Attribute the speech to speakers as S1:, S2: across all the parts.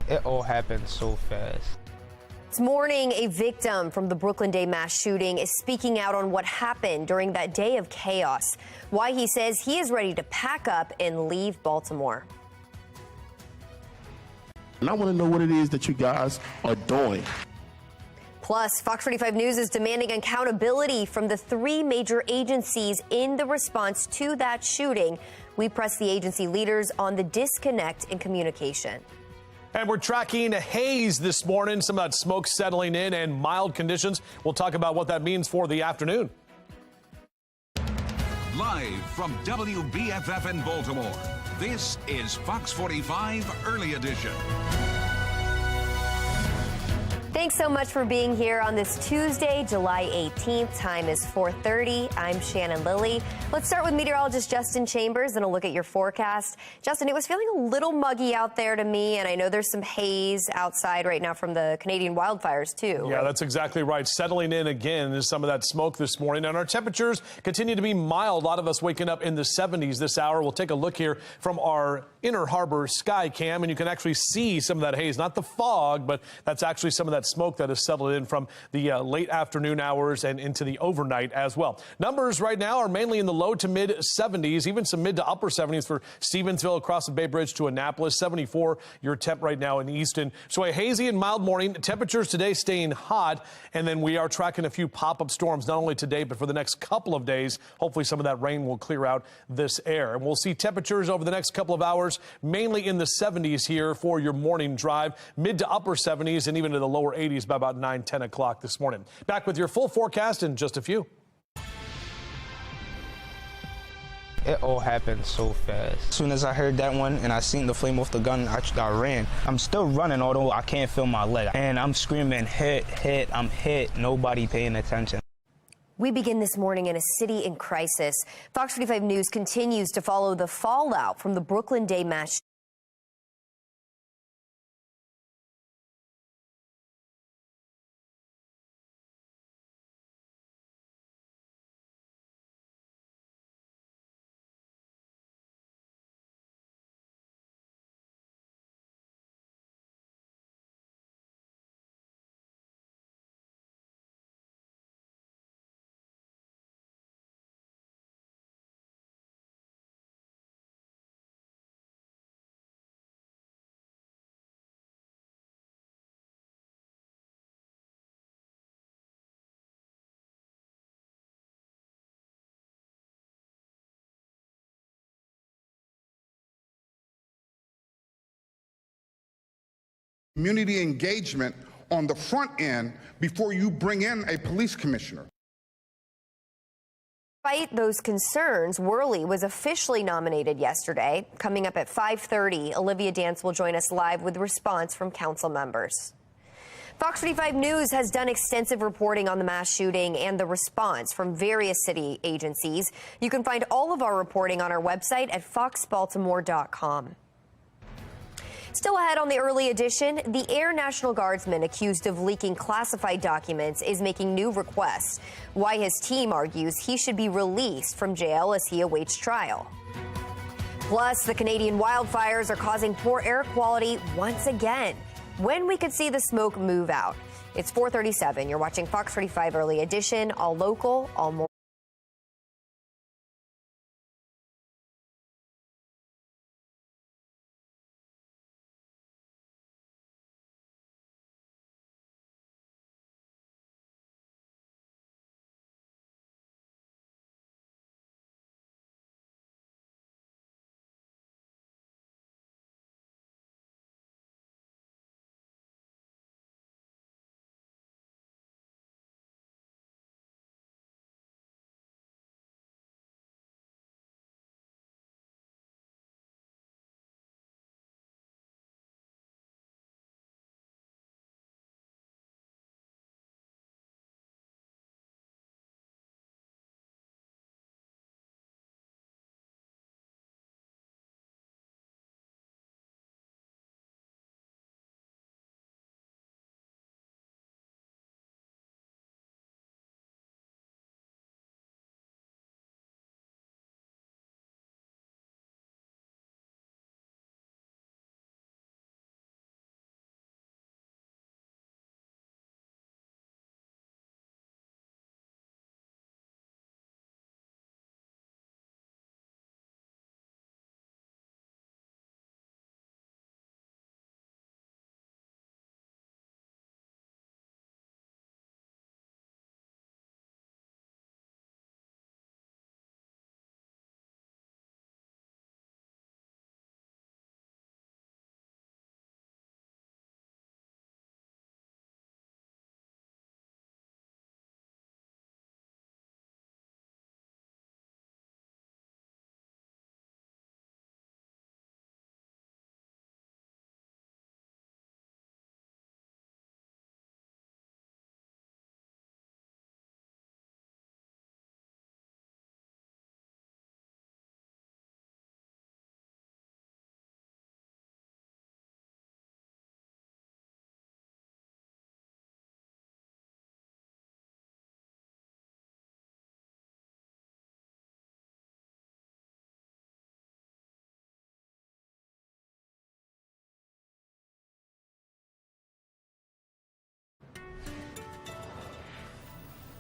S1: It all happened so fast.
S2: This morning, a victim from the Brooklyn Day mass shooting is speaking out on what happened during that day of chaos, why he says he is ready to pack up and leave Baltimore.
S3: And I want to know what it is that you guys are doing.
S2: Plus, Fox 45 News is demanding accountability from the three major agencies in the response to that shooting. We press the agency leaders on the disconnect in communication.
S4: And we're tracking haze this morning, some of that smoke settling in and mild conditions. We'll talk about what that means for the afternoon.
S5: Live from WBFF in Baltimore, this is Fox 45 Early Edition.
S2: Thanks so much for being here on this Tuesday, July 18th. Time is 4:30. I'm Shannon Lilly. Let's start with meteorologist Justin Chambers and a look at your forecast. Justin, it was feeling a little muggy out there to me, and I know there's some haze outside right now from the Canadian wildfires, too.
S4: Yeah, that's exactly right. Settling in again is some of that smoke this morning, and our temperatures continue to be mild. A lot of us waking up in the 70s this hour. We'll take a look here from our Inner Harbor sky cam, and you can actually see some of that haze, not the fog, but that's actually some of that smoke that has settled in from the late afternoon hours and into the overnight as well. Numbers right now are mainly in the low to mid 70s, even some mid to upper 70s for Stevensville across the Bay Bridge to Annapolis. 74 your temp right now in Easton. So a hazy and mild morning. Temperatures today staying hot, and then we are tracking a few pop-up storms not only today but for the next couple of days. Hopefully some of that rain will clear out this air, and we'll see temperatures over the next couple of hours mainly in the 70s here for your morning drive, mid to upper 70s and even to the lower 80s by about 9-10 o'clock this morning. Back with your full forecast in just a few.
S1: It all happened so fast. As soon as I heard that one and I seen the flame off the gun, I ran. I'm still running, although I can't feel my leg. And I'm screaming, hit, hit, I'm hit. Nobody paying attention.
S2: We begin this morning in a city in crisis. Fox 45 News continues to follow the fallout from the Brooklyn Day mass.
S6: Community engagement on the front end before you bring in a police commissioner.
S2: Despite those concerns, Worley was officially nominated yesterday. Coming up at 5:30, Olivia Dance will join us live with response from council members. Fox 45 News has done extensive reporting on the mass shooting and the response from various city agencies. You can find all of our reporting on our website at foxbaltimore.com. Still ahead on the early edition, the Air National Guardsman accused of leaking classified documents is making new requests. Why his team argues he should be released from jail as he awaits trial. Plus, the Canadian wildfires are causing poor air quality once again. When we could see the smoke move out. It's 4:37. You're watching Fox 45 Early Edition, all local, all more.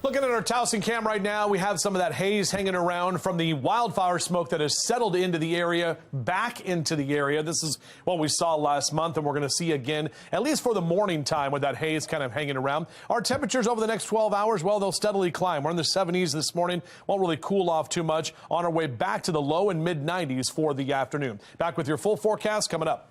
S4: Looking at our Towson cam right now, we have some of that haze hanging around from the wildfire smoke that has settled into the area, back into the area. This is what we saw last month, and we're going to see again, at least for the morning time, with that haze kind of hanging around. Our temperatures over the next 12 hours, well, they'll steadily climb. We're in the 70s this morning. Won't really cool off too much. On our way back to the low and mid 90s for the afternoon. Back with your full forecast coming up.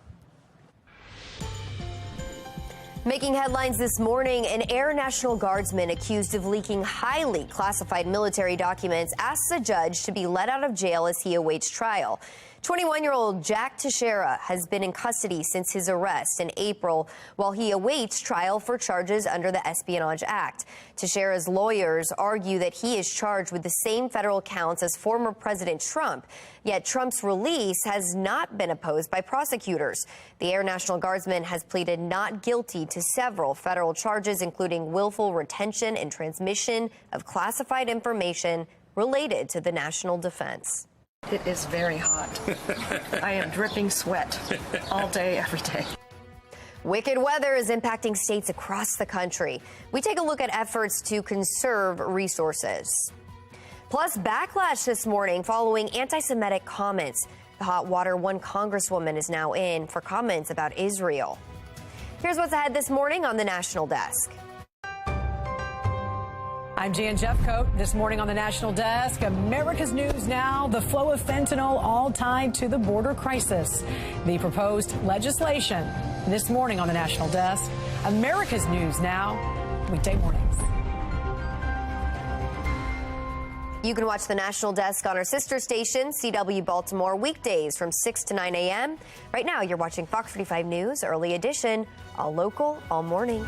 S2: Making headlines this morning, an Air National Guardsman accused of leaking highly classified military documents asks a judge to be let out of jail as he awaits trial. 21-year-old Jack Teixeira has been in custody since his arrest in April while he awaits trial for charges under the Espionage Act. Teixeira's lawyers argue that he is charged with the same federal counts as former President Trump, yet Trump's release has not been opposed by prosecutors. The Air National Guardsman has pleaded not guilty to several federal charges, including willful retention and transmission of classified information related to the national defense.
S7: It is very hot. I am dripping sweat all day, every day.
S2: Wicked weather is impacting states across the country. We take a look at efforts to conserve resources. Plus, backlash this morning following anti-Semitic comments. The hot water one congresswoman is now in for comments about Israel. Here's what's ahead this morning on the National Desk.
S8: I'm Jan Jeffcoat. This morning on the National Desk, America's News Now, the flow of fentanyl all tied to the border crisis. The proposed legislation this morning on the National Desk. America's News Now, weekday mornings.
S2: You can watch the National Desk on our sister station, CW Baltimore, weekdays from 6 to 9 a.m. Right now, you're watching Fox 45 News, Early Edition, all local, all morning.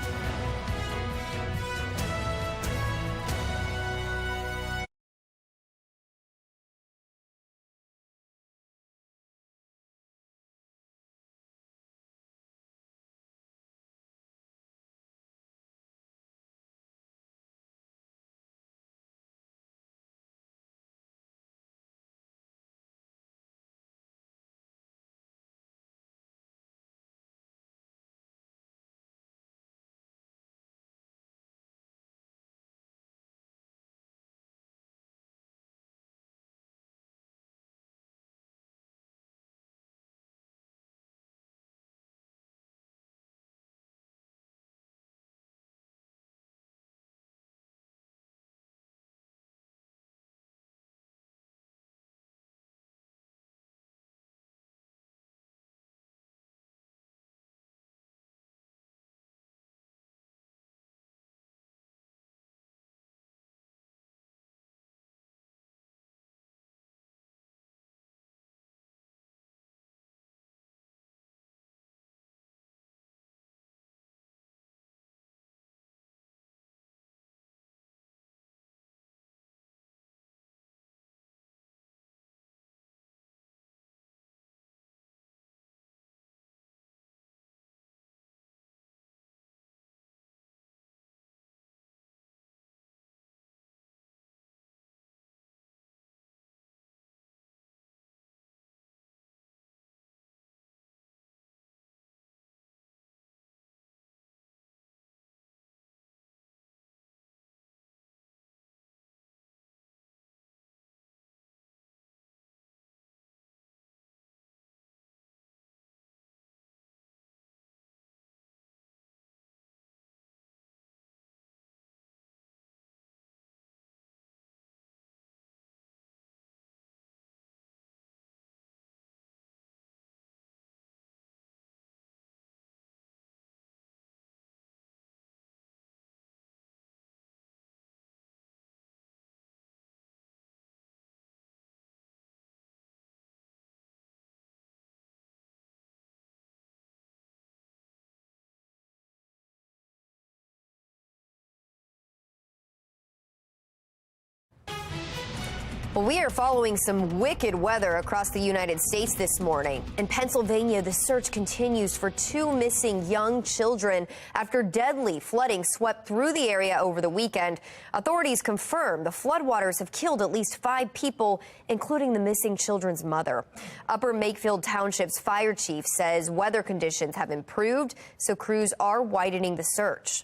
S2: Well, we are following some wicked weather across the United States this morning. In Pennsylvania, the search continues for two missing young children after deadly flooding swept through the area over the weekend. Authorities confirm the floodwaters have killed at least 5 people, including the missing children's mother. Upper Makefield Township's fire chief says weather conditions have improved, so crews are widening the search.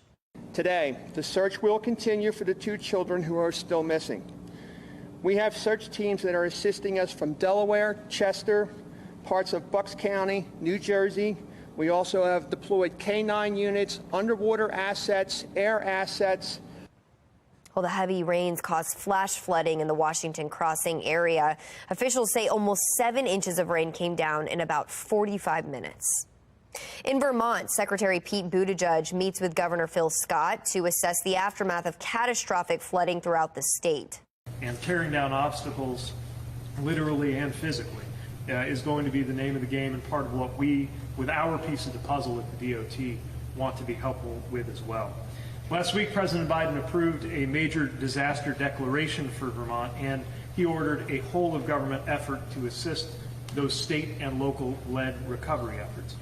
S9: Today, the search will continue for the 2 children who are still missing. We have search teams that are assisting us from Delaware, Chester, parts of Bucks County, New Jersey. We also have deployed K-9 units, underwater assets, air assets.
S2: Well, the heavy rains caused flash flooding in the Washington Crossing area. Officials say almost 7 inches of rain came down in about 45 minutes. In Vermont, Secretary Pete Buttigieg meets with Governor Phil Scott to assess the aftermath of catastrophic flooding throughout the state.
S10: And tearing down obstacles, literally and physically, is going to be the name of the game and part of what we, with our piece of the puzzle at the DOT, want to be helpful with as well. Last week, President Biden approved a major disaster declaration for Vermont, and he ordered a whole-of-government effort to assist those state and local-led recovery efforts.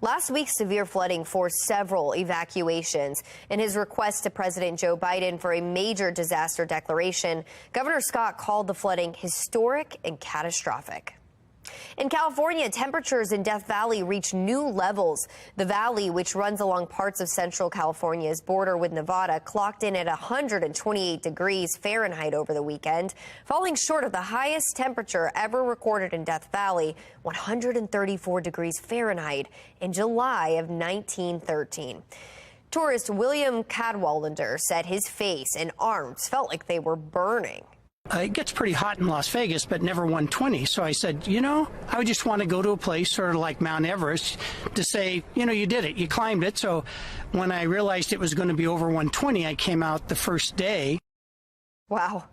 S2: Last week's severe flooding forced several evacuations. In his request to President Joe Biden for a major disaster declaration, Governor Scott called the flooding historic and catastrophic. In California, temperatures in Death Valley reached new levels. The valley, which runs along parts of central California's border with Nevada, clocked in at 128 degrees Fahrenheit over the weekend, falling short of the highest temperature ever recorded in Death Valley, 134 degrees Fahrenheit, in July of 1913. Tourist William Cadwallader said his face and arms felt like they were burning.
S11: It gets pretty hot in Las Vegas, but never 120. So I said, I would just want to go to a place sort of like Mount Everest to say, you did it. You climbed it. So when I realized it was going to be over 120, I came out the first day.
S2: Wow.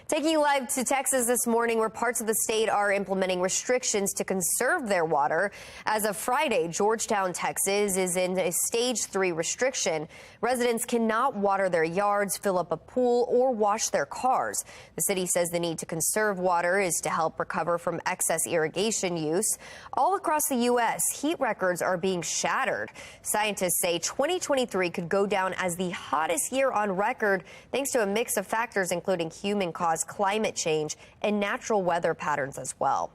S2: Taking you live to Texas this morning, where parts of the state are implementing restrictions to conserve their water. As of Friday, Georgetown, Texas is in a stage 3 restriction. Residents cannot water their yards, fill up a pool, or wash their cars. The city says the need to conserve water is to help recover from excess irrigation use. All across the U.S., heat records are being shattered. Scientists say 2023 could go down as the hottest year on record, thanks to a mix of factors, including human-caused climate change and natural weather patterns as well.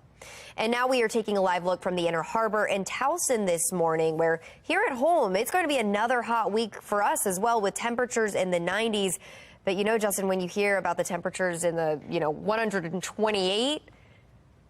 S2: And now we are taking a live look from the Inner Harbor and Towson this morning, where here at home, it's going to be another hot week for us as well, with temperatures in the 90s. But Justin, when you hear about the temperatures in the, 128,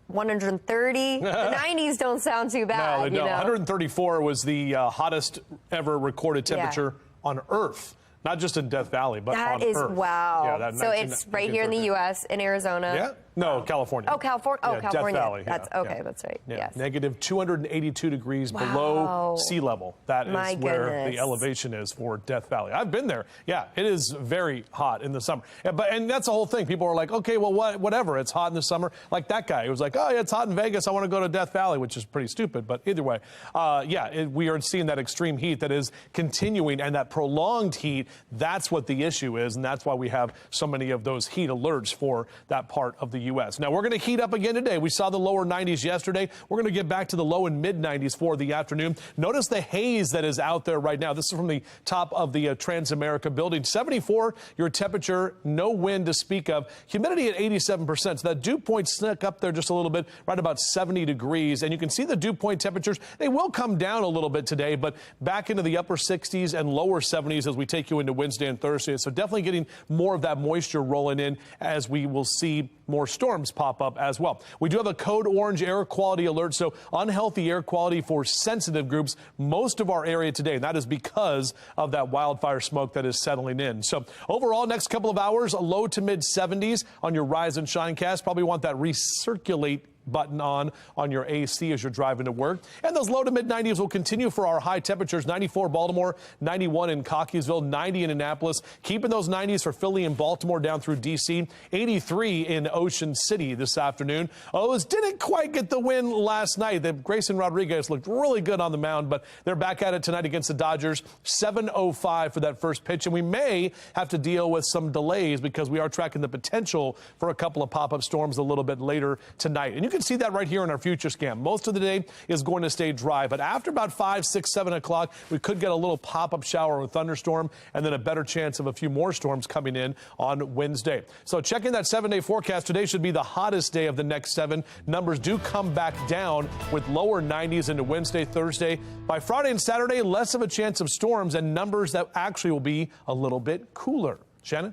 S2: 130, the 90s don't sound too bad.
S4: No, they don't. 134 was the hottest ever recorded temperature on Earth. Not just in Death Valley, but on Earth.
S2: That is, wow.
S4: Yeah,
S2: so it's right here in the U.S., in Arizona.
S4: Yeah? No, California.
S2: Oh, California. Oh,
S4: yeah,
S2: California.
S4: Death Valley.
S2: That's okay. That's right.
S4: Yeah.
S2: Yes.
S4: Negative 282 degrees below sea level. That is where the elevation is for Death Valley. I've been there. Yeah, it is very hot in the summer. Yeah, and that's the whole thing. People are like, okay, well, whatever. It's hot in the summer. Like that guy who was like, oh, yeah, it's hot in Vegas. I want to go to Death Valley, which is pretty stupid. But either way, we are seeing that extreme heat that is continuing, and that prolonged heat. That's what the issue is, and that's why we have so many of those heat alerts for that part of the U.S. Now, we're going to heat up again today. We saw the lower 90s yesterday. We're going to get back to the low and mid 90s for the afternoon. Notice the haze that is out there right now. This is from the top of the Transamerica building. 74, your temperature, no wind to speak of. Humidity at 87%. So that dew point snuck up there just a little bit, right about 70 degrees. And you can see the dew point temperatures. They will come down a little bit today, but back into the upper 60s and lower 70s as we take you into Wednesday and Thursday. So definitely getting more of that moisture rolling in as we will see more storms pop up as well. We do have a code orange air quality alert, so unhealthy air quality for sensitive groups most of our area today. And that is because of that wildfire smoke that is settling in. So overall, next couple of hours, low to mid 70s on your Rise and Shine cast. Probably want that recirculate button on your AC as you're driving to work. And those low to mid 90s will continue for our high temperatures. 94 Baltimore, 91 in Cockeysville, 90 in Annapolis. Keeping those 90s for Philly and Baltimore down through D.C. 83 in Ocean City this afternoon. O's didn't quite get the win last night. Grayson Rodriguez looked really good on the mound, but they're back at it tonight against the Dodgers. 7:05 for that first pitch, and we may have to deal with some delays because we are tracking the potential for a couple of pop-up storms a little bit later tonight. And you can can see that right here in our future scan. Most of the day is going to stay dry, but after about 5, 6, 7 o'clock, we could get a little pop-up shower or thunderstorm, and then a better chance of a few more storms coming in on Wednesday. So checking that 7-day forecast, today should be the hottest day of the next 7. Numbers do come back down with lower 90s into Wednesday, Thursday. By Friday and Saturday, less of a chance of storms and numbers that actually will be a little bit cooler. Shannon?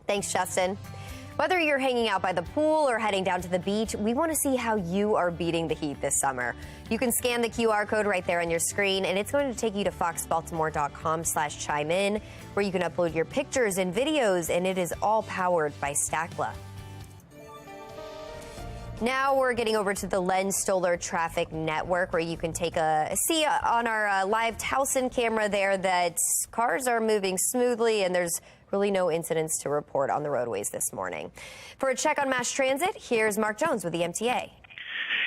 S2: Thanks, Justin. Whether you're hanging out by the pool or heading down to the beach, we want to see how you are beating the heat this summer. You can scan the QR code right there on your screen, and it's going to take you to foxbaltimore.com/chime-in, where you can upload your pictures and videos, and it is all powered by Stackla. Now we're getting over to the Len Stoller Traffic Network, where you can take a see on our live Towson camera there that cars are moving smoothly and there's really no incidents to report on the roadways this morning. For a check on mass transit, here's Mark Jones with the MTA.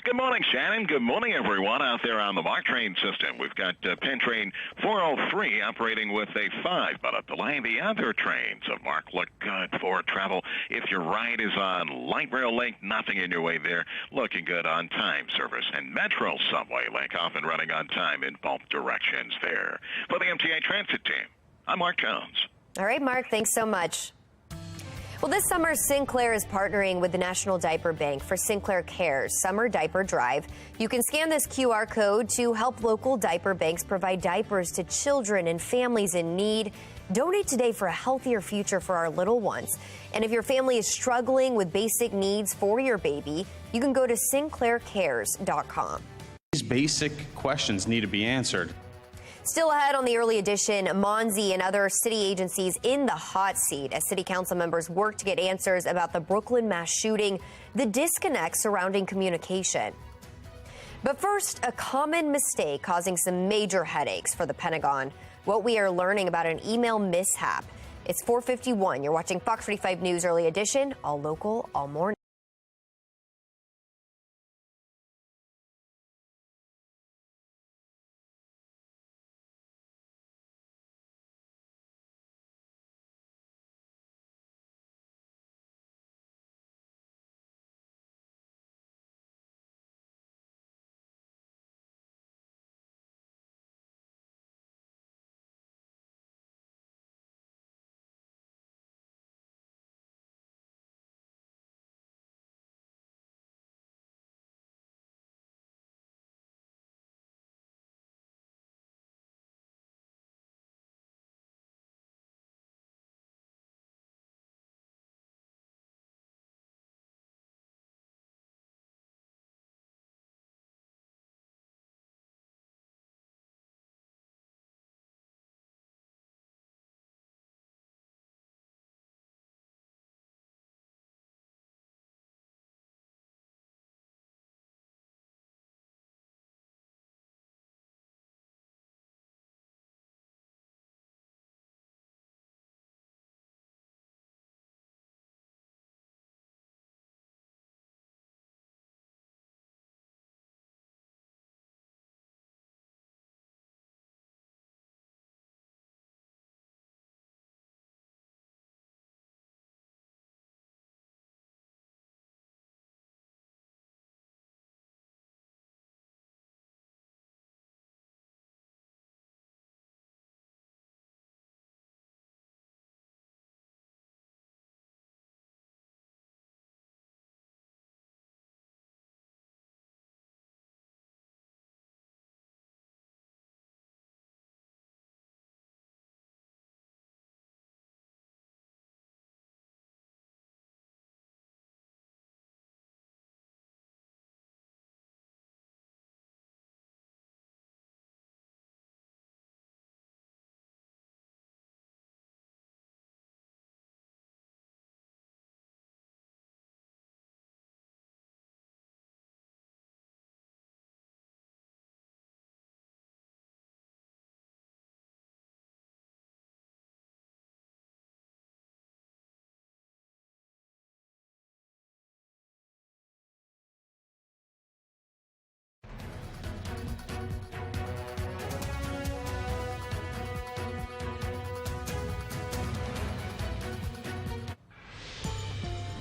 S12: Good morning, Shannon. Good morning, everyone out there on the MARC train system. We've got Penn Train 403 operating with a 5-minute delay. The other trains of MARC look good for travel. If your ride is on Light Rail Link, nothing in your way there. Looking good on time service. And Metro Subway Link off and running on time in both directions there. For the MTA Transit team, I'm Mark Jones.
S2: All right, Mark, thanks so much. Well, this summer, Sinclair is partnering with the National Diaper Bank for Sinclair Cares Summer Diaper Drive. You can scan this QR code to help local diaper banks provide diapers to children and families in need. Donate today for a healthier future for our little ones. And if your family is struggling with basic needs for your baby, you can go to sinclaircares.com.
S13: These basic questions need to be answered.
S2: Still ahead on the early edition, Monzi and other city agencies in the hot seat as city council members work to get answers about the Brooklyn mass shooting, the disconnect surrounding communication. But first, a common mistake causing some major headaches for the Pentagon. What we are learning about an email mishap. It's 4:51. You're watching Fox 45 News Early Edition, all local, all morning.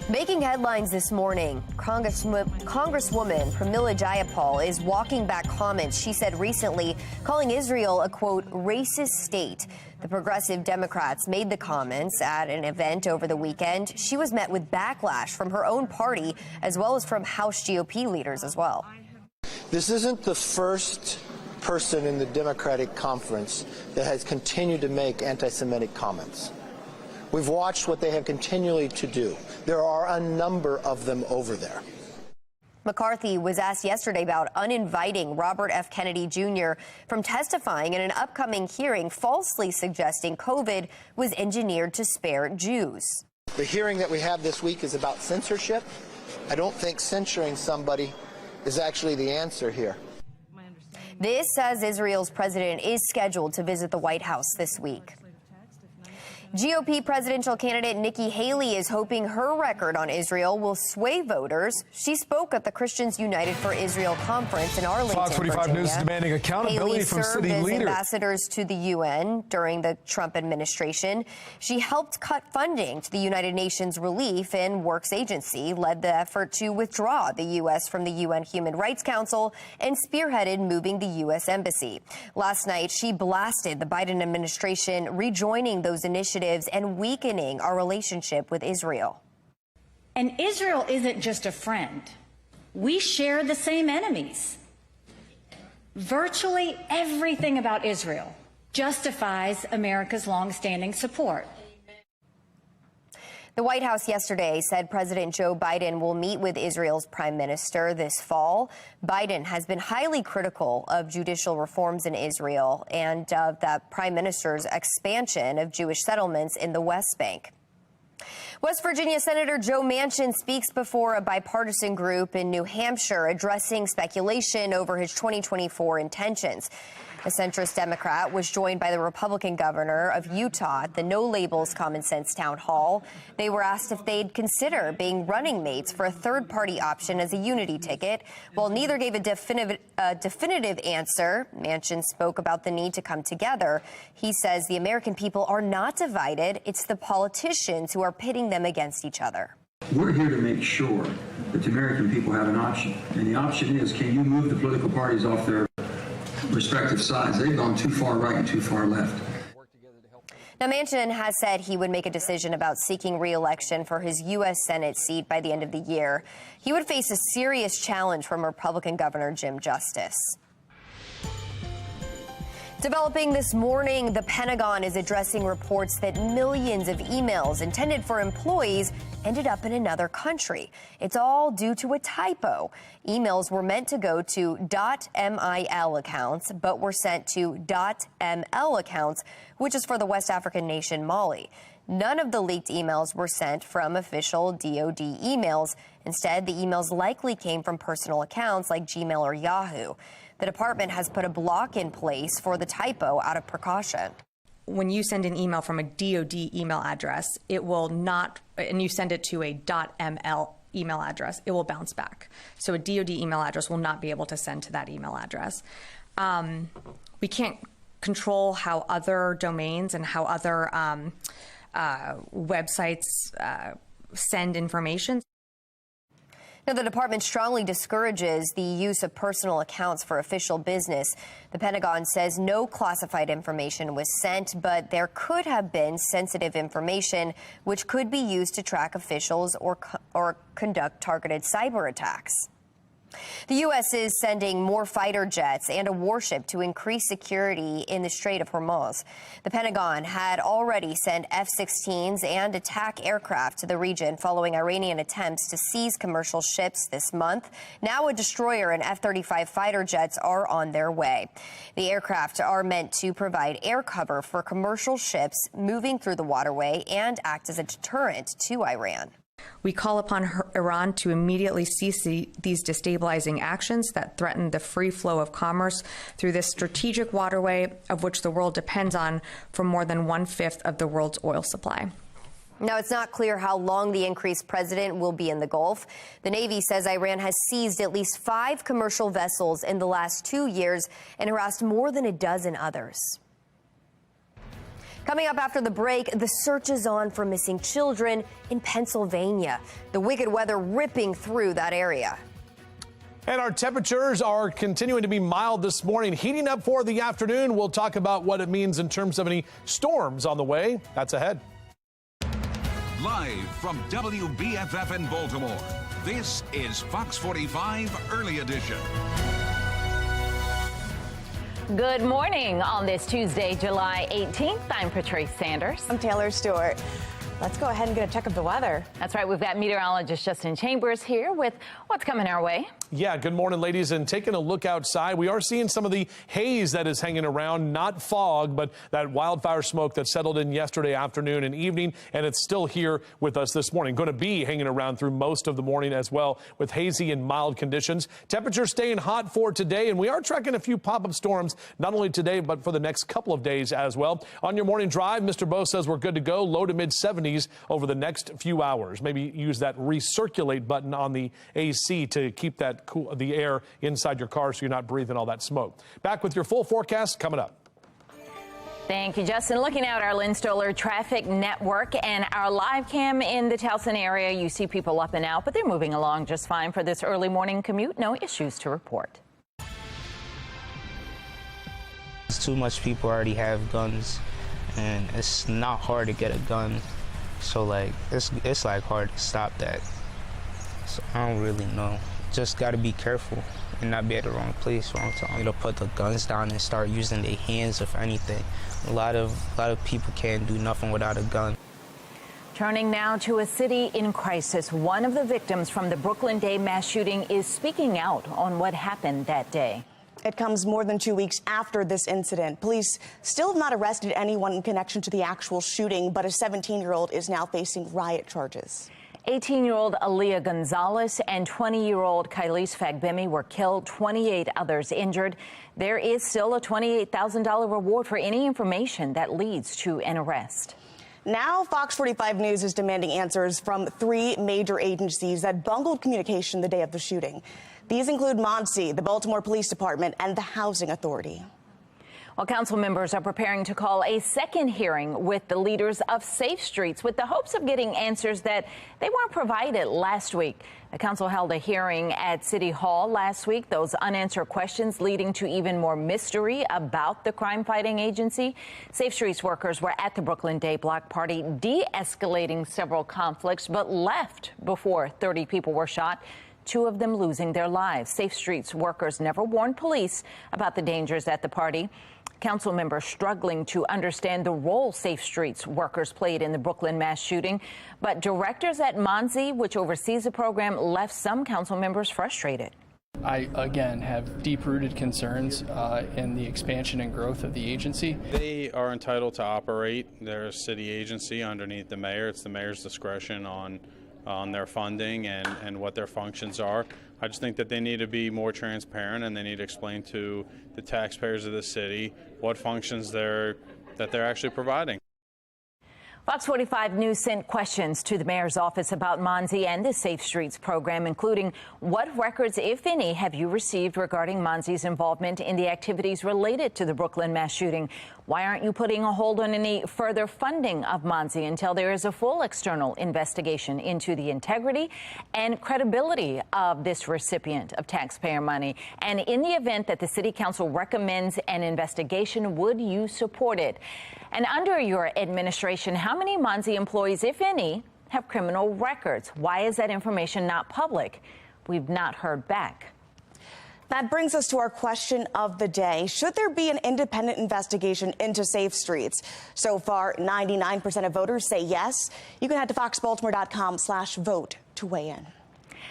S2: Making headlines this morning, Congresswoman Pramila Jayapal is walking back comments she said recently calling Israel a, quote, racist state. The progressive Democrats made the comments at an event over the weekend. She was met with backlash from her own party as well as from House GOP leaders as well.
S14: This isn't the first person in the Democratic conference that has continued to make anti-Semitic comments. We've watched what they have continually to do. There are a number of them over there.
S2: McCarthy was asked yesterday about uninviting Robert F. Kennedy Jr. from testifying in an upcoming hearing, falsely suggesting COVID was engineered to spare Jews.
S14: The hearing that we have this week is about censorship. I don't think censoring somebody is actually the answer here.
S2: This, as Israel's president is scheduled to visit the White House this week. GOP presidential candidate Nikki Haley is hoping her record on Israel will sway voters. She spoke at the Christians United for Israel conference in Arlington,
S4: FOX45
S2: Virginia.
S4: News is demanding accountability
S2: Haley
S4: from
S2: served
S4: city
S2: as
S4: leaders.
S2: ambassadors to the UN during the Trump administration. She helped cut funding to the United Nations Relief and Works Agency, led the effort to withdraw the U.S. from the UN Human Rights Council, and spearheaded moving the U.S. Embassy. Last night, she blasted the Biden administration rejoining those initiatives and weakening our relationship with Israel.
S15: And Israel isn't just a friend. We share the same enemies. Virtually everything about Israel justifies America's longstanding support.
S2: The White House yesterday said President Joe Biden will meet with Israel's prime minister this fall. Biden has been highly critical of judicial reforms in Israel and of the prime minister's expansion of Jewish settlements in the West Bank. West Virginia Senator Joe Manchin speaks before a bipartisan group in New Hampshire addressing speculation over his 2024 intentions. The centrist Democrat was joined by the Republican governor of Utah at the No Labels Common Sense Town Hall. They were asked if they'd consider being running mates for a third-party option as a unity ticket. While neither gave a definitive answer, Manchin spoke about the need to come together. He says the American people are not divided. It's the politicians who are pitting them against each other.
S16: We're here to make sure that the American people have an option. And the option is, can you move the political parties off their respective sides? They've gone too far right and too far left.
S2: Now, Manchin has said he would make a decision about seeking re-election for his U.S. Senate seat by the end of the year. He would face a serious challenge from Republican Governor Jim Justice. Developing this morning, the Pentagon is addressing reports that millions of emails intended for employees ended up in another country. It's all due to a typo. Emails were meant to go to .mil accounts, but were sent to .ml accounts, which is for the West African nation Mali. None of the leaked emails were sent from official DoD emails. Instead, the emails likely came from personal accounts like Gmail or Yahoo. The department has put a block in place for the typo out of precaution.
S17: When you send an email from a DoD email address, it will not, and you send it to a .ml email address, it will bounce back. So a DoD email address will not be able to send to that email address. We can't control how other domains and how other websites send information.
S2: Now, the department strongly discourages the use of personal accounts for official business. The Pentagon says no classified information was sent, but there could have been sensitive information which could be used to track officials or conduct targeted cyber attacks. The U.S. is sending more fighter jets and a warship to increase security in the Strait of Hormuz. The Pentagon had already sent F-16s and attack aircraft to the region following Iranian attempts to seize commercial ships this month. Now a destroyer and F-35 fighter jets are on their way. The aircraft are meant to provide air cover for commercial ships moving through the waterway and act as a deterrent to Iran.
S17: We call upon Iran to immediately cease these destabilizing actions that threaten the free flow of commerce through this strategic waterway of which the world depends on for more than 1/5 of the world's oil supply.
S2: Now, it's not clear how long the increased president will be in the Gulf. The Navy says Iran has seized at least 5 commercial vessels in the last 2 years and harassed more than a dozen others. Coming up after the break, the search is on for missing children in Pennsylvania. The wicked weather ripping through that area.
S4: And our temperatures are continuing to be mild this morning, heating up for the afternoon. We'll talk about what it means in terms of any storms on the way. That's ahead.
S5: Live from WBFF in Baltimore, this is Fox 45 Early Edition.
S18: Good morning on this Tuesday, July 18th. I'm Patrice Sanders.
S19: I'm Taylor Stewart. Let's go ahead and get a check of the weather.
S18: That's right. We've got meteorologist Justin Chambers here with what's coming our way.
S4: Yeah, good morning, ladies. And taking a look outside, we are seeing some of the haze that is hanging around, not fog, but that wildfire smoke that settled in yesterday afternoon and evening, and it's still here with us this morning. Going to be hanging around through most of the morning as well with hazy and mild conditions. Temperatures staying hot for today, and we are tracking a few pop-up storms, not only today, but for the next couple of days as well. On your morning drive, Mr. Bo says we're good to go, low to mid 70s over the next few hours. Maybe use that recirculate button on the AC to keep that cool, the air inside your car so you're not breathing all that smoke. Back with your full forecast coming up.
S18: Thank you, Justin. Looking at our Lynn Stoller traffic network and our live cam in the Towson area, you see people up and out, but they're moving along just fine for this early morning commute. No issues to report.
S1: Too much people already have guns, and it's not hard to get a gun. So like it's like hard to stop that. So I don't really know. Just got to be careful and not be at the wrong place, wrong time. They'll put the guns down and start using their hands if anything. A lot of people can't do nothing without a gun.
S18: Turning now to a city in crisis. One of the victims from the Brooklyn Day mass shooting is speaking out on what happened that day.
S19: It comes more than 2 weeks after this incident. Police still have not arrested anyone in connection to the actual shooting, but a 17-year-old is now facing riot charges.
S18: 18-year-old Aaliyah Gonzalez and 20-year-old Kylise Fagbemi were killed, 28 others injured. There is still a $28,000 reward for any information that leads to an arrest.
S19: Now, Fox 45 News is demanding answers from 3 major agencies that bungled communication the day of the shooting. These include MONSE, the Baltimore Police Department, and the Housing Authority.
S18: Well, council members are preparing to call a second hearing with the leaders of Safe Streets with the hopes of getting answers that they weren't provided last week. The council held a hearing at City Hall last week. Those unanswered questions leading to even more mystery about the crime-fighting agency. Safe Streets workers were at the Brooklyn Day block party de-escalating several conflicts, but left before 30 people were shot, 2 of them losing their lives. Safe Streets workers never warned police about the dangers at the party. Council members struggling to understand the role Safe Streets workers played in the Brooklyn mass shooting. But directors at MONSE, which oversees the program, left some council members frustrated.
S20: I, again, have deep-rooted concerns in the expansion and growth of the agency.
S13: They are entitled to operate their city agency underneath the mayor. It's the mayor's discretion on their funding and what their functions are. I just think that they need to be more transparent, and they need to explain to the taxpayers of the city what functions that they're actually providing.
S18: Fox 45 News sent questions to the mayor's office about MONSE and the Safe Streets program, including what records, if any, have you received regarding MONSE's involvement in the activities related to the Brooklyn mass shooting? Why aren't you putting a hold on any further funding of MONSE until there is a full external investigation into the integrity and credibility of this recipient of taxpayer money? And in the event that the city council recommends an investigation, would you support it? And under your administration, how many MONSE employees, if any, have criminal records? Why is that information not public? We've not heard back.
S19: That brings us to our question of the day. Should there be an independent investigation into Safe Streets? So far, 99% of voters say yes. You can head to foxbaltimore.com/vote to weigh in.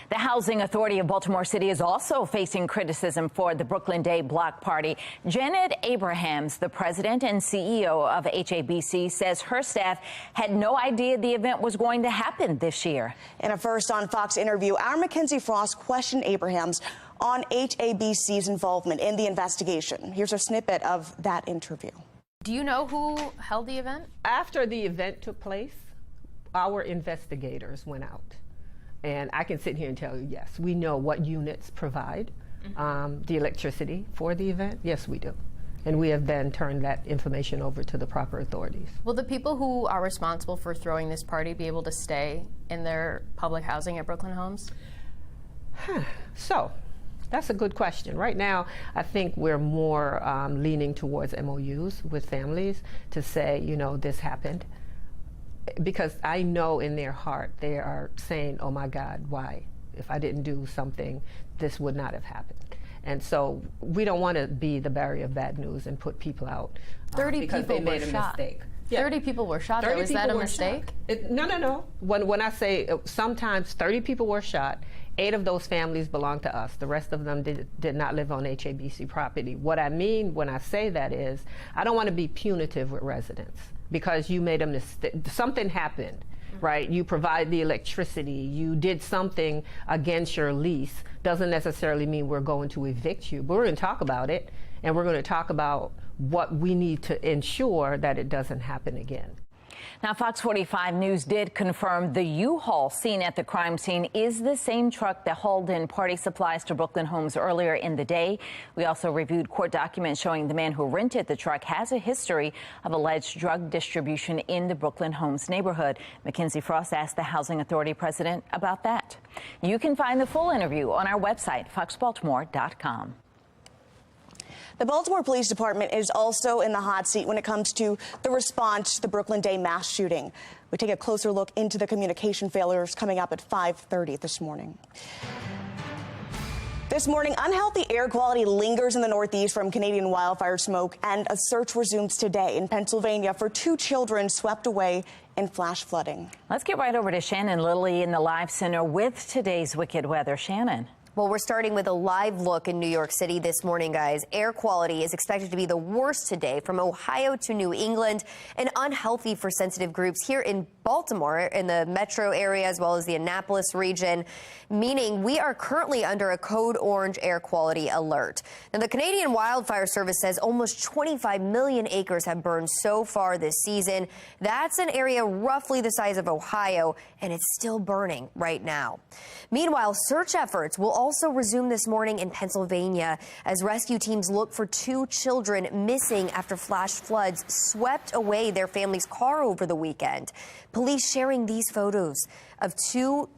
S18: The Housing Authority of Baltimore City is also facing criticism for the Brooklyn Day block party. Janet Abrahams, the president and CEO of HABC, says her staff had no idea the event was going to happen this year.
S19: In a First on Fox interview, our Mackenzie Frost questioned Abrahams on HABC's involvement in the investigation. Here's a snippet of that interview.
S21: Do you know who held the event?
S22: After the event took place, our investigators went out. And I can sit here and tell you, yes, we know what units provide the electricity for the event. Yes, we do. and we have then turned that information over to the proper authorities.
S21: Will the people who are responsible for throwing this party be able to stay in their public housing at Brooklyn Homes?
S22: So, that's a good question. Right now, I think we're more leaning towards MOUs with families to say, you know, this happened. Because I know in their heart they are saying, oh my God, why? If I didn't do something, this would not have happened. And so we don't want to be the bearer of bad news and put people out
S21: 30
S22: because
S21: people
S22: they made a
S21: shot.
S22: mistake.
S21: 30 people were shot, though. Is that a mistake?
S22: No. When I say sometimes 30 people were shot, 8 of those families belong to us. The rest of them did not live on HABC property. What I mean when I say that is I don't want to be punitive with residents because you made a mistake. Something happened, right? You provide the electricity. You did something against your lease. Doesn't necessarily mean we're going to evict you. But we're going to talk about it, and we're going to talk about what we need to ensure that it doesn't happen again.
S18: Now, Fox 45 News did confirm the U-Haul seen at the crime scene is the same truck that hauled in party supplies to Brooklyn Homes earlier in the day. We also reviewed court documents showing the man who rented the truck has a history of alleged drug distribution in the Brooklyn Homes neighborhood. Mackenzie Frost asked the Housing Authority president about that. You can find the full interview on our website, foxbaltimore.com.
S19: The Baltimore Police Department is also in the hot seat when it comes to the response to the Brooklyn Day mass shooting. We take a closer look into the communication failures coming up at 5:30 this morning. This morning, unhealthy air quality lingers in the Northeast from Canadian wildfire smoke, and a search resumes today in Pennsylvania for 2 children swept away in flash flooding.
S18: Let's get right over to Shannon Lilly in the Live Center with today's wicked weather. Shannon.
S2: Well, we're starting with a live look in New York City this morning, guys. Air quality is expected to be the worst today from Ohio to New England and unhealthy for sensitive groups here in Baltimore, in the metro area, as well as the Annapolis region, meaning we are currently under a code orange air quality alert. Now, the Canadian Wildfire Service says almost 25 million acres have burned so far this season. That's an area roughly the size of Ohio, and it's still burning right now. Meanwhile, search efforts will also resume this morning in Pennsylvania as rescue teams look for 2 children missing after flash floods swept away their family's car over the weekend. Police sharing these photos of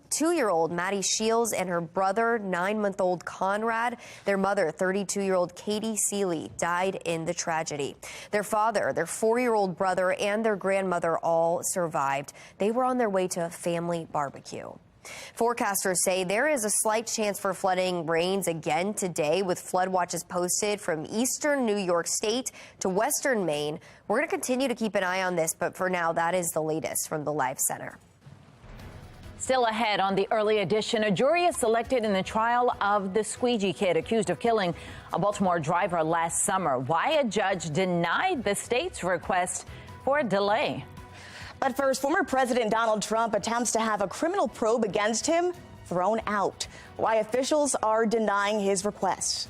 S2: two-year-old Maddie Shields and her brother, 9-month-old Conrad. Their mother, 32-year-old Katie Seeley, died in the tragedy. Their father, their 4-year-old brother, and their grandmother all survived. They were on their way to a family barbecue. Forecasters say there is a slight chance for flooding rains again today, with flood watches posted from eastern New York State to western Maine. We're going to continue to keep an eye on this, but for now, that is the latest from the Live Center.
S18: Still ahead on the early edition, a jury is selected in the trial of the squeegee kid accused of killing a Baltimore driver last summer. Why a judge denied the state's request for a delay.
S19: But first, former President Donald Trump attempts to have a criminal probe against him thrown out. Why officials are denying his request.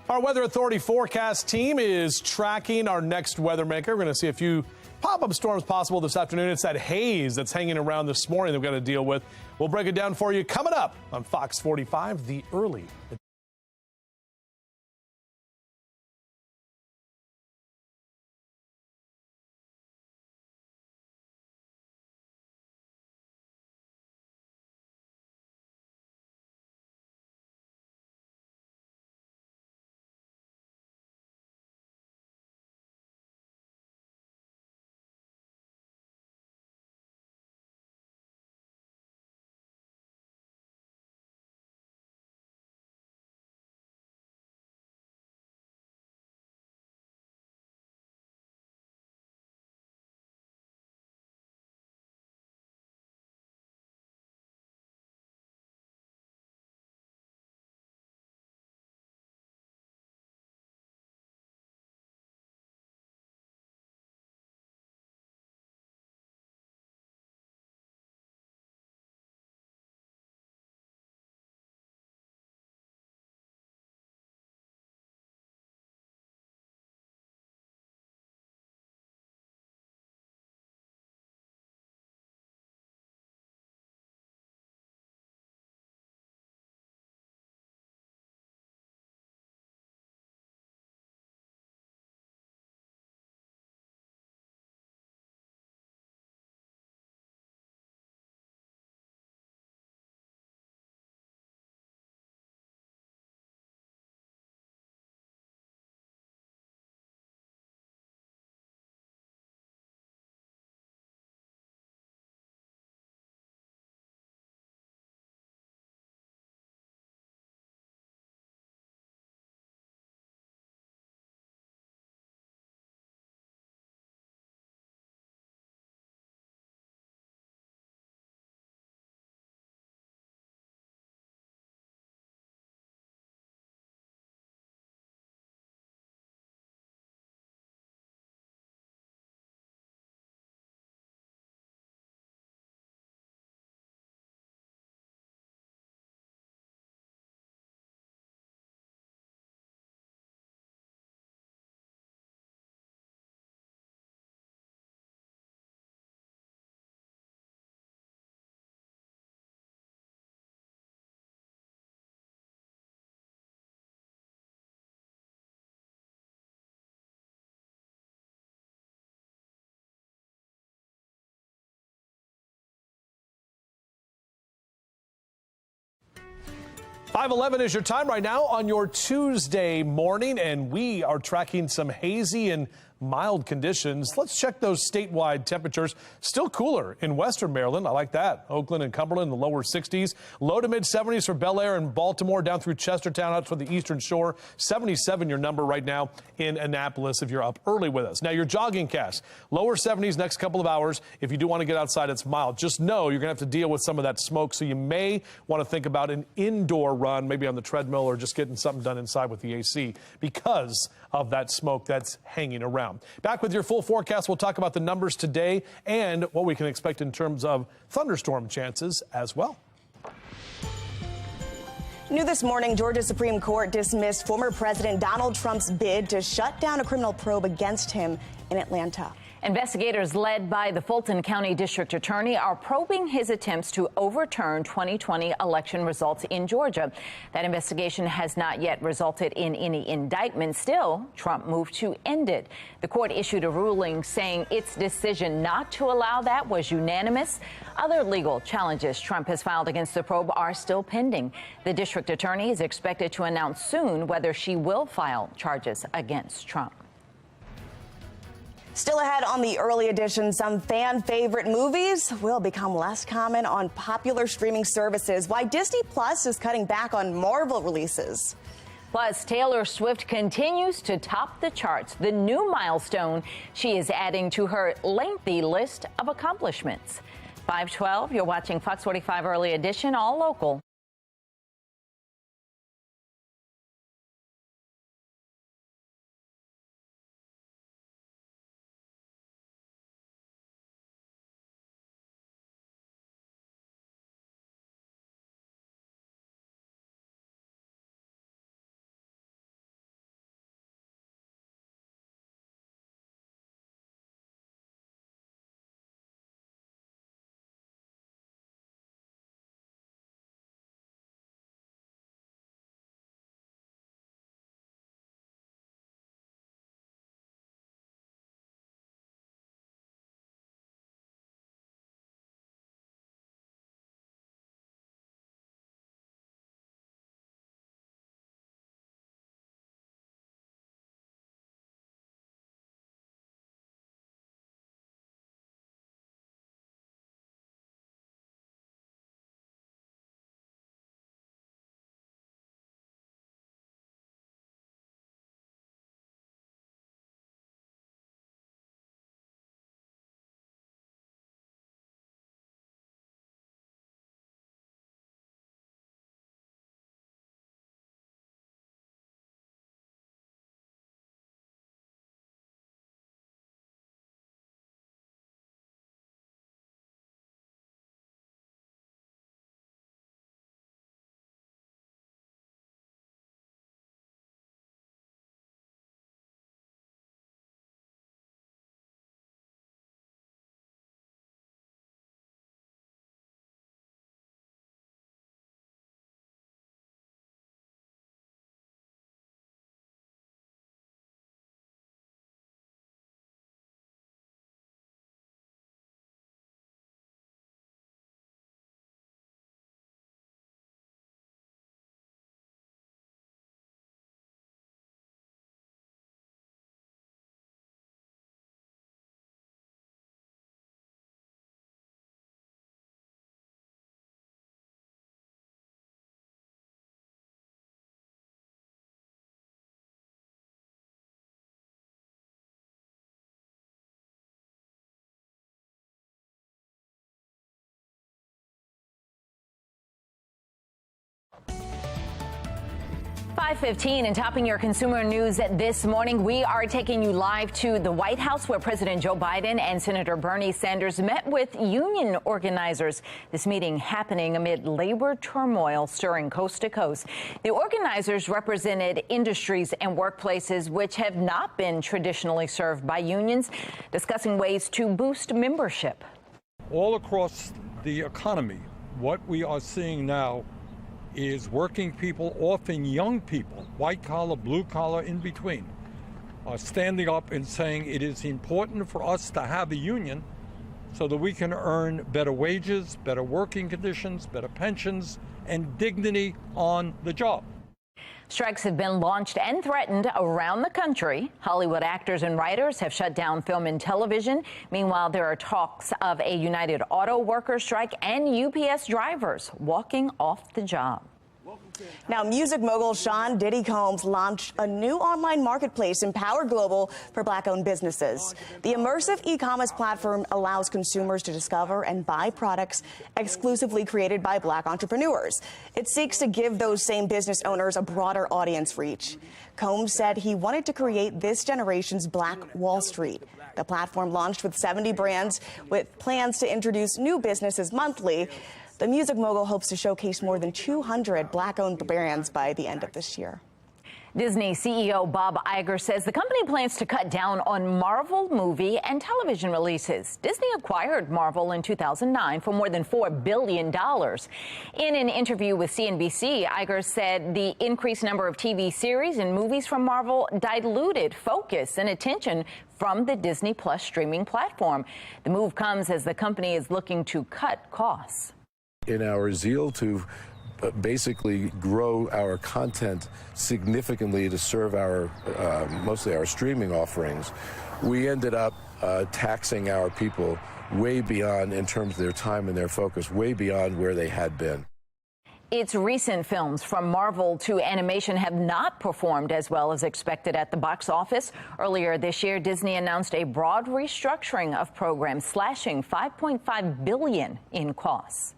S4: Our Weather Authority forecast team is tracking our next weather maker. We're going to see a few pop-up storms possible this afternoon. It's that haze that's hanging around this morning that we've got to deal with. We'll break it down for you coming up on Fox 45, the early 5:11 is your time right now on your Tuesday morning, and we are tracking some hazy and mild conditions. Let's check those statewide temperatures. Still cooler in western Maryland. I like that. Oakland and Cumberland, the lower 60s. Low to mid 70s for Bel Air and Baltimore, down through Chestertown out for the eastern shore. 77 your number right now in Annapolis if you're up early with us. Now your jogging cast. Lower 70s next couple of hours. If you do want to get outside, it's mild. Just know you're going to have to deal with some of that smoke, so you may want to think about an indoor run, maybe on the treadmill or just getting something done inside with the AC because of that smoke that's hanging around. Back with your full forecast, we'll talk about the numbers today and what we can expect in terms of thunderstorm chances as well.
S19: New this morning, Georgia Supreme Court dismissed former President Donald Trump's bid to shut down a criminal probe against him in Atlanta.
S18: Investigators led by the Fulton County District Attorney are probing his attempts to overturn 2020 election results in Georgia. That investigation has not yet resulted in any indictment. Still, Trump moved to end it. The court issued a ruling saying its decision not to allow that was unanimous. Other legal challenges Trump has filed against the probe are still pending. The district attorney is expected to announce soon whether she will file charges against Trump.
S19: Still ahead on the early edition, some fan favorite movies will become less common on popular streaming services. Why Disney Plus is cutting back on Marvel releases.
S18: Plus, Taylor Swift continues to top the charts. The new milestone she is adding to her lengthy list of accomplishments. 5:12, you're watching Fox 45 Early Edition, all local. .15 and topping your consumer news this morning, we are taking you live to the White House where President Joe Biden and Senator Bernie Sanders met with union organizers. This meeting happening amid labor turmoil stirring coast to coast. The organizers represented industries and workplaces which have not been traditionally served by unions, discussing ways to boost membership.
S3: All across the economy, what we are seeing now is working people, often young people, white collar, blue collar, in between, are standing up and saying it is important for us to have a union so that we can earn better wages, better working conditions, better pensions, and dignity on the job.
S18: Strikes have been launched and threatened around the country. Hollywood actors and writers have shut down film and television. Meanwhile, there are talks of a United Auto Workers strike and UPS drivers walking off the job.
S19: Now, music mogul Sean Diddy Combs launched a new online marketplace, Empower Global, for Black-owned businesses. The immersive e-commerce platform allows consumers to discover and buy products exclusively created by Black entrepreneurs. It seeks to give those same business owners a broader audience reach. Combs said he wanted to create this generation's Black Wall Street. The platform launched with 70 brands, with plans to introduce new businesses monthly. The music mogul hopes to showcase more than 200 Black-owned brands by the end of this year.
S18: Disney CEO Bob Iger says the company plans to cut down on Marvel movie and television releases. Disney acquired Marvel in 2009 for more than $4 billion. In an interview with CNBC, Iger said the increased number of TV series and movies from Marvel diluted focus and attention from the Disney Plus streaming platform. The move comes as the company is looking to cut costs.
S6: In our zeal to basically grow our content significantly to serve our mostly our streaming offerings, we ended up taxing our people way beyond, in terms of their time and their focus, way beyond where they had been.
S18: Its recent films, from Marvel to animation, have not performed as well as expected at the box office. Earlier this year, Disney announced a broad restructuring of programs, slashing $5.5 billion in costs.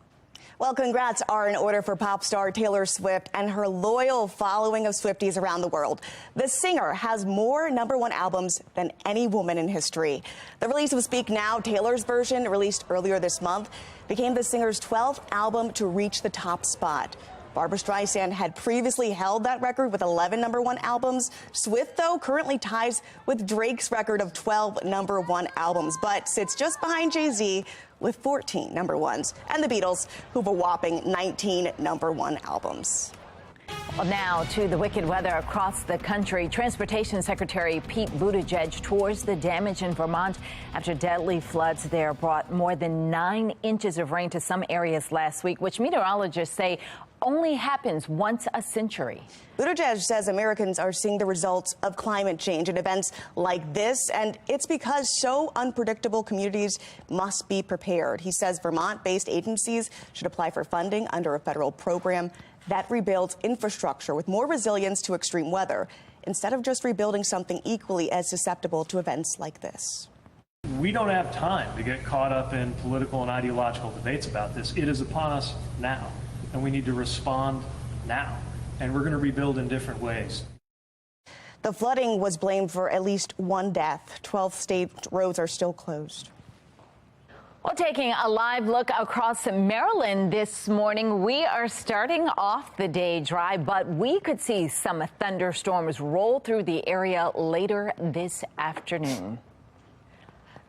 S19: Well, congrats are in order for pop star Taylor Swift and her loyal following of Swifties around the world. The singer has more #1 albums than any woman in history. The release of Speak Now, Taylor's version, released earlier this month, became the singer's 12th album to reach the top spot. Barbra Streisand had previously held that record with 11 #1 albums. Swift, though, currently ties with Drake's record of 12 #1 albums, but sits just behind Jay-Z with 14 #1s, and the Beatles, who have a whopping 19 #1 albums.
S18: Well, now to the wicked weather across the country. Transportation Secretary Pete Buttigieg tours the damage in Vermont after deadly floods there brought more than 9 inches of rain to some areas last week, which meteorologists say only happens once a century.
S19: Buttigieg says Americans are seeing the results of climate change in events like this, and it's because so unpredictable communities must be prepared. He says Vermont-based agencies should apply for funding under a federal program that rebuilds infrastructure with more resilience to extreme weather, instead of just rebuilding something equally as susceptible to events like this.
S10: We don't have time to get caught up in political and ideological debates about this. It is upon us now, and we need to respond now. And we're going to rebuild in different ways.
S19: The flooding was blamed for at least 1 death. 12 state roads are still closed.
S18: Well, taking a live look across Maryland this morning, we are starting off the day dry, but we could see some thunderstorms roll through the area later this afternoon.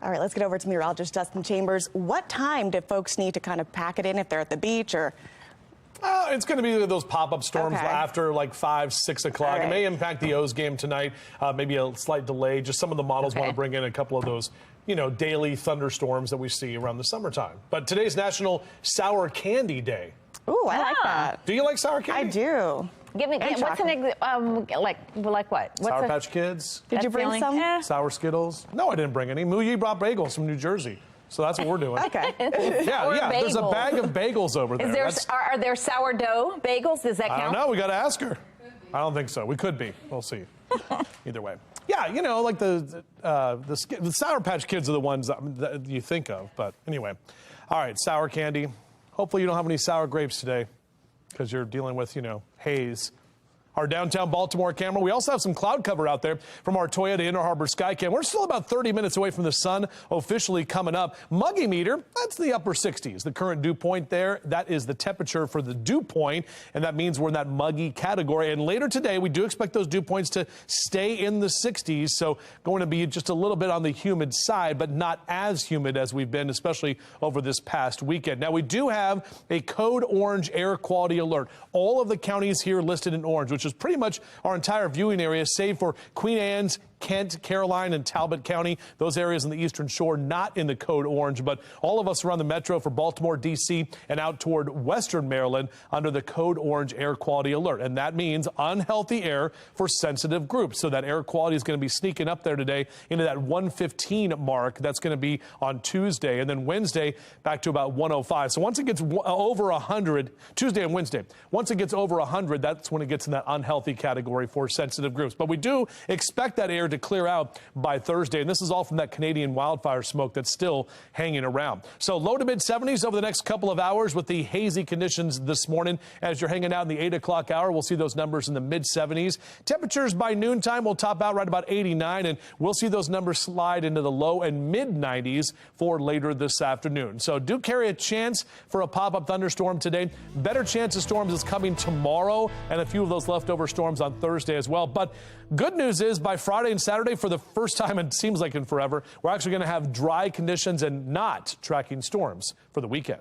S19: All right, let's get over to meteorologist Justin Chambers. What time do folks need to kind of pack it in if they're at the beach or?
S4: It's going to be those pop-up storms after like 5, 6 o'clock.
S19: Right.
S4: It may impact the O's game tonight. Maybe a slight delay. Just some of the models want to bring in a couple of those, daily thunderstorms that we see around the summertime. But today's National Sour Candy Day.
S19: Ooh, I like that.
S4: Do you like sour candy?
S19: I do.
S18: Give me what's like what? What's
S4: Sour Patch Kids.
S19: Did you bring some?
S4: Sour Skittles. No, I didn't bring any. Muyi brought bagels from New Jersey. So that's what we're doing.
S19: Okay.
S4: Yeah. There's a bag of bagels over there.
S18: Are there sourdough bagels? Does that count?
S4: I don't know. We got to ask her. I don't think so. We could be. We'll see. Either way. Yeah, like the Sour Patch Kids are the ones that you think of. But anyway. All right, sour candy. Hopefully you don't have any sour grapes today because you're dealing with, haze. Our downtown Baltimore camera. We also have some cloud cover out there from our Toyota Inner Harbor Skycam. We're still about 30 minutes away from the sun officially coming up. Muggy meter, that's the upper 60s. The current dew point there, that is the temperature for the dew point, and that means we're in that muggy category. And later today, we do expect those dew points to stay in the 60s, so going to be just a little bit on the humid side, but not as humid as we've been, especially over this past weekend. Now, we do have a code orange air quality alert. All of the counties here listed in orange, which which is pretty much our entire viewing area, save for Queen Anne's, Kent, Caroline, and Talbot County. Those areas on the eastern shore not in the code orange, but all of us around the metro for Baltimore, D.C., and out toward western Maryland under the code orange air quality alert. And that means unhealthy air for sensitive groups. So that air quality is going to be sneaking up there today into that 115 mark. That's going to be on Tuesday. And then Wednesday back to about 105. So once it gets over 100, Tuesday and Wednesday, once it gets over 100, that's when it gets in that unhealthy category for sensitive groups. But we do expect that air to clear out by Thursday. And this is all from that Canadian wildfire smoke that's still hanging around. So low to mid 70s over the next couple of hours with the hazy conditions this morning. As you're hanging out in the 8 o'clock hour, we'll see those numbers in the mid 70s. Temperatures by noontime will top out right about 89, and we'll see those numbers slide into the low and mid 90s for later this afternoon. So do carry a chance for a pop-up thunderstorm today. Better chance of storms is coming tomorrow, and a few of those leftover storms on Thursday as well. But good news is by Friday and Saturday, for the first time, it seems like in forever, we're actually going to have dry conditions and not tracking storms for the weekend.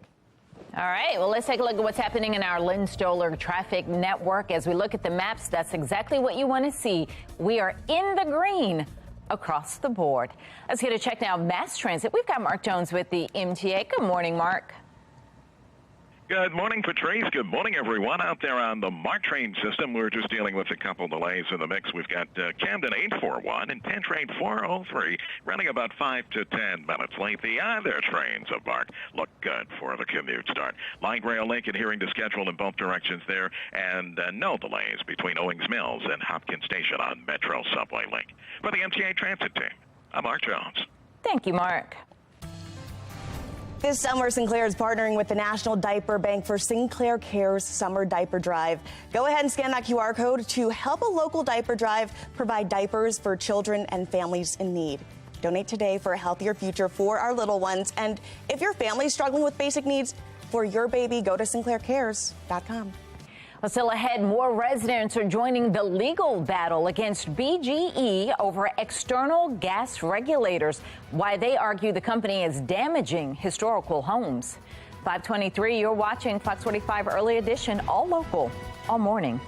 S18: All right, well, let's take a look at what's happening in our Lynn Stoller traffic network. As we look at the maps, that's exactly what you want to see. We are in the green across the board. Let's get a check now of mass transit. We've got Mark Jones with the MTA. Good morning, Mark.
S12: Good morning, Patrice. Good morning, everyone out there on the MARC train system. We're just dealing with a couple delays in the mix. We've got Camden 841 and Penn Train 403 running about 5 to 10 minutes late. The other trains of MARC look good for the commute start. Light rail link adhering to schedule in both directions there, and no delays between Owings Mills and Hopkins Station on Metro Subway Link. For the MTA Transit team, I'm Mark Jones.
S18: Thank you, Mark.
S19: This summer, Sinclair is partnering with the National Diaper Bank for Sinclair Cares Summer Diaper Drive. Go ahead and scan that QR code to help a local diaper drive provide diapers for children and families in need. Donate today for a healthier future for our little ones. And if your family's struggling with basic needs for your baby, go to sinclaircares.com.
S18: Well, still ahead, more residents are joining the legal battle against BGE over external gas regulators. Why they argue the company is damaging historical homes. 523, you're watching Fox 45 Early Edition, all local, all morning.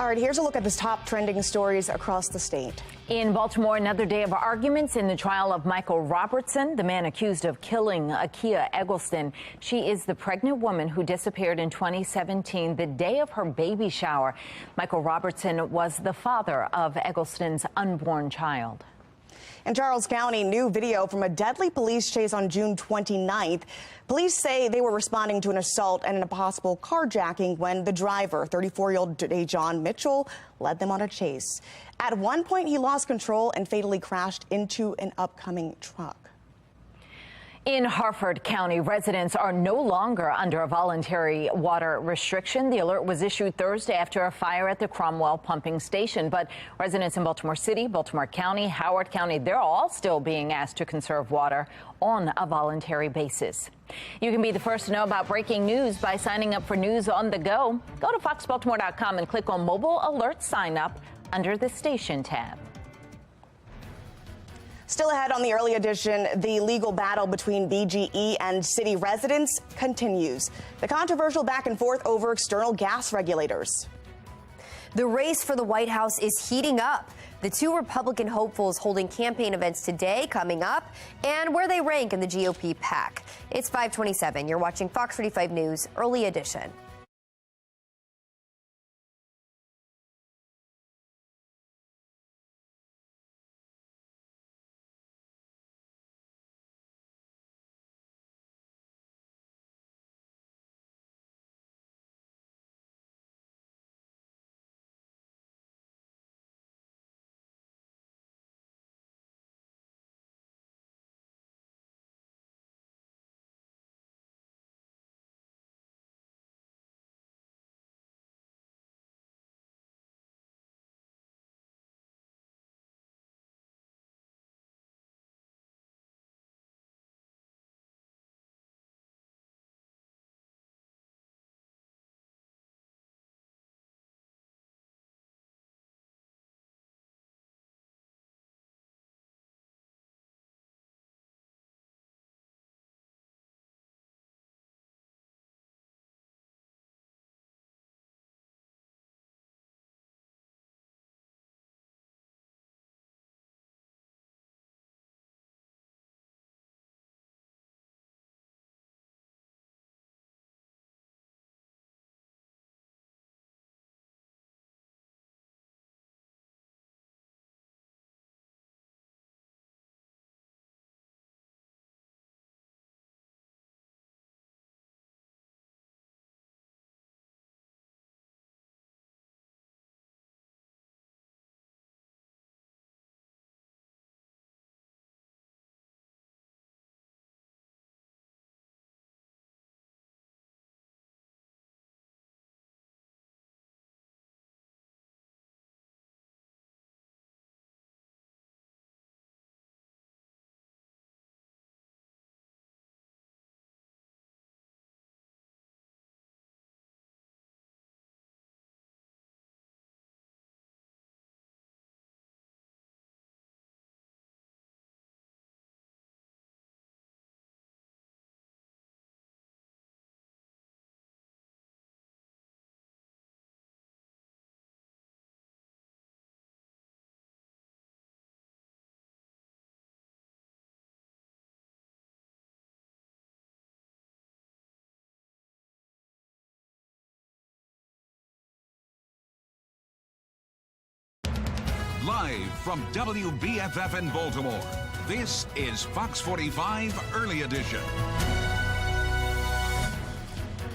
S19: All right, here's a look at the top trending stories across the state.
S18: In Baltimore, another day of arguments in the trial of Michael Robertson, the man accused of killing Akia Eggleston. She is the pregnant woman who disappeared in 2017, the day of her baby shower. Michael Robertson was the father of Eggleston's unborn child.
S19: In Charles County, new video from a deadly police chase on June 29th. Police say they were responding to an assault and a possible carjacking when the driver, 34-year-old John Mitchell, led them on a chase. At one point, he lost control and fatally crashed into an upcoming truck.
S18: In Harford County, residents are no longer under a voluntary water restriction. The alert was issued Thursday after a fire at the Cromwell pumping station. But residents in Baltimore City, Baltimore County, Howard County, they're all still being asked to conserve water on a voluntary basis. You can be the first to know about breaking news by signing up for News on the Go. Go to foxbaltimore.com and click on Mobile Alert Sign Up under the Station tab.
S19: Still ahead on the early edition, the legal battle between BGE and city residents continues. The controversial back and forth over external gas regulators.
S2: The race for the White House is heating up. The two Republican hopefuls holding campaign events today coming up, and where they rank in the GOP pack. It's 5:27. You're watching Fox 45 News Early Edition.
S5: Live from WBFF in Baltimore, this is Fox 45 Early Edition.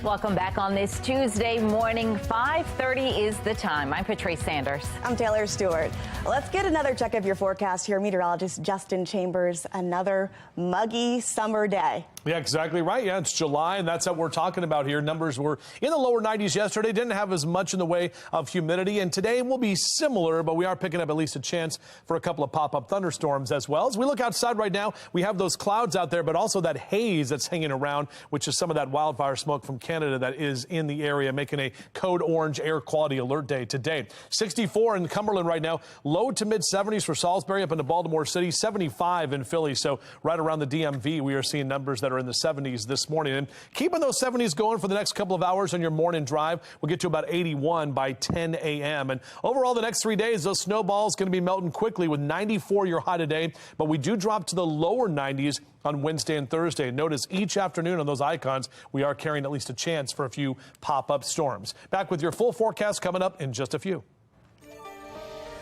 S18: Welcome back on this Tuesday morning. 5:30 is the time. I'm Patrice Sanders.
S19: I'm Taylor Stewart. Let's get another check of your forecast here. Meteorologist Justin Chambers. Another muggy summer day.
S4: Yeah, exactly right. Yeah, it's July, and that's what we're talking about here. Numbers were in the lower 90s yesterday. Didn't have as much in the way of humidity, and today will be similar, but we are picking up at least a chance for a couple of pop-up thunderstorms as well. As we look outside right now, we have those clouds out there, but also that haze that's hanging around, which is some of that wildfire smoke from Canada. Canada that is in the area, making a code orange air quality alert day today. 64 in Cumberland right now, low to mid 70s for Salisbury, up into Baltimore City, 75 in Philly. So right around the DMV, we are seeing numbers that are in the 70s this morning. And keeping those 70s going for the next couple of hours on your morning drive, we'll get to about 81 by 10 a.m. And overall, the next 3 days, those snowballs going to be melting quickly with 94 your high today. But we do drop to the lower 90s on Wednesday and Thursday. Notice each afternoon on those icons, we are carrying at least a chance for a few pop-up storms. Back with your full forecast coming up in just a few.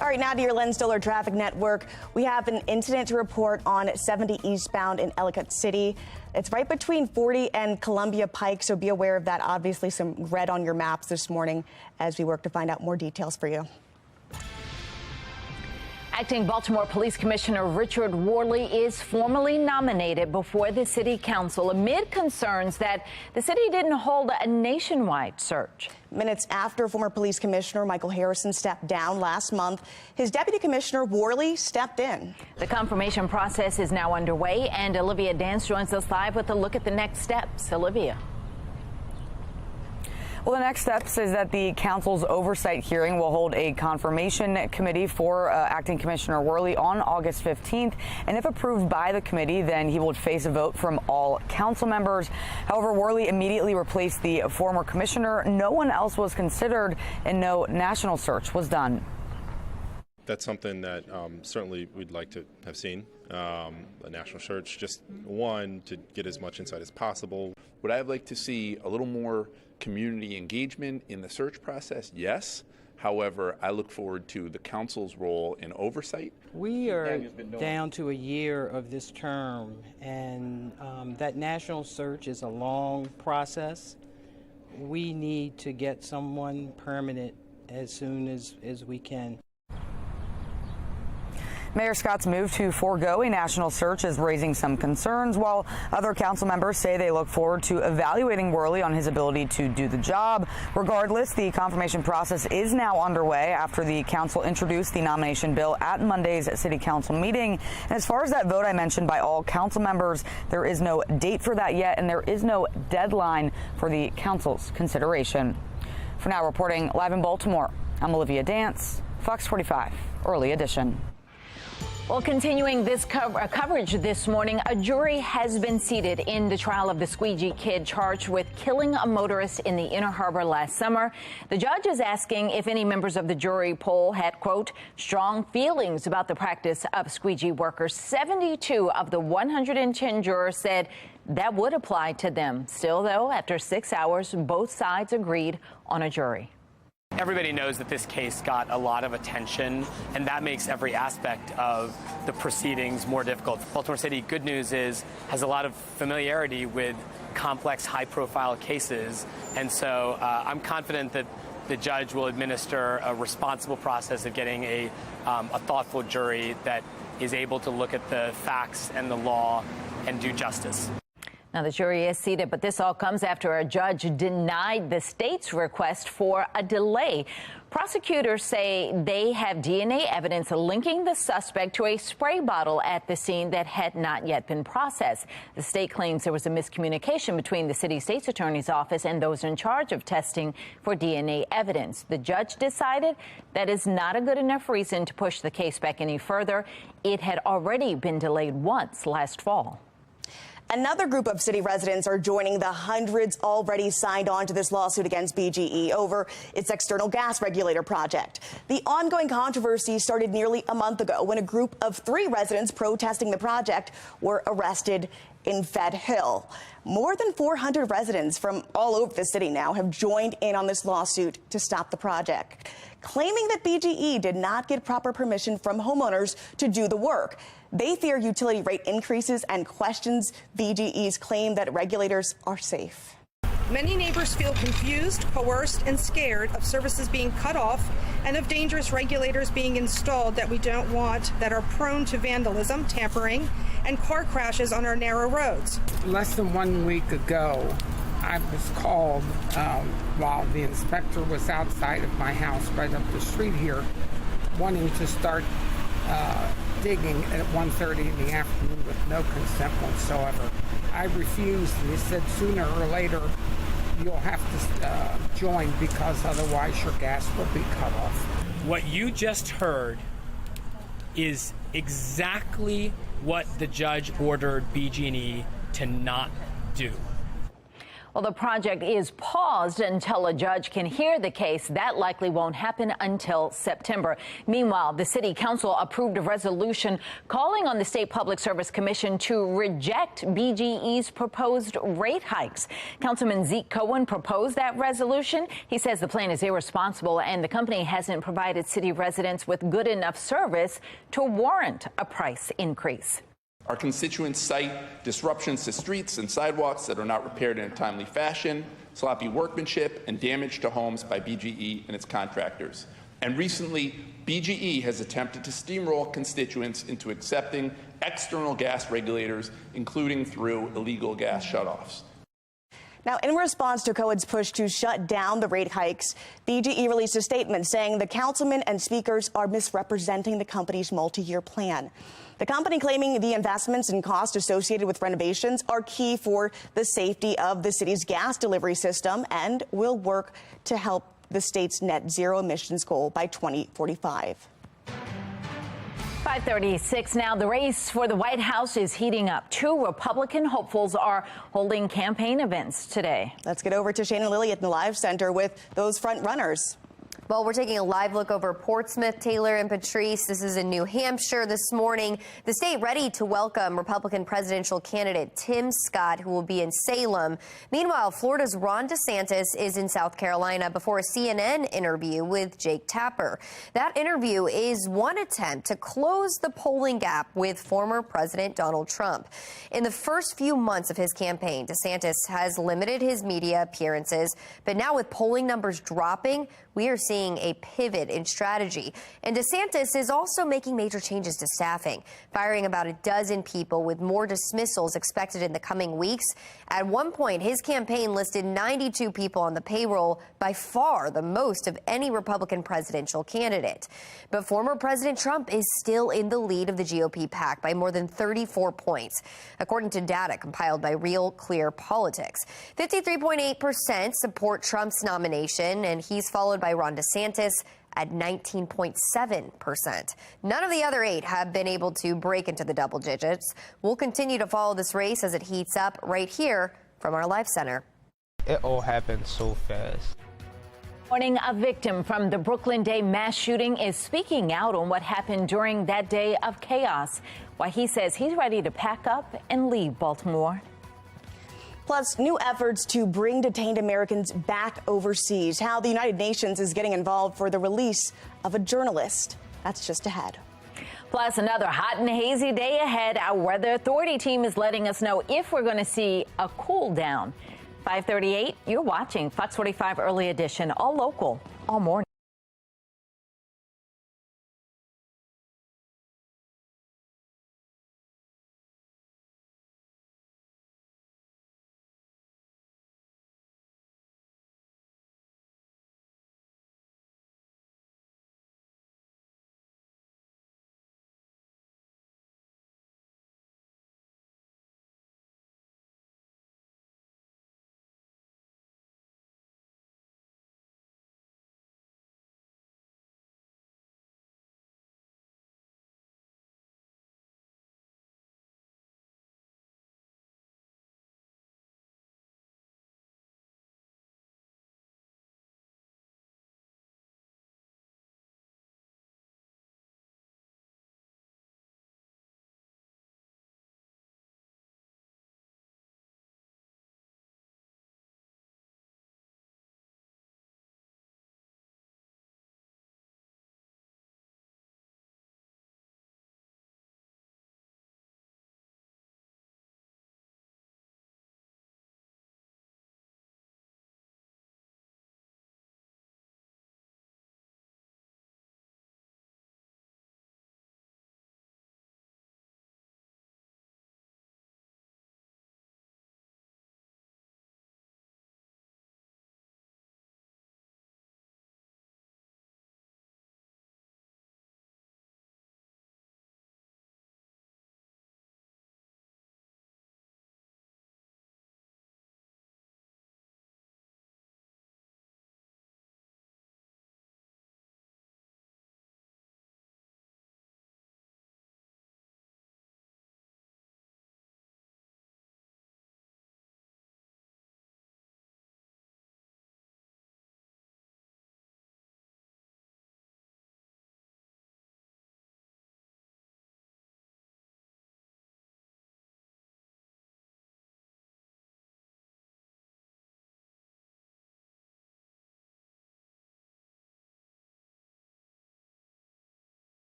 S19: All right, now to your Len Stoller Traffic Network. We have an incident to report on 70 eastbound in Ellicott City. It's right between 40 and Columbia Pike, so be aware of that. Obviously, some red on your maps this morning as we work to find out more details for you.
S18: Acting Baltimore Police Commissioner Richard Worley is formally nominated before the city council amid concerns that the city didn't hold a nationwide search.
S19: Minutes after former police commissioner Michael Harrison stepped down last month, his deputy commissioner Worley stepped in.
S18: The confirmation process is now underway, and Olivia Dance joins us live with a look at the next steps. Olivia.
S7: Well, the next steps is that the council's oversight hearing will hold a confirmation committee for Acting Commissioner Worley on August 15th. And if approved by the committee, then he would face a vote from all council members. However, Worley immediately replaced the former commissioner. No one else was considered, and no national search was done.
S8: That's something that certainly we'd like to have seen. A national search, just one, to get as much insight as possible.
S23: Would I like to see a little more community engagement in the search process? Yes. However, I look forward to the council's role in oversight.
S24: We are down to a year of this term, and that national search is a long process. We need to get someone permanent as soon as we can.
S7: Mayor Scott's move to forego a national search is raising some concerns, while other council members say they look forward to evaluating Worley on his ability to do the job. Regardless, the confirmation process is now underway after the council introduced the nomination bill at Monday's city council meeting. And as far as that vote I mentioned by all council members, there is no date for that yet, and there is no deadline for the council's consideration. For now, reporting live in Baltimore, I'm Olivia Dance, Fox 45, Early Edition.
S18: Well, continuing this coverage this morning, a jury has been seated in the trial of the squeegee kid charged with killing a motorist in the Inner Harbor last summer. The judge is asking if any members of the jury poll had, quote, strong feelings about the practice of squeegee workers. 72 of the 110 jurors said that would apply to them. Still, though, after 6 hours, both sides agreed on a jury.
S25: Everybody knows that this case got a lot of attention, and that makes every aspect of the proceedings more difficult. Baltimore City, good news is, has a lot of familiarity with complex, high-profile cases, and so I'm confident that the judge will administer a responsible process of getting a thoughtful jury that is able to look at the facts and the law and do justice.
S18: Now, the jury is seated, but this all comes after a judge denied the state's request for a delay. Prosecutors say they have DNA evidence linking the suspect to a spray bottle at the scene that had not yet been processed. The state claims there was a miscommunication between the city state's attorney's office and those in charge of testing for DNA evidence. The judge decided that is not a good enough reason to push the case back any further. It had already been delayed once last fall.
S19: Another group of city residents are joining the hundreds already signed on to this lawsuit against BGE over its external gas regulator project. The ongoing controversy started nearly a month ago when a group of 3 residents protesting the project were arrested in Fed Hill. More than 400 residents from all over the city now have joined in on this lawsuit to stop the project, claiming that BGE did not get proper permission from homeowners to do the work. They fear utility rate increases and questions BGE's claim that regulators are safe.
S26: Many neighbors feel confused, coerced, and scared of services being cut off and of dangerous regulators being installed that we don't want, that are prone to vandalism, tampering, and car crashes on our narrow roads.
S27: Less than 1 week ago, I was called while the inspector was outside of my house right up the street here, wanting to start digging at 1:30 in the afternoon with no consent whatsoever. I refused, and he said sooner or later you'll have to join, because otherwise your gas will be cut off.
S1: What you just heard is exactly what the judge ordered BG&E to not do.
S18: Well, the project is paused until a judge can hear the case. That likely won't happen until September. Meanwhile, the city council approved a resolution calling on the State Public Service Commission to reject BGE's proposed rate hikes. Councilman Zeke Cohen proposed that resolution. He says the plan is irresponsible and the company hasn't provided city residents with good enough service to warrant a price increase.
S23: Our constituents cite disruptions to streets and sidewalks that are not repaired in a timely fashion, sloppy workmanship, and damage to homes by BGE and its contractors. And recently, BGE has attempted to steamroll constituents into accepting external gas regulators, including through illegal gas shutoffs.
S19: Now, in response to Cohen's push to shut down the rate hikes, BGE released a statement saying the councilmen and speakers are misrepresenting the company's multi-year plan. The company claiming the investments and costs associated with renovations are key for the safety of the city's gas delivery system and will work to help the state's net zero emissions goal by 2045.
S18: 5:36 now. The race for the White House is heating up. Two Republican hopefuls are holding campaign events today.
S19: Let's get over to Shannon Lilly at the Live Center with those front runners.
S2: Well, we're taking a live look over Portsmouth, Taylor, and Patrice. This is in New Hampshire this morning. The state ready to welcome Republican presidential candidate Tim Scott, who will be in Salem. Meanwhile, Florida's Ron DeSantis is in South Carolina before a CNN interview with Jake Tapper. That interview is one attempt to close the polling gap with former President Donald Trump. In the first few months of his campaign, DeSantis has limited his media appearances, but now with polling numbers dropping, we are seeing a pivot in strategy. And DeSantis is also making major changes to staffing, firing about a dozen people with more dismissals expected in the coming weeks. At one point, his campaign listed 92 people on the payroll, by far the most of any Republican presidential candidate. But former President Trump is still in the lead of the GOP pack by more than 34 points, according to data compiled by Real Clear Politics. 53.8% support Trump's nomination, and he's followed by Ron DeSantis at 19.7%. None of the other 8 have been able to break into the double digits. We'll continue to follow this race as it heats up right here from our Live Center.
S9: It all happened so fast.
S18: Morning, a victim from the Brooklyn Day mass shooting is speaking out on what happened during that day of chaos. Why he says he's ready to pack up and leave Baltimore.
S19: Plus, new efforts to bring detained Americans back overseas. How the United Nations is getting involved for the release of a journalist. That's just ahead.
S18: Plus, another hot and hazy day ahead. Our weather authority team is letting us know if we're going to see a cool down. 5:38, you're watching Fox 45 Early Edition, all local, all morning.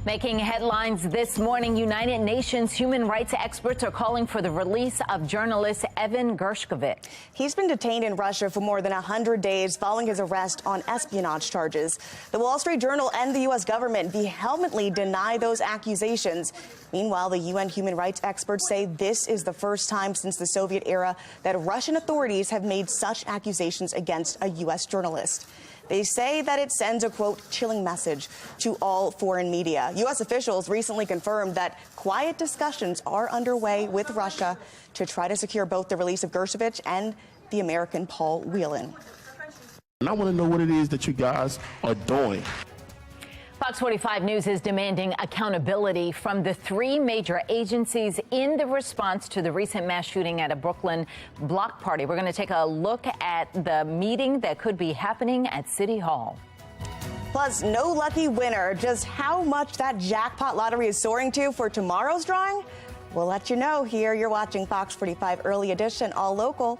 S18: Making headlines this morning, United Nations human rights experts are calling for the release of journalist Evan Gershkovich.
S19: He's been detained in Russia for more than 100 days following his arrest on espionage charges. The Wall Street Journal and the U.S. government vehemently deny those accusations. Meanwhile, the UN human rights experts say this is the first time since the Soviet era that Russian authorities have made such accusations against a U.S. journalist. They say that it sends a, quote, chilling message to all foreign media. U.S. officials recently confirmed that quiet discussions are underway with Russia to try to secure both the release of Gershkovich and the American Paul Whelan.
S11: And I want to know what it is that you guys are doing.
S18: Fox 45 News is demanding accountability from the three major agencies in the response to the recent mass shooting at a Brooklyn block party. We're going to take a look at the meeting that could be happening at City Hall.
S19: Plus, no lucky winner. Just how much that jackpot lottery is soaring to for tomorrow's drawing? We'll let you know here. You're watching Fox 45 Early Edition, all local.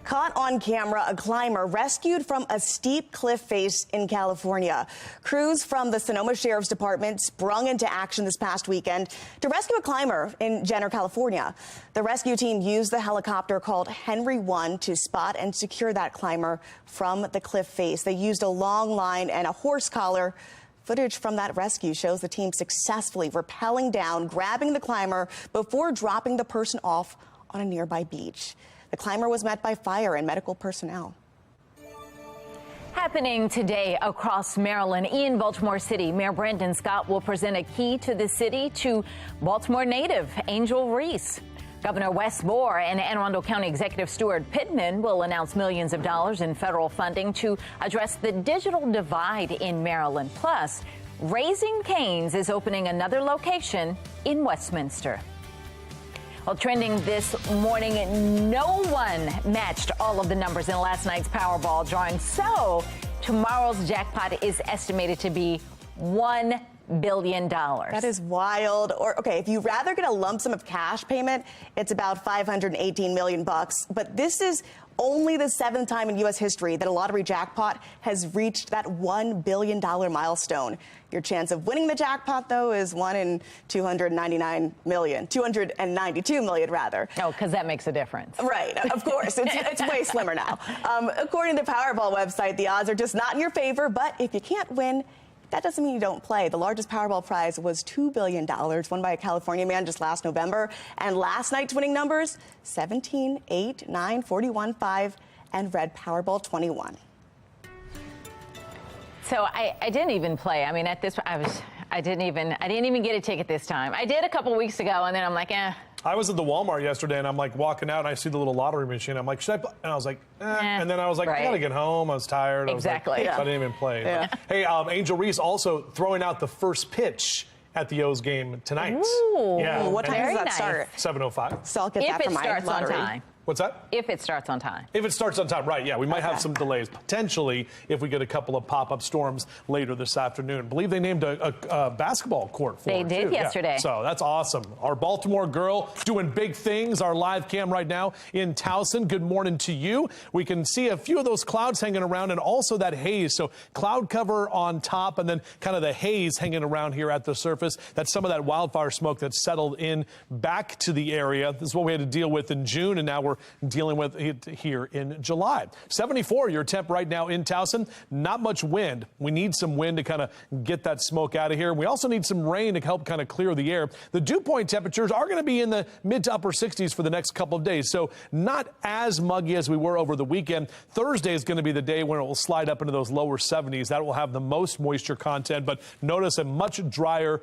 S19: Caught on camera, a climber rescued from a steep cliff face in California. Crews from the Sonoma Sheriff's Department sprung into action this past weekend to rescue a climber in Jenner, California. The rescue team used the helicopter called Henry 1 to spot and secure that climber from the cliff face. They used a long line and a horse collar. Footage from that rescue shows the team successfully rappelling down, grabbing the climber before dropping the person off on a nearby beach. The climber was met by fire and medical personnel.
S18: Happening today across Maryland, in Baltimore City, Mayor Brandon Scott will present a key to the city to Baltimore native Angel Reese. Governor Wes Moore and Anne Arundel County Executive Stuart Pittman will announce millions of dollars in federal funding to address the digital divide in Maryland. Plus, Raising Cane's is opening another location in Westminster. Well, trending this morning, no one matched all of the numbers in last night's Powerball drawing. So tomorrow's jackpot is estimated to be $1 billion.
S19: That is wild. Or, okay, if you rather get a lump sum of cash payment, it's about $518 million. But this is only the 7th time in U.S. history that a lottery jackpot has reached that $1 billion milestone. Your chance of winning the jackpot, though, is 1 in 292 million, rather.
S18: Oh, because that makes a difference.
S19: Right, of course. It's way slimmer now. According to the Powerball website, the odds are just not in your favor, but if you can't win, that doesn't mean you don't play. The largest Powerball prize was $2 billion, won by a California man just last November. And last night's winning numbers, 17, 8, 9, 41, 5, and red Powerball 21.
S18: So I didn't even play. I mean, at this, I didn't even get a ticket this time. I did a couple weeks ago, and then I'm like, eh.
S4: I was at the Walmart yesterday, and I'm like walking out, and I see the little lottery machine. I'm like, should I play? And I was like, And then I was like, I gotta get home. I was tired.
S18: Exactly.
S4: So I didn't even play.
S18: Yeah.
S4: But, hey, Angel Reese also throwing out the first pitch at the O's game tonight.
S18: Ooh,
S4: yeah.
S19: What time does that start?
S4: 7:05.
S19: So I'll get that for my
S18: starts
S19: lottery.
S18: on time.
S4: What's that?
S18: If it starts on time.
S4: If it starts on time, right, yeah. We might have some delays, potentially, if we get a couple of pop-up storms later this afternoon. I believe they named a basketball court for it,
S18: They did
S4: too.
S18: yesterday.
S4: Yeah. So that's awesome. Our Baltimore girl doing big things. Our live cam right now in Towson. Good morning to you. We can see a few of those clouds hanging around and also that haze. So cloud cover on top and then kind of the haze hanging around here at the surface. That's some of that wildfire smoke that's settled in back to the area. This is what we had to deal with in June, and now we're dealing with it here in July. 74 your temp right now in Towson. Not much wind. We need some wind to kind of get that smoke out of here. We also need some rain to help kind of clear the air. The dew point temperatures are going to be in the mid to upper 60s for the next couple of days, so not as muggy as we were over the weekend. Thursday is going to be the day when it will slide up into those lower 70s. That will have the most moisture content, but notice a much drier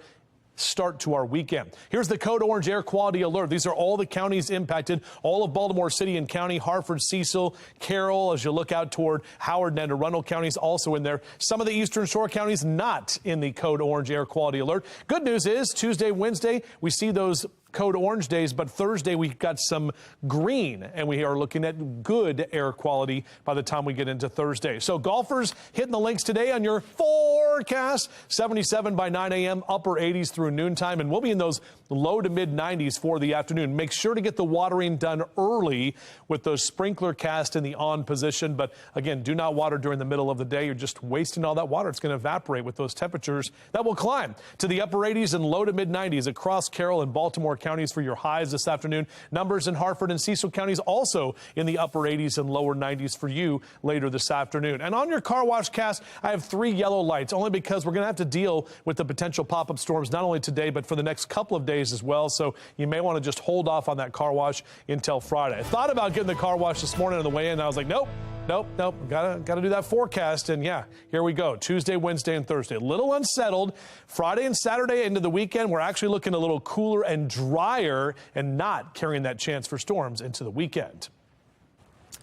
S4: start to our weekend. Here's the code orange air quality alert. These are all the counties impacted, all of Baltimore City and County, Hartford, Cecil, Carroll, as you look out toward Howard and Anne Arundel counties also in there. Some of the Eastern Shore counties not in the code orange air quality alert. Good news is Tuesday, Wednesday, we see those code orange days, but Thursday we've got some green, and we are looking at good air quality by the time we get into Thursday. So golfers hitting the links today on your forecast. 77 by 9 a.m., upper 80s through noontime, and we'll be in those low to mid 90s for the afternoon. Make sure to get the watering done early with those sprinkler cast in the on position. But again, do not water during the middle of the day. You're just wasting all that water. It's going to evaporate with those temperatures that will climb to the upper 80s and low to mid 90s across Carroll and Baltimore counties for your highs this afternoon. Numbers in Hartford and Cecil counties also in the upper 80s and lower 90s for you later this afternoon. And on your car wash cast, I have 3 yellow lights, only because we're going to have to deal with the potential pop-up storms not only today but for the next couple of days as well. So you may want to just hold off on that car wash until Friday. I thought about getting the car wash this morning on the way in, and I was like, nope. Gotta do that forecast. And yeah, here we go. Tuesday, Wednesday, and Thursday. A little unsettled. Friday and Saturday into the weekend, we're actually looking a little cooler and drier and not carrying that chance for storms into the weekend.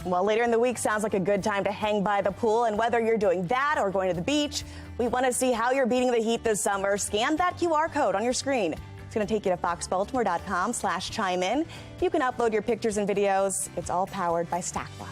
S19: Well, later in the week sounds like a good time to hang by the pool. And whether you're doing that or going to the beach, we want to see how you're beating the heat this summer. Scan that QR code on your screen. It's going to take you to foxbaltimore.com/chime-in. You can upload your pictures and videos. It's all powered by Stackbot.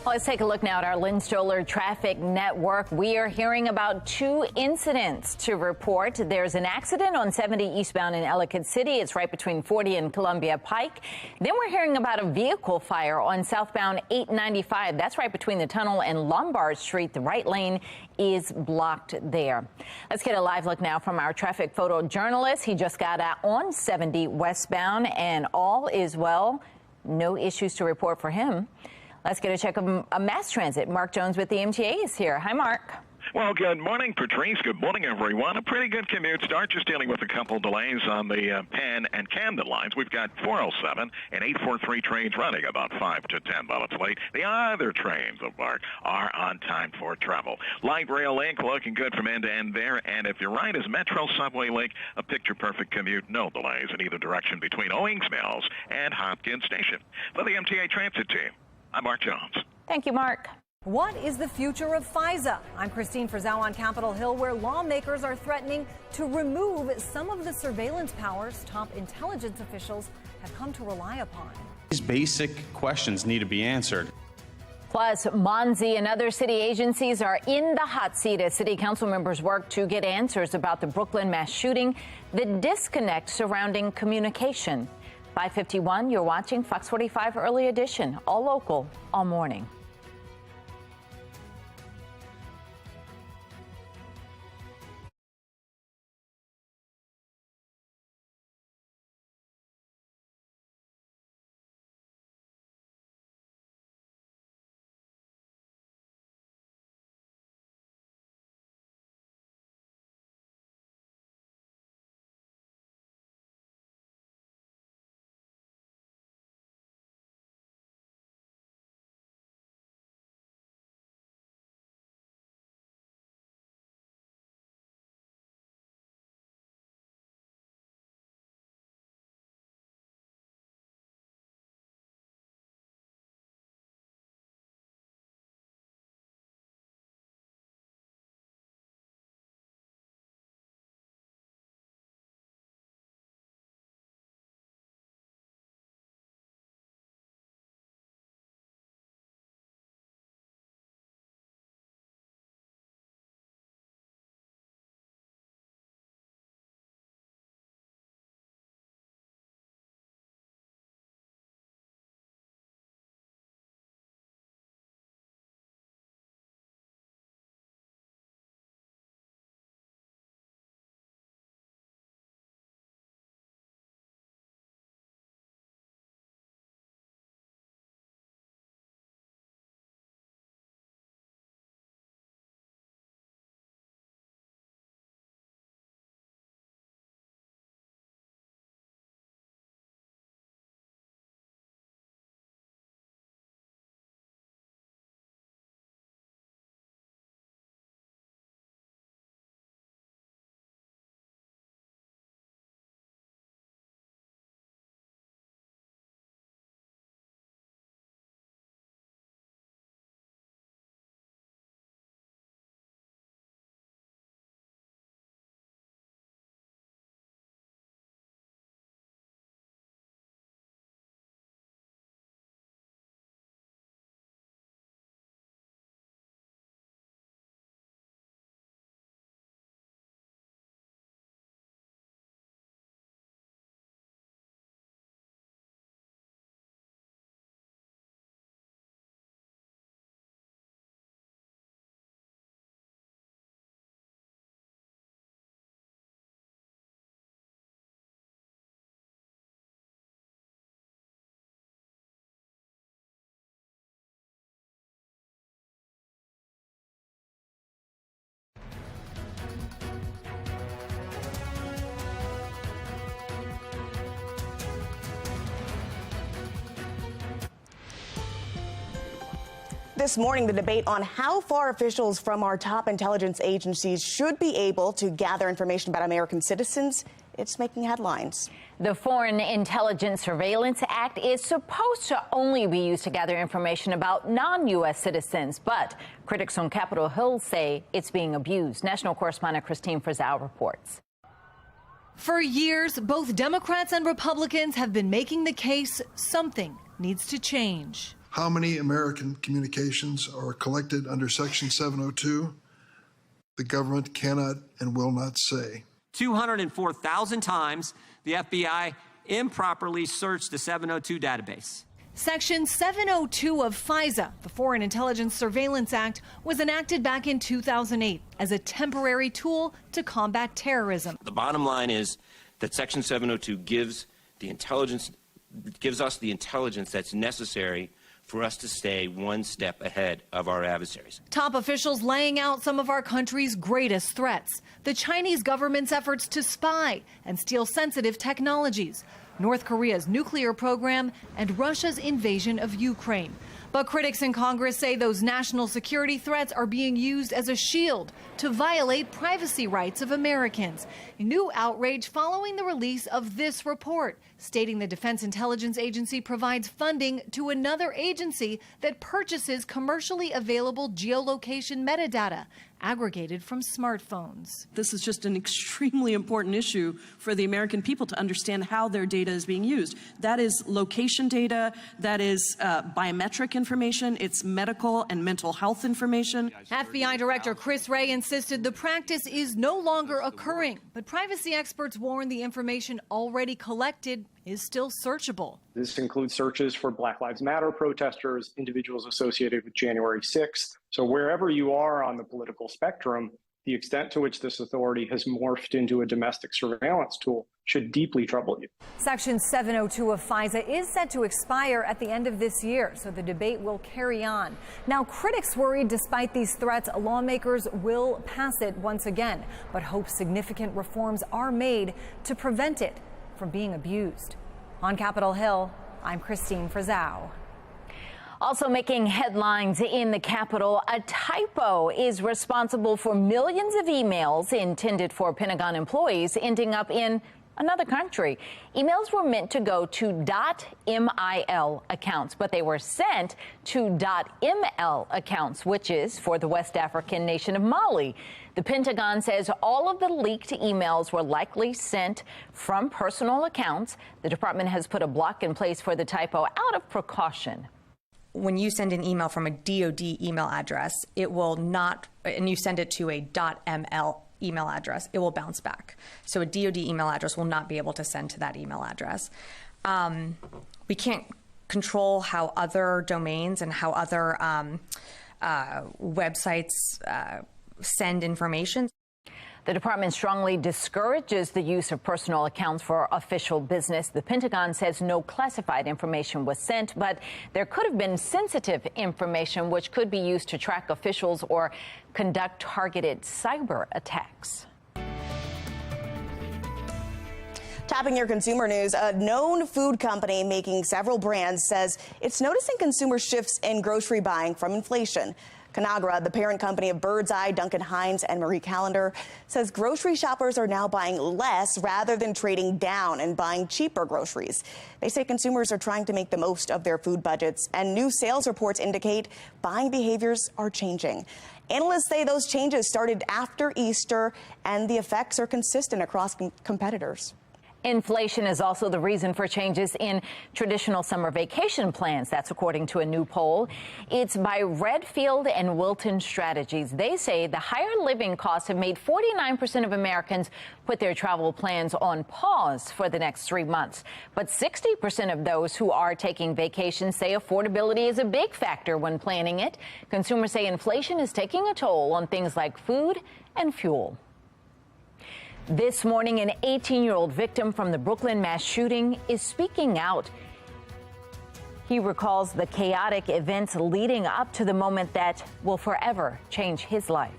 S18: Well, let's take a look now at our Lynn Stoller traffic network. We are hearing about 2 incidents to report. There's an accident on 70 eastbound in Ellicott City. It's right between 40 and Columbia Pike. Then we're hearing about a vehicle fire on southbound 895. That's right between the tunnel and Lombard Street. The right lane is blocked there. Let's get a live look now from our traffic photojournalist. He just got out on 70 westbound, and all is well. No issues to report for him. Let's get a check of mass transit. Mark Jones with the MTA is here. Hi, Mark.
S12: Well, good morning, Patrice. Good morning, everyone. A pretty good commute start, just dealing with a couple delays on the Penn and Camden lines. We've got 407 and 843 trains running about 5 to 10 minutes late. The other trains of BART are on time for travel. Light rail link looking good from end to end there. And if your ride is Metro Subway Link, a picture-perfect commute, no delays in either direction between Owings Mills and Hopkins Station. For the MTA Transit team, I'm Mark Jones.
S18: Thank you, Mark.
S13: What is the future of FISA? I'm Christine Frizzell on Capitol Hill, where lawmakers are threatening to remove some of the surveillance powers top intelligence officials have come to rely upon.
S14: These basic questions need to be answered.
S18: Plus, Monzi and other city agencies are in the hot seat as city council members work to get answers about the Brooklyn mass shooting, the disconnect surrounding communication. 5:51, you're watching Fox 45 Early Edition, all local, all morning.
S19: This morning, the debate on how far officials from our top intelligence agencies should be able to gather information about American citizens, it's making headlines.
S18: The Foreign Intelligence Surveillance Act is supposed to only be used to gather information about non-U.S. citizens, but critics on Capitol Hill say it's being abused. National correspondent Christine Frizzell reports.
S13: For years, both Democrats and Republicans have been making the case something needs to change.
S3: How many American communications are collected under Section 702? The government cannot and will not say.
S15: 204,000 times the FBI improperly searched the 702 database.
S13: Section 702 of FISA, the Foreign Intelligence Surveillance Act, was enacted back in 2008 as a temporary tool to combat terrorism.
S16: The bottom line is that Section 702 gives us the intelligence that's necessary for us to stay one step ahead of our adversaries.
S13: Top officials laying out some of our country's greatest threats: the Chinese government's efforts to spy and steal sensitive technologies, North Korea's nuclear program, and Russia's invasion of Ukraine. But critics in Congress say those national security threats are being used as a shield to violate privacy rights of Americans. New outrage following the release of this report, stating the Defense Intelligence Agency provides funding to another agency that purchases commercially available geolocation metadata aggregated from smartphones.
S17: This is just an extremely important issue for the American people to understand how their data is being used. That is location data, that is biometric information, it's medical and mental health information.
S13: FBI Director Chris Wray insisted the practice is no longer occurring, but privacy experts warn the information already collected is still searchable.
S5: This includes searches for Black Lives Matter protesters, individuals associated with January 6th. So wherever you are on the political spectrum, the extent to which this authority has morphed into a domestic surveillance tool should deeply trouble you.
S13: Section 702 of FISA is set to expire at the end of this year, so the debate will carry on. Now, critics worry despite these threats, lawmakers will pass it once again, but hope significant reforms are made to prevent it from being abused. On Capitol Hill, I'm Christine Frizzau.
S18: Also making headlines in the Capitol, a typo is responsible for millions of emails intended for Pentagon employees ending up in another country. Emails were meant to go to .mil accounts, but they were sent to .ml accounts, which is for the West African nation of Mali. The Pentagon says all of the leaked emails were likely sent from personal accounts. The department has put a block in place for the typo out of precaution.
S6: When you send an email from a DoD email address, it will not, and you send it to a .ml email address, it will bounce back. So a DoD email address will not be able to send to that email address. We can't control how other domains and how other websites send information.
S18: The department strongly discourages the use of personal accounts for official business. The Pentagon says no classified information was sent, but there could have been sensitive information which could be used to track officials or conduct targeted cyber attacks.
S19: Topping your consumer news, a known food company making several brands says it's noticing consumer shifts in grocery buying from inflation. Conagra, the parent company of Bird's Eye, Duncan Hines, and Marie Callender, says grocery shoppers are now buying less rather than trading down and buying cheaper groceries. They say consumers are trying to make the most of their food budgets, and new sales reports indicate buying behaviors are changing. Analysts say those changes started after Easter, and the effects are consistent across competitors.
S18: Inflation is also the reason for changes in traditional summer vacation plans. That's according to a new poll. It's by Redfield and Wilton Strategies. They say the higher living costs have made 49% of Americans put their travel plans on pause for the next 3 months. But 60% of those who are taking vacations say affordability is a big factor when planning it. Consumers say inflation is taking a toll on things like food and fuel. This morning, an 18-year-old victim from the Brooklyn mass shooting is speaking out. He recalls the chaotic events leading up to the moment that will forever change his life.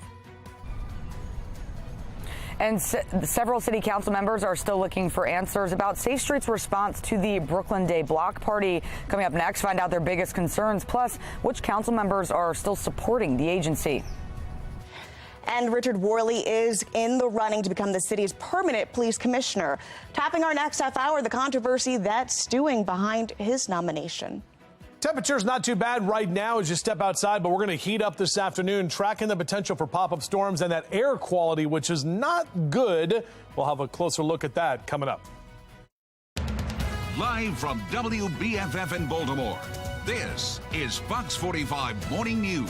S7: And several city council members are still looking for answers about Safe Street's response to the Brooklyn Day block party. Coming up next, find out their biggest concerns, plus which council members are still supporting the agency.
S19: And Richard Worley is in the running to become the city's permanent police commissioner. Topping our next half hour, the controversy that's stewing behind his nomination.
S4: Temperature's not too bad right now as you step outside, but we're going to heat up this afternoon, tracking the potential for pop-up storms and that air quality, which is not good. We'll have a closer look at that coming up.
S8: Live from WBFF in Baltimore, this is Fox 45 Morning News.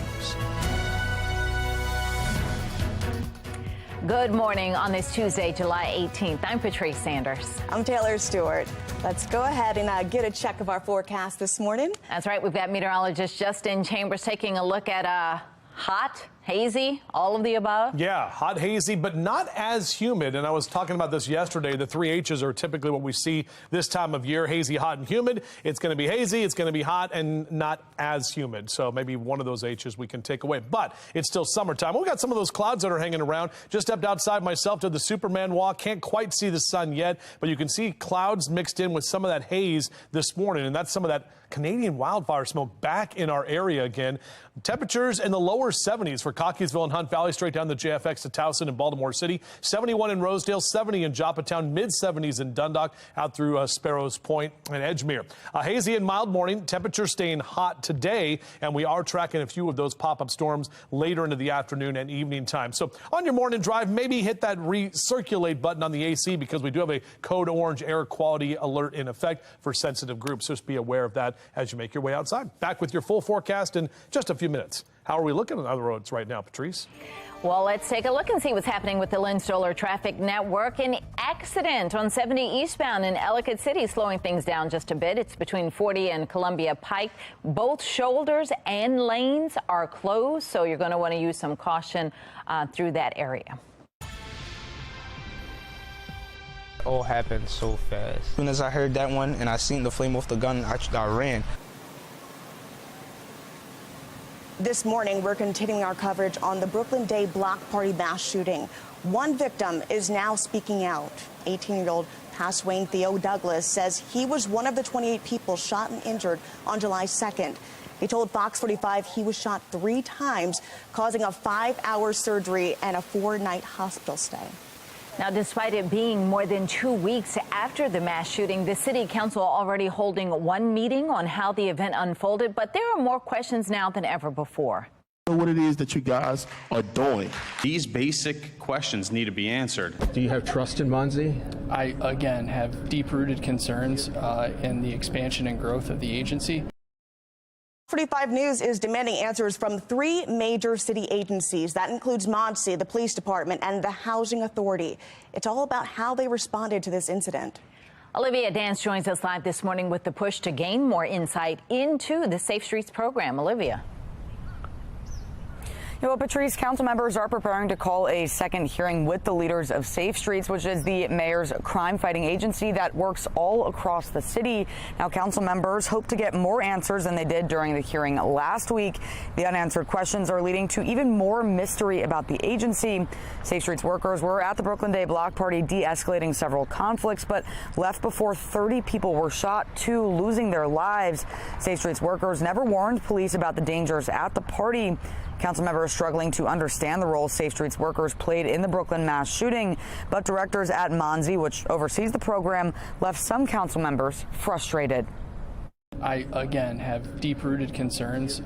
S18: Good morning on this Tuesday, July 18th. I'm Patrice Sanders.
S19: I'm Taylor Stewart. Let's go ahead and get a check of our forecast this morning.
S18: That's right. We've got meteorologist Justin Chambers taking a look at hot, hazy, all of the above.
S4: Yeah, hot, hazy, but not as humid. And I was talking about this yesterday. The 3 H's are typically what we see this time of year: hazy, hot, and humid. It's going to be hazy, it's going to be hot, and not as humid. So maybe one of those H's we can take away. But it's still summertime. We've got some of those clouds that are hanging around. Just stepped outside myself to the Superman walk. Can't quite see the sun yet, but you can see clouds mixed in with some of that haze this morning. And that's some of that Canadian wildfire smoke back in our area again. Temperatures in the lower 70s for Cockeysville and Hunt Valley, straight down the JFX to Towson and Baltimore City. 71 in Rosedale, 70 in Joppatown, mid-70s in Dundalk, out through Sparrows Point and Edgemere. A hazy and mild morning. Temperatures staying hot today, and we are tracking a few of those pop-up storms later into the afternoon and evening time. So on your morning drive, maybe hit that recirculate button on the AC, because we do have a code orange air quality alert in effect for sensitive groups. Just be aware of that. as you make your way outside. Back with your full forecast in just a few minutes. How are we looking on the roads right now, Patrice?
S18: Well, let's take a look and see what's happening with the Lynn Stoller traffic network. An accident on 70 eastbound in Ellicott City, slowing things down just a bit. It's between 40 and Columbia Pike. Both shoulders and lanes are closed, so you're going to want to use some caution through that area.
S9: All happened so fast. As soon as I heard that one and I seen the flame off the gun, I ran.
S19: This morning, we're continuing our coverage on the Brooklyn Day block party mass shooting. One victim is now speaking out. 18-year-old Pass Wayne Theo Douglas says he was one of the 28 people shot and injured on July 2nd. He told Fox 45 he was shot 3 times, causing a 5-hour surgery and a 4-night hospital stay.
S18: Now, despite it being more than 2 weeks after the mass shooting, the city council already holding one meeting on how the event unfolded, but there are more questions now than ever before.
S11: What it is that you guys are doing.
S14: These basic questions need to be answered.
S10: Do you have trust in Monzi?
S20: I, again, have deep-rooted concerns in the expansion and growth of the agency.
S19: 45 News is demanding answers from 3 major city agencies. That includes MONSE, the police department, and the housing authority. It's all about how they responded to this incident.
S18: Olivia Dance joins us live this morning with the push to gain more insight into the Safe Streets program. Olivia.
S7: Well, Patrice, council members are preparing to call a second hearing with the leaders of Safe Streets, which is the mayor's crime-fighting agency that works all across the city. Now, council members hope to get more answers than they did during the hearing last week. The unanswered questions are leading to even more mystery about the agency. Safe Streets workers were at the Brooklyn Day block party de-escalating several conflicts, but left before 30 people were shot, 2 losing their lives. Safe Streets workers never warned police about the dangers at the party. Council members struggling to understand the role Safe Streets workers played in the Brooklyn mass shooting, but directors at MONSE, which oversees the program, left some council members frustrated.
S20: I, again, have deep-rooted concerns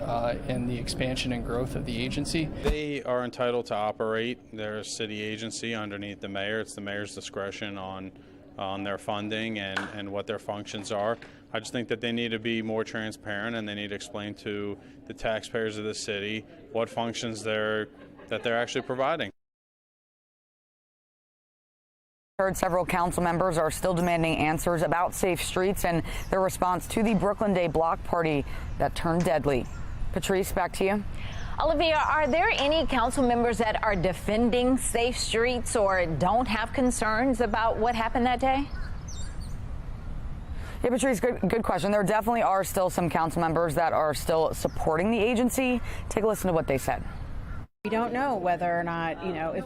S20: in the expansion and growth of the agency.
S14: They are entitled to operate their city agency underneath the mayor. It's the mayor's discretion on their funding and what their functions are. I just think that they need to be more transparent and they need to explain to the taxpayers of the city what functions that they're actually providing.
S7: Heard several council members are still demanding answers about Safe Streets and their response to the Brooklyn Day block party that turned deadly. Patrice, back to you.
S18: Olivia, are there any council members that are defending Safe Streets or don't have concerns about what happened that day?
S7: Yeah, Patrice, good question. There definitely are still some council members that are still supporting the agency. Take a listen to what they said.
S21: We don't know whether or not,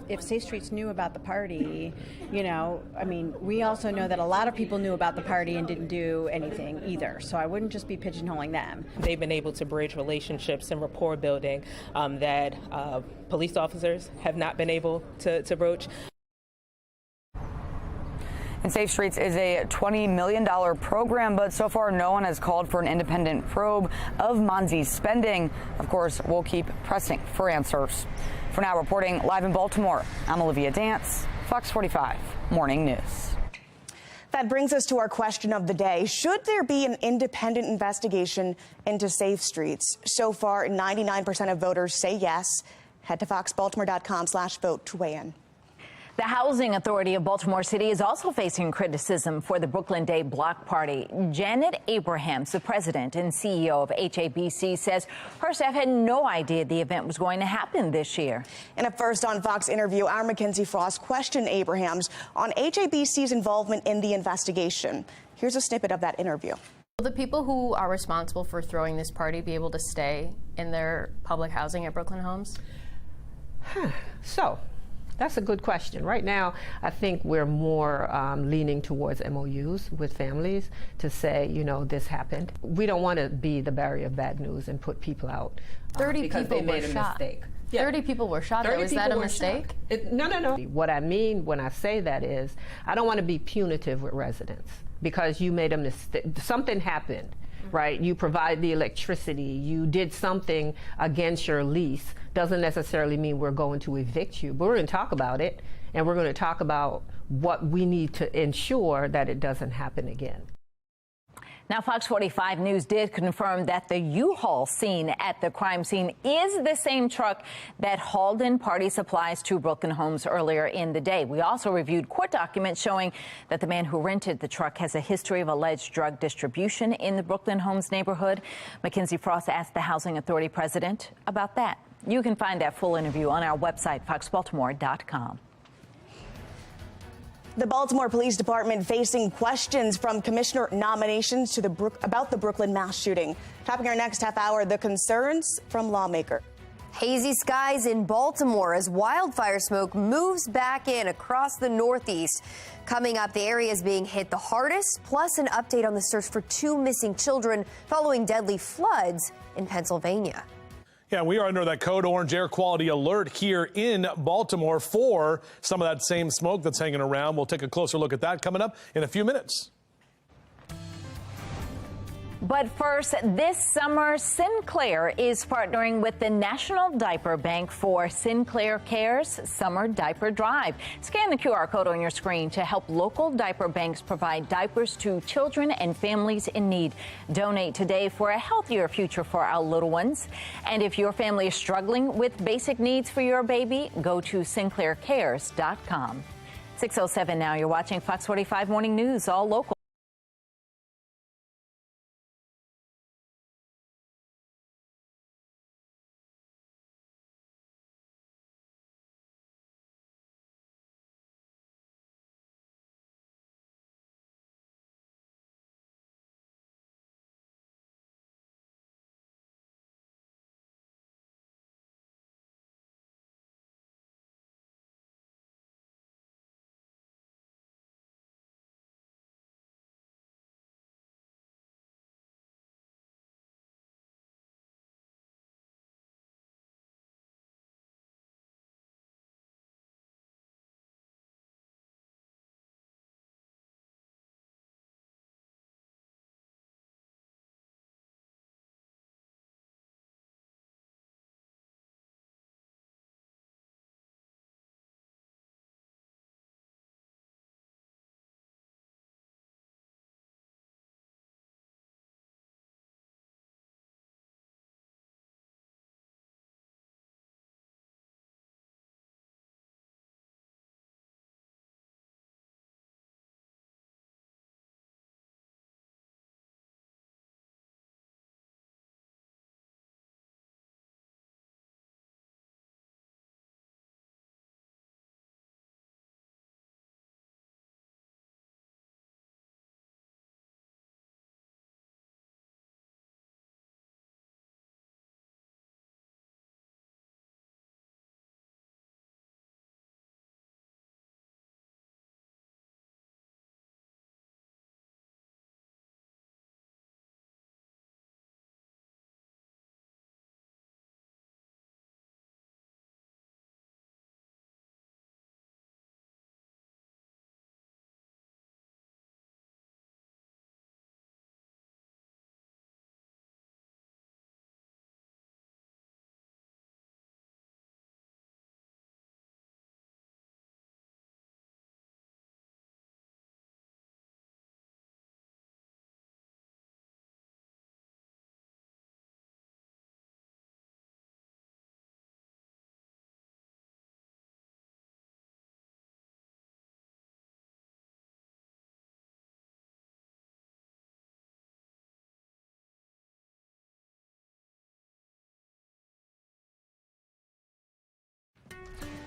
S21: if Safe Streets knew about the party, we also know that a lot of people knew about the party and didn't do anything either. So I wouldn't just be pigeonholing them.
S22: They've been able to bridge relationships and rapport building that police officers have not been able to broach.
S7: And Safe Streets is a $20 million program, but so far no one has called for an independent probe of MONSE's spending. Of course, we'll keep pressing for answers. For now, reporting live in Baltimore, I'm Olivia Dance, Fox 45 Morning News.
S19: That brings us to our question of the day. Should there be an independent investigation into Safe Streets? So far, 99% of voters say yes. Head to foxbaltimore.com/vote to weigh in.
S18: The Housing Authority of Baltimore City is also facing criticism for the Brooklyn Day block party. Janet Abrahams, the president and CEO of HABC, says her staff had no idea the event was going to happen this year. In a First on Fox interview, our Mackenzie Frost questioned Abrahams on HABC's involvement in the investigation. Here's a snippet of that interview.
S24: Will the people who are responsible for throwing this party be able to stay in their public housing at Brooklyn Homes?
S25: That's a good question. Right now, I think we're more leaning towards MOUs with families to say, this happened. We don't want to be the bearer of bad news and put people out
S24: 30
S25: because
S24: people
S25: they made a
S24: shot.
S25: mistake.
S24: 30 people were shot. Is that a mistake?
S25: No. What I mean when I say that is I don't want to be punitive with residents because you made a mistake. Something happened. Right? You provide the electricity, you did something against your lease, doesn't necessarily mean we're going to evict you. But we're going to talk about it, and we're going to talk about what we need to ensure that it doesn't happen again.
S18: Now, Fox 45 News did confirm that the U-Haul seen at the crime scene is the same truck that hauled in party supplies to Brooklyn homes earlier in the day. We also reviewed court documents showing that the man who rented the truck has a history of alleged drug distribution in the Brooklyn homes neighborhood. Mackenzie Frost asked the Housing Authority president about that. You can find that full interview on our website, foxbaltimore.com.
S19: The Baltimore Police Department facing questions from commissioner nominations to about the Brooklyn mass shooting. Topping our next half hour, the concerns from lawmaker.
S1: Hazy skies in Baltimore as wildfire smoke moves back in across the Northeast. Coming up, the area is being hit the hardest, plus an update on the search for 2 missing children following deadly floods in Pennsylvania.
S4: Yeah, we are under that code orange air quality alert here in Baltimore for some of that same smoke that's hanging around. We'll take a closer look at that coming up in a few minutes.
S18: But first, this summer, Sinclair is partnering with the National Diaper Bank for Sinclair Cares Summer Diaper Drive. Scan the QR code on your screen to help local diaper banks provide diapers to children and families in need. Donate today for a healthier future for our little ones. And if your family is struggling with basic needs for your baby, go to sinclaircares.com. 6:07 now. You're watching Fox 45 Morning News, all local.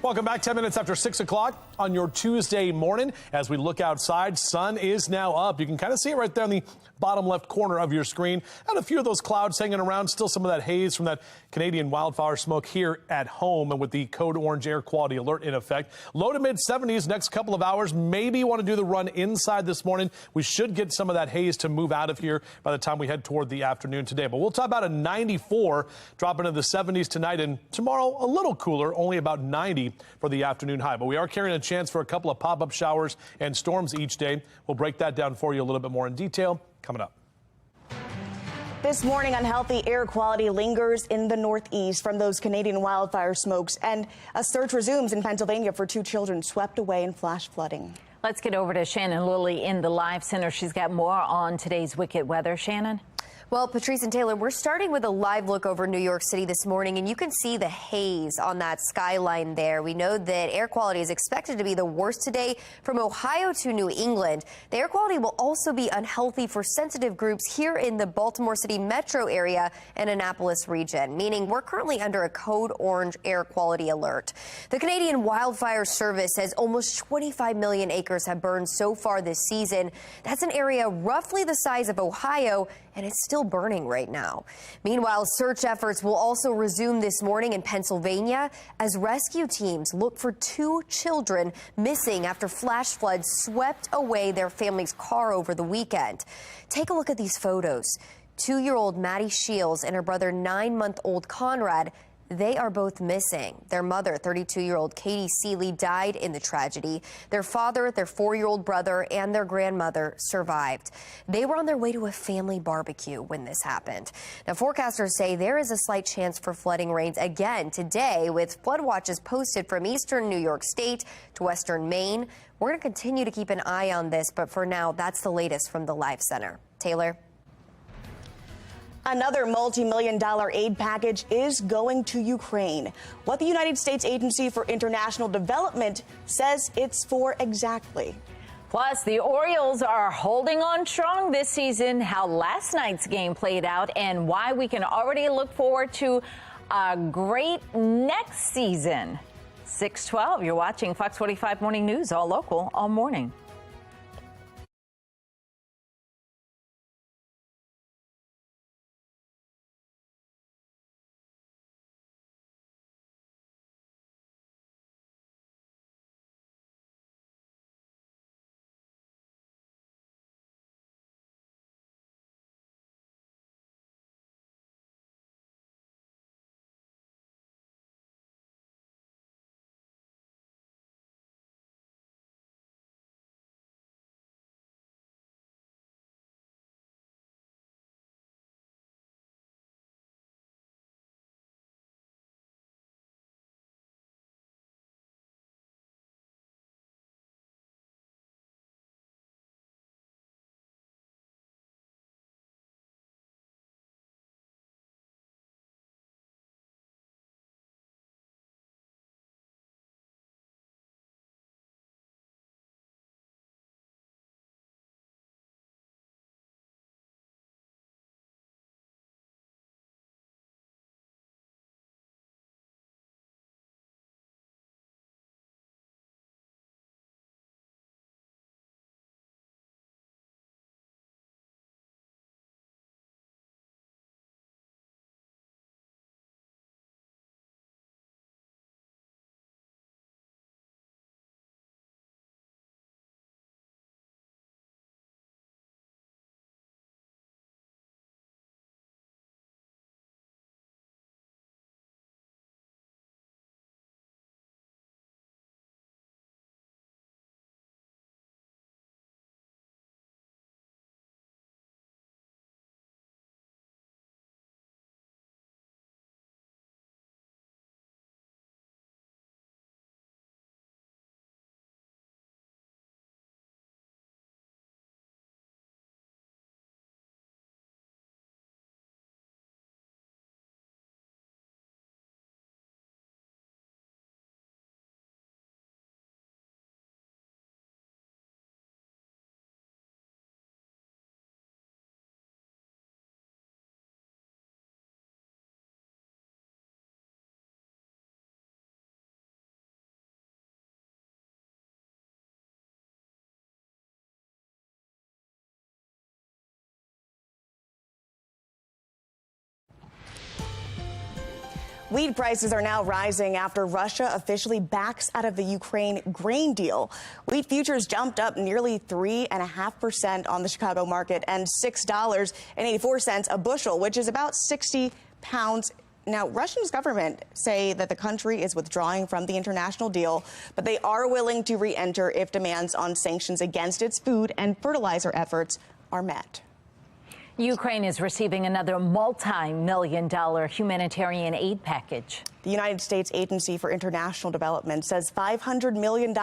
S4: Welcome back. 10 minutes after 6 o'clock on your Tuesday morning. As we look outside, sun is now up. You can kind of see it right there in the bottom left corner of your screen. And a few of those clouds hanging around. Still some of that haze from that Canadian wildfire smoke here at home, and with the code orange air quality alert in effect. Low to mid 70s next couple of hours. Maybe you want to do the run inside this morning. We should get some of that haze to move out of here by the time we head toward the afternoon today. But we'll talk about a 94, dropping into the 70s tonight, and tomorrow a little cooler, only about 90 for the afternoon high. But we are carrying a chance for a couple of pop-up showers and storms each day. We'll break that down for you a little bit more in detail coming up.
S19: This morning, unhealthy air quality lingers in the Northeast from those Canadian wildfire smokes, and a search resumes in Pennsylvania for 2 children swept away in flash flooding.
S18: Let's get over to Shannon Lilly in the Live Center. She's got more on today's wicked weather. Shannon?
S1: Well, Patrice and Taylor, we're starting with a live look over New York City this morning, and you can see the haze on that skyline there. We know that air quality is expected to be the worst today from Ohio to New England. The air quality will also be unhealthy for sensitive groups here in the Baltimore City metro area and Annapolis region, meaning we're currently under a code orange air quality alert. The Canadian Wildfire Service says almost 25 million acres have burned so far this season. That's an area roughly the size of Ohio, and it's still burning right now. Meanwhile, search efforts will also resume this morning in Pennsylvania as rescue teams look for 2 children missing after flash floods swept away their family's car over the weekend. Take a look at these photos. 2-year-old Maddie Shields and her brother 9-month-old Conrad, they are both missing. Their mother, 32-year-old Katie Seeley, died in the tragedy. Their father, their 4-year-old brother, and their grandmother survived. They were on their way to a family barbecue when this happened. Now, forecasters say there is a slight chance for flooding rains again today, with flood watches posted from eastern New York State to western Maine. We're going to continue to keep an eye on this, but for now, that's the latest from the Live Center. Taylor?
S19: Another multi-million-dollar aid package is going to Ukraine. What the United States Agency for International Development says it's for exactly.
S18: Plus, the Orioles are holding on strong this season, how last night's game played out, and why we can already look forward to a great next season. 6:12, you're watching Fox 45 Morning News, all local, all morning.
S19: Wheat prices are now rising after Russia officially backs out of the Ukraine grain deal. Wheat futures jumped up nearly 3.5% on the Chicago market and $6.84 a bushel, which is about 60 pounds. Now, Russia's government say that the country is withdrawing from the international deal, but they are willing to re-enter if demands on sanctions against its food and fertilizer efforts are met.
S18: Ukraine is receiving another multi-million-dollar humanitarian aid package.
S19: The United States Agency for International Development says $500 million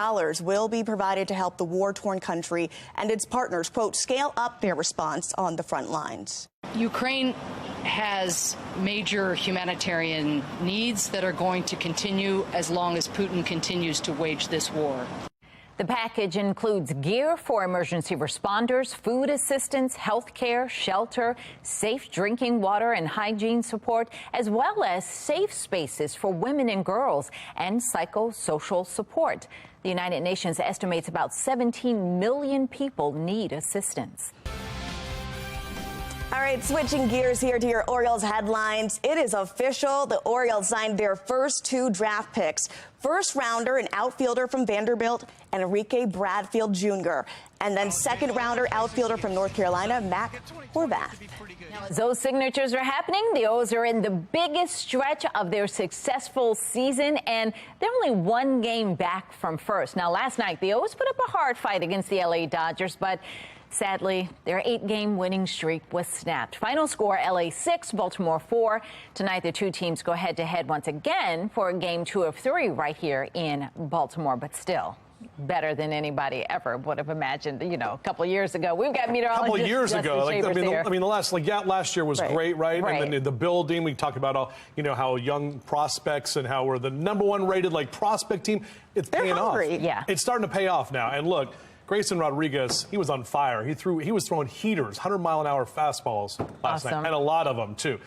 S19: will be provided to help the war-torn country and its partners, quote, scale up their response on the front lines.
S2: Ukraine has major humanitarian needs that are going to continue as long as Putin continues to wage this war.
S18: The package includes gear for emergency responders, food assistance, health care, shelter, safe drinking water and hygiene support, as well as safe spaces for women and girls and psychosocial support. The United Nations estimates about 17 million people need assistance.
S19: All right, switching gears here to your Orioles headlines. It is official. The Orioles signed their first 2 draft picks. First rounder and outfielder from Vanderbilt, Enrique Bradfield Jr. And then second rounder outfielder from North Carolina, Matt Horvath.
S18: As those signatures are happening, the O's are in the biggest stretch of their successful season, and they're only 1 game back from first. Now, last night, the O's put up a hard fight against the LA Dodgers, but sadly, their 8-game winning streak was snapped. Final score, LA 6, Baltimore 4. Tonight, the 2 teams go head-to-head once again for game 2 of 3 right here in Baltimore, but still better than anybody ever would have imagined, you know, a couple years ago. We've got meteorologist
S4: a couple of years ago. Last year was great, right?
S18: Right.
S4: And then the building, we talked about all, you know, how young prospects and how we're the #1 rated prospect team. It's paying off.
S18: Yeah.
S4: It's starting to pay off now. And look, Grayson Rodriguez, he was on fire. He was throwing heaters, 100-mile-an-hour fastballs last night, and a lot of them too.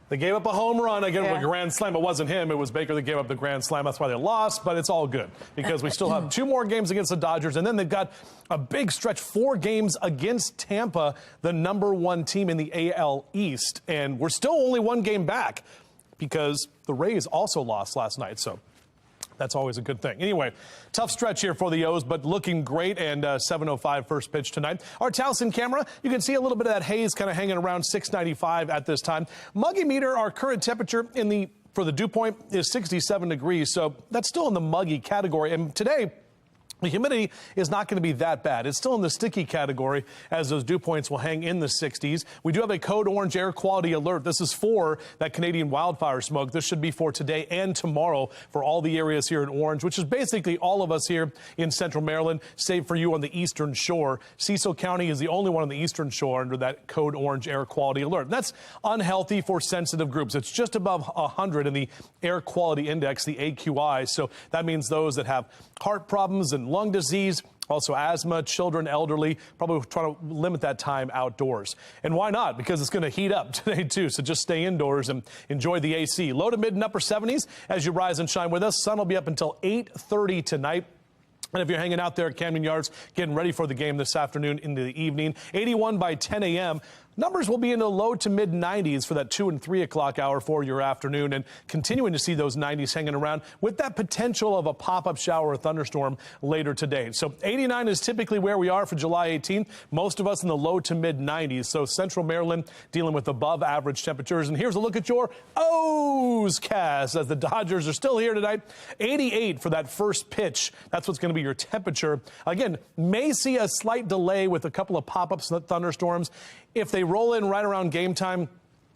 S4: They gave up a home run again with a grand slam. It wasn't him. It was Baker that gave up the grand slam. That's why they lost, but it's all good because we still have 2 more games against the Dodgers, and then they've got a big stretch, 4 games against Tampa, the #1 team in the AL East, and we're still only 1 game back because the Rays also lost last night, so that's always a good thing. Anyway, tough stretch here for the O's, but looking great, and 7:05 first pitch tonight. Our Towson camera, you can see a little bit of that haze kind of hanging around 695 at this time. Muggy meter, our current temperature for the dew point is 67 degrees, so that's still in the muggy category. And today, the humidity is not going to be that bad. It's still in the sticky category as those dew points will hang in the 60s. We do have a code orange air quality alert. This is for that Canadian wildfire smoke. This should be for today and tomorrow for all the areas here in Orange, which is basically all of us here in Central Maryland, save for you on the Eastern Shore. Cecil County is the only one on the Eastern Shore under that code orange air quality alert. And that's unhealthy for sensitive groups. It's just above 100 in the air quality index, the AQI. So that means those that have heart problems and lung disease, also asthma, children, elderly, probably trying to limit that time outdoors. And why not? Because it's going to heat up today, too. So just stay indoors and enjoy the AC. Low to mid and upper 70s as you rise and shine with us. Sun will be up until 8:30 tonight. And if you're hanging out there at Camden Yards, getting ready for the game this afternoon into the evening, 81 by 10 a.m., numbers will be in the low to mid 90s for that 2 and 3 o'clock hour for your afternoon, and continuing to see those 90s hanging around with that potential of a pop-up shower or thunderstorm later today. So 89 is typically where we are for July 18th. Most of us in the low to mid 90s. So Central Maryland dealing with above average temperatures. And here's a look at your O's cast as the Dodgers are still here tonight. 88 for that first pitch. That's what's going to be your temperature. Again, may see a slight delay with a couple of pop-up thunderstorms. If they roll in right around game time,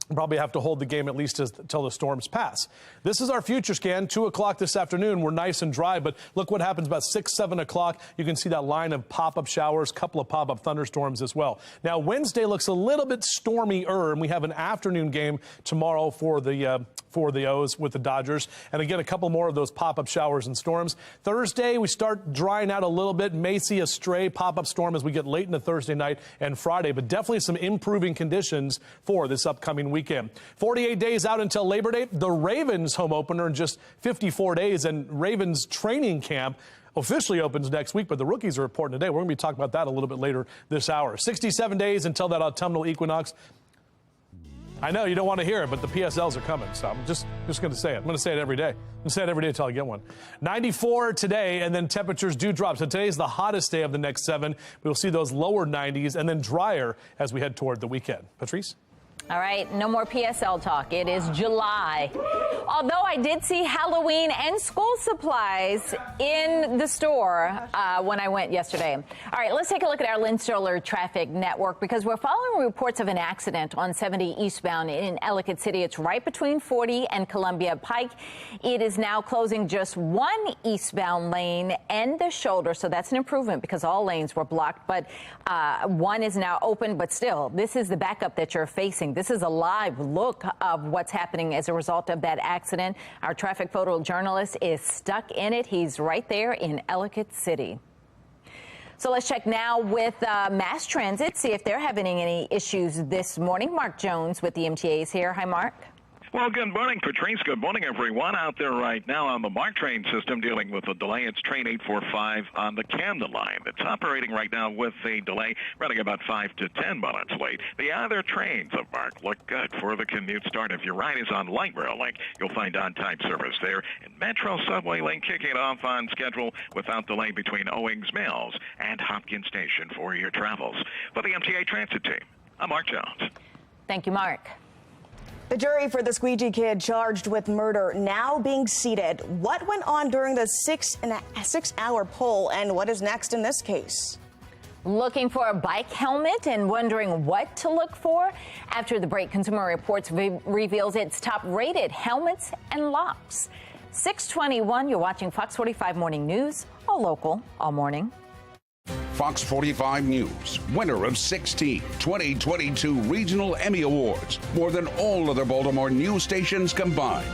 S4: we'll probably have to hold the game at least until the storms pass. This is our future scan, 2 o'clock this afternoon. We're nice and dry, but look what happens about 6, 7 o'clock. You can see that line of pop-up showers, couple of pop-up thunderstorms as well. Now, Wednesday looks a little bit stormier, and we have an afternoon game tomorrow for the O's with the Dodgers. And again, a couple more of those pop-up showers and storms. Thursday, we start drying out a little bit. May see a stray pop-up storm as we get late into Thursday night and Friday, but definitely some improving conditions for this upcoming weekend. 48 days out until Labor Day. The Ravens home opener in just 54 days, and Ravens training camp officially opens next week, but the rookies are reporting today. We're going to be talking about that a little bit later this hour. 67 days until that autumnal equinox. I know you don't want to hear it, but the PSLs are coming, so I'm just going to say it. I'm going to say it every day. I'm going to say it every day until I get one. 94 today, and then temperatures do drop. So today's the hottest day of the next 7. We'll see those lower 90s and then drier as we head toward the weekend. Patrice?
S18: All right, no more PSL talk. It is July. Although I did see Halloween and school supplies in the store when I went yesterday. All right, let's take a look at our Lynn Stoller traffic network because we're following reports of an accident on 70 eastbound in Ellicott City. It's right between 40 and Columbia Pike. It is now closing just one eastbound lane and the shoulder, so that's an improvement because all lanes were blocked, but one is now open, but still, this is the backup that you're facing. This is a live look of what's happening as a result of that accident. Our traffic photojournalist is stuck in it. He's right there in Ellicott City. So let's check now with mass transit, see if they're having any issues this morning. Mark Jones with the MTA is here. Hi, Mark.
S3: Well, good morning, Patrice. Good morning, everyone out there right now on the MARC train system dealing with a delay. It's train 845 on the Camden line. It's operating right now with a delay, running about 5 to 10 minutes late. The other trains of MARC look good for the commute start. If your ride is on Light Rail Link, you'll find on-time service there. And Metro Subway Link kicking it off on schedule without delay between Owings Mills and Hopkins Station for your travels. For the MTA Transit team, I'm Mark Jones.
S18: Thank you, Mark.
S19: The jury for the squeegee kid charged with murder now being seated. What went on during the six-hour poll, and what is next in this case?
S18: Looking for a bike helmet and wondering what to look for? After the break, Consumer Reports reveals its top-rated helmets and locks. 6:21, you're watching Fox 45 Morning News, all local, all morning.
S8: Fox 45 News, winner of 16 2022 Regional Emmy Awards, more than all other Baltimore news stations combined.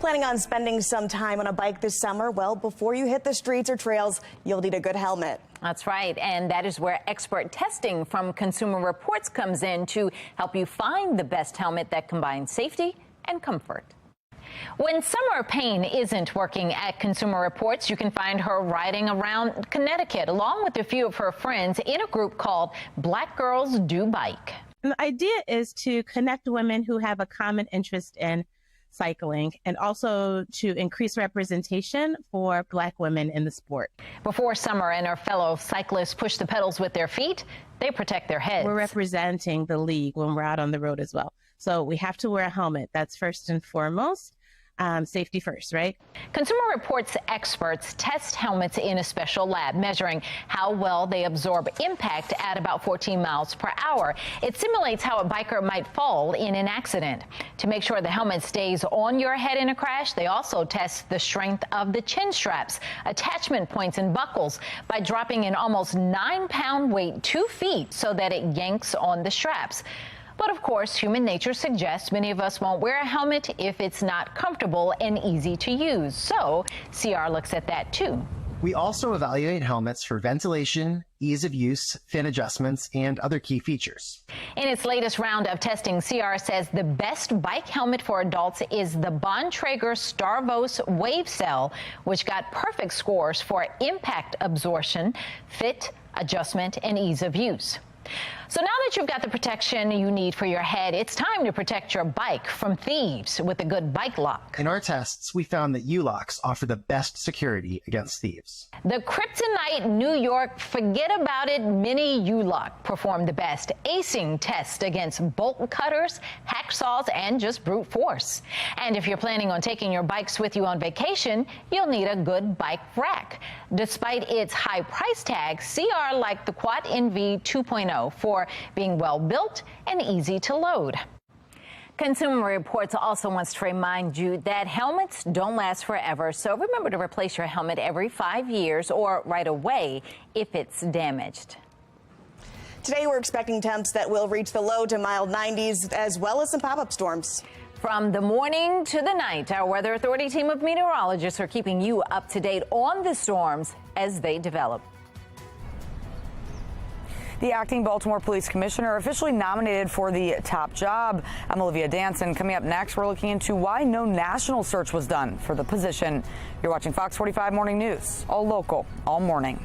S19: Planning on spending some time on a bike this summer? Well, before you hit the streets or trails, you'll need a good helmet.
S18: That's right, and that is where expert testing from Consumer Reports comes in to help you find the best helmet that combines safety and comfort. When Summer Payne isn't working at Consumer Reports, you can find her riding around Connecticut along with a few of her friends in a group called Black Girls Do Bike.
S10: The idea is to connect women who have a common interest in cycling, and also to increase representation for Black women in the sport.
S18: Before Summer and her fellow cyclists push the pedals with their feet, they protect their heads.
S10: We're representing the league when we're out on the road as well. So we have to wear a helmet. That's first and foremost. Safety first, right?
S18: Consumer Reports experts test helmets in a special lab, measuring how well they absorb impact at about 14 miles per hour. It simulates how a biker might fall in an accident. To make sure the helmet stays on your head in a crash, they also test the strength of the chin straps, attachment points, and buckles by dropping an almost 9-pound weight 2 feet so that it yanks on the straps. But of course, human nature suggests many of us won't wear a helmet if it's not comfortable and easy to use. So CR looks at that too.
S12: We also evaluate helmets for ventilation, ease of use, fin adjustments, and other key features.
S18: In its latest round of testing, CR says the best bike helmet for adults is the Bontrager Starvos Wave Cell, which got perfect scores for impact absorption, fit, adjustment, and ease of use. So now that you've got the protection you need for your head, it's time to protect your bike from thieves with a good bike lock.
S12: In our tests, we found that U-locks offer the best security against thieves.
S18: The Kryptonite New York Forget About It Mini U-Lock performed the best, acing tests against bolt cutters, hacksaws, and just brute force. And if you're planning on taking your bikes with you on vacation, you'll need a good bike rack. Despite its high price tag, CR liked the Quad NV 2.0 for being well built and easy to load. Consumer Reports also wants to remind you that helmets don't last forever, so remember to replace your helmet every 5 years or right away if it's damaged.
S19: Today we're expecting temps that will reach the low to mild 90s as well as some pop-up storms.
S18: From the morning to the night, our Weather Authority team of meteorologists are keeping you up to date on the storms as they develop.
S7: The acting Baltimore Police Commissioner officially nominated for the top job. I'm Olivia Danson. Coming up next, we're looking into why no national search was done for the position. You're watching Fox 45 Morning News, all local, all morning.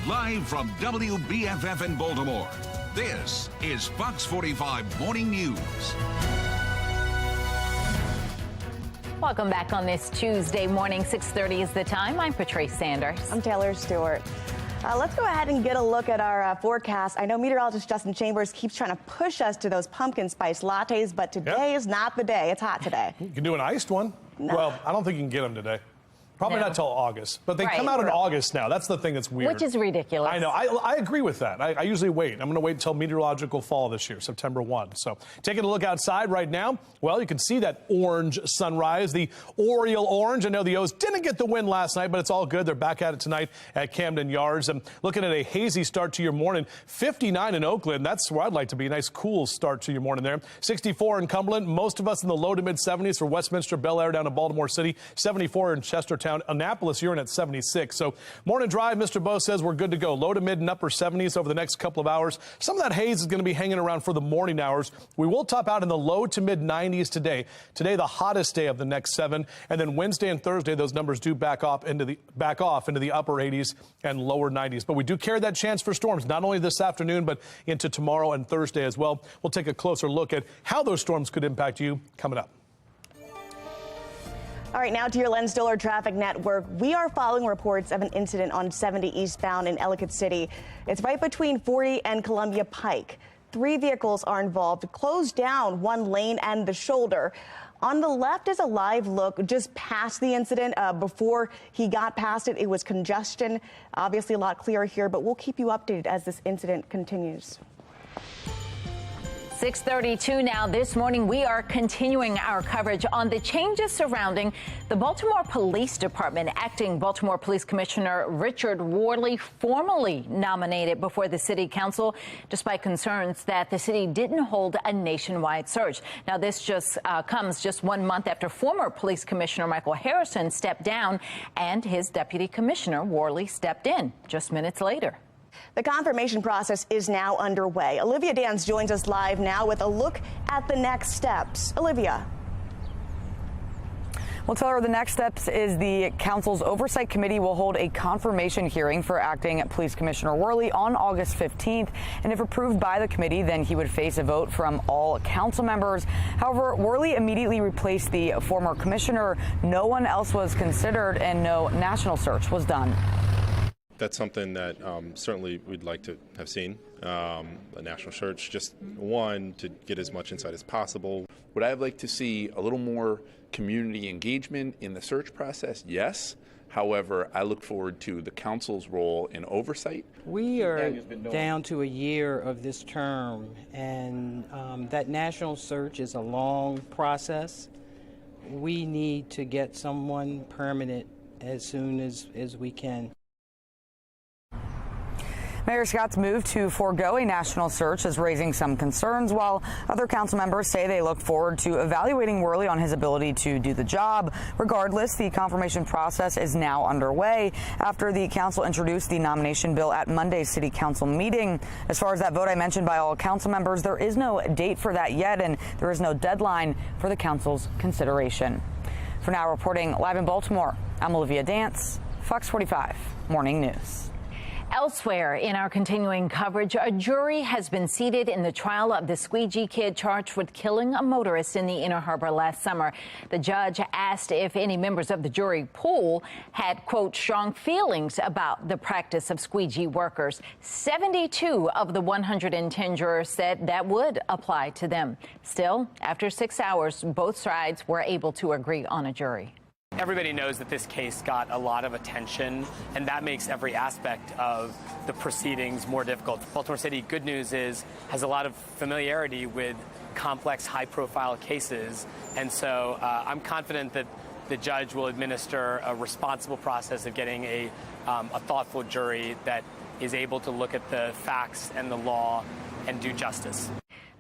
S8: Live from WBFF in Baltimore, this is Fox 45 Morning News.
S18: Welcome back on this Tuesday morning. 6:30 is the time. I'm Patrice Sanders.
S19: I'm Taylor Stewart. Let's go ahead and get a look at our forecast. I know meteorologist Justin Chambers keeps trying to push us to those pumpkin spice lattes, but today is not the day. It's hot today.
S4: You can do an iced one. No. Well, I don't think you can get them today. Probably not till August, but they come out in August now. That's the thing that's weird.
S18: Which is ridiculous.
S4: I know. I agree with that. I usually wait. I'm going to wait until meteorological fall this year, September 1. So taking a look outside right now, well, you can see that orange sunrise, the Oriole orange. I know the O's didn't get the win last night, but it's all good. They're back at it tonight at Camden Yards. And looking at a hazy start to your morning, 59 in Oakland. That's where I'd like to be. A nice cool start to your morning there. 64 in Cumberland. Most of us in the low to mid 70s for Westminster, Bel Air down to Baltimore City. 74 in Chestertown. Annapolis, you're in at 76. So morning drive, Mr. Bo says we're good to go. Low to mid and upper 70s over the next couple of hours. Some of that haze is going to be hanging around for the morning hours. We will top out in the low to mid 90s today. Today, the hottest day of the next 7. And then Wednesday and Thursday, those numbers do back off into the upper 80s and lower 90s. But we do carry that chance for storms, not only this afternoon, but into tomorrow and Thursday as well. We'll take a closer look at how those storms could impact you coming up.
S19: All right, now to your Len Stoller Traffic Network. We are following reports of an incident on 70 eastbound in Ellicott City. It's right between 40 and Columbia Pike. 3 vehicles are involved, closed down one lane and the shoulder. On the left is a live look just past the incident. Before he got past it, it was congestion. Obviously a lot clearer here, but we'll keep you updated as this incident continues.
S18: 6:32 now. This morning, we are continuing our coverage on the changes surrounding the Baltimore Police Department. Acting Baltimore Police Commissioner Richard Worley formally nominated before the City Council, despite concerns that the city didn't hold a nationwide search. Now, this just comes just 1 month after former Police Commissioner Michael Harrison stepped down and his Deputy Commissioner Worley stepped in just minutes later.
S19: The confirmation process is now underway. Olivia Dance joins us live now with a look at the next steps. Olivia.
S7: Well, Taylor, the next steps is the council's oversight committee will hold a confirmation hearing for acting Police Commissioner Worley on August 15th. And if approved by the committee, then he would face a vote from all council members. However, Worley immediately replaced the former commissioner. No one else was considered and no national search was done.
S5: That's something that certainly we'd like to have seen, a national search, just one, to get as much insight as possible.
S15: Would I like to see a little more community engagement in the search process? Yes. However, I look forward to the council's role in oversight.
S16: We are down to a year of this term, and that national search is a long process. We need to get someone permanent as soon as we can.
S7: Mayor Scott's move to forego a national search is raising some concerns, while other council members say they look forward to evaluating Worley on his ability to do the job. Regardless, the confirmation process is now underway after the council introduced the nomination bill at Monday's city council meeting. As far as that vote I mentioned by all council members, there is no date for that yet, and there is no deadline for the council's consideration. For now, reporting live in Baltimore, I'm Olivia Dance, Fox 45 Morning News.
S18: Elsewhere in our continuing coverage, a jury has been seated in the trial of the squeegee kid charged with killing a motorist in the Inner Harbor last summer. The judge asked if any members of the jury pool had, quote, strong feelings about the practice of squeegee workers. 72 of the 110 jurors said that would apply to them. Still, after 6 hours, both sides were able to agree on a jury.
S17: Everybody knows that this case got a lot of attention, and that makes every aspect of the proceedings more difficult. Baltimore City, good news is, has a lot of familiarity with complex, high-profile cases, and so I'm confident that the judge will administer a responsible process of getting a thoughtful jury that is able to look at the facts and the law and do justice.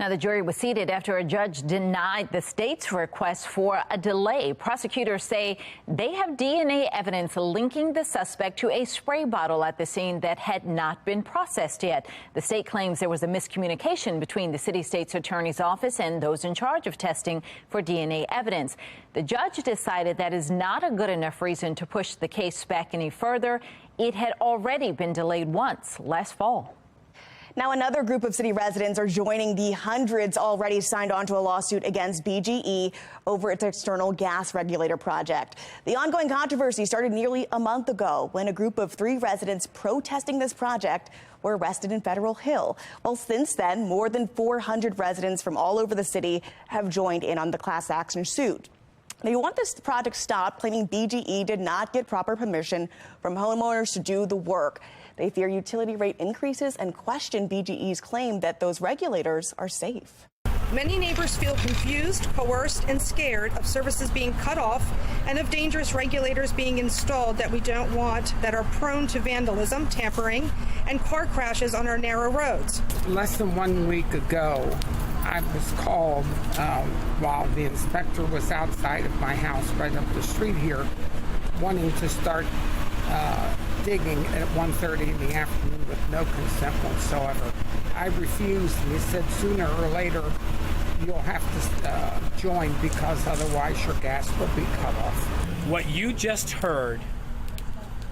S18: Now, the jury was seated after a judge denied the state's request for a delay. Prosecutors say they have DNA evidence linking the suspect to a spray bottle at the scene that had not been processed yet. The state claims there was a miscommunication between the city state's attorney's office and those in charge of testing for DNA evidence. The judge decided that is not a good enough reason to push the case back any further. It had already been delayed once last fall.
S19: Now, another group of city residents are joining the hundreds already signed on to a lawsuit against BGE over its external gas regulator project. The ongoing controversy started nearly a month ago when a group of 3 residents protesting this project were arrested in Federal Hill. Well, since then, more than 400 residents from all over the city have joined in on the class action suit. They want this project stopped, claiming BGE did not get proper permission from homeowners to do the work. They fear utility rate increases and question BGE's claim that those regulators are safe.
S6: Many neighbors feel confused, coerced, and scared of services being cut off and of dangerous regulators being installed that we don't want, that are prone to vandalism, tampering, and car crashes on our narrow roads.
S9: Less than 1 week ago, I was called while the inspector was outside of my house right up the street here, wanting to start digging at 1:30 in the afternoon with no consent whatsoever. I refused, and he said sooner or later you'll have to join because otherwise your gas will be cut off.
S11: What you just heard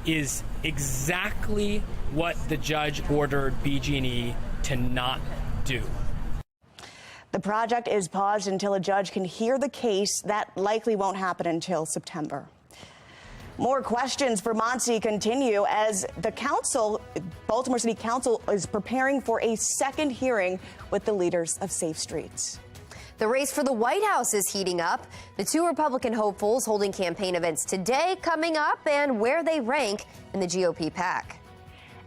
S11: is exactly what the judge ordered BG&E to not do.
S19: The project is paused until a judge can hear the case. That likely won't happen until September. More questions for Monty continue as the council, Baltimore City Council, is preparing for a second hearing with the leaders of Safe Streets.
S1: The race for the White House is heating up. The 2 Republican hopefuls holding campaign events today coming up and where they rank in the GOP pack.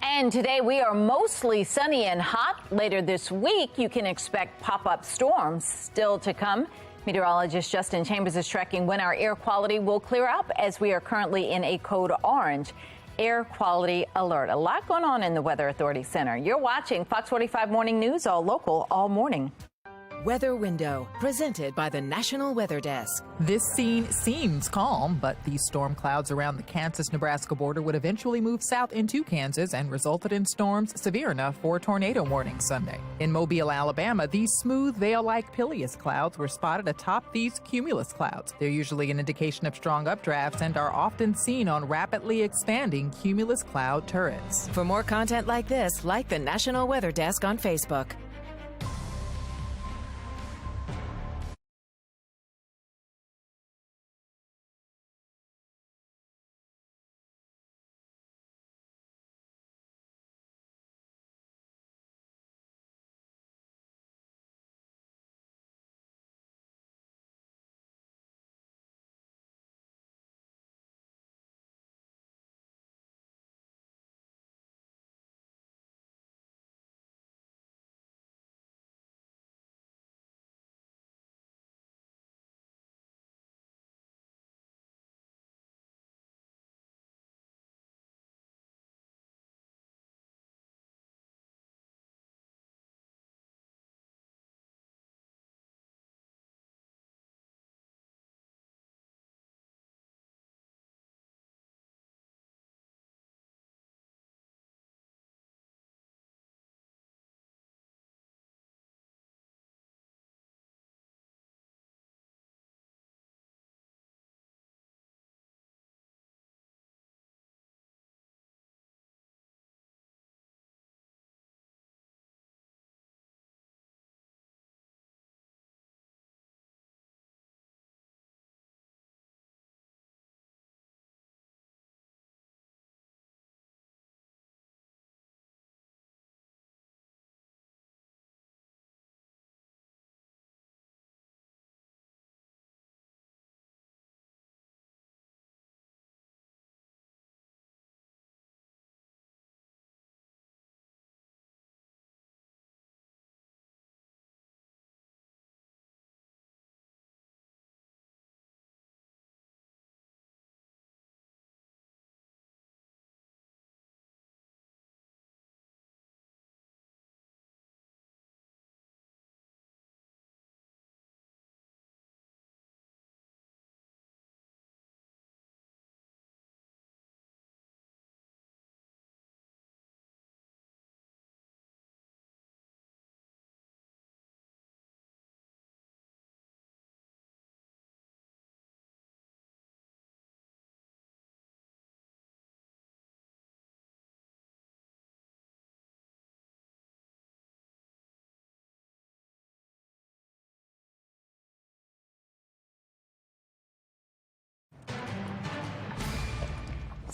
S18: And today we are mostly sunny and hot. Later this week, you can expect pop-up storms still to come. Meteorologist Justin Chambers is tracking when our air quality will clear up as we are currently in a code orange air quality alert. A lot going on in the Weather Authority Center. You're watching Fox 45 Morning News, all local, all morning.
S13: Weather Window, presented by the National Weather Desk.
S23: This scene seems calm, but these storm clouds around the Kansas-Nebraska border would eventually move south into Kansas and resulted in storms severe enough for a tornado warning Sunday. In Mobile, Alabama, these smooth veil-like Peleus clouds were spotted atop these cumulus clouds. They're usually an indication of strong updrafts and are often seen on rapidly expanding cumulus cloud turrets.
S13: For more content like this, like the National Weather Desk on Facebook.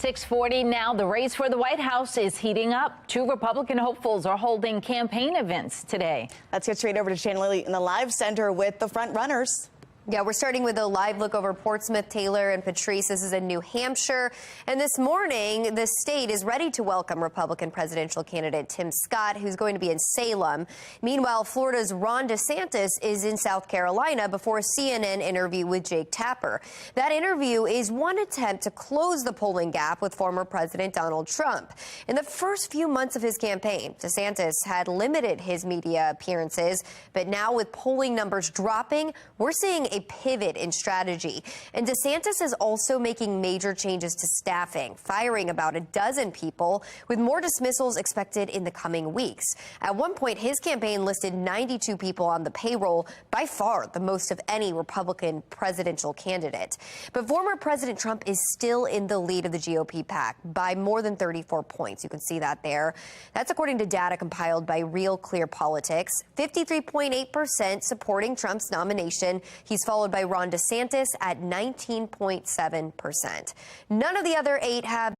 S18: 6:40 now. The race for the White House is heating up. 2 Republican hopefuls are holding campaign events today.
S19: Let's get straight over to Shannon Lilly in the live center with the front runners.
S1: Yeah, we're starting with a live look over Portsmouth, Taylor, and Patrice. This is in New Hampshire. And this morning, the state is ready to welcome Republican presidential candidate Tim Scott, who's going to be in Salem. Meanwhile, Florida's Ron DeSantis is in South Carolina before a CNN interview with Jake Tapper. That interview is one attempt to close the polling gap with former President Donald Trump. In the first few months of his campaign, DeSantis had limited his media appearances, but now with polling numbers dropping, we're seeing a pivot in strategy. And DeSantis is also making major changes to staffing, firing about a dozen people, with more dismissals expected in the coming weeks. At one point, his campaign listed 92 people on the payroll, by far the most of any Republican presidential candidate. But former President Trump is still in the lead of the GOP pack by more than 34 points. You can see that there. That's according to data compiled by Real Clear Politics. 53.8% supporting Trump's nomination. He's followed by Ron DeSantis at 19.7%. None of the other 8 have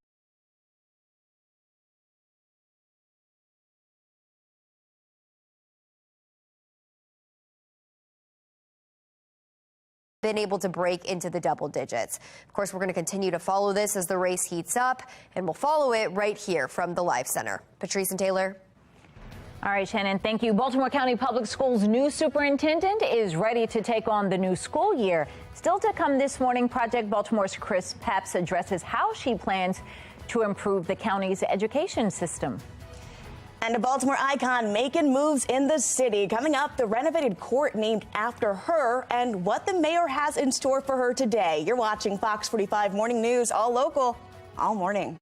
S1: been able to break into the double digits. Of course, we're going to continue to follow this as the race heats up, and we'll follow it right here from the Live Center. Patrice and Taylor.
S18: All right, Shannon, thank you. Baltimore County Public Schools' new superintendent is ready to take on the new school year. Still to come this morning, Project Baltimore's Chris Peps addresses how she plans to improve the county's education system.
S19: And a Baltimore icon making moves in the city. Coming up, the renovated court named after her and what the mayor has in store for her today. You're watching Fox 45 Morning News, all local, all morning.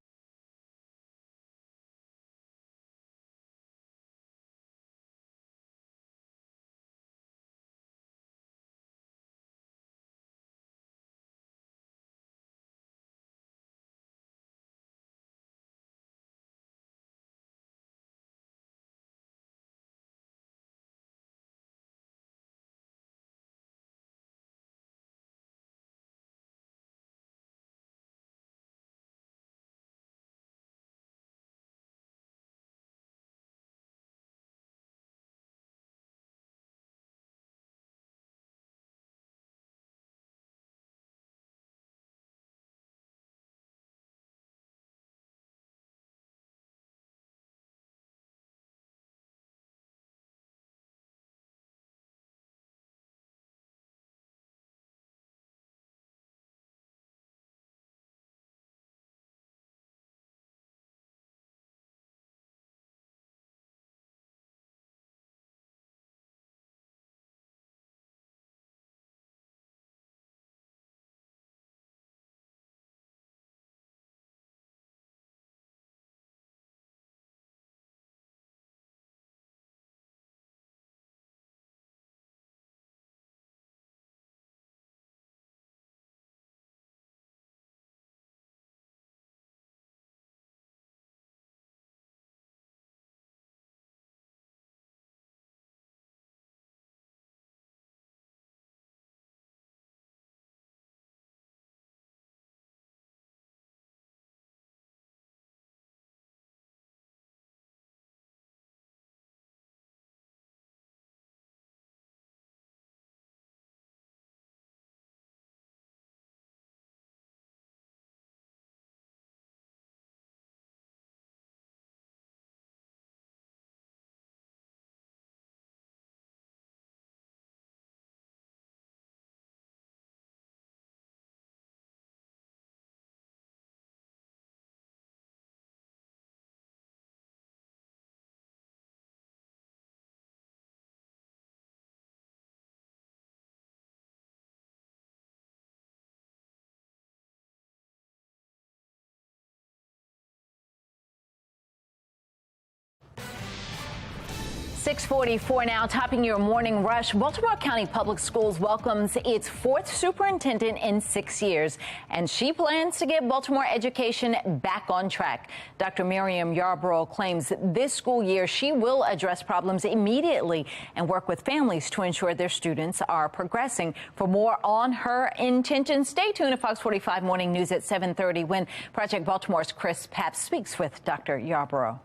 S18: 6:44 now, topping your morning rush. Baltimore County Public Schools welcomes its 4th superintendent in 6 years, and she plans to get Baltimore education back on track. Dr. Miriam Yarborough claims this school year she will address problems immediately and work with families to ensure their students are progressing. For more on her intentions, stay tuned to Fox 45 Morning News at 7:30 when Project Baltimore's Chris Papps speaks with Dr. Yarborough.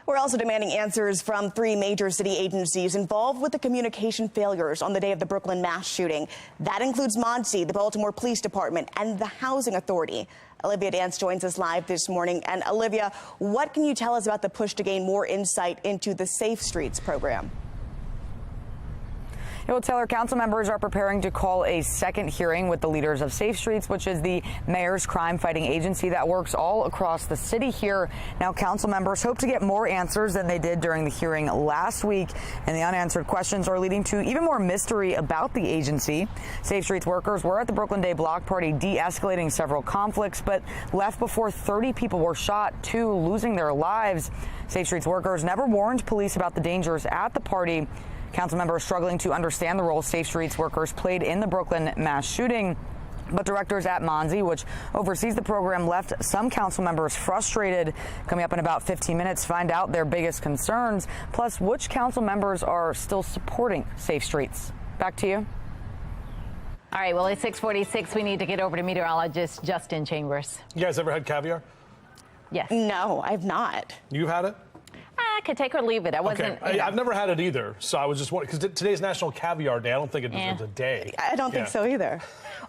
S19: We're also demanding answers from 3 major city agencies involved with the communication failures on the day of the Brooklyn mass shooting. That includes MONSE, the Baltimore Police Department, and the Housing Authority. Olivia Dance joins us live this morning. And Olivia, what can you tell us about the push to gain more insight into the Safe Streets program?
S7: Well, Taylor, council members are preparing to call a second hearing with the leaders of Safe Streets, which is the mayor's crime-fighting agency that works all across the city here. Now, council members hope to get more answers than they did during the hearing last week, and the unanswered questions are leading to even more mystery about the agency. Safe Streets workers were at the Brooklyn Day block party de-escalating several conflicts, but left before 30 people were shot, 2 losing their lives. Safe Streets workers never warned police about the dangers at the party. Council members struggling to understand the role Safe Streets workers played in the Brooklyn mass shooting. But directors at MONSE, which oversees the program, left some council members frustrated. Coming up in about 15 minutes, find out their biggest concerns, plus which council members are still supporting Safe Streets. Back to you.
S18: All right, well, it's 6:46. We need to get over to meteorologist Justin Chambers.
S4: You guys ever had caviar?
S18: Yes.
S19: No, I've not.
S4: You've had it?
S18: I could take or leave it. I wasn't.
S4: Okay. I've never had it either, so I was just wondering, because today's National Caviar Day. I don't think it deserves a day.
S19: I don't think so either.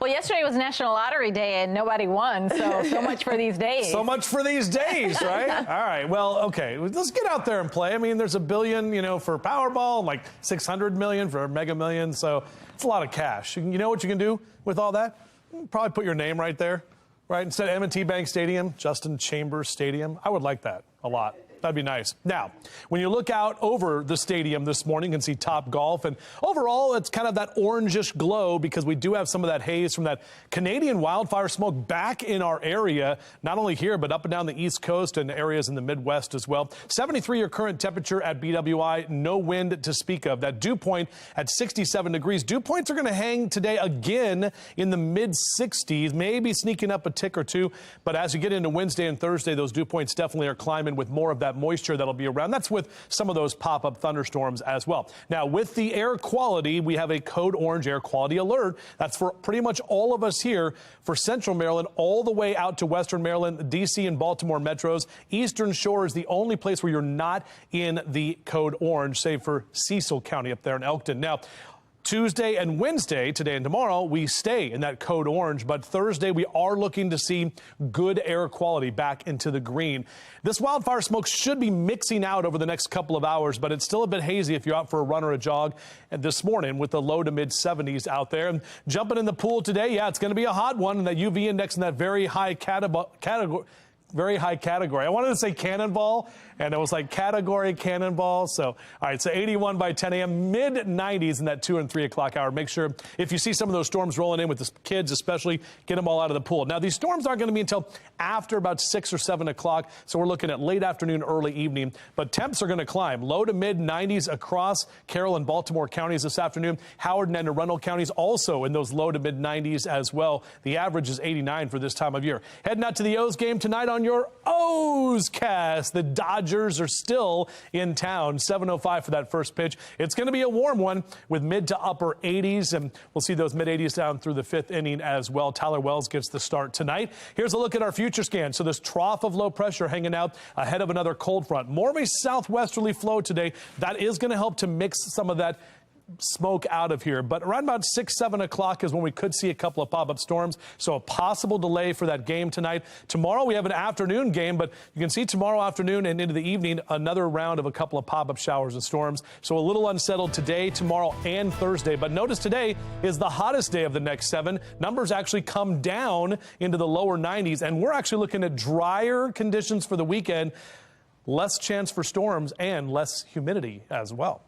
S18: Well, yesterday was National Lottery Day and nobody won, so much for these days.
S4: So much for these days, right? All right, well, okay, let's get out there and play. I mean, there's $1 billion, for Powerball, and like 600 million for Mega Millions, so it's a lot of cash. You know what you can do with all that? You can probably put your name right there, right? Instead of M&T Bank Stadium, Justin Chambers Stadium. I would like that a lot. That'd be nice. Now, when you look out over the stadium this morning, you can see Top Golf. And overall, it's kind of that orangish glow because we do have some of that haze from that Canadian wildfire smoke back in our area, not only here, but up and down the East Coast and areas in the Midwest as well. 73 your current temperature at BWI. No wind to speak of. That dew point at 67 degrees. Dew points are going to hang today again in the mid-60s, maybe sneaking up a tick or two. But as you get into Wednesday and Thursday, those dew points definitely are climbing with more of that moisture that'll be around. That's with some of those pop-up thunderstorms as well. Now, with the air quality, we have a code orange air quality alert. That's for pretty much all of us here for Central Maryland, all the way out to Western Maryland, D.C. and Baltimore metros. Eastern Shore is the only place where you're not in the code orange, save for Cecil County up there in Elkton. Now, Tuesday and Wednesday, today and tomorrow, we stay in that code orange, but Thursday we are looking to see good air quality back into the green. This wildfire smoke should be mixing out over the next couple of hours, but it's still a bit hazy if you're out for a run or a jog. And this morning with the low to mid 70s out there. And jumping in the pool today, yeah, it's going to be a hot one, and that UV index in that very high category. I wanted to say cannonball, and it was like category cannonball. So, all right, so 81 by 10 a.m., mid-90s in that 2 and 3 o'clock hour. Make sure if you see some of those storms rolling in with the kids especially, get them all out of the pool. Now, these storms aren't going to be until after about 6 or 7 o'clock, so we're looking at late afternoon, early evening. But temps are going to climb low to mid-90s across Carroll and Baltimore counties this afternoon. Howard and Anne Arundel counties also in those low to mid-90s as well. The average is 89 for this time of year. Heading out to the O's game tonight on your O's cast. The Dodgers are still in town. 7:05 for that first pitch. It's going to be a warm one with mid to upper 80s, and we'll see those mid 80s down through the 5th inning as well. Tyler Wells gets the start tonight. Here's a look at our future scan. So this trough of low pressure hanging out ahead of another cold front. More of a southwesterly flow today. That is going to help to mix some of that smoke out of here, but around about 6, 7 o'clock is when we could see a couple of pop-up storms, so a possible delay for that game tonight. Tomorrow we have an afternoon game, but you can see tomorrow afternoon and into the evening another round of a couple of pop-up showers and storms, so a little unsettled today, tomorrow, and Thursday. But notice today is the hottest day of the next 7. Numbers actually come down into the lower 90s, and we're actually looking at drier conditions for the weekend, less chance for storms, and less humidity as well.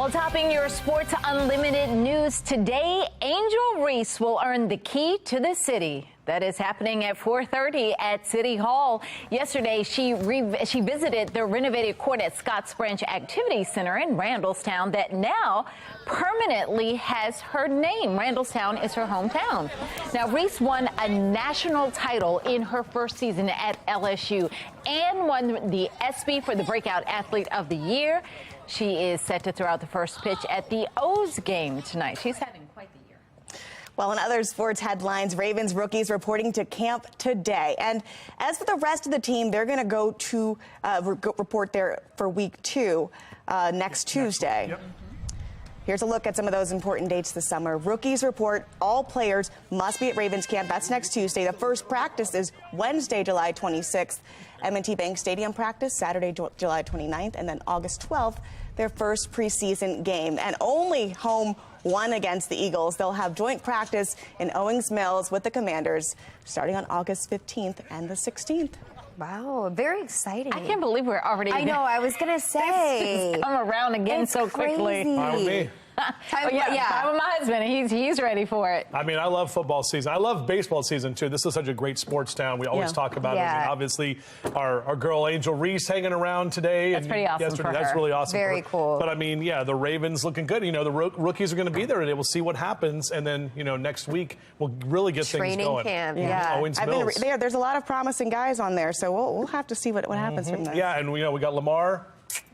S18: Well, topping your Sports Unlimited news today, Angel Reese will earn the key to the city. That is happening at 4:30 at City Hall. Yesterday, she visited the renovated court at Scotts Branch Activity Center in Randallstown that now permanently has her name. Randallstown is her hometown. Now, Reese won a national title in her first season at LSU and won the ESPY for the Breakout Athlete of the Year. She is set to throw out the first pitch at the O's game tonight. She's having quite the year.
S19: Well, in other sports headlines, Ravens rookies reporting to camp today. And as for the rest of the team, they're going to go to report there for week 2 next Tuesday. Yep. Here's a look at some of those important dates this summer. Rookies report all players must be at Ravens camp. That's next Tuesday. The first practice is Wednesday, July 26th. M&T Bank Stadium practice Saturday, July 29th, and then August 12th, their first preseason game. And only home one against the Eagles. They'll have joint practice in Owings Mills with the Commanders starting on August 15th and the 16th.
S1: Wow, very exciting.
S18: I can't believe we're already.
S1: I know, I was going to say.
S18: It's come around again so quickly.
S4: Fine with me.
S18: Fine with my husband. He's ready for it.
S4: I mean, I love football season. I love baseball season, too. This is such a great sports town. We always talk about it. I mean, obviously, our girl Angel Reese hanging around today.
S18: That's pretty awesome for her.
S4: That's really awesome.
S1: Very cool.
S4: But, I mean, yeah, the Ravens looking good. You know, the rookies are going to be there today. We'll see what happens. And then, you know, next week, we'll really get things going.
S1: Training camp,
S4: Owings Mills.
S19: There's a lot of promising guys on there, so we'll have to see what happens from this.
S4: Yeah, and, you know, we got Lamar.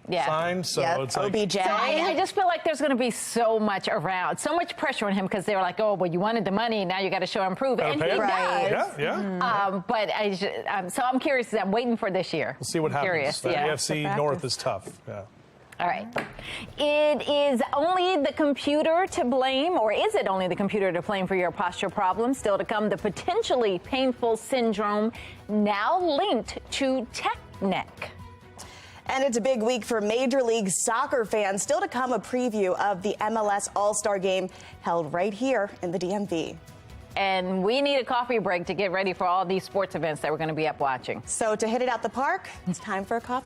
S4: Signed, so it's like
S19: OBJ.
S18: So I just feel like there's going to be so much around, so much pressure on him because they were like, oh, well, you wanted the money, now you got to show and prove, and he does. But so I'm curious. I'm waiting for this year.
S4: We'll see what happens. The AFC North is tough. Yeah.
S18: All right. It is only the computer to blame, or is it only the computer to blame for your posture problems? Still to come, the potentially painful syndrome now linked to tech neck.
S19: And it's a big week for Major League Soccer fans. Still to come, a preview of the MLS All-Star Game held right here in the DMV.
S18: And we need a coffee break to get ready for all these sports events that we're going to be up watching.
S19: So to hit it out the park, it's time for a coffee.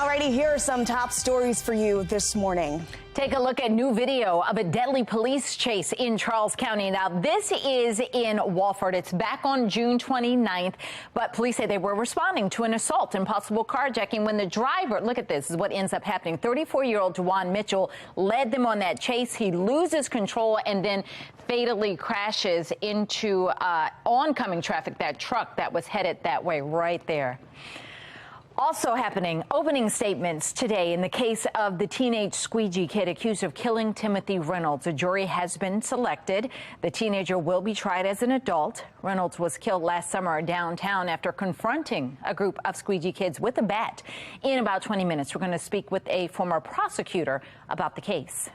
S19: Alrighty, here are some top stories for you this morning.
S18: Take a look at new video of a deadly police chase in Charles County. Now, this is in Walford. It's back on June 29th, but police say they were responding to an assault and possible carjacking when the driver, look at this, is what ends up happening. 34-year-old Juwan Mitchell led them on that chase. He loses control and then fatally crashes into oncoming traffic, that truck that was headed that way right there. Also happening, opening statements today in the case of the teenage squeegee kid accused of killing Timothy Reynolds. A jury has been selected. The teenager will be tried as an adult. Reynolds was killed last summer downtown after confronting a group of squeegee kids with a bat. In about 20 minutes, we're going to speak with a former prosecutor about the case.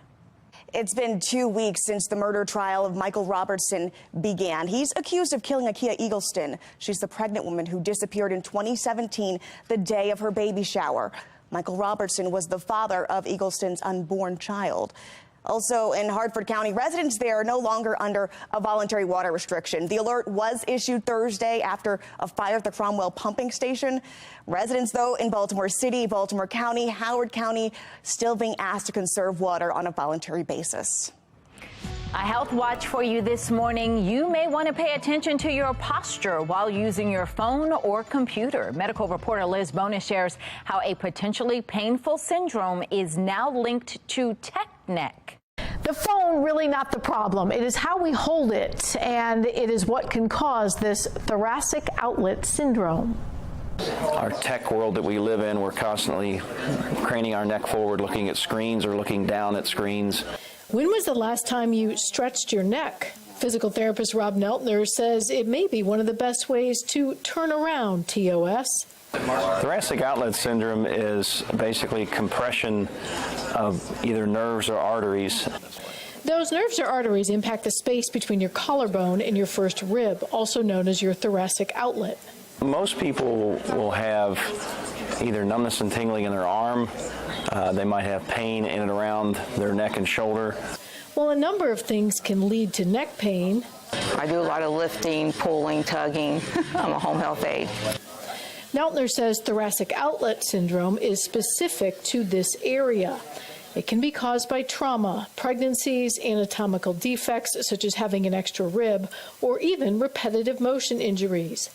S19: It's been 2 weeks since the murder trial of Michael Robertson began. He's accused of killing Akia Eagleston. She's the pregnant woman who disappeared in 2017, the day of her baby shower. Michael Robertson was the father of Eagleston's unborn child. Also in Hartford County, residents there are no longer under a voluntary water restriction. The alert was issued Thursday after a fire at the Cromwell pumping station. Residents, though, in Baltimore City, Baltimore County, Howard County, still being asked to conserve water on a voluntary basis.
S18: A health watch for you this morning. You may want to pay attention to your posture while using your phone or computer. Medical reporter Liz Bonus shares how a potentially painful syndrome is now linked to tech neck.
S14: The phone really not the problem. It is how we hold it, and it is what can cause this thoracic outlet syndrome.
S20: Our tech world that we live in, we're constantly craning our neck forward, looking at screens or looking down at screens.
S14: When was the last time you stretched your neck? Physical therapist Rob Neltner says it may be one of the best ways to turn around TOS.
S20: Thoracic outlet syndrome is basically compression of either nerves or arteries.
S14: Those nerves or arteries impact the space between your collarbone and your first rib, also known as your thoracic outlet.
S20: Most people will have either numbness and tingling in their arm. They might have pain in and around their neck and shoulder.
S14: Well, a number of things can lead to neck pain.
S21: I do a lot of lifting, pulling, tugging. I'm a home health aide.
S14: Neltner says thoracic outlet syndrome is specific to this area. It can be caused by trauma, pregnancies, anatomical defects such as having an extra rib, or even repetitive motion injuries.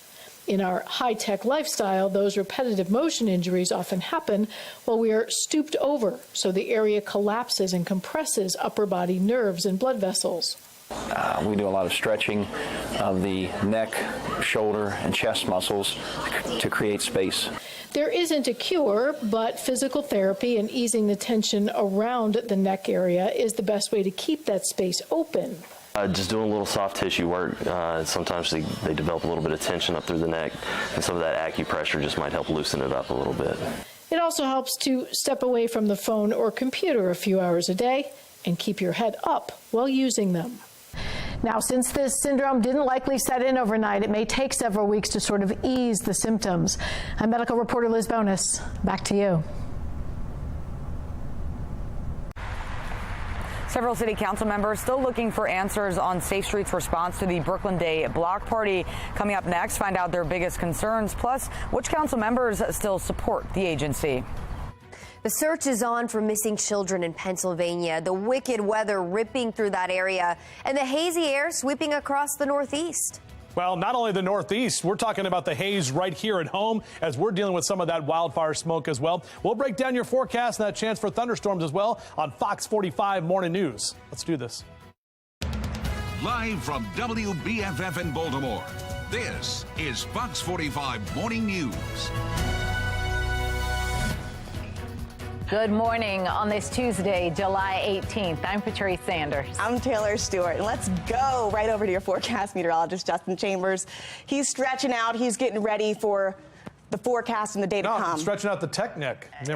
S14: In our high-tech lifestyle, those repetitive motion injuries often happen while we are stooped over, so the area collapses and compresses upper body nerves and blood vessels.
S20: We do a lot of stretching of the neck, shoulder, and chest muscles to create space.
S14: There isn't a cure, but physical therapy and easing the tension around the neck area is the best way to keep that space open.
S22: Just doing a little soft tissue work. Sometimes they develop a little bit of tension up through the neck, and some of that acupressure just might help loosen it up a little bit.
S14: It also helps to step away from the phone or computer a few hours a day and keep your head up while using them. Now, since this syndrome didn't likely set in overnight, it may take several weeks to sort of ease the symptoms. I'm medical reporter Liz Bonus. Back to you.
S7: Several city council members still looking for answers on Safe Streets' response to the Brooklyn Day block party. Coming up next, find out their biggest concerns, plus which council members still support the agency.
S1: The search is on for missing children in Pennsylvania. The wicked weather ripping through that area and the hazy air sweeping across the Northeast.
S4: Well, not only the Northeast, we're talking about the haze right here at home as we're dealing with some of that wildfire smoke as well. We'll break down your forecast and that chance for thunderstorms as well on Fox 45 Morning News. Let's do this.
S8: Live from WBFF in Baltimore, this is Fox 45 Morning News.
S18: Good morning on this Tuesday, July 18th. I'm Patrice Sanders.
S19: I'm Taylor Stewart. And let's go right over to your forecast meteorologist, Justin Chambers. He's stretching out. He's getting ready for the forecast and the day to come.
S4: Stretching out the tech neck. She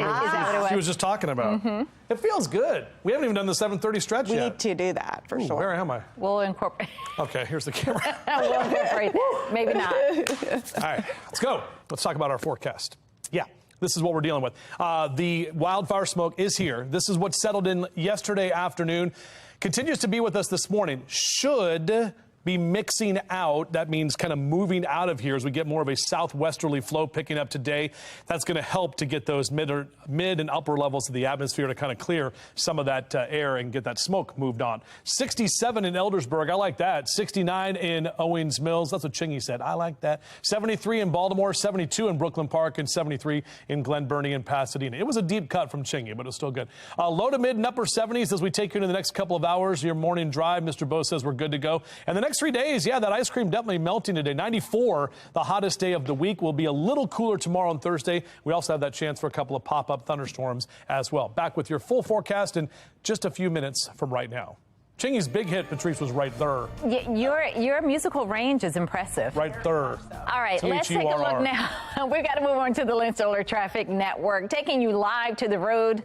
S4: was just talking about. It feels good. We haven't even done the 7:30 stretch yet.
S19: We need to do that for sure.
S4: Where am I?
S18: We'll incorporate.
S4: Okay, here's the camera.
S18: We'll incorporate that. Maybe not.
S4: All right, let's go. Let's talk about our forecast. Yeah. This is what we're dealing with. The wildfire smoke is here. This is what settled in yesterday afternoon. Continues to be with us this morning. Should be mixing out. That means kind of moving out of here as we get more of a southwesterly flow picking up today. That's going to help to get those mid and upper levels of the atmosphere to kind of clear some of that air and get that smoke moved on. 67 in Eldersburg. I like that. 69 in Owings Mills. That's what Chingy said. I like that. 73 in Baltimore, 72 in Brooklyn Park, and 73 in Glen Burnie and Pasadena. It was a deep cut from Chingy, but it was still good. Low to mid and upper 70s as we take you into the next couple of hours. Your morning drive, Mr. Bo says we're good to go. And the next 3 days, yeah, that ice cream definitely melting today. 94, the hottest day of the week. Will be a little cooler tomorrow and Thursday. We also have that chance for a couple of pop-up thunderstorms as well. Back with your full forecast in just a few minutes from right now. Chingy's big hit, Patrice, was right there.
S18: Your musical range is impressive.
S4: Right there.
S18: All right, let's take a look now. We've got to move on to the Lynch Alert Traffic Network, taking you live to the road.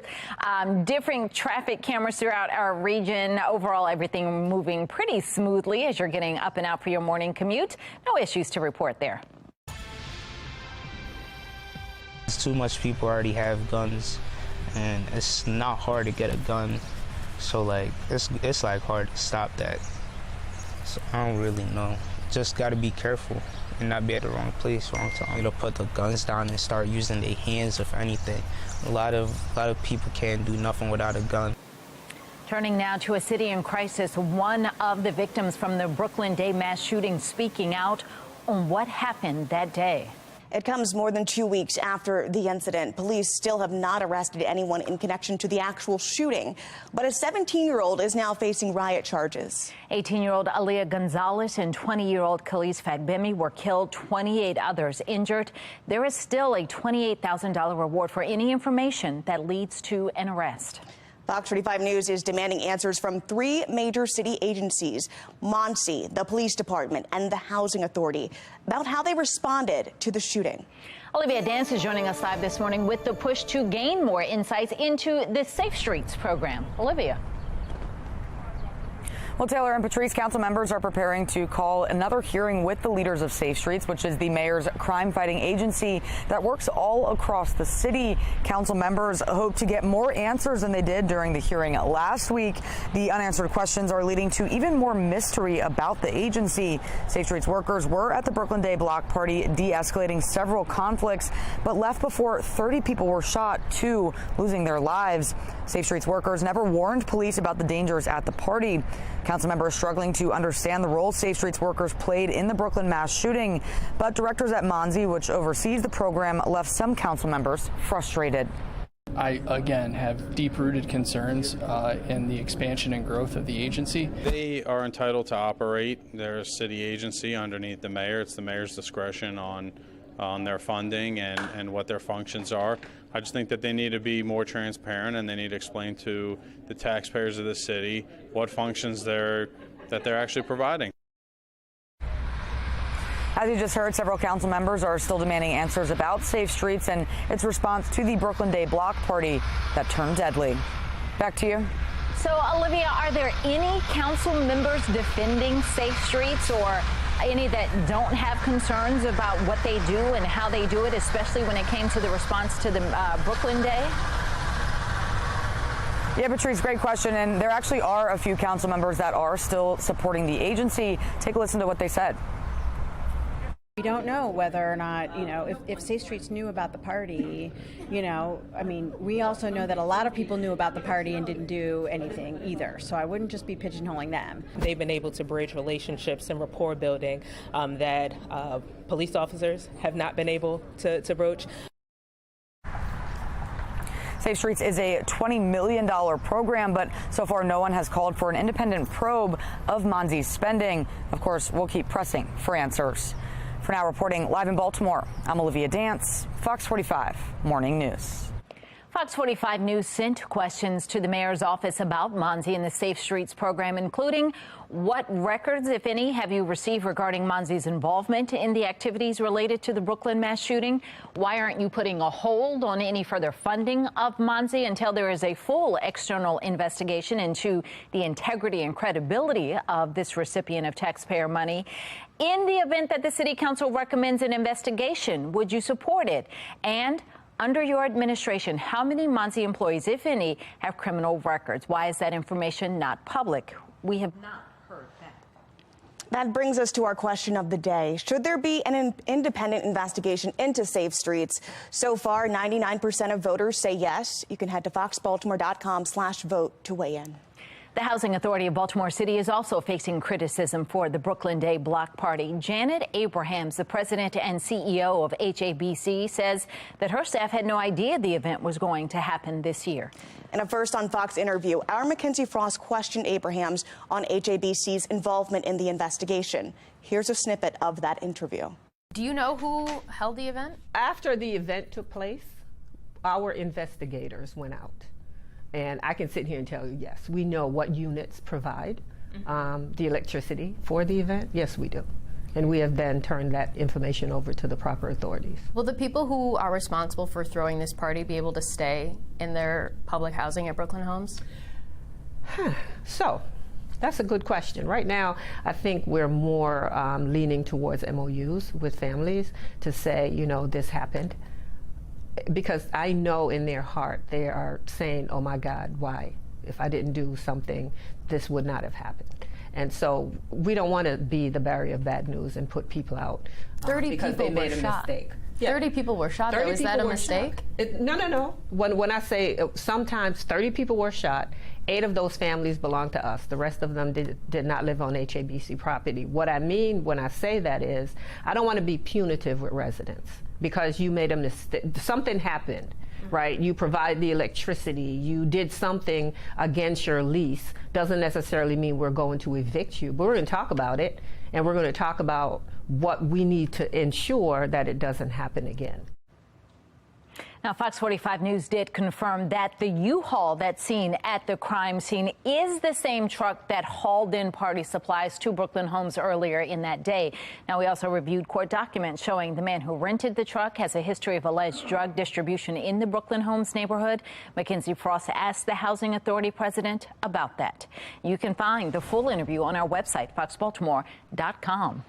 S18: Different traffic cameras throughout our region. Overall, everything moving pretty smoothly as you're getting up and out for your morning commute. No issues to report there.
S2: Too much people already have guns, and it's not hard to get a gun. So like it's like hard to stop that. So I don't really know. Just got to be careful and not be at the wrong place, wrong time. They'll put the guns down and start using their hands if anything. A lot of people can't do nothing without a gun.
S18: Turning now to a city in crisis, one of the victims from the Brooklyn Day mass shooting speaking out on what happened that day.
S19: It comes more than 2 weeks after the incident. Police still have not arrested anyone in connection to the actual shooting. But a 17-year-old is now facing riot charges.
S18: 18-year-old Aaliyah Gonzalez and 20-year-old Khalees Fagbemi were killed, 28 others injured. There is still a $28,000 reward for any information that leads to an arrest.
S19: Fox 45 News is demanding answers from 3 major city agencies, Muncie, the police department, and the housing authority, about how they responded to the shooting.
S18: Olivia Dance is joining us live this morning with the push to gain more insights into the Safe Streets program. Olivia.
S7: Well, Taylor and Patrice, council members are preparing to call another hearing with the leaders of Safe Streets, which is the mayor's crime-fighting agency that works all across the city. Council members hope to get more answers than they did during the hearing last week. The unanswered questions are leading to even more mystery about the agency. Safe Streets workers were at the Brooklyn Day block party, de-escalating several conflicts, but left before 30 people were shot, 2 losing their lives. Safe Streets workers never warned police about the dangers at the party. Council members struggling to understand the role Safe Streets workers played in the Brooklyn mass shooting, but directors at Muncie, which oversees the program, left some council members frustrated.
S3: I, again, have deep-rooted concerns in the expansion and growth of the agency.
S10: They are entitled to operate. They're a city agency underneath the mayor. It's the mayor's discretion on their funding and what their functions are. I just think that they need to be more transparent, and they need to explain to the taxpayers of the city what functions that they're actually providing.
S7: As you just heard, several council members are still demanding answers about Safe Streets and its response to the Brooklyn Day block party that turned deadly. Back to you.
S18: So, Olivia, are there any council members defending Safe Streets, or any that don't have concerns about what they do and how they do it, especially when it came to the response to the Brooklyn Day?
S7: Yeah, Patrice, great question. And there actually are a few council members that are still supporting the agency. Take a listen to what they said.
S24: We don't know whether or not, if Safe Streets knew about the party, we also know that a lot of people knew about the party and didn't do anything either. So I wouldn't just be pigeonholing them.
S25: They've been able to bridge relationships and rapport building that police officers have not been able to broach.
S7: Safe Streets is a $20 million program, but so far no one has called for an independent probe of Muncie's spending. Of course, we'll keep pressing for answers. For now, reporting live in Baltimore, I'm Olivia Dance, Fox 45 Morning News.
S18: Fox 45 News sent questions to the mayor's office about Muncie and the Safe Streets program, including what records, if any, have you received regarding Muncie's involvement in the activities related to the Brooklyn mass shooting? Why aren't you putting a hold on any further funding of Muncie until there is a full external investigation into the integrity and credibility of this recipient of taxpayer money? In the event that the City Council recommends an investigation, would you support it? And under your administration, how many Muncie employees, if any, have criminal records? Why is that information not public? We have not heard that.
S19: That brings us to our question of the day. Should there be an independent investigation into Safe Streets? So far, 99% of voters say yes. You can head to foxbaltimore.com/vote to weigh in.
S18: The Housing Authority of Baltimore City is also facing criticism for the Brooklyn Day Block Party. Janet Abrahams, the president and CEO of HABC, says that her staff had no idea the event was going to happen this year.
S19: In a First on Fox interview, our Mackenzie Frost questioned Abrahams on HABC's involvement in the investigation. Here's a snippet of that interview.
S5: Do you know who held the event?
S12: After the event took place, our investigators went out. And I can sit here and tell you, yes, we know what units provide the electricity for the event. Yes, we do. And we have then turned that information over to the proper authorities.
S5: Will the people who are responsible for throwing this party be able to stay in their public housing at Brooklyn Homes?
S12: So, that's a good question. Right now, I think we're more leaning towards MOUs with families to say, you know, this happened. Because I know in their heart they are saying, oh my God, why? If I didn't do something, this would not have happened. And so we don't want to be the bearer of bad news and put people out
S5: 30
S12: because
S5: people
S12: they made
S5: were
S12: a
S5: shot.
S12: mistake.
S5: 30 people were shot, though. Is that a mistake?
S12: No. When I say sometimes 30 people were shot, 8 of those families belong to us. The rest of them did not live on HABC property. What I mean when I say that is I don't want to be punitive with residents because you made a mistake. Something happened, right? You provide the electricity. You did something against your lease. Doesn't necessarily mean we're going to evict you, but we're going to talk about it, and we're going to talk about what we need to ensure that it doesn't happen again.
S18: Now, Fox 45 News did confirm that the U-Haul that's seen at the crime scene is the same truck that hauled in party supplies to Brooklyn Homes earlier in that day. Now, we also reviewed court documents showing the man who rented the truck has a history of alleged drug distribution in the Brooklyn Homes neighborhood. Mackenzie Frost asked the Housing Authority president about that. You can find the full interview on our website, foxbaltimore.com.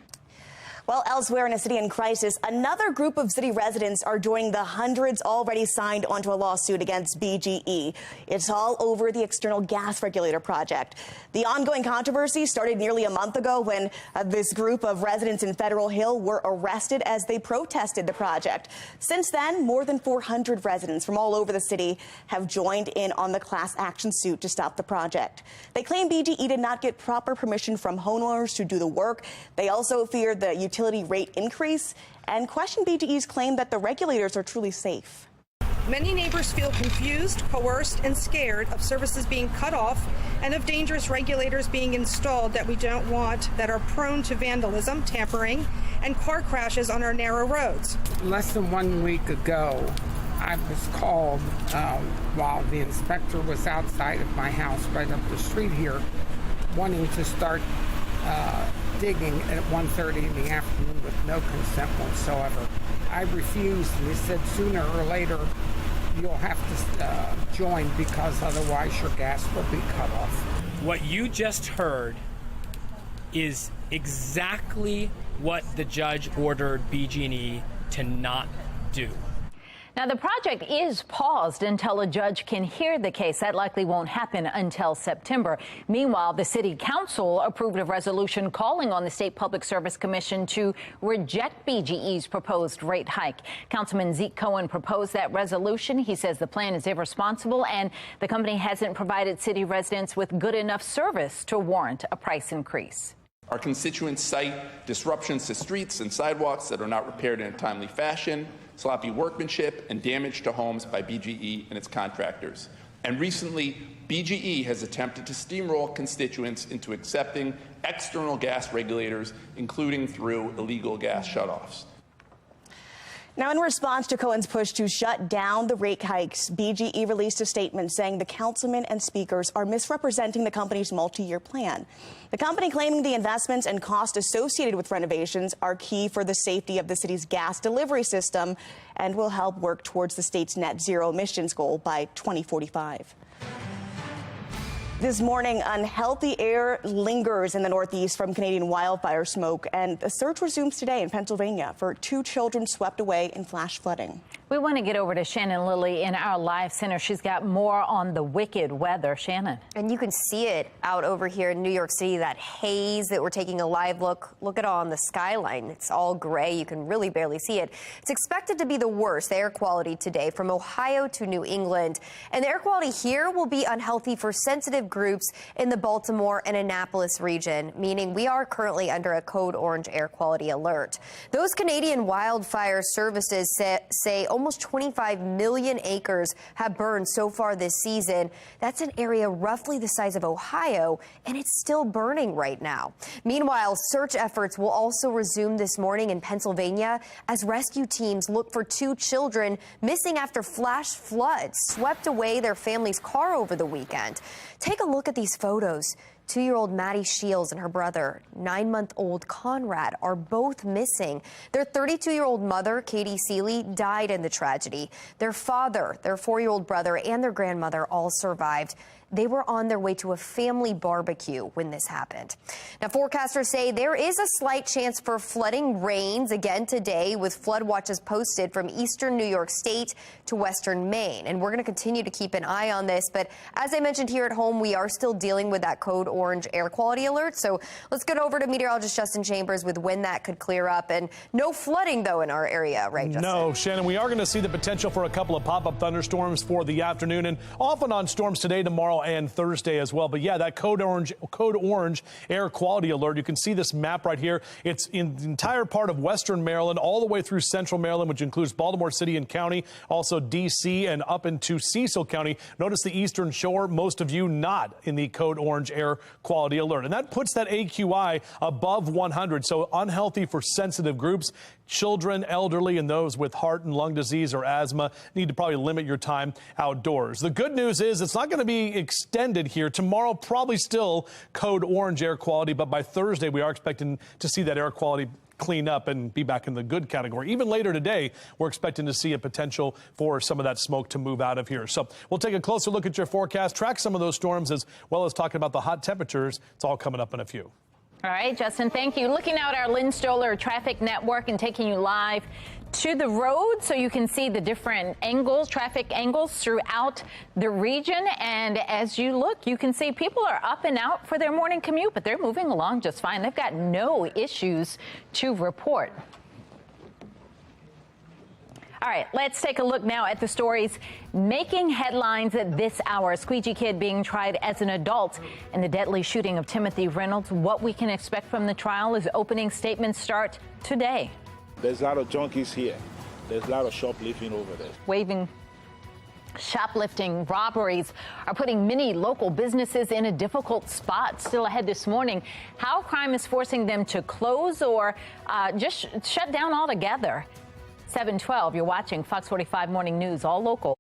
S19: Well, elsewhere in a city in crisis, another group of city residents are joining the hundreds already signed onto a lawsuit against BGE. It's all over the external gas regulator project. The ongoing controversy started nearly a month ago when this group of residents in Federal Hill were arrested as they protested the project. Since then, more than 400 residents from all over the city have joined in on the class action suit to stop the project. They claim BGE did not get proper permission from homeowners to do the work. They also fear the utility rate increase and question BGE's claim that the regulators are truly safe.
S6: Many neighbors feel confused, coerced, and scared of services being cut off and of dangerous regulators being installed that we don't want, that are prone to vandalism, tampering, and car crashes on our narrow roads.
S9: Less than 1 week ago, I was called while the inspector was outside of my house right up the street here, wanting to start digging at 1:30 in the afternoon with no consent whatsoever. I refused, and he said sooner or later you'll have to join because otherwise your gas will be cut off.
S11: What you just heard is exactly what the judge ordered BG&E to not do.
S18: Now, the project is paused until a judge can hear the case. That likely won't happen until September. Meanwhile, the city council approved a resolution calling on the State Public Service Commission to reject BGE's proposed rate hike. Councilman Zeke Cohen proposed that resolution. He says the plan is irresponsible and the company hasn't provided city residents with good enough service to warrant a price increase.
S15: Our constituents cite disruptions to streets and sidewalks that are not repaired in a timely fashion, sloppy workmanship, and damage to homes by BGE and its contractors. And recently, BGE has attempted to steamroll constituents into accepting external gas regulators, including through illegal gas shutoffs.
S19: Now, in response to Cohen's push to shut down the rate hikes, BGE released a statement saying the councilmen and speakers are misrepresenting the company's multi-year plan. The company claiming the investments and costs associated with renovations are key for the safety of the city's gas delivery system and will help work towards the state's net zero emissions goal by 2045. This morning, unhealthy air lingers in the Northeast from Canadian wildfire smoke, and a search resumes today in Pennsylvania for 2 children swept away in flash flooding.
S18: We want to get over to Shannon Lilly in our live center. She's got more on the wicked weather. Shannon.
S1: And you can see it out over here in New York City, that haze that we're taking a live look at on the skyline. It's all gray. You can really barely see it. It's expected to be the worst air quality today from Ohio to New England. And the air quality here will be unhealthy for sensitive groups in the Baltimore and Annapolis region, meaning we are currently under a code orange air quality alert. Those Canadian wildfire services say almost 25 million acres have burned so far this season. That's an area roughly the size of Ohio, and it's still burning right now. Meanwhile, search efforts will also resume this morning in Pennsylvania as rescue teams look for 2 children missing after flash floods swept away their family's car over the weekend. Take a look at these photos. 2-year-old Maddie Shields and her brother, 9-month-old Conrad, are both missing. Their 32-year-old mother, Katie Seeley, died in the tragedy. Their father, their 4-year-old brother, and their grandmother all survived. They were on their way to a family barbecue when this happened. Now, forecasters say there is a slight chance for flooding rains again today, with flood watches posted from eastern New York State to western Maine. And we're going to continue to keep an eye on this. But as I mentioned here at home, we are still dealing with that code orange air quality alert. So let's get over to meteorologist Justin Chambers with when that could clear up. And no flooding, though, in our area, right, Justin?
S4: No, Shannon, we are going to see the potential for a couple of pop-up thunderstorms for the afternoon and off and on storms today, tomorrow, and Thursday as well. But yeah, that code orange air quality alert. You can see this map right here. It's in the entire part of western Maryland, all the way through central Maryland, which includes Baltimore City and County, also D.C. and up into Cecil County. Notice the eastern shore, most of you not in the code orange air quality alert. And that puts that AQI above 100. So unhealthy for sensitive groups. Children, elderly, and those with heart and lung disease or asthma need to probably limit your time outdoors. The good news is it's not going to be extended here. Tomorrow, probably still code orange air quality, but by Thursday, we are expecting to see that air quality clean up and be back in the good category. Even later today, we're expecting to see a potential for some of that smoke to move out of here. So we'll take a closer look at your forecast, track some of those storms, as well as talking about the hot temperatures. It's all coming up in a few.
S18: All right, Justin, thank you. Looking out our Lynn Stoller traffic network and taking you live to the road so you can see the different angles, traffic angles throughout the region. And as you look, you can see people are up and out for their morning commute, but they're moving along just fine. They've got no issues to report. All right, let's take a look now at the stories making headlines at this hour. A squeegee kid being tried as an adult in the deadly shooting of Timothy Reynolds. What we can expect from the trial as opening statements start today.
S13: There's a lot of junkies here. There's a lot of shoplifting over there.
S18: Shoplifting robberies are putting many local businesses in a difficult spot. Still ahead this morning, how crime is forcing them to close or just shut down altogether. 7:12, you're watching Fox 45 Morning News, all local.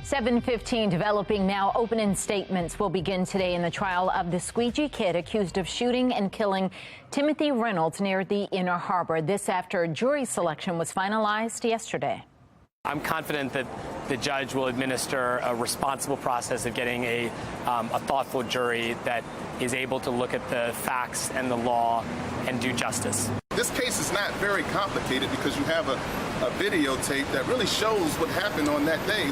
S18: 7:15 developing now. Opening statements will begin today in the trial of the squeegee kid accused of shooting and killing Timothy Reynolds near the Inner Harbor. This after jury selection was finalized yesterday.
S16: I'm confident that the judge will administer a responsible process of getting a thoughtful jury that is able to look at the facts and the law and do justice.
S17: This case is not very complicated because you have a videotape that really shows what happened on that day.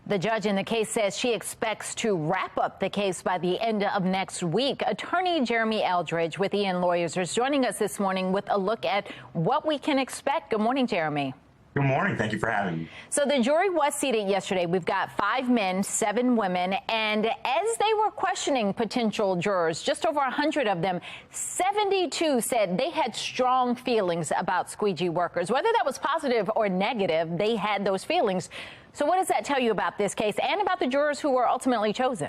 S18: The judge in the case says she expects to wrap up the case by the end of next week. Attorney Jeremy Eldridge with Ian Lawyers is joining us this morning with a look at what we can expect. Good morning, Jeremy.
S20: Good morning. Thank you for having me.
S18: So the jury was seated yesterday. We've got 5 men, 7 women. And as they were questioning potential jurors, just over 100 of them, 72 said they had strong feelings about squeegee workers. Whether that was positive or negative, they had those feelings. So what does that tell you about this case and about the jurors who were ultimately chosen?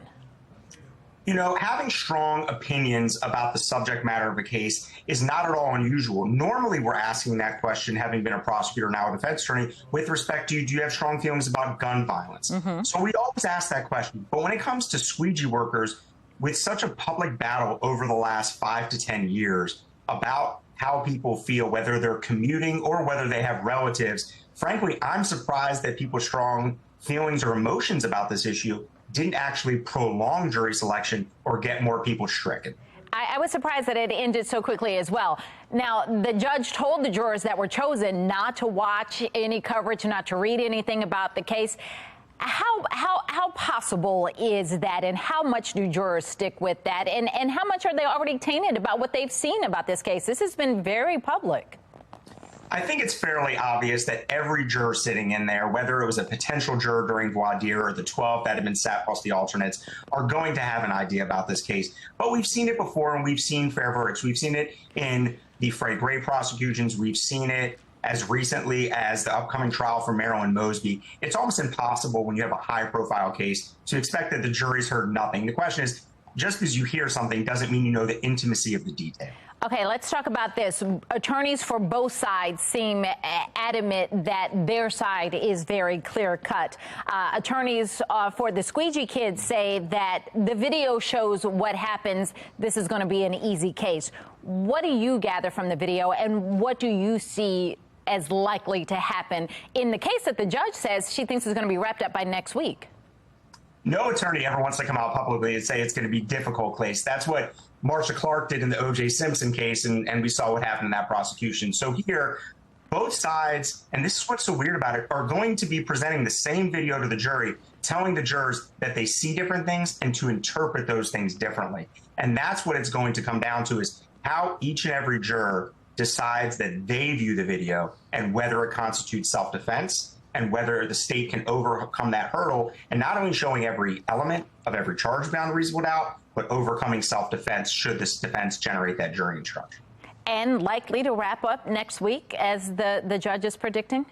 S20: You know, having strong opinions about the subject matter of a case is not at all unusual. Normally, we're asking that question, having been a prosecutor, now a defense attorney, with respect to, do you have strong feelings about gun violence? So we always ask that question. But when it comes to squeegee workers, with such a public battle over the last 5 to 10 years about how people feel, whether they're commuting or whether they have relatives, frankly, I'm surprised that people's strong feelings or emotions about this issue didn't actually prolong jury selection or get more people stricken.
S18: I was surprised that it ended so quickly as well. Now, the judge told the jurors that were chosen not to watch any coverage, not to read anything about the case. How possible is that, and how much do jurors stick with that, and how much are they already tainted about what they've seen about this case? This has been very public.
S20: I think it's fairly obvious that every juror sitting in there, whether it was a potential juror during voir dire or the 12 that had been sat plus the alternates, are going to have an idea about this case. But we've seen it before, and we've seen fair verdicts. We've seen it in the Freddie Gray prosecutions. We've seen it as recently as the upcoming trial for Marilyn Mosby. It's almost impossible when you have a high-profile case to expect that the jury's heard nothing. The question is, just because you hear something doesn't mean you know the intimacy of the detail.
S18: Okay, let's talk about this. Attorneys for both sides seem adamant that their side is very clear-cut. Attorneys for the squeegee kids say that the video shows what happens. This is going to be an easy case. What do you gather from the video, and what do you see as likely to happen in the case that the judge says she thinks is going to be wrapped up by next week?
S20: No attorney ever wants to come out publicly and say it's going to be a difficult case. That's what Marsha Clark did in the O.J. Simpson case, and we saw what happened in that prosecution. So here, both sides, and this is what's so weird about it, are going to be presenting the same video to the jury, telling the jurors that they see different things and to interpret those things differently. And that's what it's going to come down to, is how each and every juror decides that they view the video and whether it constitutes self-defense and whether the state can overcome that hurdle, and not only showing every element of every charge beyond a reasonable doubt, but overcoming self-defense should this defense generate that jury instruction.
S18: And likely to wrap up next week, as the judge is predicting?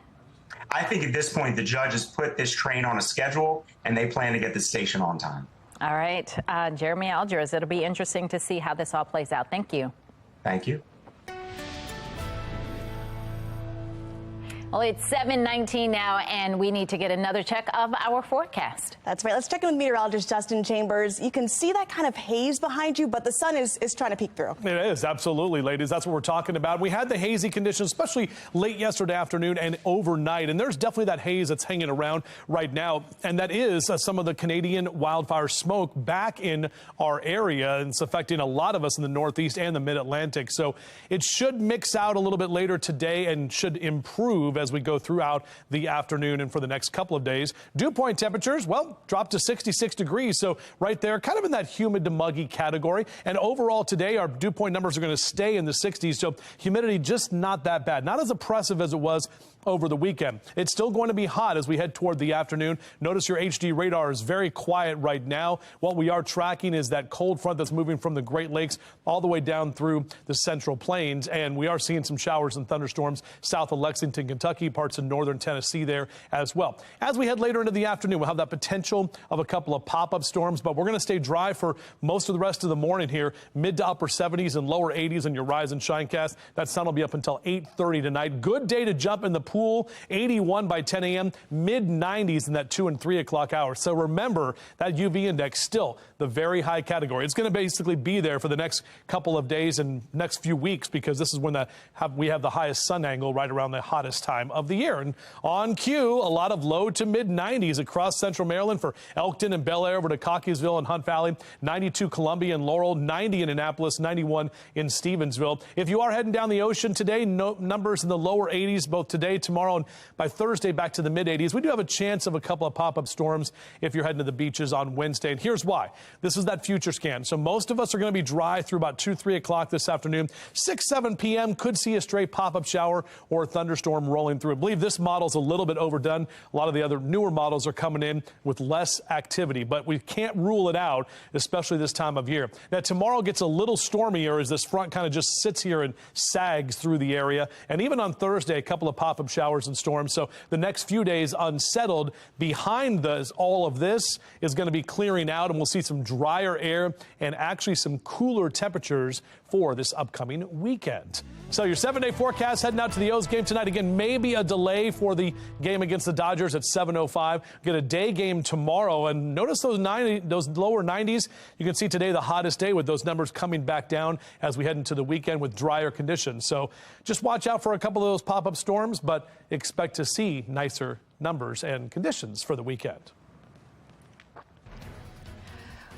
S20: I think at this point, the judge has put this train on a schedule, and they plan to get the station on time.
S18: All right. Jeremy Eldridge, it'll be interesting to see how this all plays out. Thank you.
S20: Thank you.
S18: Well, it's 7:19 now, and we need to get another check of our forecast.
S19: That's right. Let's check in with meteorologist Justin Chambers. You can see that kind of haze behind you, but the sun is trying to peek through.
S4: It is, absolutely, ladies. That's what we're talking about. We had the hazy conditions, especially late yesterday afternoon and overnight, and there's definitely that haze that's hanging around right now, and that is some of the Canadian wildfire smoke back in our area, and it's affecting a lot of us in the Northeast and the Mid-Atlantic. So it should mix out a little bit later today and should improve as we go throughout the afternoon and for the next couple of days. Dew point temperatures, well, dropped to 66 degrees. So right there, kind of in that humid to muggy category. And overall today, our dew point numbers are going to stay in the 60s. So humidity just not that bad. Not as oppressive as it was over the weekend. It's still going to be hot as we head toward the afternoon. Notice your HD radar is very quiet right now. What we are tracking is that cold front that's moving from the Great Lakes all the way down through the Central Plains. And we are seeing some showers and thunderstorms south of Lexington, Kentucky, parts of northern Tennessee there as well. As we head later into the afternoon, we'll have that potential of a couple of pop-up storms, but we're going to stay dry for most of the rest of the morning here. Mid to upper 70s and lower 80s in your rise and shine cast. That sun will be up until 8:30 tonight. Good day to jump in the pool. 81 by 10 a.m., mid-90s in that 2 and 3 o'clock hour. So remember, that UV index still the very high category. It's going to basically be there for the next couple of days and next few weeks, because this is when we have the highest sun angle right around the hottest time of the year. And on cue, a lot of low to mid-90s across central Maryland for Elkton and Bel Air, over to Cockeysville and Hunt Valley, 92 Columbia and Laurel, 90 in Annapolis, 91 in Stevensville. If you are heading down the ocean today, numbers in the lower 80s both today, tomorrow, and by Thursday back to the mid-80s. We do have a chance of a couple of pop-up storms if you're heading to the beaches on Wednesday. And here's why. This is that future scan. So most of us are going to be dry through about 2, 3 o'clock this afternoon. 6, 7 p.m. could see a stray pop-up shower or a thunderstorm rolling through. I believe this model's a little bit overdone. A lot of the other newer models are coming in with less activity, but we can't rule it out, especially this time of year. Now, tomorrow gets a little stormier as this front kind of just sits here and sags through the area. And even on Thursday, a couple of pop-up showers and storms. So the next few days unsettled. Behind all of this is going to be clearing out, and we'll see some drier air and actually some cooler temperatures for this upcoming weekend. So your 7-day forecast heading out to the O's game tonight. Again, maybe a delay for the game against the Dodgers at 7:05. Get a day game tomorrow, and notice those lower 90s. You can see today the hottest day with those numbers coming back down as we head into the weekend with drier conditions. So just watch out for a couple of those pop-up storms, but expect to see nicer numbers and conditions for the weekend.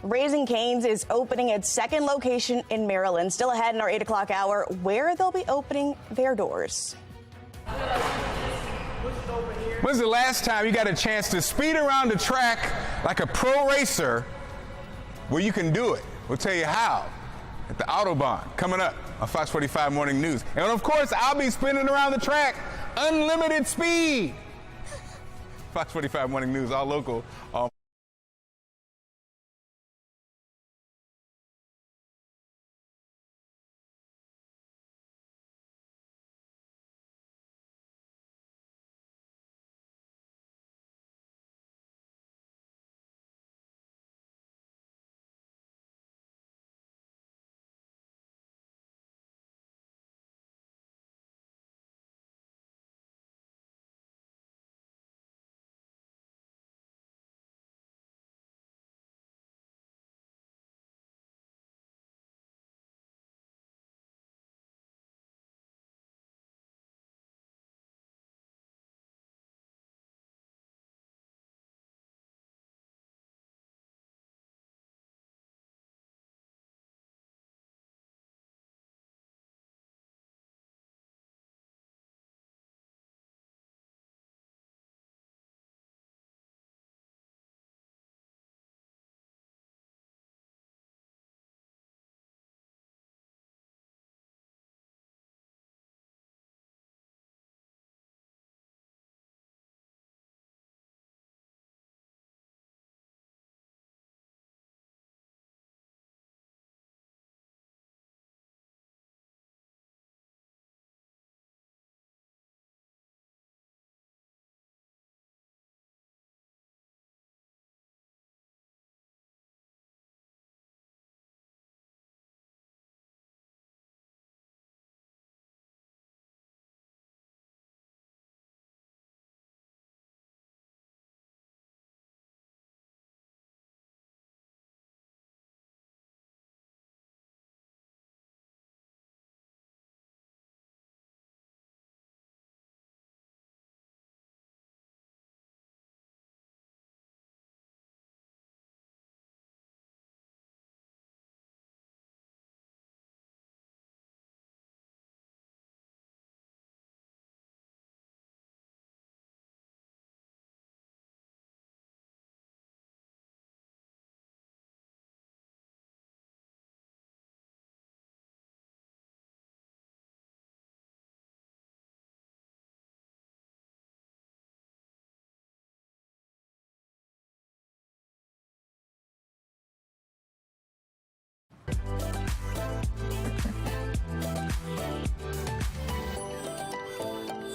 S19: Raising Cane's is opening its second location in Maryland. Still ahead in our 8 o'clock hour, where they'll be opening their doors.
S8: When's the last time you got a chance to speed around the track like a pro racer where you can do it? We'll tell you how at the Autobahn, coming up on Fox 45 Morning News. And of course, I'll be spinning around the track, unlimited speed. Fox 45 Morning News, all local, all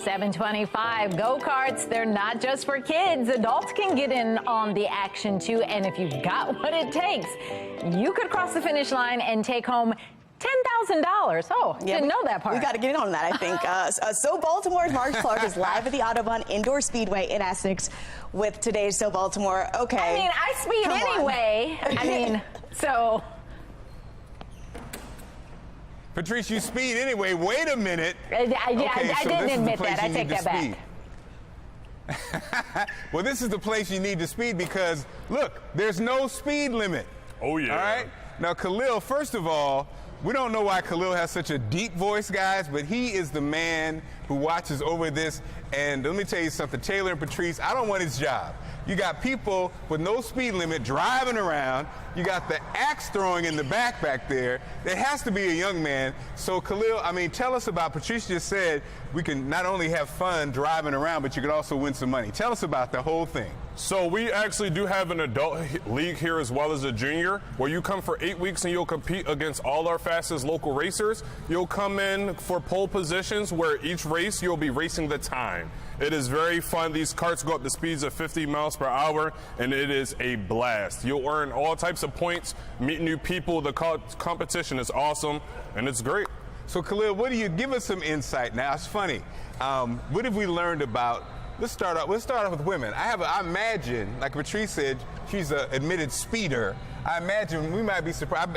S18: $7.25 go-karts, they're not just for kids. Adults can get in on the action too, and if you've got what it takes, you could cross the finish line and take home $10,000 $10,000. Oh, didn't know that part.
S19: We got to get in on that, I think. So Baltimore's Mark Clark is live at the Autobahn Indoor Speedway in Essex with today's So Baltimore. Okay.
S18: I mean, I speed anyway. I mean, so.
S8: Patrice, you speed anyway. Wait a minute.
S18: I didn't admit that. I take that back.
S8: Well, this is the place you need to speed because, look, there's no speed limit.
S2: Oh, yeah.
S8: All right? Now, Khalil, first of all, we don't know why Khalil has such a deep voice, guys, but he is the man who watches over this. And let me tell you something, Taylor and Patrice, I don't want his job. You got people with no speed limit driving around. You got the axe throwing in the back there. There has to be a young man. So, Khalil, I mean, tell us about, Patrice just said we can not only have fun driving around, but you can also win some money. Tell us about the whole thing.
S2: So we actually do have an adult league here as well as a junior, where you come for 8 weeks and you'll compete against all our fastest local racers. You'll come in for pole positions where each race you'll be racing the time. It is very fun. These carts go up to speeds of 50 miles per hour, and it is a blast. You'll earn all types of points, meet new people. The competition is awesome, and it's great.
S8: So, Khalil, what do you give us some insight now? It's funny. What have we learned about? Let's start off with women. I imagine, like Patrice said, she's an admitted speeder. I imagine we might be surprised.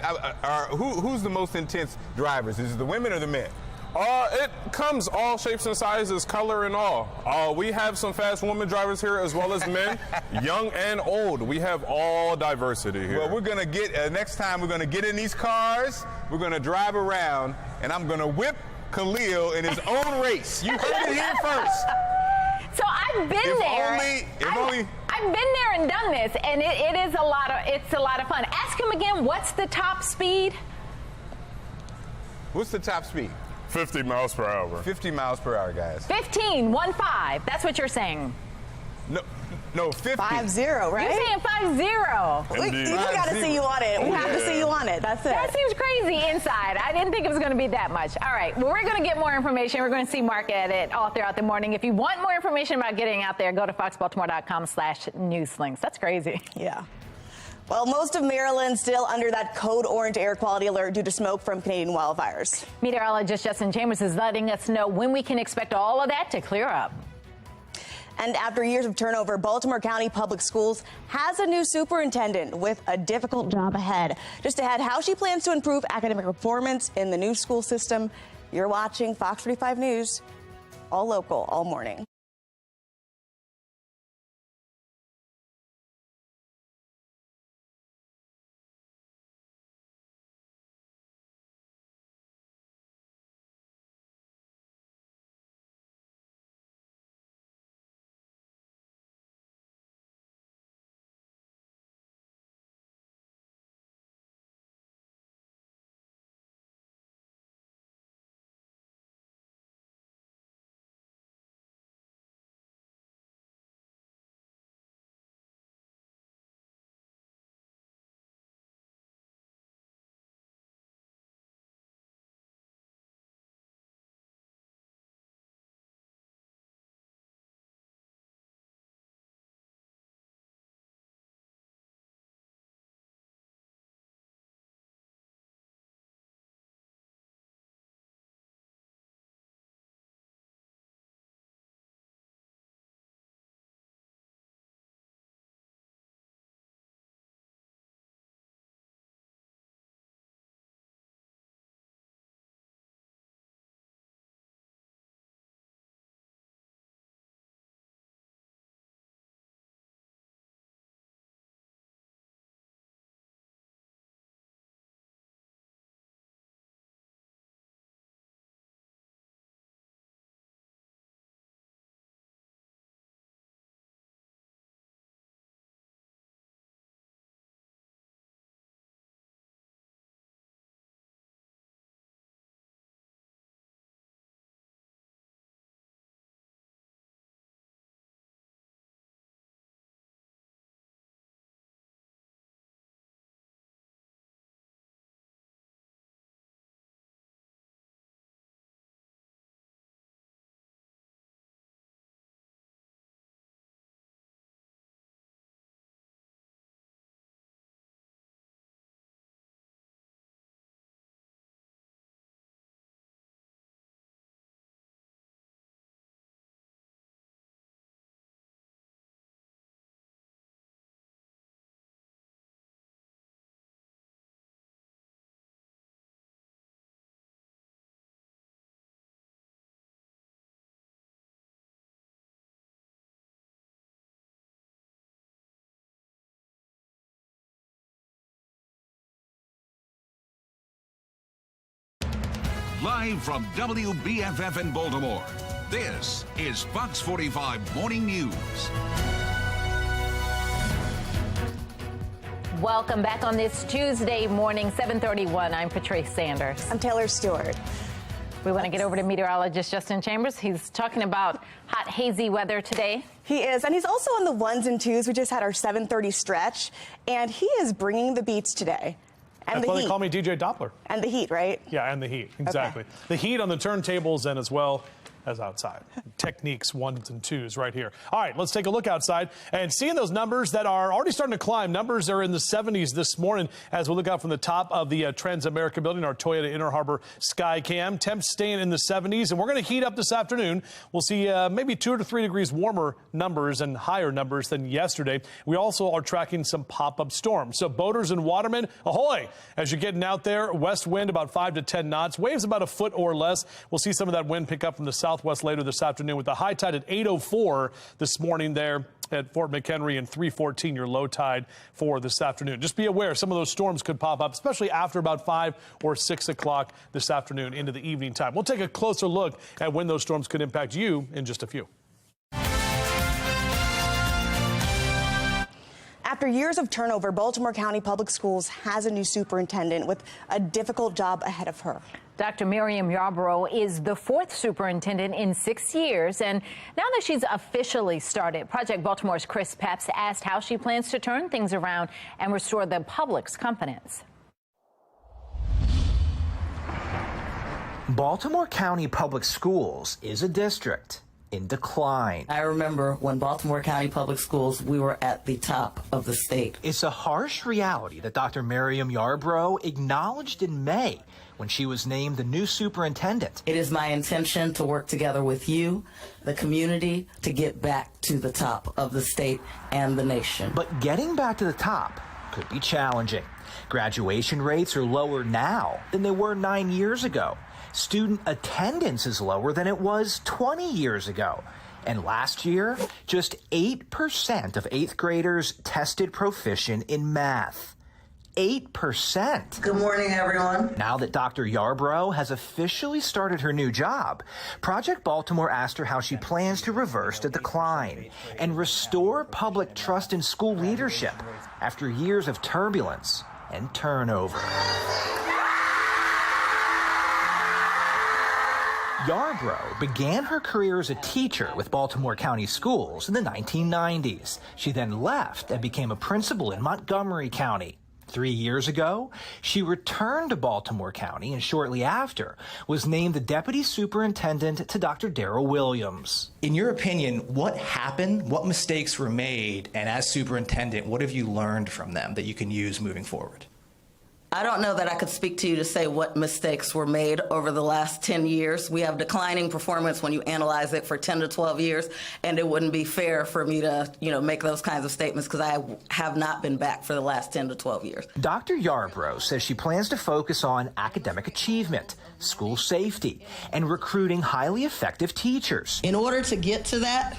S8: Who's the most intense drivers? Is it the women or the men?
S2: It comes all shapes and sizes, color and all. We have some fast women drivers here as well as men, young and old. We have all diversity here.
S8: Well, we're going to get, next time we're going to get in these cars, we're going to drive around, and I'm going to whip Khalil in his own race. You heard it here first.
S18: So I've been there. I've been there and done this, and it's a lot of fun. Ask him again, what's the top speed?
S8: What's the top speed?
S2: 50 miles per hour.
S8: 50 miles per hour, guys.
S18: 15, 1-5. That's what you're saying.
S8: No, 50.
S19: 5-0, right?
S18: You're saying 5-0.
S19: We got to see you on it. We have to see you on it. That's it.
S18: That seems crazy inside. I didn't think it was going to be that much. All right. Well, we're going to get more information. We're going to see Mark at it all throughout the morning. If you want more information about getting out there, go to foxbaltimore.com/newslinks. That's crazy.
S19: Yeah. Well, most of Maryland still under that code orange air quality alert due to smoke from Canadian wildfires.
S18: Meteorologist Justin Chambers is letting us know when we can expect all of that to clear up.
S19: And after years of turnover, Baltimore County Public Schools has a new superintendent with a difficult job ahead. Just ahead, how she plans to improve academic performance in the new school system. You're watching Fox 45 News, all local, all morning.
S3: Live from WBFF in Baltimore, this is Fox 45 Morning News.
S18: Welcome back on this Tuesday morning, 7:31. I'm Patrice Sanders.
S19: I'm Taylor Stewart.
S18: We want to get over to meteorologist Justin Chambers. He's talking about hot, hazy weather today.
S19: He is, and he's also on the ones and twos. We just had our 7:30 stretch, and he is bringing the beats today. And
S4: That's
S19: the
S4: why
S19: heat.
S4: they call me DJ Doppler.
S19: And the heat, right?
S4: Yeah, and the heat, exactly. Okay. The heat on the turntables and as well as outside. Techniques, ones and twos right here. All right, let's take a look outside and seeing those numbers that are already starting to climb. Numbers are in the 70s this morning as we look out from the top of the Transamerica building, our Toyota Inner Harbor Sky Cam. Temps staying in the 70s, and we're going to heat up this afternoon. We'll see maybe 2 to 3 degrees warmer numbers and higher numbers than yesterday. We also are tracking some pop-up storms. So boaters and watermen, ahoy! As you're getting out there, west wind about 5 to 10 knots, waves about a foot or less. We'll see some of that wind pick up from the southwest later this afternoon with the high tide at 8:04 this morning there at Fort McHenry and 3:14 your low tide for this afternoon. Just be aware some of those storms could pop up, especially after about 5 or 6 o'clock this afternoon into the evening time. We'll take a closer look at when those storms could impact you in just a few.
S19: After years of turnover, Baltimore County Public Schools has a new superintendent with a difficult job ahead of her.
S18: Dr. Miriam Yarborough is the 4th superintendent in 6 years, and now that she's officially started, Project Baltimore's Chris Pepps asked how she plans to turn things around and restore the public's confidence.
S14: Baltimore County Public Schools is a district in decline.
S21: I remember when Baltimore County Public Schools, we were at the top of the state.
S14: It's a harsh reality that Dr. Miriam Yarborough acknowledged in May when she was named the new superintendent.
S21: It is my intention to work together with you, the community, to get back to the top of the state and the nation.
S14: But getting back to the top could be challenging. Graduation rates are lower now than they were 9 years ago. Student attendance is lower than it was 20 years ago. And last year, just 8% of 8th graders tested proficient in math. 8%.
S21: Good morning, everyone.
S14: Now that Dr. Yarborough has officially started her new job, Project Baltimore asked her how she plans to reverse the decline and restore public trust in school leadership after years of turbulence and turnover. Yarborough began her career as a teacher with Baltimore County Schools in the 1990s. She then left and became a principal in Montgomery County. 3 years ago, she returned to Baltimore County and shortly after was named the deputy superintendent to Dr. Darrell Williams.
S22: In your opinion, what happened? What mistakes were made? And as superintendent, what have you learned from them that you can use moving forward?
S21: I don't know that I could speak to you to say what mistakes were made over the last 10 years. We have declining performance when you analyze it for 10 to 12 years, and it wouldn't be fair for me to, make those kinds of statements because I have not been back for the last 10 to 12 years.
S14: Dr. Yarborough says she plans to focus on academic achievement, school safety, and recruiting highly effective teachers.
S21: In order to get to that,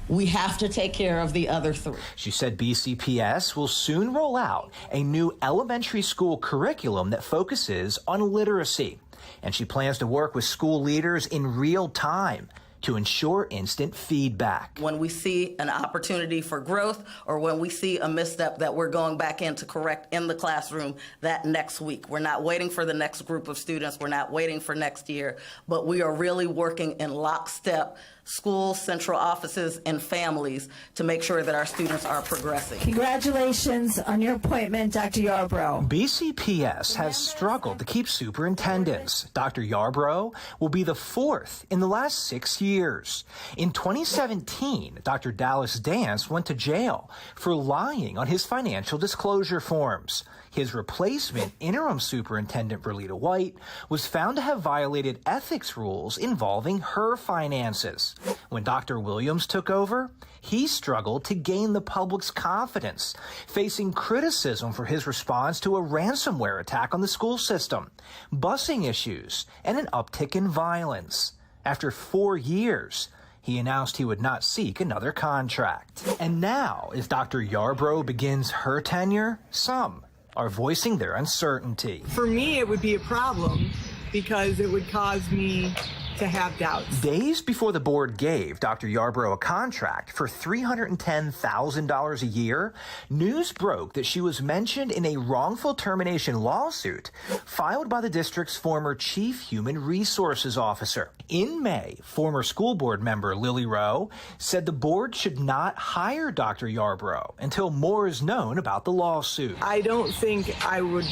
S21: we have to take care of the other three.
S14: She said BCPS will soon roll out a new elementary school curriculum that focuses on literacy. And she plans to work with school leaders in real time to ensure instant feedback.
S21: When we see an opportunity for growth or when we see a misstep that we're going back in to correct in the classroom that next week. We're not waiting for the next group of students. We're not waiting for next year, but we are really working in lockstep, schools, central offices, and families to make sure that our students are progressing.
S23: Congratulations on your appointment, Dr. Yarborough.
S14: BCPS has struggled to keep superintendents. Dr. Yarborough will be the 4th in the last 6 years. In 2017, Dr. Dallas Dance went to jail for lying on his financial disclosure forms. His replacement, interim superintendent Verlita White, was found to have violated ethics rules involving her finances. When Dr. Williams took over, he struggled to gain the public's confidence, facing criticism for his response to a ransomware attack on the school system, busing issues, and an uptick in violence. After 4 years, he announced he would not seek another contract. And now, as Dr. Yarborough begins her tenure, some are voicing their uncertainty.
S26: For me, it would be a problem
S5: because it would cause me to have doubts.
S14: Days before the board gave Dr. Yarbrough a contract for $310,000 a year, news broke that she was mentioned in a wrongful termination lawsuit filed by the district's former chief human resources officer. In May, former school board member Lily Rowe said the board should not hire Dr. Yarbrough until more is known about the lawsuit.
S5: I don't think I would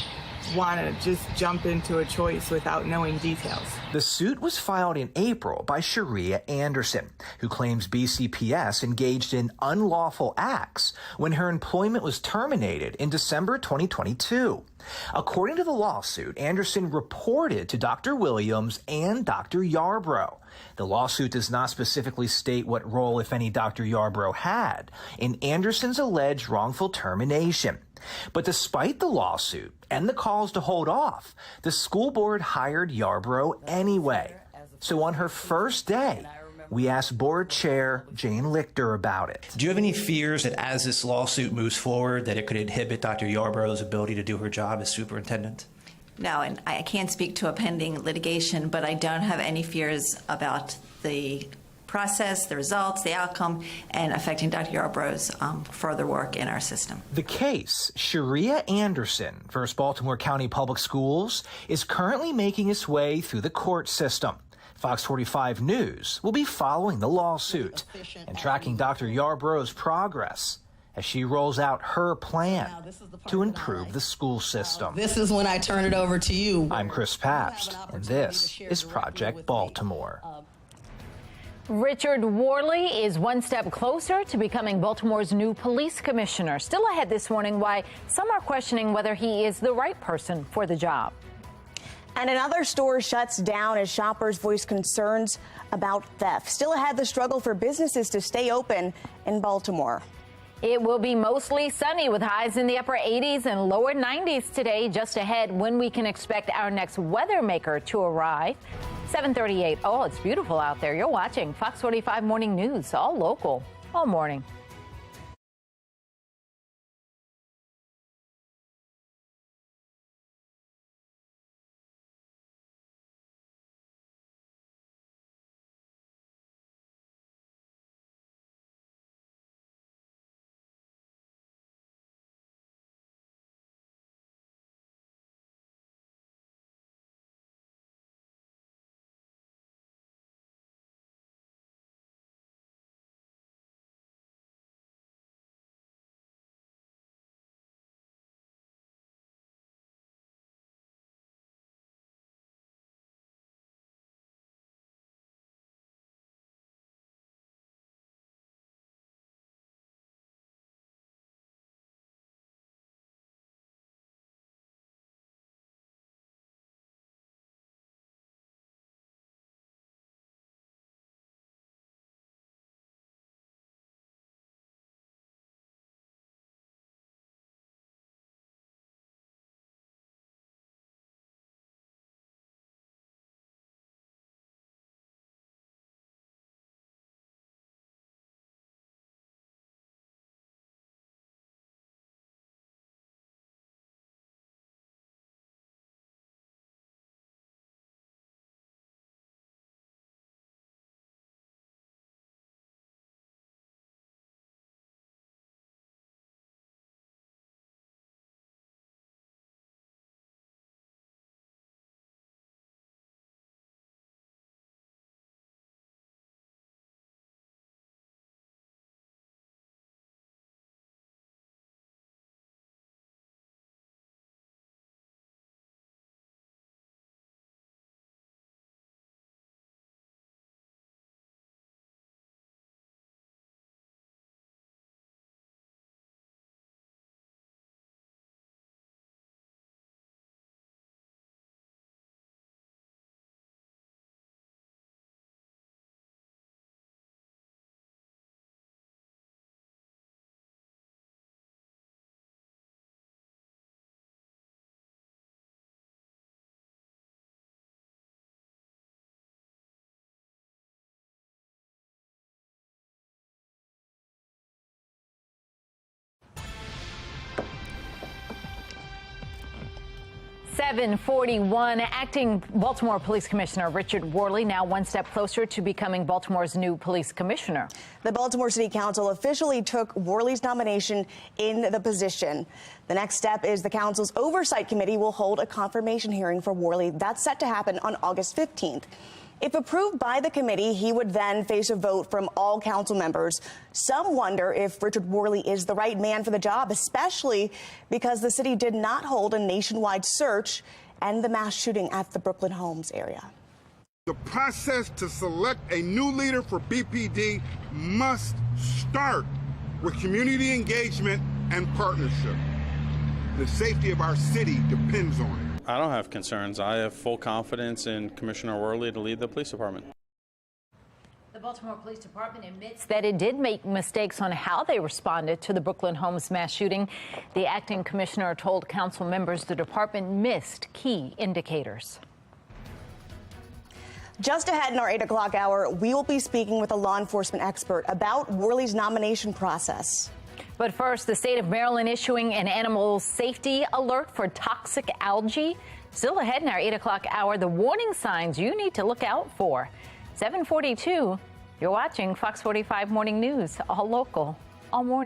S5: want to just jump into a choice without knowing details.
S14: The suit was filed in April by Sharia Anderson, who claims BCPS engaged in unlawful acts when her employment was terminated in December 2022. According to the lawsuit, Anderson reported to Dr. Williams and Dr. Yarbrough. The lawsuit does not specifically state what role, if any, Dr. Yarbrough had in Anderson's alleged wrongful termination. But despite the lawsuit and the calls to hold off, the school board hired Yarbrough anyway. So on her first day, we asked board chair Jane Lichter about it.
S22: Do you have any fears that as this lawsuit moves forward, that it could inhibit Dr. Yarbrough's ability to do her job as superintendent?
S7: No, and I can't speak to a pending litigation, but I don't have any fears about the process, the results, the outcome, and affecting Dr. Yarbrough's further work in our system.
S14: The case, Sharia Anderson versus Baltimore County Public Schools, is currently making its way through the court system. Fox 45 News will be following the lawsuit and tracking Dr. Yarbrough's progress as she rolls out her plan to improve the school system.
S21: This is when I turn it over to you.
S14: I'm Chris Pabst, and this is Project Baltimore.
S18: Richard Worley is one step closer to becoming Baltimore's new police commissioner. Still ahead this morning, why some are questioning whether he is the right person for the job.
S19: And another store shuts down as shoppers voice concerns about theft. Still ahead, the struggle for businesses to stay open in Baltimore.
S18: It will be mostly sunny with highs in the upper 80s and lower 90s today. Just ahead, when we can expect our next weather maker to arrive. 7:38. Oh, it's beautiful out there. You're watching Fox 45 Morning News, all local, all morning. 7:41. Acting Baltimore Police Commissioner Richard Worley now one step closer to becoming Baltimore's new police commissioner.
S19: The Baltimore City Council officially took Worley's nomination in the position. The next step is the council's oversight committee will hold a confirmation hearing for Worley. That's set to happen on August 15th. If approved by the committee, he would then face a vote from all council members. Some wonder if Richard Worley is the right man for the job, especially because the city did not hold a nationwide search and the mass shooting at the Brooklyn Homes area.
S6: The process to select a new leader for BPD must start with community engagement and partnership. The safety of our city depends on it.
S10: I don't have concerns. I have full confidence in Commissioner Worley to lead the police department.
S18: The Baltimore Police Department admits that it did make mistakes on how they responded to the Brooklyn Homes mass shooting. The acting commissioner told council members the department missed key indicators.
S19: Just ahead in our 8 o'clock hour, we will be speaking with a law enforcement expert about Worley's nomination process.
S18: But first, the state of Maryland issuing an animal safety alert for toxic algae. Still ahead in our 8 o'clock hour, the warning signs you need to look out for. 7:42, you're watching Fox 45 Morning News, all local, all morning.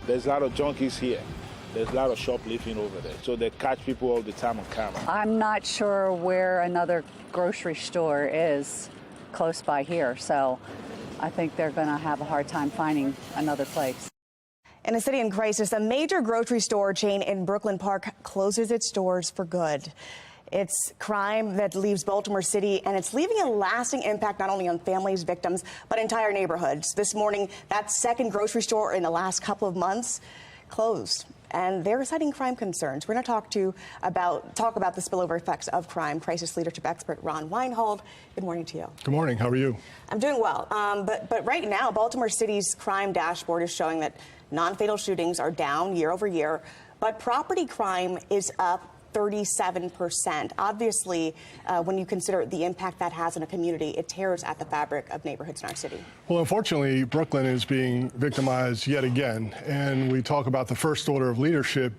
S13: There's a lot of junkies here. There's a lot of shoplifting over there. So they catch people all the time on camera.
S12: I'm not sure where another grocery store is close by here, so I think they're going to have a hard time finding another place.
S19: In a city in crisis, a major grocery store chain in Brooklyn Park closes its doors for good. It's crime that leaves Baltimore City, and it's leaving a lasting impact not only on families, victims, but entire neighborhoods. This morning, that second grocery store in the last couple of months closed, and they're citing crime concerns. We're going to talk about the spillover effects of crime. Crisis leadership expert Ron Weinhold. Good morning to you.
S24: Good morning. How are you?
S19: I'm doing well. But right now, Baltimore City's crime dashboard is showing that non-fatal shootings are down year over year, but property crime is up 37%. Obviously, when you consider the impact that has in a community, it tears at the fabric of neighborhoods in our city.
S9: Well, unfortunately, Brooklyn is being victimized yet again. And we talk about the first order of leadership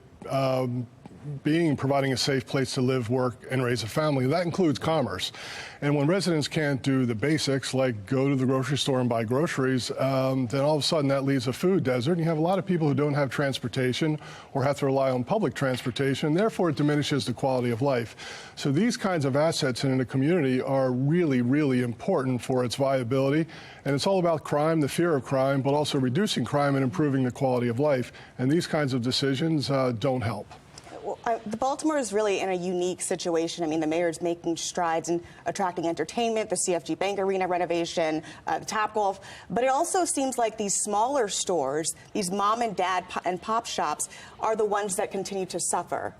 S9: providing a safe place to live, work, and raise a family. That includes commerce. And when residents can't do the basics, like go to the grocery store and buy groceries, then all of a sudden that leaves a food desert. And you have a lot of people who don't have transportation or have to rely on public transportation. Therefore, it diminishes the quality of life. So these kinds of assets in a community are really, really important for its viability. And it's all about crime, the fear of crime, but also reducing crime and improving the quality of life. And these kinds of decisions don't help.
S19: Well, the Baltimore is really in a unique situation. I mean, the mayor's making strides in attracting entertainment, the CFG Bank Arena renovation, the Topgolf. But it also seems like these smaller stores, these mom and dad and pop shops, are the ones that continue to suffer.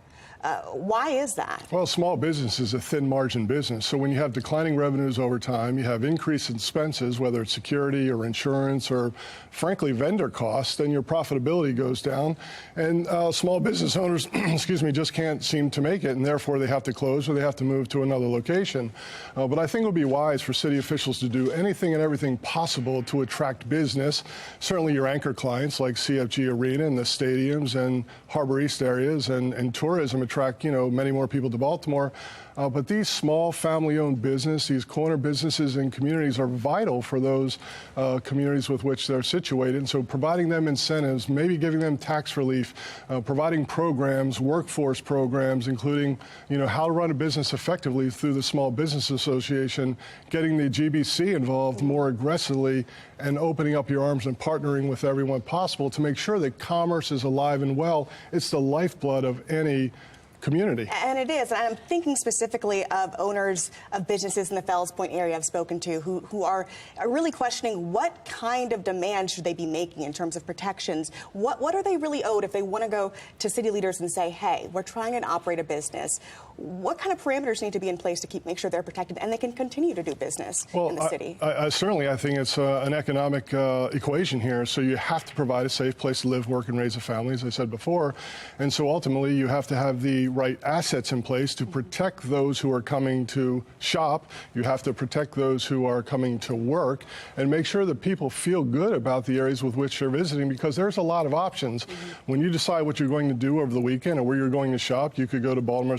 S19: Why is that?
S9: Well, small business is a thin margin business. So when you have declining revenues over time, you have increased expenses, whether it's security or insurance or, frankly, vendor costs, then your profitability goes down. And small business owners, excuse me, just can't seem to make it, and therefore they have to close or they have to move to another location. But I think it would be wise for city officials to do anything and everything possible to attract business. Certainly your anchor clients like CFG Arena and the stadiums and Harbor East areas and tourism attract, many more people to Baltimore. But these small family-owned businesses, these corner businesses and communities are vital for those communities with which they're situated. And so providing them incentives, maybe giving them tax relief, providing programs, workforce programs, including, how to run a business effectively through the Small Business Association, getting the GBC involved more aggressively and opening up your arms and partnering with everyone possible to make sure that commerce is alive and well. It's the lifeblood of any community.
S19: And it is. And I'm thinking specifically of owners of businesses in the Fells Point area I've spoken to who are really questioning what kind of demand should they be making in terms of protections. What are they really owed if they want to go to city leaders and say, hey, we're trying to operate a business? What kind of parameters need to be in place to make sure they're protected and they can continue to do business in the city?
S9: Certainly, I think it's an economic equation here. So you have to provide a safe place to live, work, and raise a family, as I said before. And so ultimately, you have to have the right assets in place to protect those who are coming to shop. You have to protect those who are coming to work and make sure that people feel good about the areas with which they're visiting, because there's a lot of options. When you decide what you're going to do over the weekend or where you're going to shop, you could go to Baltimore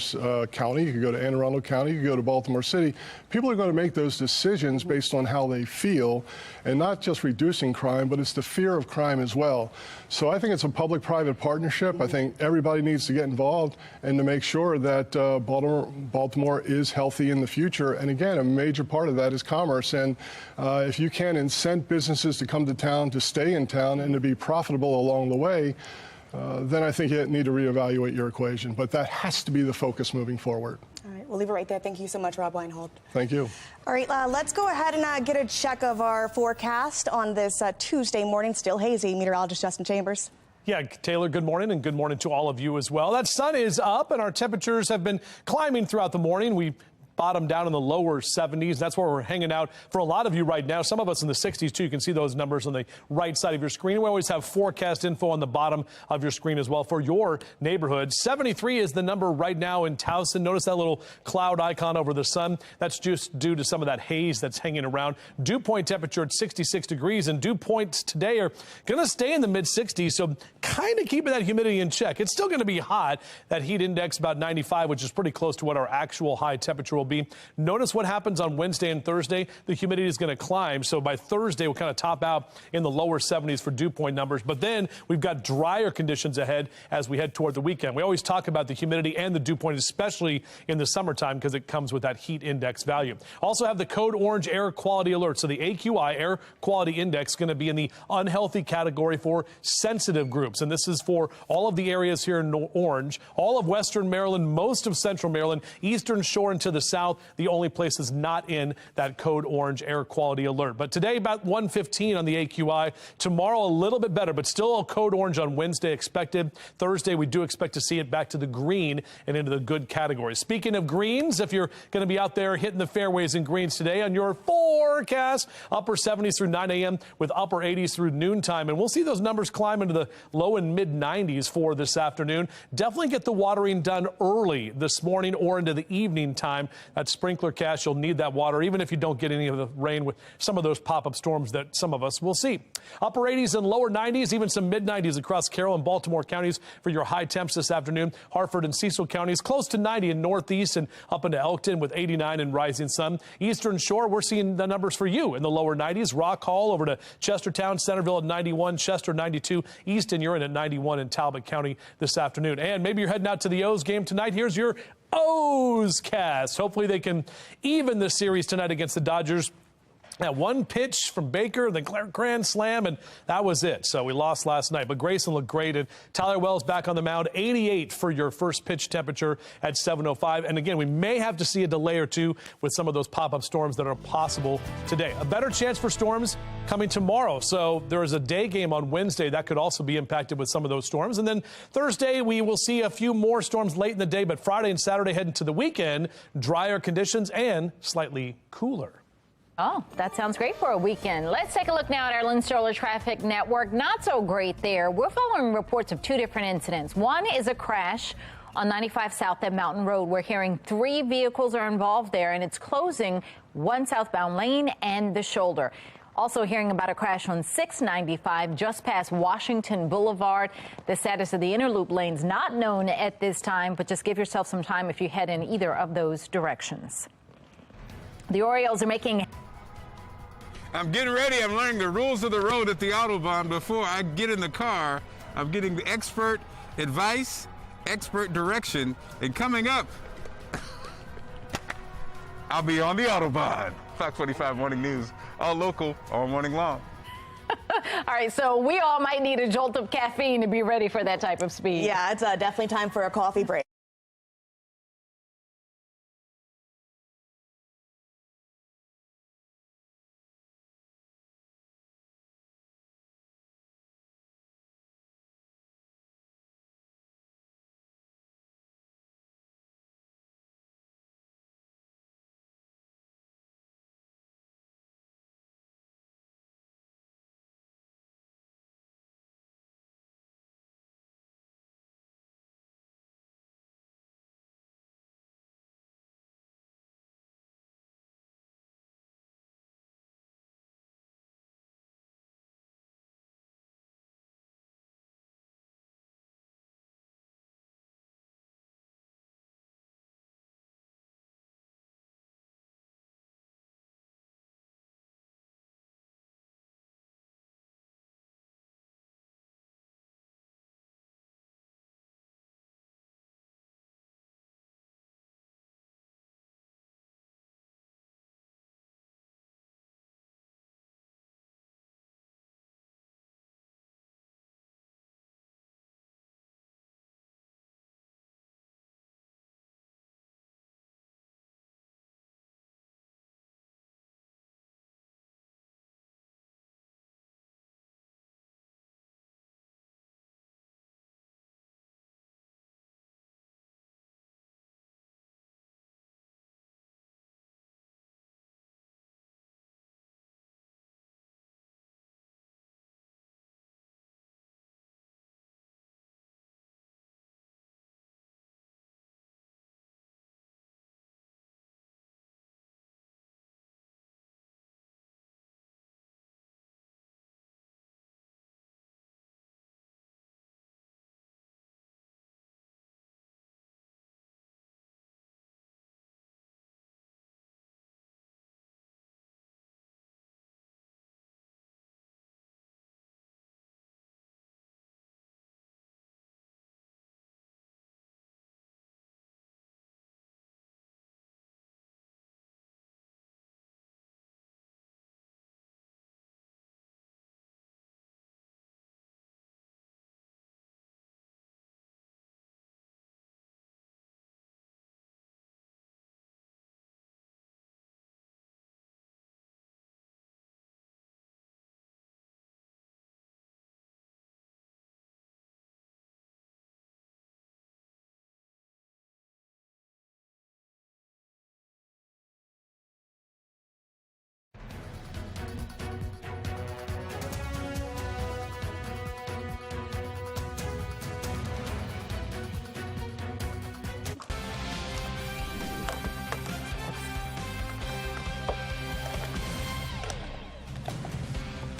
S9: County, you could go to Anne Arundel County, you could go to Baltimore City. People are going to make those decisions based on how they feel, and not just reducing crime, but it's the fear of crime as well. So I think it's a public-private partnership. I think everybody needs to get involved and to make sure that Baltimore is healthy in the future. And again, a major part of that is commerce. And if you can incent businesses to come to town, to stay in town, and to be profitable along the way, then I think you need to reevaluate your equation. But that has to be the focus moving forward.
S19: All right, we'll leave it right there. Thank you so much, Rob Weinhold.
S9: Thank you.
S19: All right, let's go ahead and get a check of our forecast on this Tuesday morning. Still hazy. Meteorologist Justin Chambers.
S4: Yeah, Taylor, good morning, and good morning to all of you as well. That sun is up, and our temperatures have been climbing throughout the morning. We bottom down in the lower 70s. That's where we're hanging out for a lot of you right now. Some of us in the 60s, too. You can see those numbers on the right side of your screen. We always have forecast info on the bottom of your screen as well for your neighborhood. 73 is the number right now in Towson. Notice that little cloud icon over the sun. That's just due to some of that haze that's hanging around. Dew point temperature at 66 degrees, and dew points today are going to stay in the mid-60s, so kind of keeping that humidity in check. It's still going to be hot. That heat index about 95, which is pretty close to what our actual high temperature will be. Notice what happens on Wednesday and Thursday. The humidity is going to climb. So by Thursday, we'll kind of top out in the lower 70s for dew point numbers. But then we've got drier conditions ahead as we head toward the weekend. We always talk about the humidity and the dew point, especially in the summertime, because it comes with that heat index value. Also have the code orange air quality alert. So the AQI air quality index is going to be in the unhealthy category for sensitive groups. And this is for all of the areas here in orange, all of Western Maryland, most of Central Maryland, Eastern Shore into the south. south, the only places not in that code orange air quality alert. But today, about 115 on the AQI. Tomorrow, a little bit better, but still a code orange on Wednesday expected. Thursday, we do expect to see it back to the green and into the good category. Speaking of greens, if you're going to be out there hitting the fairways in greens today on your forecast, upper 70s through 9 a.m. with upper 80s through noontime. And we'll see those numbers climb into the low and mid 90s for this afternoon. Definitely get the watering done early this morning or into the evening time. That sprinkler cache, you'll need that water, even if you don't get any of the rain with some of those pop-up storms that some of us will see. Upper 80s and lower 90s, even some mid 90s across Carroll and Baltimore counties for your high temps this afternoon. Harford and Cecil counties close to 90 in northeast and up into Elkton with 89 and rising sun. Eastern Shore, we're seeing the numbers for you in the lower 90s. Rock Hall over to Chestertown, Centerville at 91, Chester 92, Easton, you're in at 91 in Talbot County this afternoon. And maybe you're heading out to the O's game tonight. Here's your O's cast. Hopefully they can even the series tonight against the Dodgers. That one pitch from Baker, the grand slam, and that was it. So we lost last night. But Grayson looked great. And Tyler Wells back on the mound, 88 for your first pitch temperature at 7:05. And again, we may have to see a delay or two with some of those pop-up storms that are possible today. A better chance for storms coming tomorrow. So there is a day game on Wednesday that could also be impacted with some of those storms. And then Thursday, we will see a few more storms late in the day. But Friday and Saturday heading to the weekend, drier conditions and slightly cooler.
S18: Oh, that sounds great for a weekend. Let's take a look now at our Lynn Sterler traffic network. Not so great there. We're following reports of two different incidents. One is a crash on 95 South at Mountain Road. We're hearing 3 vehicles are involved there, and it's closing one southbound lane and the shoulder. Also hearing about a crash on 695 just past Washington Boulevard. The status of the inner loop lane's not known at this time, but just give yourself some time if you head in either of those directions. The Orioles are making...
S8: I'm getting ready. I'm learning the rules of the road at the Autobahn before I get in the car. I'm getting the expert advice, expert direction, and coming up, I'll be on the Autobahn. Fox 45 Morning News, all local, all morning long.
S18: All right, so we all might need a jolt of caffeine to be ready for that type of speed.
S19: Yeah, it's definitely time for a coffee break.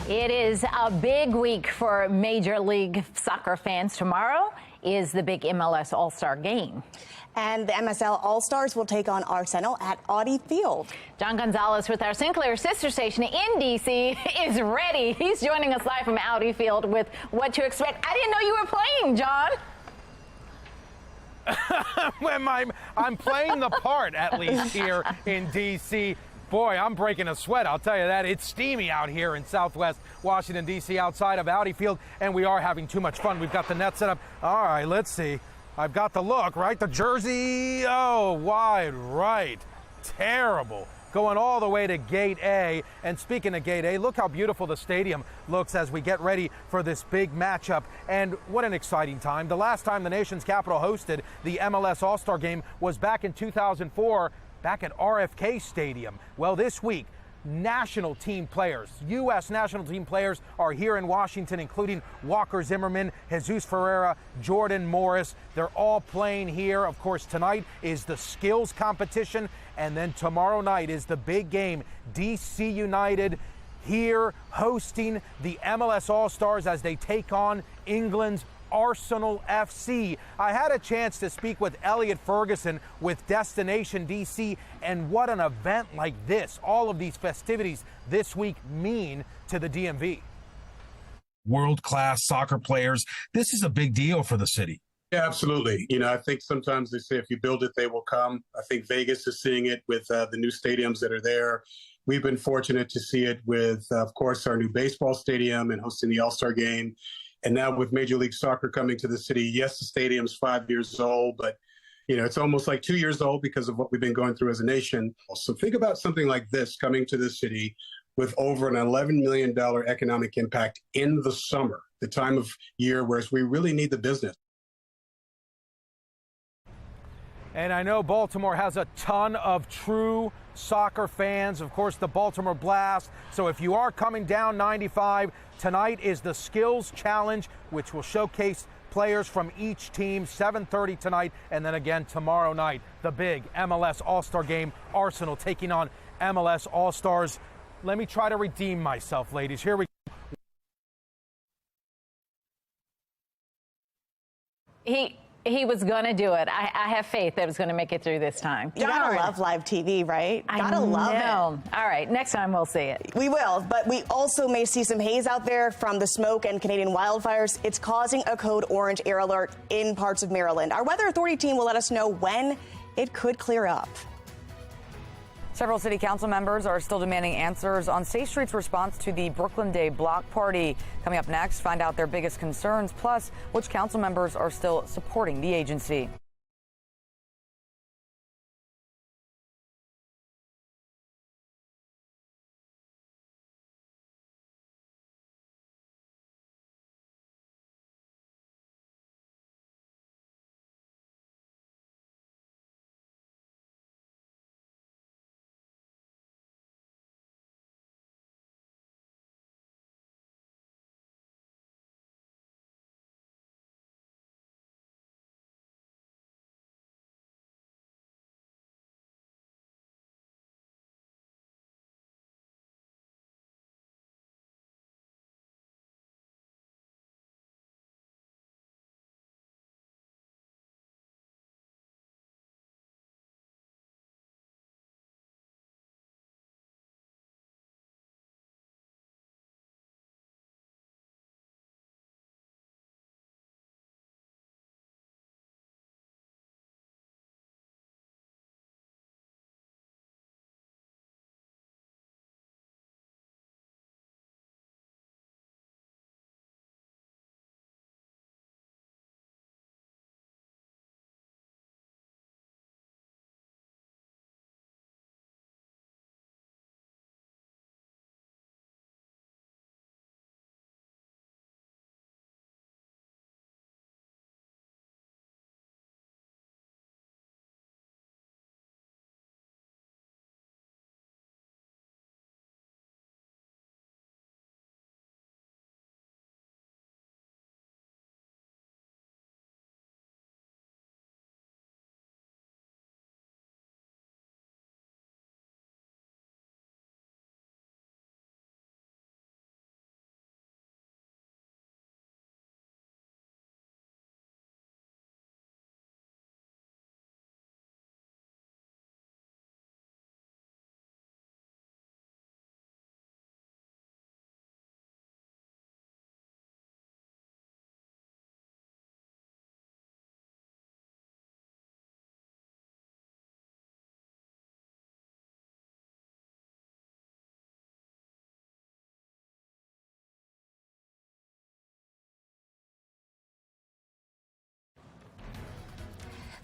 S18: It is a big week for Major League Soccer fans. Tomorrow is the big MLS All-Star Game.
S19: And the MSL All-Stars will take on Arsenal at Audi Field.
S18: John Gonzalez with our Sinclair sister station in D.C. is ready. He's joining us live from Audi Field with what to expect. I didn't know you were playing, John.
S1: I'm playing the part, at least here in D.C. Boy, I'm breaking a sweat, I'll tell you that. It's steamy out here in Southwest Washington, D.C., outside of Audi Field, and we are having too much fun. We've got the net set up. All right, let's see. I've got the look, right? The jersey, oh, wide right. Terrible. Going all the way to Gate A. And speaking of Gate A, look how beautiful the stadium looks as we get ready for this big matchup. And what an exciting time. The last time the nation's capital hosted the MLS All-Star Game was back in 2004, back at RFK Stadium. Well, this week, national team players, U.S. national team players are here in Washington, including Walker Zimmerman, Jesus Ferreira, Jordan Morris. They're all playing here. Of course, tonight is the skills competition, and then tomorrow night is the big game. DC United here hosting the MLS All-Stars as they take on England's Arsenal FC. I had a chance to speak with Elliot Ferguson with Destination DC, and what an event like this, all of these festivities this week mean to the DMV.
S11: World-class soccer players. This is a big deal for the city.
S15: Yeah, absolutely. You know, I think sometimes they say if you build it, they will come. I think Vegas is seeing it with the new stadiums that are there. We've been fortunate to see it with, of course, our new baseball stadium and hosting the All-Star Game. And now with Major League Soccer coming to the city, yes, the stadium's 5 years old, but, you know, it's almost like 2 years old because of what we've been going through as a nation. So think about something like this coming to the city with over an $11 million economic impact in the summer, the time of year where we really need the business.
S1: And I know Baltimore has a ton of true soccer fans, of course, the Baltimore Blast. So if you are coming down 95, tonight is the Skills Challenge, which will showcase players from each team, 7:30 tonight, and then again tomorrow night, the big MLS All-Star Game, Arsenal taking on MLS All-Stars. Let me try to redeem myself, ladies. Here we
S18: go. He was going to do it. I have faith that it was going to make it through this time.
S19: You gotta love live TV, right? Gotta love it.
S18: All right, next time we'll see it.
S19: We will, but we also may see some haze out there from the smoke and Canadian wildfires. It's causing a code orange air alert in parts of Maryland. Our weather authority team will let us know when it could clear up.
S24: Several city council members are still demanding answers on Safe Street's response to the Brooklyn Day block party. Coming up next, find out their biggest concerns, plus which council members are still supporting the agency.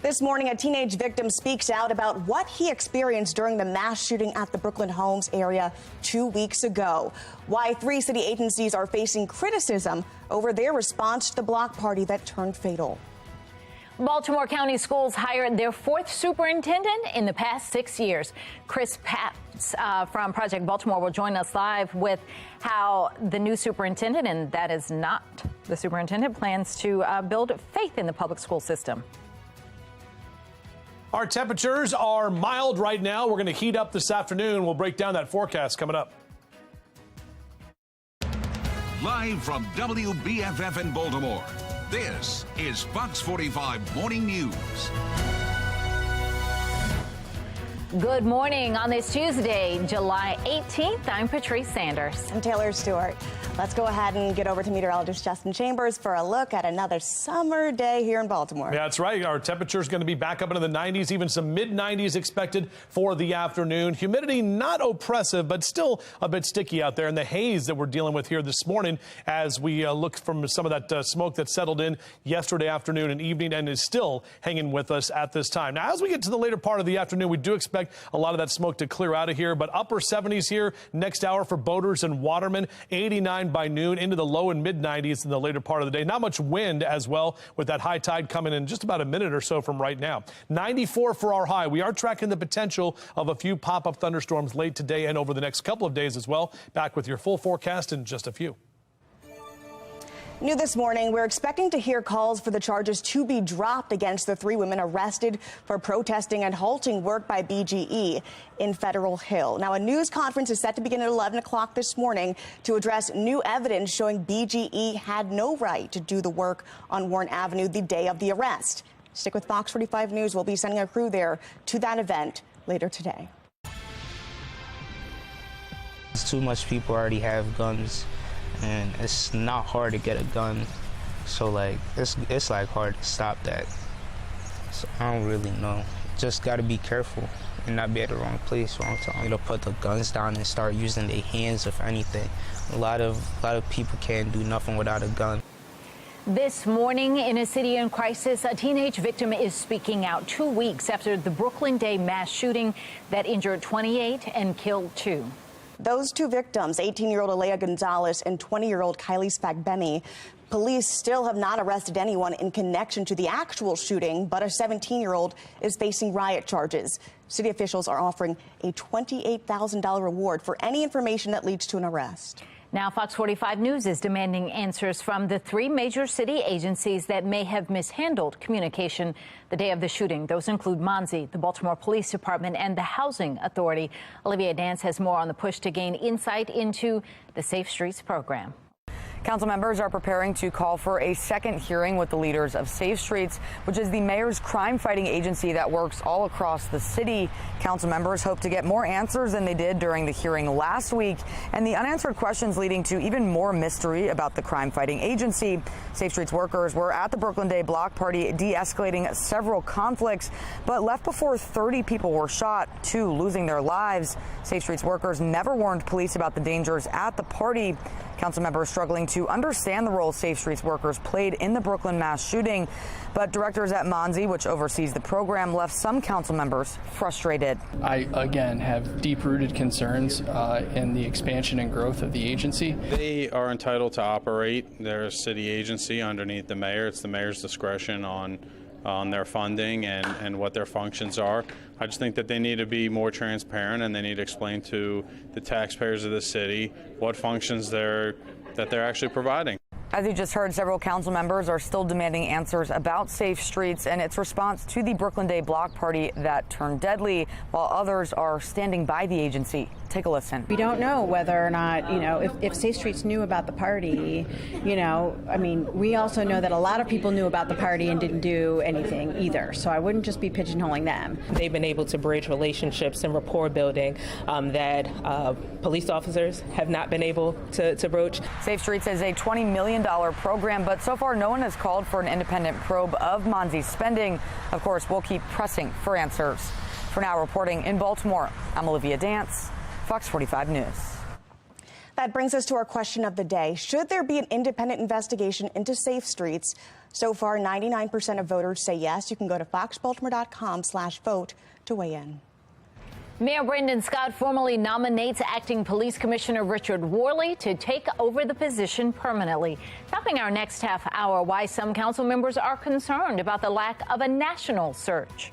S19: This morning, a teenage victim speaks out about what he experienced during the mass shooting at the Brooklyn Homes area 2 weeks ago. Why 3 city agencies are facing criticism over their response to the block party that turned fatal.
S18: Baltimore County Schools hired their 4th superintendent in the past 6 years. Chris Papps from Project Baltimore will join us live with how the new superintendent, and that is not the superintendent, plans to build faith in the public school system.
S4: Our temperatures are mild right now. We're going to heat up this afternoon. We'll break down that forecast coming up.
S3: Live from WBFF in Baltimore, this is Fox 45 Morning News.
S18: Good morning on this Tuesday, July 18th. I'm Patrice Sanders.
S19: I'm Taylor Stewart. Let's go ahead and get over to meteorologist Justin Chambers for a look at another summer day here in Baltimore.
S4: Yeah, that's right. Our temperature is going to be back up into the 90s, even some mid-90s expected for the afternoon. Humidity not oppressive, but still a bit sticky out there. And the haze that we're dealing with here this morning as we look from some of that smoke that settled in yesterday afternoon and evening and is still hanging with us at this time. Now, as we get to the later part of the afternoon, we do expect a lot of that smoke to clear out of here, but upper 70s here next hour for boaters and watermen, 89 by noon, into the low and mid 90s in the later part of the day. Not much wind as well, with that high tide coming in just about a minute or so from right now. 94 for our high. We are tracking the potential of a few pop-up thunderstorms late today and over the next couple of days as well. Back with your full forecast in just a few.
S19: New this morning, we're expecting to hear calls for the charges to be dropped against the 3 women arrested for protesting and halting work by BGE in Federal Hill. Now, a news conference is set to begin at 11 o'clock this morning to address new evidence showing BGE had no right to do the work on Warren Avenue the day of the arrest. Stick with Fox 45 News. We'll be sending a crew there to that event later today.
S2: Too much people already have guns, and it's not hard to get a gun, so like it's like hard to stop that. So I don't really know. Just got to be careful and not be at the wrong place, wrong time. They'll put the guns down and start using their hands if anything. A lot of people can't do nothing without a gun.
S18: This morning, in a city in crisis, a teenage victim is speaking out 2 weeks after the Brooklyn Day mass shooting that injured 28 and killed 2.
S19: Those 2 victims, 18-year-old Alea Gonzalez and 20-year-old Kylie Spagbemi, police still have not arrested anyone in connection to the actual shooting, but a 17-year-old is facing riot charges. City officials are offering a $28,000 reward for any information that leads to an arrest.
S18: Now, Fox 45 News is demanding answers from the 3 major city agencies that may have mishandled communication the day of the shooting. Those include MONSE, the Baltimore Police Department, and the Housing Authority. Olivia Dance has more on the push to gain insight into the Safe Streets program.
S24: Council members are preparing to call for a second hearing with the leaders of Safe Streets, which is the mayor's crime-fighting agency that works all across the city. Council members hope to get more answers than they did during the hearing last week, and the unanswered questions leading to even more mystery about the crime-fighting agency. Safe Streets workers were at the Brooklyn Day block party de-escalating several conflicts, but left before 30 people were shot, 2 losing their lives. Safe Streets workers never warned police about the dangers at the party. Council members struggling to understand the role Safe Streets workers played in the Brooklyn mass shooting. But directors at MONSE, which oversees the program, left some council members frustrated.
S16: I, again, have deep-rooted concerns in the expansion and growth of the agency.
S10: They are entitled to operate their city agency underneath the mayor. It's the mayor's discretion on their funding and what their functions are. I just think that they need to be more transparent, and they need to explain to the taxpayers of the city what functions that they're actually providing.
S24: As you just heard, several council members are still demanding answers about Safe Streets and its response to the Brooklyn Day block party that turned deadly, while others are standing by the agency. Take a listen.
S17: We don't know whether or not, if Safe Streets knew about the party, we also know that a lot of people knew about the party and didn't do anything either. So I wouldn't just be pigeonholing them.
S20: They've been able to bridge relationships and rapport building that police officers have not been able to broach.
S24: Safe Streets is a $20 million program, but so far no one has called for an independent probe of MONSE's spending. Of course, we'll keep pressing for answers. For now, reporting in Baltimore, I'm Olivia Dance, Fox 45 News.
S19: That brings us to our question of the day. Should there be an independent investigation into Safe Streets? So far, 99% of voters say yes. You can go to foxbaltimore.com/vote to weigh in.
S18: Mayor Brandon Scott formally nominates Acting Police Commissioner Richard Worley to take over the position permanently. Topping our next half hour, why some council members are concerned about the lack of a national search.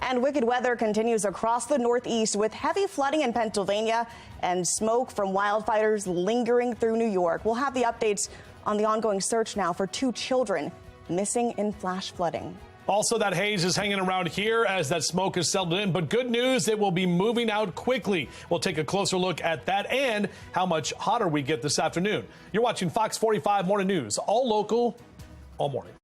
S19: And wicked weather continues across the Northeast with heavy flooding in Pennsylvania and smoke from wildfires lingering through New York. We'll have the updates on the ongoing search now for 2 children missing in flash flooding.
S4: Also, that haze is hanging around here as that smoke is settled in. But good news, it will be moving out quickly. We'll take a closer look at that and how much hotter we get this afternoon. You're watching Fox 45 Morning News, all local, all morning.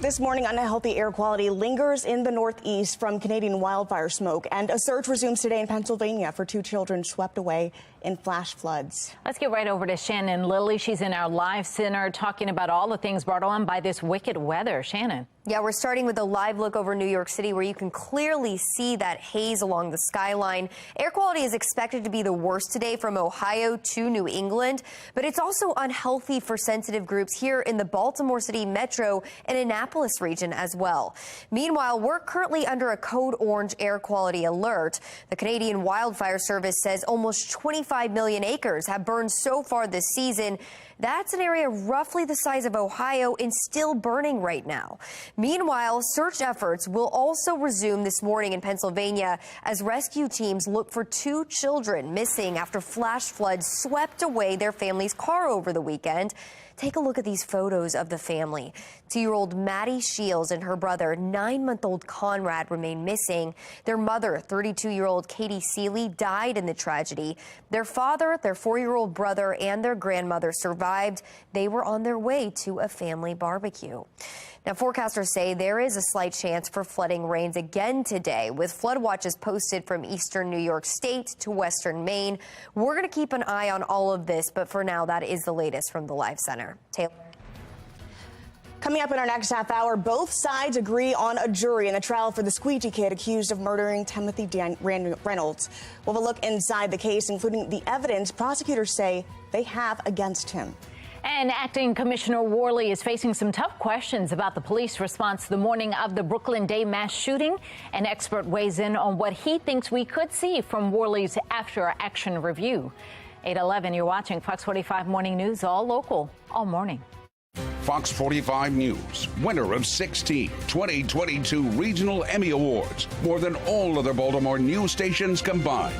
S19: This morning, unhealthy air quality lingers in the Northeast from Canadian wildfire smoke, and a search resumes today in Pennsylvania for 2 children swept away in flash floods.
S18: Let's get right over to Shannon Lilly. She's in our live center talking about all the things brought on by this wicked weather. Shannon.
S5: Yeah, we're starting with a live look over New York City where you can clearly see that haze along the skyline. Air quality is expected to be the worst today from Ohio to New England, but it's also unhealthy for sensitive groups here in the Baltimore City metro and Annapolis region as well. Meanwhile, we're currently under a code orange air quality alert. The Canadian Wildfire Service says almost 25 million acres have burned so far this season. That's an area roughly the size of Ohio and still burning right now. Meanwhile, search efforts will also resume this morning in Pennsylvania as rescue teams look for 2 children missing after flash floods swept away their family's car over the weekend. Take a look at these photos of the family. 2-year-old Maddie Shields and her brother, 9-month-old Conrad, remain missing. Their mother, 32-year-old Katie Seeley, died in the tragedy. Their father, their 4-year-old brother, and their grandmother survived. They were on their way to a family barbecue. Now, forecasters say there is a slight chance for flooding rains again today, with flood watches posted from eastern New York State to western Maine. We're going to keep an eye on all of this, but for now, that is the latest from the Live Center. Taylor.
S19: Coming up in our next half hour, both sides agree on a jury in the trial for the squeegee kid accused of murdering Timothy Reynolds. We'll have a look inside the case, including the evidence prosecutors say they have against him.
S18: And Acting Commissioner Worley is facing some tough questions about the police response the morning of the Brooklyn Day mass shooting. An expert weighs in on what he thinks we could see from Worley's after-action review. 8:11, you're watching Fox 45 Morning News, all local, all morning.
S3: Fox 45 News, winner of 16 2022 Regional Emmy Awards, more than all other Baltimore news stations combined.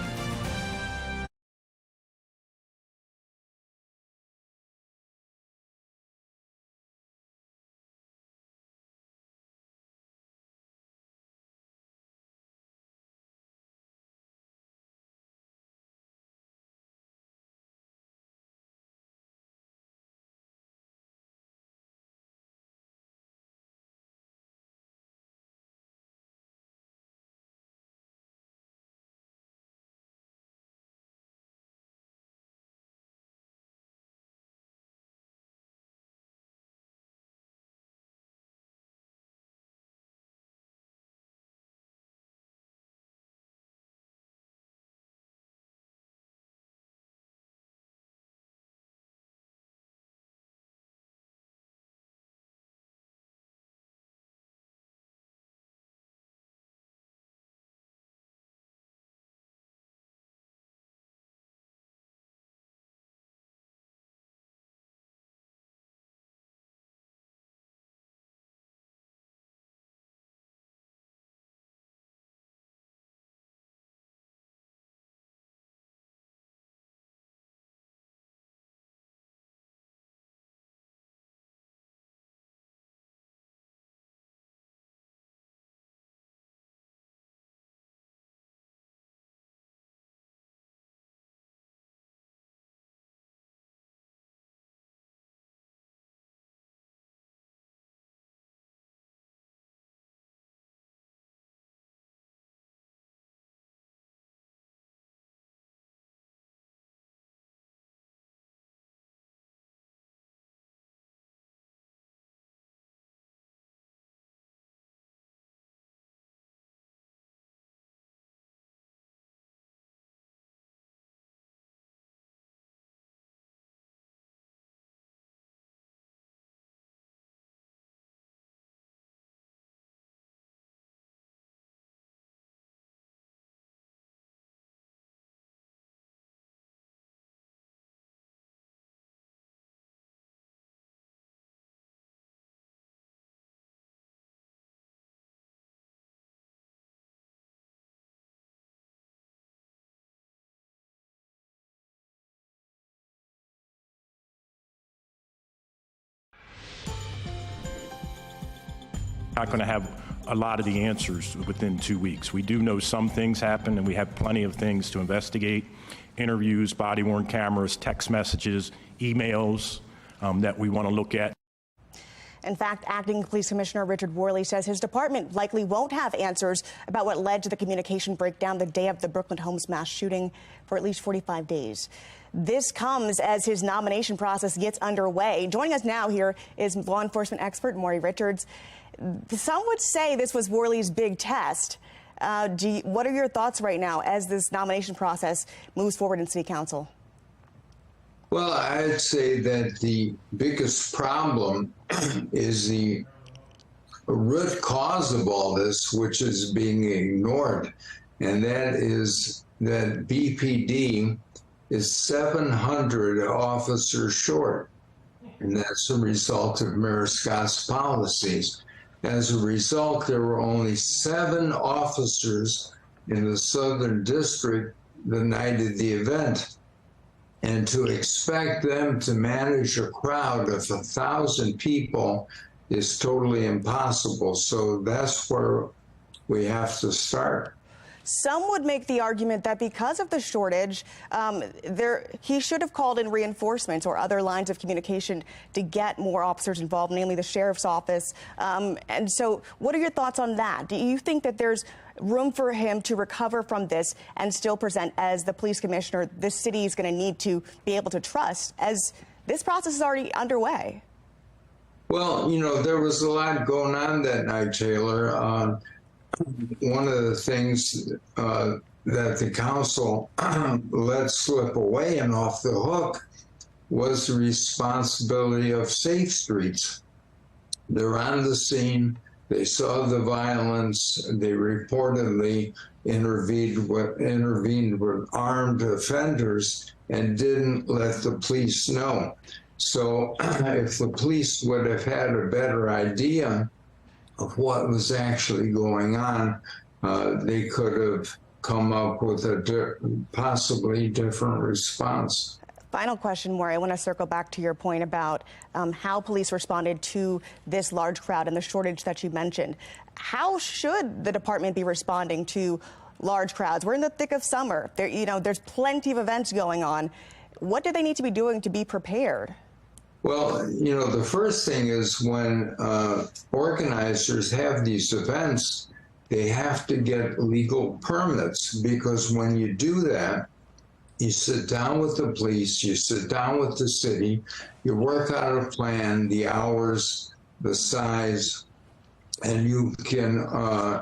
S7: Not going to have a lot of the answers within 2 weeks. We do know some things happen, and we have plenty of things to investigate: interviews, body-worn cameras, text messages, emails that we want to look at.
S19: In fact, Acting Police Commissioner Richard Worley says his department likely won't have answers about what led to the communication breakdown the day of the Brooklyn Homes mass shooting for at least 45 days. This comes as his nomination process gets underway. Joining us now here is law enforcement expert Maury Richards. Some would say this was Worley's big test. What are your thoughts right now as this nomination process moves forward in City Council?
S21: Well, I'd say that the biggest problem is the root cause of all this, which is being ignored, and that is that BPD is 700 officers short, and that's a result of Mayor Scott's policies. As a result, there were only 7 officers in the Southern District the night of the event. And to expect them to manage a crowd of 1,000 people is totally impossible. So that's where we have to start.
S19: Some would make the argument that because of the shortage, he should have called in reinforcements or other lines of communication to get more officers involved, namely the sheriff's office. And so what are your thoughts on that? Do you think that there's room for him to recover from this and still present as the police commissioner the city is going to need to be able to trust as this process is already underway?
S21: Well, you know, there was a lot going on that night, Taylor. One of the things that the council let slip away and off the hook was the responsibility of Safe Streets. They're on the scene. They saw the violence. They reportedly intervened with armed offenders and didn't let the police know. So if the police would have had a better idea of what was actually going on, they could have come up with a possibly different response.
S19: Final question, Maury. I want to circle back to your point about how police responded to this large crowd and the shortage that you mentioned. How should the department be responding to large crowds? We're in the thick of summer. There's plenty of events going on. What do they need to be doing to be prepared?
S21: Well, you know, the first thing is when organizers have these events, they have to get legal permits, because when you do that, you sit down with the police, you sit down with the city, you work out a plan, the hours, the size, and you can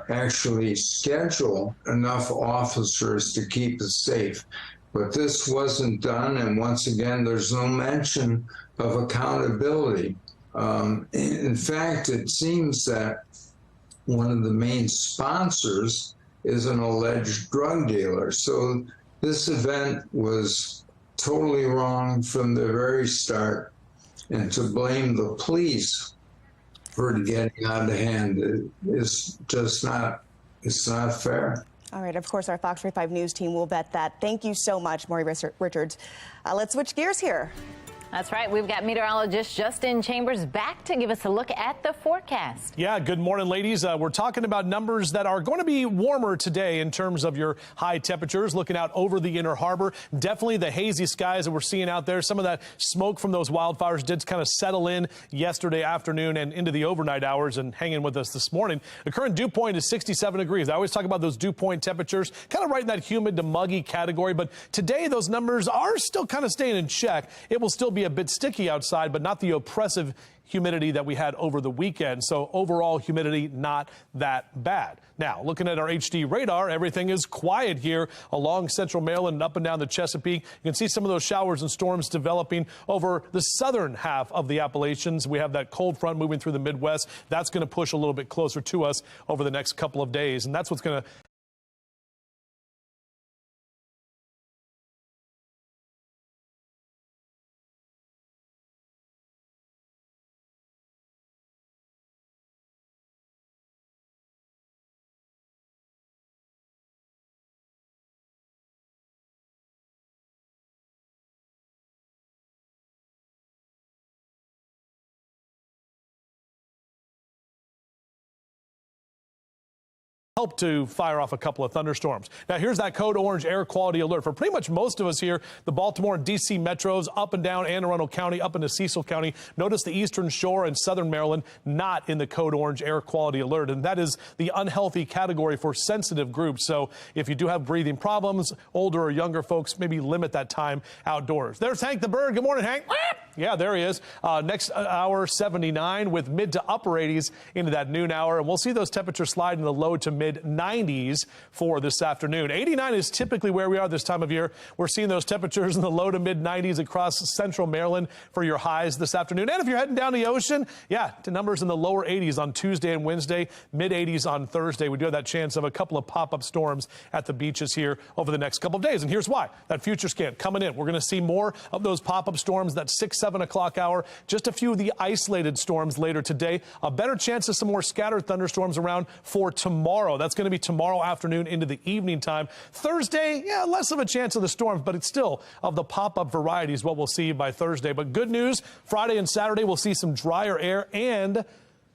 S21: actually schedule enough officers to keep it safe. But this wasn't done, and once again, there's no mention of accountability. In fact, it seems that one of the main sponsors is an alleged drug dealer. So this event was totally wrong from the very start, and to blame the police for getting out of hand is just not fair.
S19: All right. Of course, our FOX45 News team will vet that. Thank you so much, Maury Richards. Let's switch gears here.
S18: That's right. We've got meteorologist Justin Chambers back to give us a look at the forecast.
S4: Yeah, good morning, ladies. We're talking about numbers that are going to be warmer today in terms of your high temperatures. Looking out over the Inner Harbor, definitely the hazy skies that we're seeing out there. Some of that smoke from those wildfires did kind of settle in yesterday afternoon and into the overnight hours and hanging with us this morning. The current dew point is 67 degrees. I always talk about those dew point temperatures, kind of right in that humid to muggy category. But today, those numbers are still kind of staying in check. It will still be a bit sticky outside, but not the oppressive humidity that we had over the weekend. So overall humidity not that bad. Now, looking at our HD radar, everything is quiet here along central Maryland and up and down the Chesapeake. You can see some of those showers and storms developing over the southern half of the Appalachians. We have that cold front moving through the Midwest. That's going to push a little bit closer to us over the next couple of days, and that's what's going to help to fire off a couple of thunderstorms. Now, here's that code orange air quality alert for pretty much most of us here. The Baltimore and D.C. metros, up and down Anne Arundel County, up into Cecil County. Notice the eastern shore and southern Maryland not in the code orange air quality alert. And that is the unhealthy category for sensitive groups. So if you do have breathing problems, older or younger folks, maybe limit that time outdoors. There's Hank the Bird. Good morning, Hank. Yeah, there he is. Next hour, 79 with mid to upper 80s into that noon hour. And we'll see those temperatures slide in the low to mid 90s for this afternoon. 89 is typically where we are this time of year. We're seeing those temperatures in the low to mid 90s across central Maryland for your highs this afternoon. And if you're heading down the ocean, yeah, to numbers in the lower 80s on Tuesday and Wednesday, mid 80s on Thursday. We do have that chance of a couple of pop-up storms at the beaches here over the next couple of days. And here's why. That future scan coming in. We're going to see more of those pop-up storms, that 6-7 o'clock hour. Just a few of the isolated storms later today. A better chance of some more scattered thunderstorms around for tomorrow. That's going to be tomorrow afternoon into the evening time. Thursday, yeah, less of a chance of the storms, but it's still of the pop-up variety is what we'll see by Thursday. But good news, Friday and Saturday, we'll see some drier air and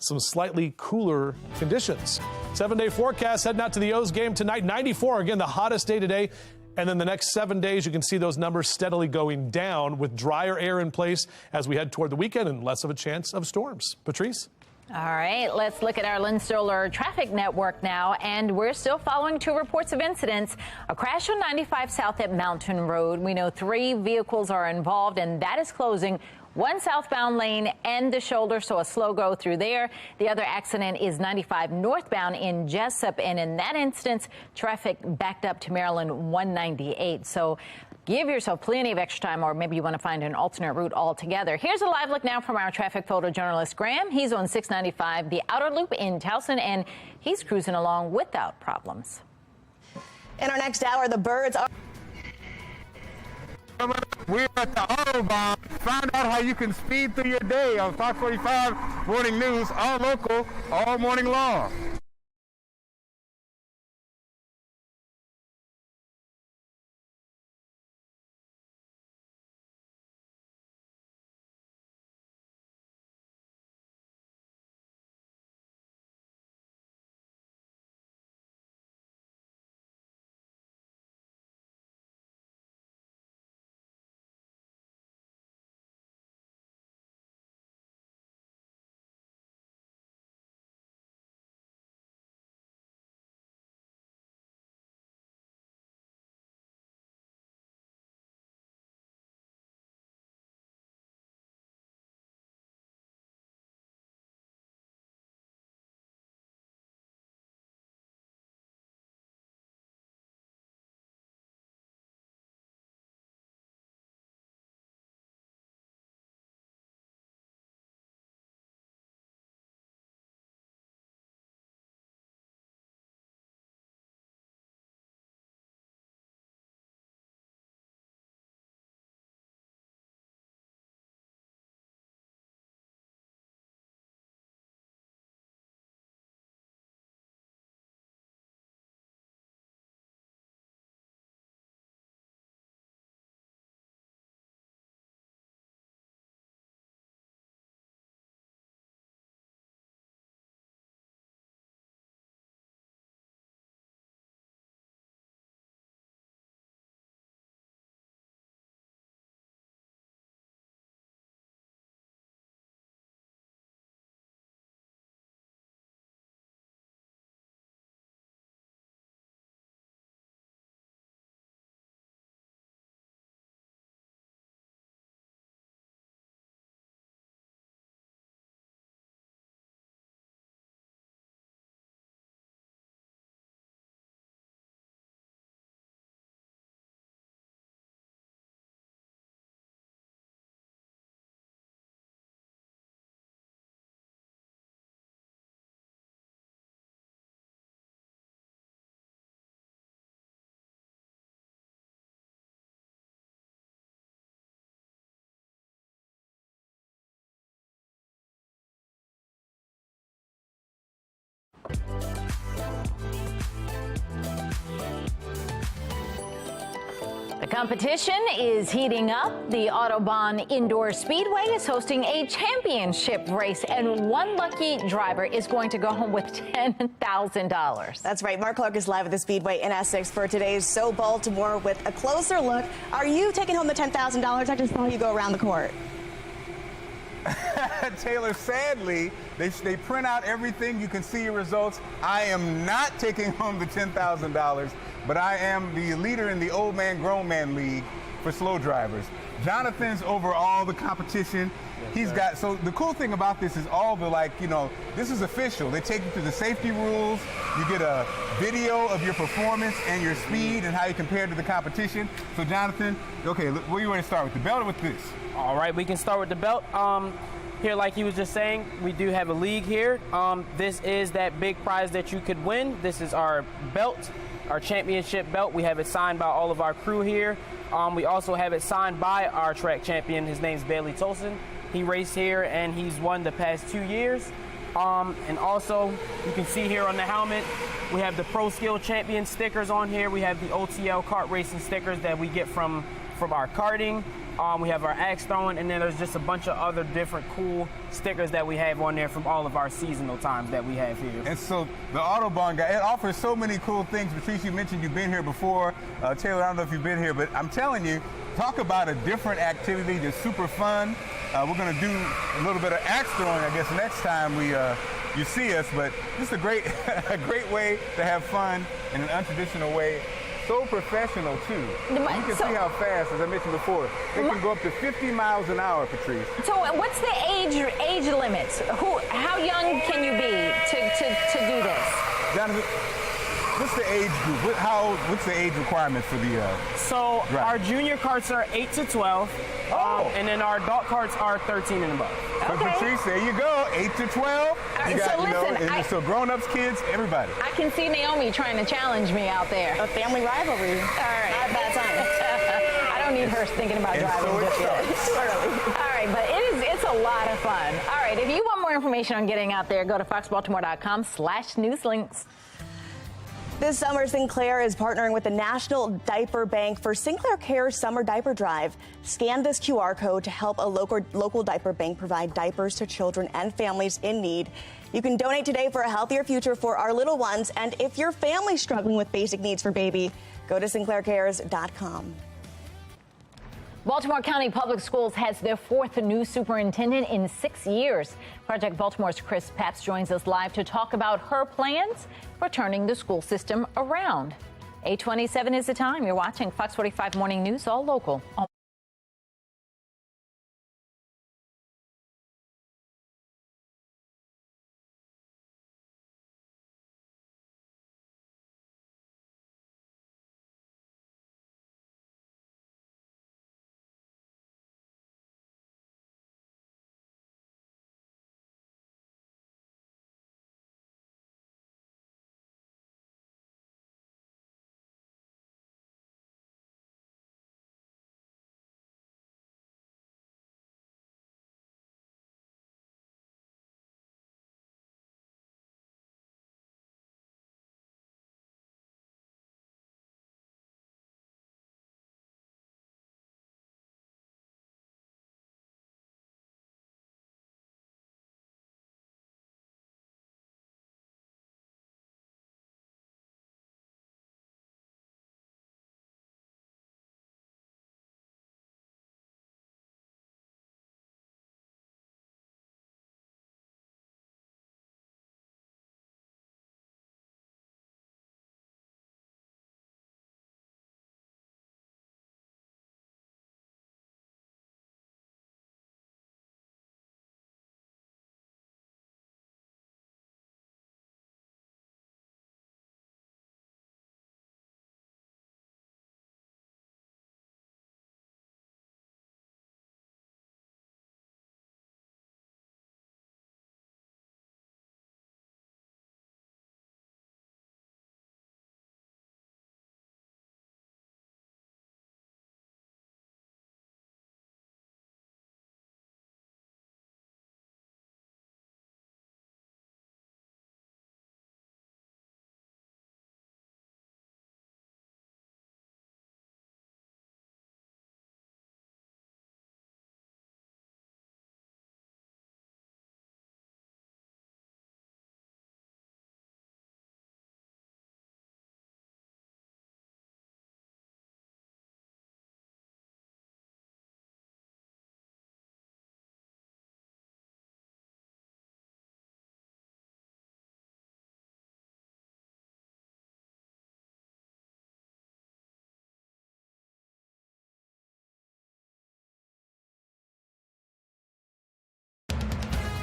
S4: some slightly cooler conditions. 7-day forecast heading out to the O's game tonight. 94, again, the hottest day today. And then the next 7 days, you can see those numbers steadily going down with drier air in place as we head toward the weekend and less of a chance of storms. Patrice?
S18: All right, let's look at our Lynn Stoller traffic network now, and we're still following 2 reports of incidents. A crash on 95 South at Mountain Road. We know 3 vehicles are involved, and that is closing one southbound lane and the shoulder, so a slow go through there. The other accident is 95 northbound in Jessup, and in that instance, traffic backed up to Maryland 198. So give yourself plenty of extra time, or maybe you want to find an alternate route altogether. Here's a live look now from our traffic photojournalist Graham. He's on 695, the outer loop in Towson, and he's cruising along without problems.
S19: In our next hour, the birds are...
S8: We're at the Autobahn. Find out how you can speed through your day on Fox 45 Morning News, all local, all morning long.
S18: The competition is heating up. The Autobahn Indoor Speedway is hosting a championship race, and one lucky driver is going to go home with $10,000.
S19: That's right. Mark Clark is live at the Speedway in Essex for today's So Baltimore with a closer look. Are you taking home the $10,000? I just saw you go around the court.
S8: Taylor, sadly, they print out everything. You can see your results. I am not taking home the $10,000, but I am the leader in the Old Man, Grown Man League for slow drivers. Jonathan's over all the competition. He's got, so the cool thing about this is all the, this is official. They take you through the safety rules. You get a video of your performance and your speed and how you compare to the competition. So Jonathan, okay, where you want to start, with the belt or with this?
S6: All right, we can start with the belt. Here, like he was just saying, we do have a league here. This is that big prize that you could win. This is our belt, our championship belt. We have it signed by all of our crew here. We also have it signed by our track champion. His name's Bailey Tolson. He raced here and he's won the past 2 years. And also, you can see here on the helmet, we have the Pro Skill Champion stickers on here. We have the OTL kart racing stickers that we get from our karting. We have our axe throwing, and then there's just a bunch of other different cool stickers that we have on there from all of our seasonal times that we have here.
S8: And so the Autobahn guy, it offers so many cool things. Patrice, you mentioned you've been here before. Taylor, I don't know if you've been here, but I'm telling you, talk about a different activity that's super fun. We're going to do a little bit of axe throwing, I guess, next time you see us. But just a great way to have fun in an untraditional way. So professional, too. You can see how fast, as I mentioned before, they can go up to 50 miles an hour, Patrice.
S18: So what's the age limits? How young can you be to do this?
S8: Jonathan, what's the age group? What's the age requirement for the
S6: So
S8: drive?
S6: our junior carts are 8 to 12, and then our adult carts are 13 and above.
S8: So Patrice, there you go, 8 to 12. You got, so grown-ups, kids, everybody.
S18: I can see Naomi trying to challenge me out there.
S19: A family rivalry.
S18: All right.
S19: Not a bad time.
S18: I don't need her thinking about driving just yet. All right, but it's a lot of fun. All right, if you want more information on getting out there, go to foxbaltimore.com/newslinks.
S19: This summer, Sinclair is partnering with the National Diaper Bank for Sinclair Care's Summer Diaper Drive. Scan this QR code to help a local diaper bank provide diapers to children and families in need. You can donate today for a healthier future for our little ones. And if your family's struggling with basic needs for baby, go to sinclaircares.com.
S18: Baltimore County Public Schools has their 4th new superintendent in 6 years. Project Baltimore's Chris Papps joins us live to talk about her plans for turning the school system around. 8:27 is the time. You're watching Fox 45 Morning News, all local.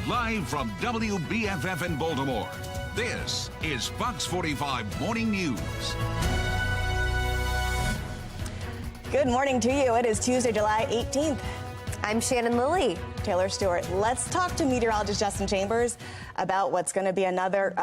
S3: Live from WBFF in Baltimore, this is Fox 45 Morning News.
S19: Good morning to you. It is Tuesday, July 18th.
S5: I'm Shannon Lilly.
S19: Taylor Stewart. Let's talk to meteorologist Justin Chambers about what's going to be another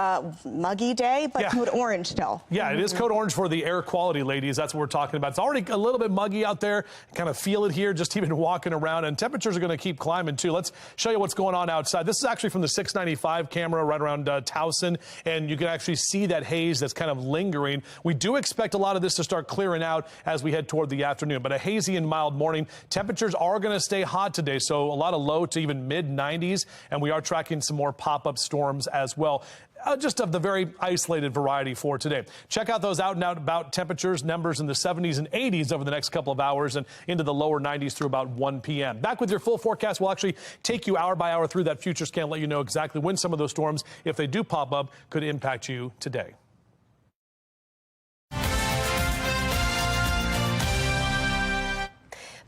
S19: muggy day, but code orange still.
S4: Yeah, it is code orange for the air quality, ladies. That's what we're talking about. It's already a little bit muggy out there. Kind of feel it here, just even walking around. And temperatures are going to keep climbing, too. Let's show you what's going on outside. This is actually from the 695 camera right around Towson. And you can actually see that haze that's kind of lingering. We do expect a lot of this to start clearing out as we head toward the afternoon. But a hazy and mild morning. Temperatures are going to stay hot today, so a lot of low to even mid-90s. And we are tracking some more pop-up storms as well. Just of the very isolated variety for today. Check out those out and out about temperatures, numbers in the 70s and 80s over the next couple of hours and into the lower 90s through about 1 p.m. Back with your full forecast. We'll actually take you hour by hour through that future scan, let you know exactly when some of those storms, if they do pop up, could impact you today.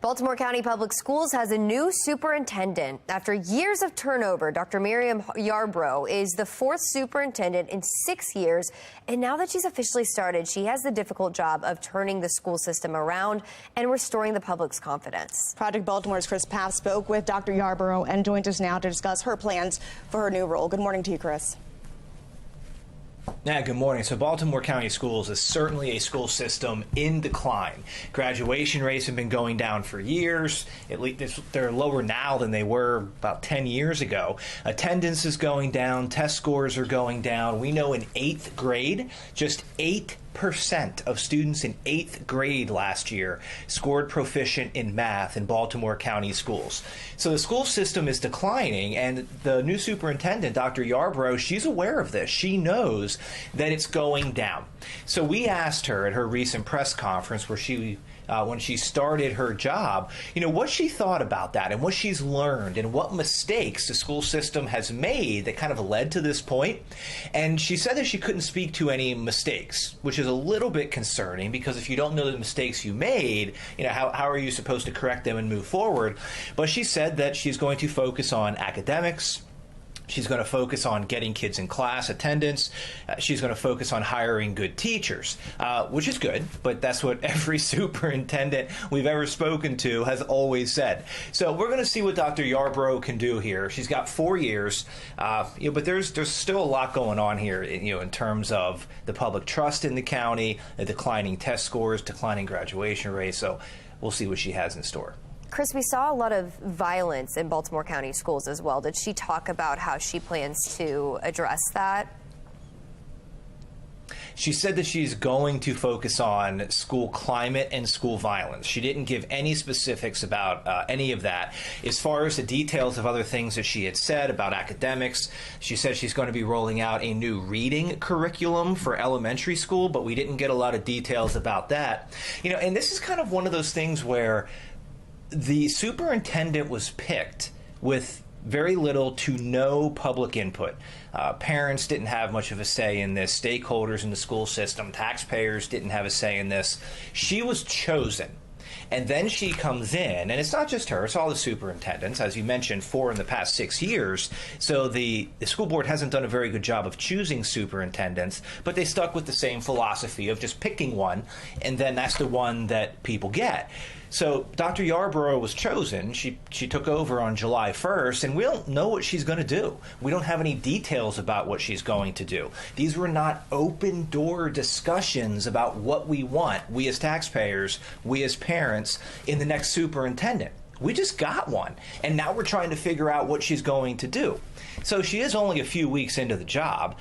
S5: Baltimore County Public Schools has a new superintendent. After years of turnover, Dr. Miriam Yarbrough is the fourth superintendent in 6 years. And now that she's officially started, she has the difficult job of turning the school system around and restoring the public's confidence.
S19: Project Baltimore's Chris Paff spoke with Dr. Yarbrough and joins us now to discuss her plans for her new role. Good morning to you, Chris.
S13: Yeah, good morning. So Baltimore County Schools is certainly a school system in decline. Graduation rates have been going down for years. At least they're lower now than they were about 10 years ago. Attendance is going down. Test scores are going down. We know in 8th grade, just 8% of students in 8th grade last year scored proficient in math in Baltimore County schools. So the school system is declining, and the new superintendent, Dr. Yarbrough, she's aware of this. She knows that it's going down. So we asked her at her recent press conference where she when she started her job, what she thought about that and what she's learned and what mistakes the school system has made that kind of led to this point. And she said that she couldn't speak to any mistakes, which is a little bit concerning because if you don't know the mistakes you made, how are you supposed to correct them and move forward? But she said that she's going to focus on academics. She's going to focus on getting kids in class attendance. She's going to focus on hiring good teachers, which is good, but that's what every superintendent we've ever spoken to has always said. So we're going to see what Dr. Yarbrough can do here. She's got 4 years, but there's still a lot going on here, in terms of the public trust in the county, the declining test scores, declining graduation rates. So we'll see what she has in store.
S5: Chris, we saw a lot of violence in Baltimore County schools as well. Did she talk about how she plans to address that?
S13: She said that she's going to focus on school climate and school violence. She didn't give any specifics about any of that. As far as the details of other things that she had said about academics, she said she's going to be rolling out a new reading curriculum for elementary school, but we didn't get a lot of details about that. And this is kind of one of those things where the superintendent was picked with very little to no public input. Parents didn't have much of a say in this. Stakeholders in the school system, taxpayers didn't have a say in this. She was chosen. And then she comes in, and it's not just her, it's all the superintendents, as you mentioned, 4 in the past 6 years. So the school board hasn't done a very good job of choosing superintendents, but they stuck with the same philosophy of just picking one, and then that's the one that people get. So Dr. Yarbrough was chosen. She took over on July 1st, and we don't know what she's going to do. We don't have any details about what she's going to do. These were not open door discussions about what we want, we as taxpayers, we as parents, in the next superintendent. We just got one, and now we're trying to figure out what she's going to do. So she is only a few weeks into the job,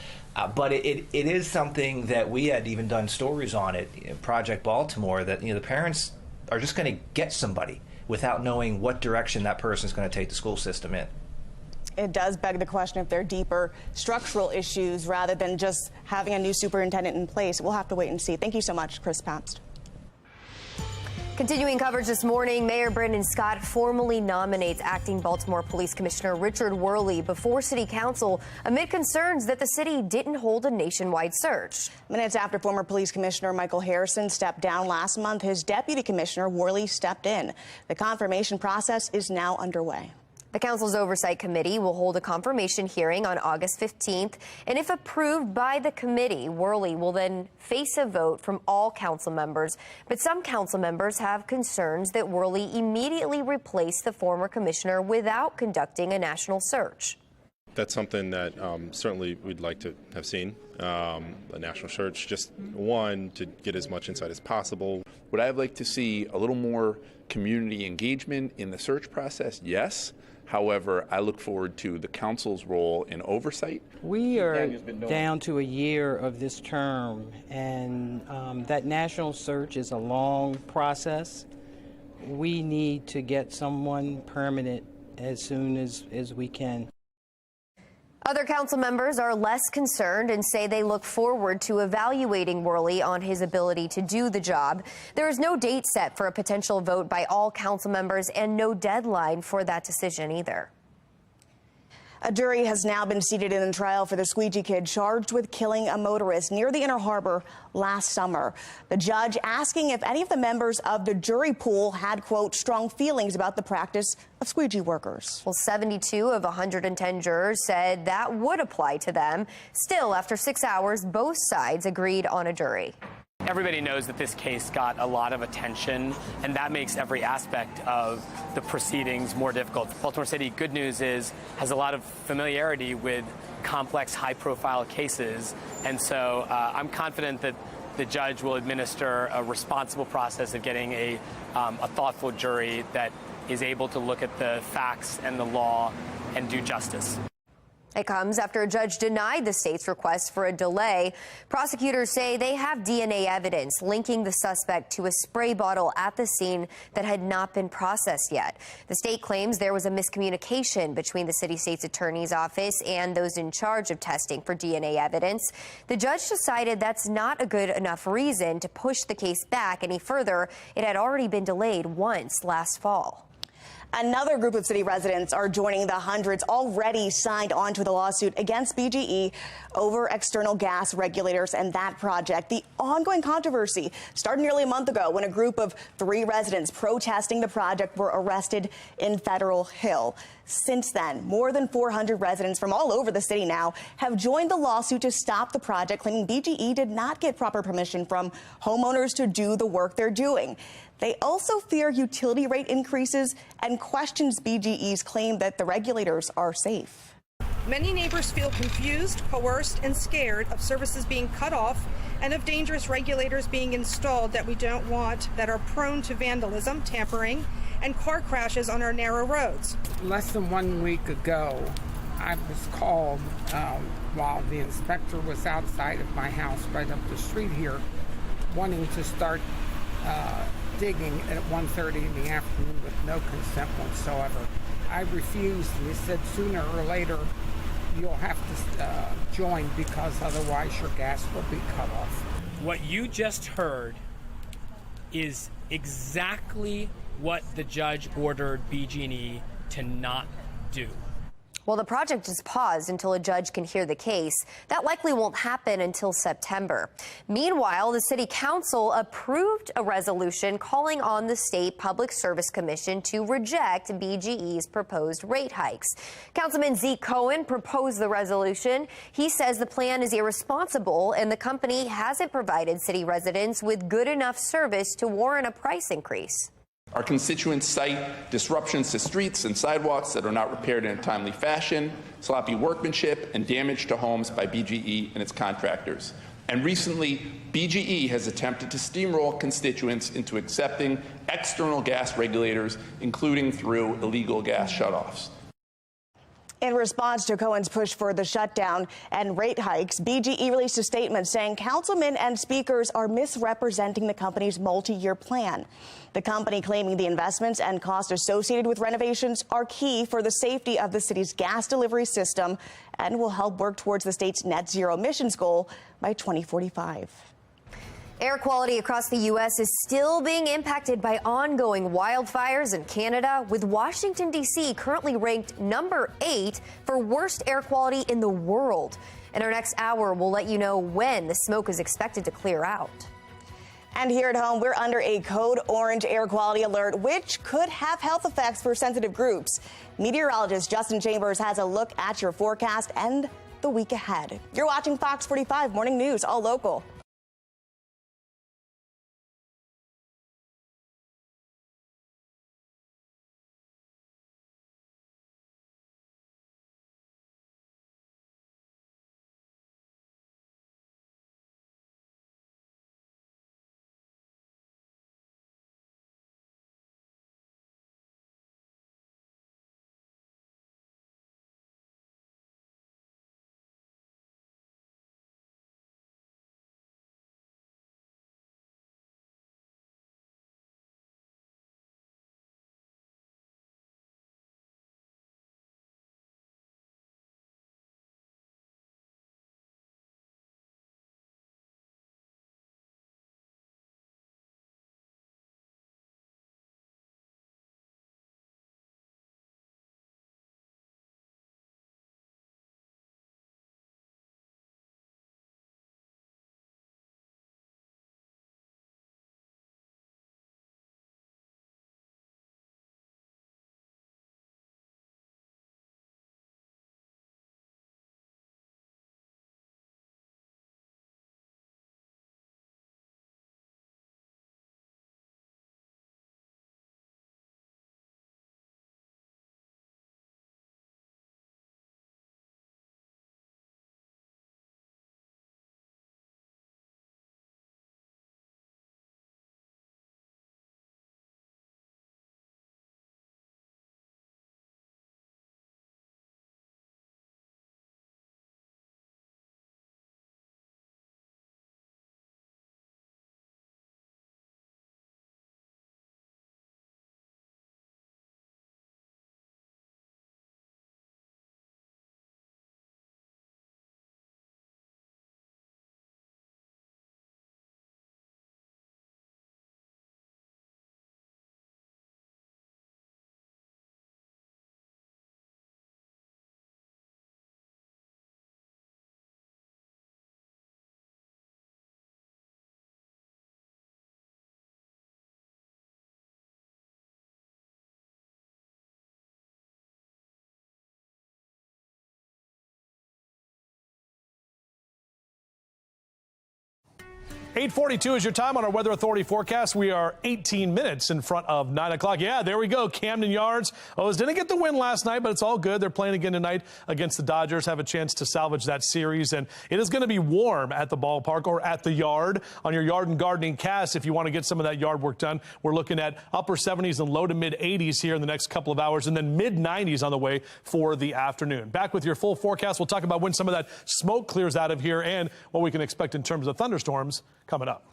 S13: but it is something that we had even done stories on it, Project Baltimore, that the parents are just going to get somebody without knowing what direction that person is going to take the school system in.
S19: It does beg the question if there are deeper structural issues rather than just having a new superintendent in place. We'll have to wait and see. Thank you so much, Chris Pabst.
S5: Continuing coverage this morning, Mayor Brandon Scott formally nominates acting Baltimore Police Commissioner Richard Worley before City Council amid concerns that the city didn't hold a nationwide search.
S19: Minutes after former Police Commissioner Michael Harrison stepped down last month, his Deputy Commissioner Worley stepped in. The confirmation process is now underway.
S5: The council's oversight committee will hold a confirmation hearing on August 15th, and if approved by the committee, Worley will then face a vote from all council members. But some council members have concerns that Worley immediately replace the former commissioner without conducting a national search.
S12: That's something that certainly we'd like to have seen, a national search, just one, to get as much insight as possible.
S14: Would I like to see a little more community engagement in the search process? Yes. However, I look forward to the council's role in oversight.
S22: We are down to a year of this term, and that national search is a long process. We need to get someone permanent as soon as we can.
S5: Other council members are less concerned and say they look forward to evaluating Worley on his ability to do the job. There is no date set for a potential vote by all council members and no deadline for that decision either.
S19: A jury has now been seated in the trial for the squeegee kid charged with killing a motorist near the Inner Harbor last summer. The judge asking if any of the members of the jury pool had, quote, strong feelings about the practice of squeegee workers.
S5: Well, 72 of 110 jurors said that would apply to them. Still, after 6 hours, both sides agreed on a jury.
S23: Everybody knows that this case got a lot of attention, and that makes every aspect of the proceedings more difficult. Baltimore City, good news is, has a lot of familiarity with complex, high-profile cases, and so I'm confident that the judge will administer a responsible process of getting a thoughtful jury that is able to look at the facts and the law and do justice.
S5: It comes after a judge denied the state's request for a delay. Prosecutors say they have DNA evidence linking the suspect to a spray bottle at the scene that had not been processed yet. The state claims there was a miscommunication between the city state's attorney's office and those in charge of testing for DNA evidence. The judge decided that's not a good enough reason to push the case back any further. It had already been delayed once last fall.
S19: Another group of city residents are joining the hundreds already signed on to the lawsuit against BGE over external gas regulators and that project. The ongoing controversy started nearly a month ago when a group of 3 residents protesting the project were arrested in Federal Hill. Since then, more than 400 residents from all over the city now have joined the lawsuit to stop the project, claiming BGE did not get proper permission from homeowners to do the work they're doing. They also fear utility rate increases and questions BGE's claim that the regulators are safe.
S25: Many neighbors feel confused, coerced, and scared of services being cut off and of dangerous regulators being installed that we don't want, that are prone to vandalism, tampering, and car crashes on our narrow roads.
S26: Less than 1 week ago, I was called while the inspector was outside of my house right up the street here, wanting to start digging at 1:30 in the afternoon with no consent whatsoever. I refused, and he said sooner or later you'll have to join because otherwise your gas will be cut off.
S27: What you just heard is exactly what the judge ordered BG&E to not do.
S5: Well, the project is paused until a judge can hear the case. That likely won't happen until September. Meanwhile, the City Council approved a resolution calling on the State Public Service Commission to reject BGE's proposed rate hikes. Councilman Zeke Cohen proposed the resolution. He says the plan is irresponsible and the company hasn't provided city residents with good enough service to warrant a price increase.
S14: Our constituents cite disruptions to streets and sidewalks that are not repaired in a timely fashion, sloppy workmanship, and damage to homes by BGE and its contractors. And recently, BGE has attempted to steamroll constituents into accepting external gas regulators, including through illegal gas shutoffs.
S19: In response to Cohen's push for the shutdown and rate hikes, BGE released a statement saying councilmen and speakers are misrepresenting the company's multi-year plan. The company claiming the investments and costs associated with renovations are key for the safety of the city's gas delivery system and will help work towards the state's net zero emissions goal by 2045.
S5: Air quality across the U.S. is still being impacted by ongoing wildfires in Canada, with Washington, D.C. currently ranked number 8 for worst air quality in the world. In our next hour, we'll let you know when the smoke is expected to clear out.
S19: And here at home, we're under a code orange air quality alert, which could have health effects for sensitive groups. Meteorologist Justin Chambers has a look at your forecast and the week ahead. You're watching Fox 45 Morning News, all local.
S4: .42 is your time on our Weather Authority forecast. We are 18 minutes in front of 9 o'clock. Yeah, there we go. Camden Yards. Didn't get the win last night, but it's all good. They're playing again tonight against the Dodgers. Have a chance to salvage that series. And it is going to be warm at the ballpark or at the yard on your yard and gardening cast. If you want to get some of that yard work done, we're looking at upper 70s and low to mid 80s here in the next couple of hours, and then mid 90s on the way for the afternoon. Back with your full forecast. We'll talk about when some of that smoke clears out of here and what we can expect in terms of thunderstorms coming up.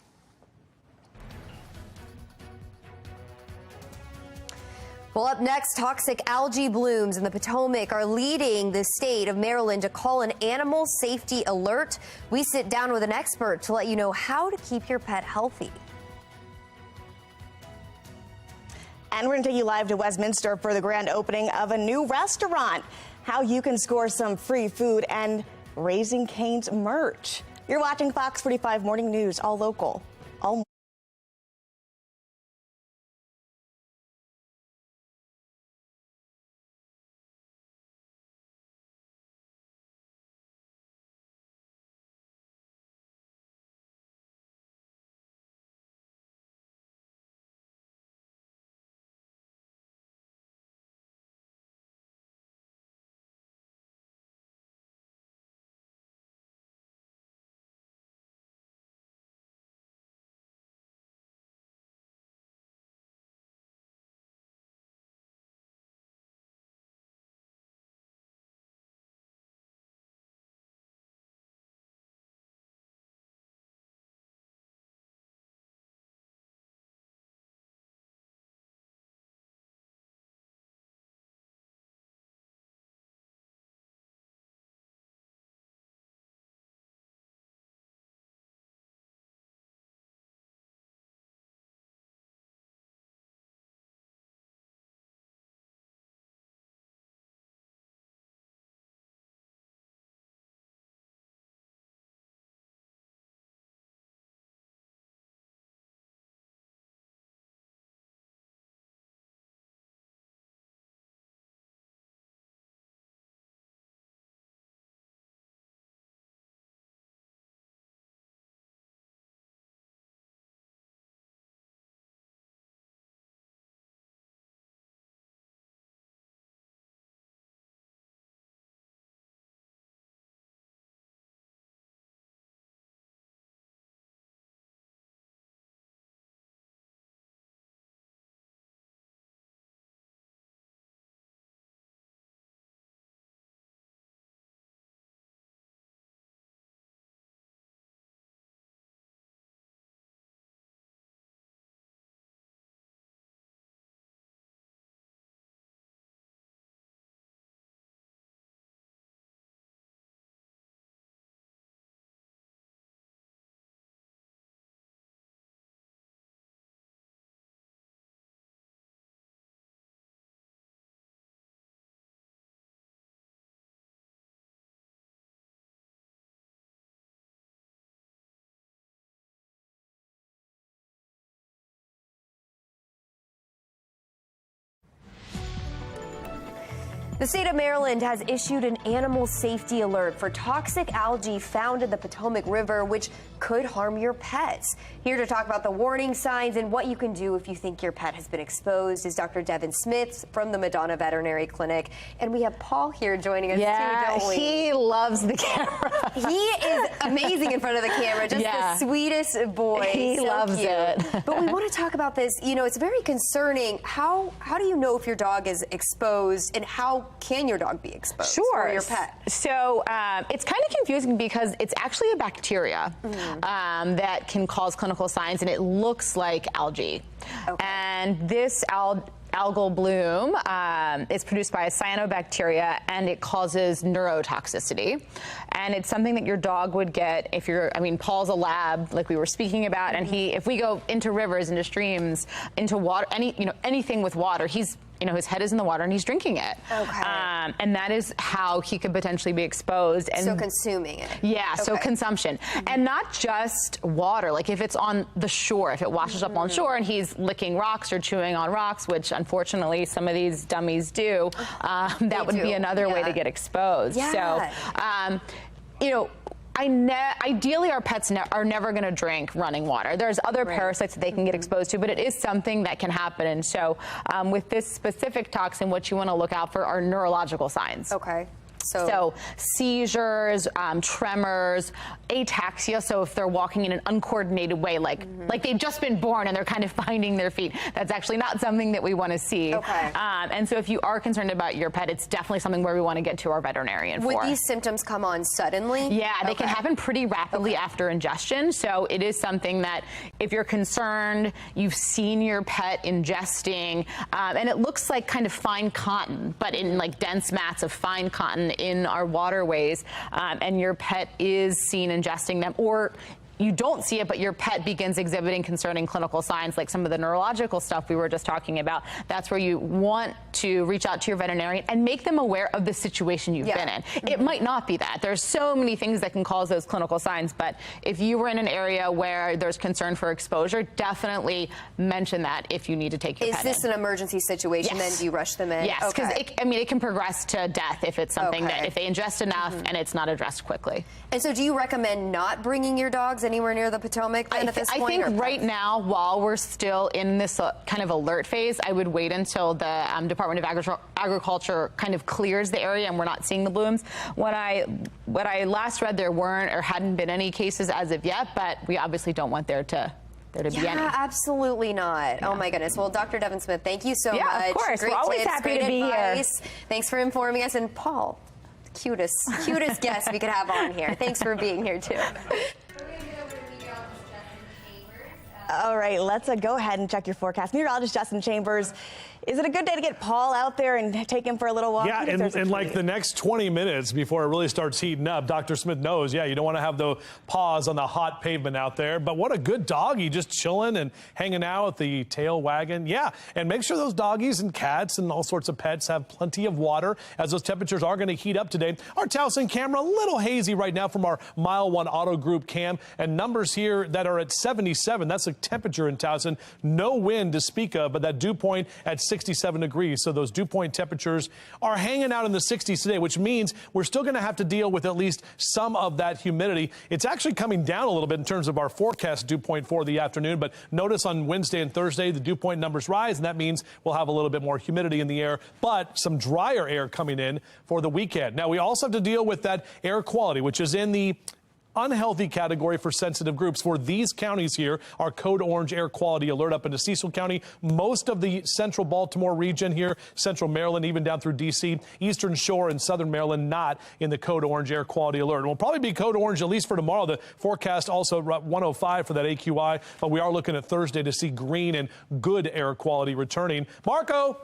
S5: Well, up next, toxic algae blooms in the Potomac are leading the state of Maryland to call an animal safety alert. We sit down with an expert to let you know how to keep your pet healthy.
S19: And we're going to take you live to Westminster for the grand opening of a new restaurant, how you can score some free food, and Raising Cane's merch. You're watching Fox 45 Morning News, all local, all
S5: The state of Maryland has issued an animal safety alert for toxic algae found in the Potomac River, which could harm your pets. Here to talk about the warning signs and what you can do if you think your pet has been exposed is Dr. Devin Smith from the Madonna Veterinary Clinic. And we have Paul here joining us too, don't we?
S1: He loves the camera.
S5: He is amazing in front of the camera, just the sweetest boy.
S1: He loves it.
S5: But we want to talk about this. You know, it's very concerning. How do you know if your dog is exposed, and how can your dog be exposed?
S1: Sure.
S5: Or your pet?
S1: So it's kind of confusing because it's actually a bacteria that can cause clinical signs, and it looks like algae. Okay. And this algal bloom is produced by a cyanobacteria, and it causes neurotoxicity. And it's something that your dog would get if Paul's a lab, like we were speaking about, and if we go into rivers, into streams, into water, anything with water, his head is in the water and he's drinking it. Okay. And that is how he could potentially be exposed. And
S5: so consuming it.
S1: Yeah, so consumption. And not just water, like if it's on the shore, if it washes up on shore and he's licking rocks or chewing on rocks, which unfortunately some of these dummies do, that would be another way to get exposed.
S5: Yeah.
S1: So, ideally, our pets are never going to drink running water. There's other parasites that they can get exposed to, but it is something that can happen. And so with this specific toxin, what you want to look out for are neurological signs.
S5: Okay.
S1: So seizures, tremors, ataxia. So if they're walking in an uncoordinated way, like they've just been born and they're kind of finding their feet, that's actually not something that we want to see.
S5: Okay.
S1: And so if you are concerned about your pet, it's definitely something where we want to get to our veterinarian for.
S5: Would these symptoms come on suddenly?
S1: Yeah, they can happen pretty rapidly after ingestion. So it is something that if you're concerned, you've seen your pet ingesting, and it looks like kind of fine cotton, but in like dense mats of fine cotton in our waterways, and your pet is seen ingesting them, or you don't see it, but your pet begins exhibiting concerning clinical signs like some of the neurological stuff we were just talking about, that's where you want to reach out to your veterinarian and make them aware of the situation you've been in. It might not be that. There's so many things that can cause those clinical signs, but if you were in an area where there's concern for exposure, definitely mention that if you need to take your pet in.
S5: Is this an emergency situation? Then do you rush them in?
S1: Yes, because it can progress to death if it's something that if they ingest enough and it's not addressed quickly.
S5: And so do you recommend not bringing your dogs anywhere near the Potomac then at this point?
S1: I think right now, while we're still in this kind of alert phase, I would wait until the Department of Agriculture kind of clears the area and we're not seeing the blooms. What I last read, there weren't or hadn't been any cases as of yet, but we obviously don't want there to be any.
S5: Yeah, absolutely not. Yeah. Oh my goodness. Well, Dr. Devin Smith, thank you so much.
S1: Yeah, of course.
S5: Great
S1: We're always
S5: tips,
S1: happy
S5: great
S1: to be
S5: advice.
S1: here.
S5: Thanks for informing us. And Paul, cutest guest we could have on here. Thanks for being here too.
S19: All right, let's go ahead and check your forecast. Meteorologist Justin Chambers, is it a good day to get Paul out there and take him for a little walk?
S4: Yeah, in like the next 20 minutes before it really starts heating up, Dr. Smith knows, you don't want to have the paws on the hot pavement out there. But what a good doggy, just chilling and hanging out with the tail wagging. Yeah, and make sure those doggies and cats and all sorts of pets have plenty of water as those temperatures are going to heat up today. Our Towson camera, a little hazy right now from our Mile 1 Auto Group cam, and numbers here that are at 77. That's the temperature in Towson. No wind to speak of, but that dew point at 67 degrees. So those dew point temperatures are hanging out in the 60s today, which means we're still going to have to deal with at least some of that humidity. It's actually coming down a little bit in terms of our forecast dew point for the afternoon. But notice on Wednesday and Thursday, the dew point numbers rise, and that means we'll have a little bit more humidity in the air, but some drier air coming in for the weekend. Now, we also have to deal with that air quality, which is in the unhealthy category for sensitive groups. For these counties here, our code orange air quality alert up into Cecil County, most of the central Baltimore region here, central Maryland, even down through D.C., Eastern Shore and southern Maryland not in the code orange air quality alert. And we'll probably be code orange at least for tomorrow. The forecast also 105 for that AQI, but we are looking at Thursday to see green and good air quality returning. Marco.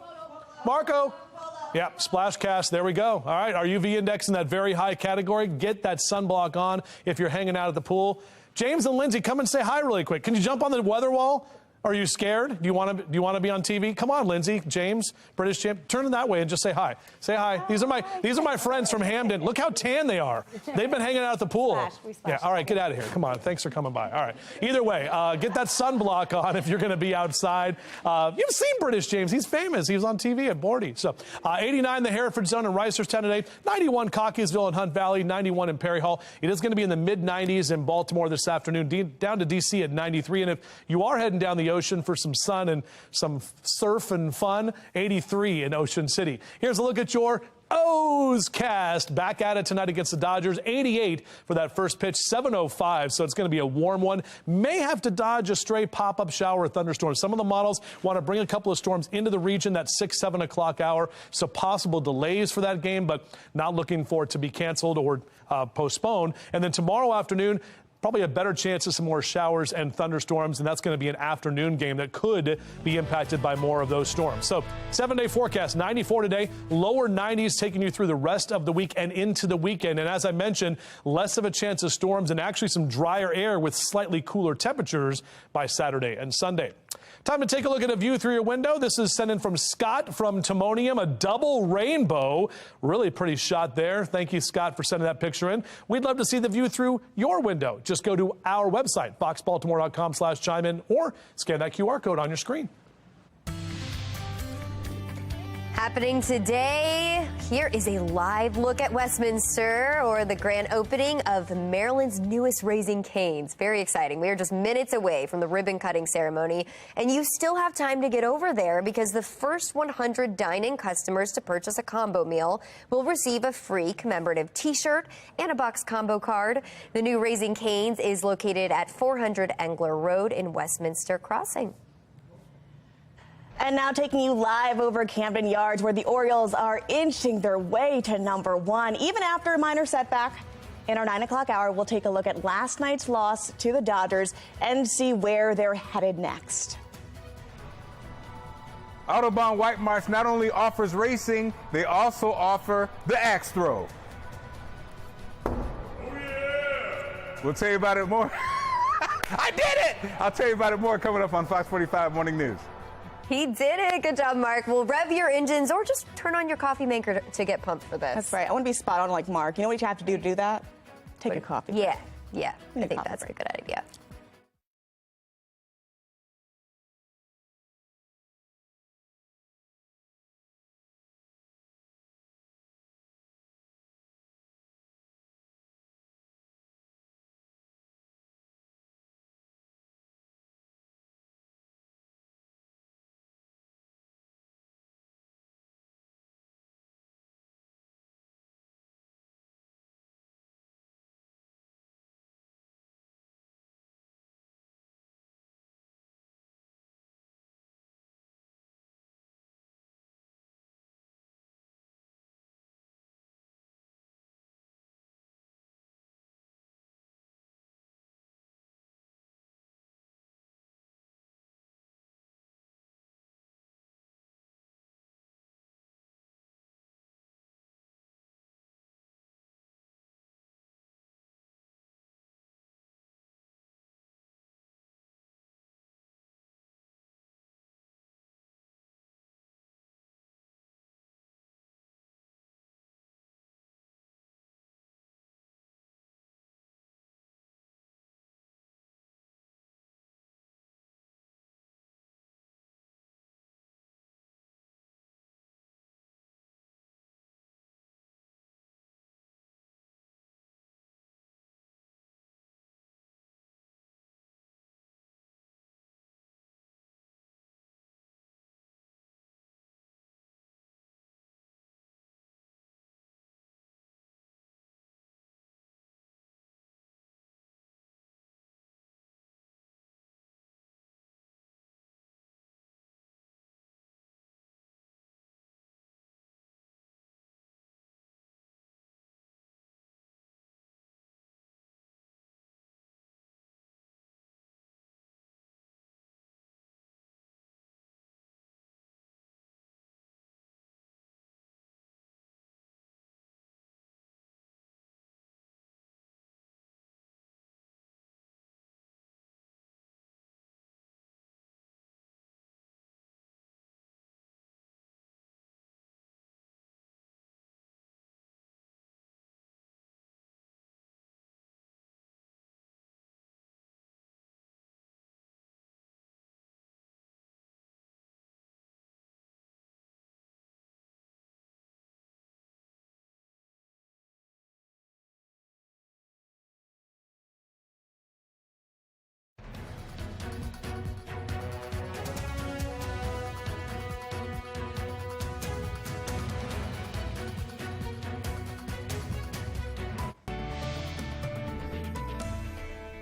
S4: Yep, splash cast. There we go. All right, our UV index in that very high category. Get that sunblock on if you're hanging out at the pool. James and Lindsay, come and say hi really quick. Can you jump on the weather wall? Are you scared? Do you want to be on TV? Come on, Lindsay, James, British champ. Turn it that way and just say hi. Say hi. These are my friends from Hamden. Look how tan they are. They've been hanging out at the pool. Yeah. All right, get out of here. Come on. Thanks for coming by. All right. Either way, get that sunblock on if you're going to be outside. You've seen British James. He's famous. He was on TV at Bordy. So 89 the Hereford Zone and Reisterstown today. 91 Cockeysville and Hunt Valley. 91 in Perry Hall. It is going to be in the mid-90s in Baltimore this afternoon. Down to D.C. at 93. And if you are heading down the ocean for some sun and some surf and fun, 83 in Ocean City. Here's a look at your O's cast. Back at it tonight against the Dodgers. 88 for that first pitch, 7:05. So it's going to be a warm one. May have to dodge a stray pop-up shower or thunderstorm. Some of the models want to bring a couple of storms into the region that 6-7 o'clock hour. So possible delays for that game, but not looking for it to be canceled or postponed. And then tomorrow afternoon, probably a better chance of some more showers and thunderstorms, and that's going to be an afternoon game that could be impacted by more of those storms. So 7-day forecast, 94 today, lower 90s taking you through the rest of the week and into the weekend. And as I mentioned, less of a chance of storms and actually some drier air with slightly cooler temperatures by Saturday and Sunday. Time to take a look at a view through your window. This is sent in from Scott from Timonium, a double rainbow. Really pretty shot there. Thank you, Scott, for sending that picture in. We'd love to see the view through your window. Just go to our website, foxbaltimore.com/chime-in, or scan that QR code on your screen.
S5: Happening today, here is a live look at Westminster, or the grand opening of Maryland's newest Raising Cane's. Very exciting. We are just minutes away from the ribbon cutting ceremony, and you still have time to get over there because the first 100 dine-in customers to purchase a combo meal will receive a free commemorative t-shirt and a box combo card. The new Raising Cane's is located at 400 Engler Road in Westminster Crossing.
S19: And now taking you live over Camden Yards, where the Orioles are inching their way to #1, even after a minor setback. In our 9 o'clock hour, we'll take a look at last night's loss to the Dodgers and see where they're headed next.
S8: Autobahn White Marsh not only offers racing, they also offer the axe throw. Oh, yeah. We'll tell you about it more. I did it! I'll tell you about it more coming up on Fox 45 Morning News.
S5: He did it. Good job, Mark. Well, rev your engines or just turn on your coffee maker to get pumped for this.
S19: That's right. I want to be spot on like Mark. You know what you have to do to do that? Take a coffee.
S5: Yeah. I think that's a good idea.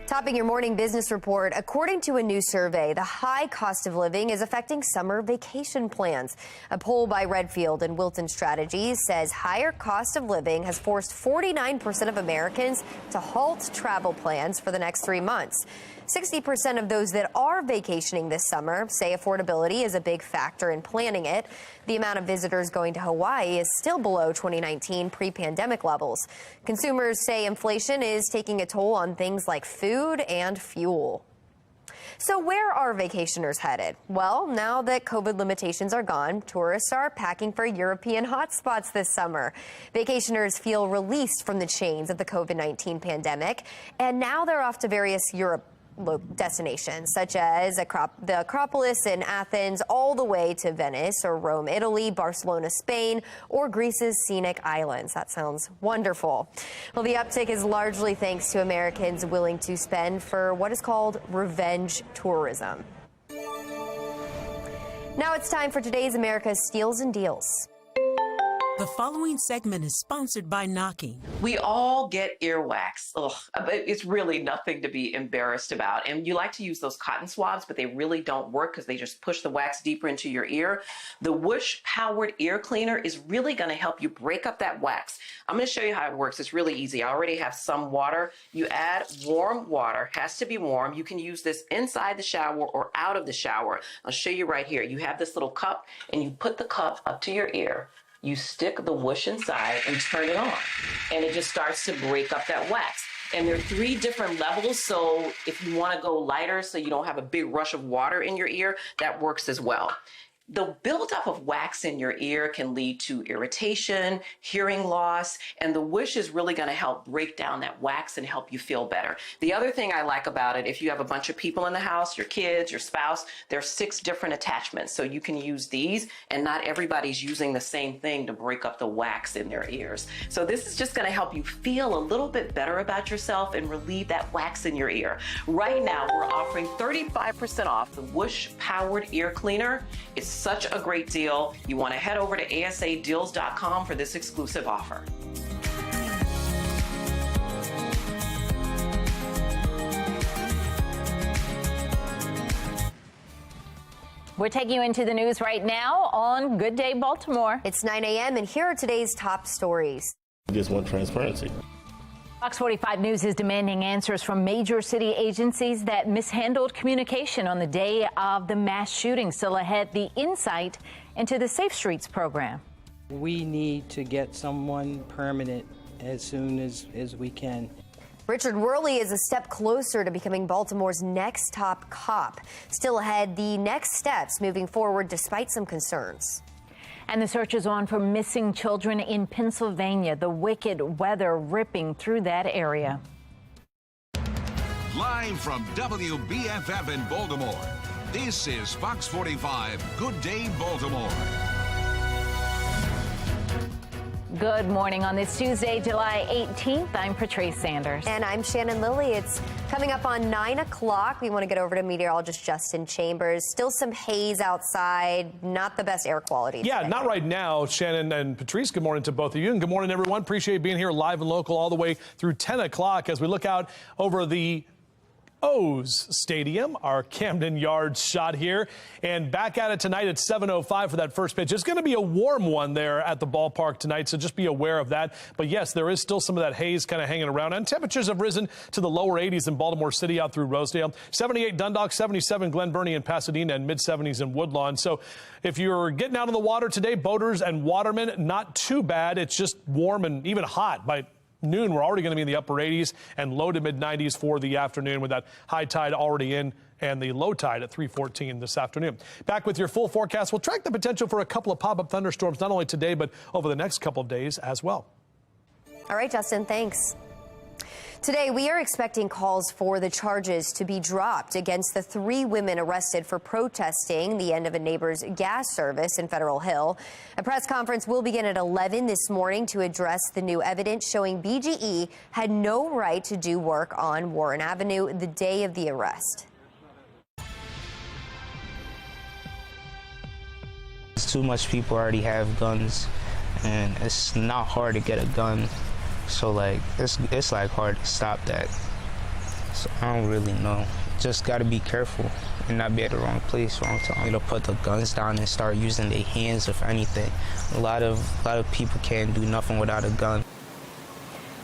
S5: Topping your morning business report, according to a new survey, the high cost of living is affecting summer vacation plans. A poll by Redfield and Wilton Strategies says higher cost of living has forced 49% of Americans to halt travel plans for the next 3 months. 60% of those that are vacationing this summer say affordability is a big factor in planning it. The amount of visitors going to Hawaii is still below 2019 pre-pandemic levels. Consumers say inflation is taking a toll on things like food and fuel. So where are vacationers headed? Well, now that COVID limitations are gone, tourists are packing for European hotspots this summer. Vacationers feel released from the chains of the COVID-19 pandemic, and now they're off to various Europe destinations, such as the Acropolis in Athens, all the way to Venice or Rome, Italy, Barcelona, Spain, or Greece's scenic islands. That sounds wonderful. Well, the uptick is largely thanks to Americans willing to spend for what is called revenge tourism. Now it's time for today's America's Steals and Deals.
S2: The following segment is sponsored by Knocking.
S9: We all get earwax. Ugh, it's really nothing to be embarrassed about. And you like to use those cotton swabs, but they really don't work because they just push the wax deeper into your ear. The Whoosh powered ear cleaner is really going to help you break up that wax. I'm going to show you how it works. It's really easy. I already have some water. You add warm water, has to be warm. You can use this inside the shower or out of the shower. I'll show you right here. You have this little cup and you put the cup up to your ear. You stick the Whoosh inside and turn it on, and it just starts to break up that wax. And there are 3 different levels, so if you want to go lighter so you don't have a big rush of water in your ear, that works as well. The buildup of wax in your ear can lead to irritation, hearing loss, and the Whoosh is really going to help break down that wax and help you feel better. The other thing I like about it, if you have a bunch of people in the house, your kids, your spouse, there are 6 different attachments. So you can use these, and not everybody's using the same thing to break up the wax in their ears. So this is just going to help you feel a little bit better about yourself and relieve that wax in your ear. Right now, we're offering 35% off the Whoosh powered ear cleaner. It's such a great deal. You want to head over to asadeals.com for this exclusive offer.
S18: We're taking you into the news right now on Good Day Baltimore.
S5: It's 9 a.m. and here are today's top stories.
S10: Just want transparency.
S18: Fox 45 News is demanding answers from major city agencies that mishandled communication on the day of the mass shooting. Still ahead, the insight into the Safe Streets program.
S22: We need to get someone permanent as soon as we can.
S5: Richard Worley is a step closer to becoming Baltimore's next top cop. Still ahead, the next steps moving forward despite some concerns.
S18: And the search is on for missing children in Pennsylvania. The wicked weather ripping through that area.
S3: Live from WBFF in Baltimore, this is Fox 45 Good Day Baltimore.
S18: Good morning on this Tuesday, July 18th. I'm Patrice Sanders.
S5: And I'm Shannon Lilly. It's coming up on 9 o'clock. We want to get over to meteorologist Justin Chambers. Still some haze outside. Not the best air quality
S4: Yeah,
S5: today.
S4: not right now. Shannon and Patrice, good morning to both of you. And good morning, everyone. Appreciate being here live and local all the way through 10 o'clock as we look out over the O's Stadium, our Camden Yards shot here, and back at it tonight at 7:05 for that first pitch. It's going to be a warm one there at the ballpark tonight, so just be aware of that. But yes, there is still some of that haze kind of hanging around, and temperatures have risen to the lower 80s in Baltimore City out through Rosedale, 78 Dundalk, 77 Glen Burnie and Pasadena, and mid-70s in Woodlawn. So if you're getting out on the water today, boaters and watermen, not too bad. It's just warm and even hot by noon. We're already going to be in the upper 80s and low to mid 90s for the afternoon with that high tide already in and the low tide at 3:14 this afternoon. Back with your full forecast. We'll track the potential for a couple of pop-up thunderstorms not only today but over the next couple of days as well.
S5: All right, Justin, thanks. Today, we are expecting calls for the charges to be dropped against the 3 women arrested for protesting the end of a neighbor's gas service in Federal Hill. A press conference will begin at 11 this morning to address the new evidence showing BGE had no right to do work on Warren Avenue the day of the arrest.
S11: Too much people already have guns, and it's not hard to get a gun. So like it's like hard to stop that. So I don't really know. Just got to be careful and not be at the wrong place, wrong time. They'll put the guns down and start using their hands, if anything. A lot of people can't do nothing without a gun.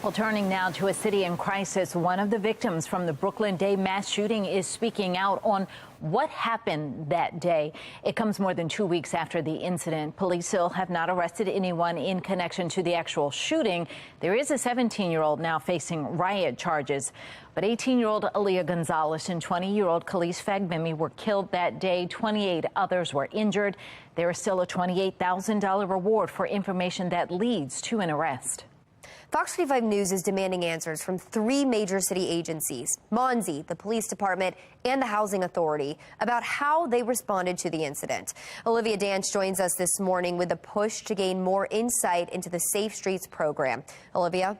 S18: Well, turning now to a city in crisis, one of the victims from the Brooklyn Day mass shooting is speaking out on what happened that day. It comes more than 2 weeks after the incident. Police still have not arrested anyone in connection to the actual shooting. There is a 17-year-old now facing riot charges. But 18-year-old Aaliyah Gonzalez and 20-year-old Khalees Fagbemi were killed that day. 28 others were injured. There is still a $28,000 reward for information that leads to an arrest.
S5: Fox 45 News is demanding answers from 3 major city agencies, Monzi, the police department, and the housing authority, about how they responded to the incident. Olivia Dance joins us this morning with a push to gain more insight into the Safe Streets program. Olivia?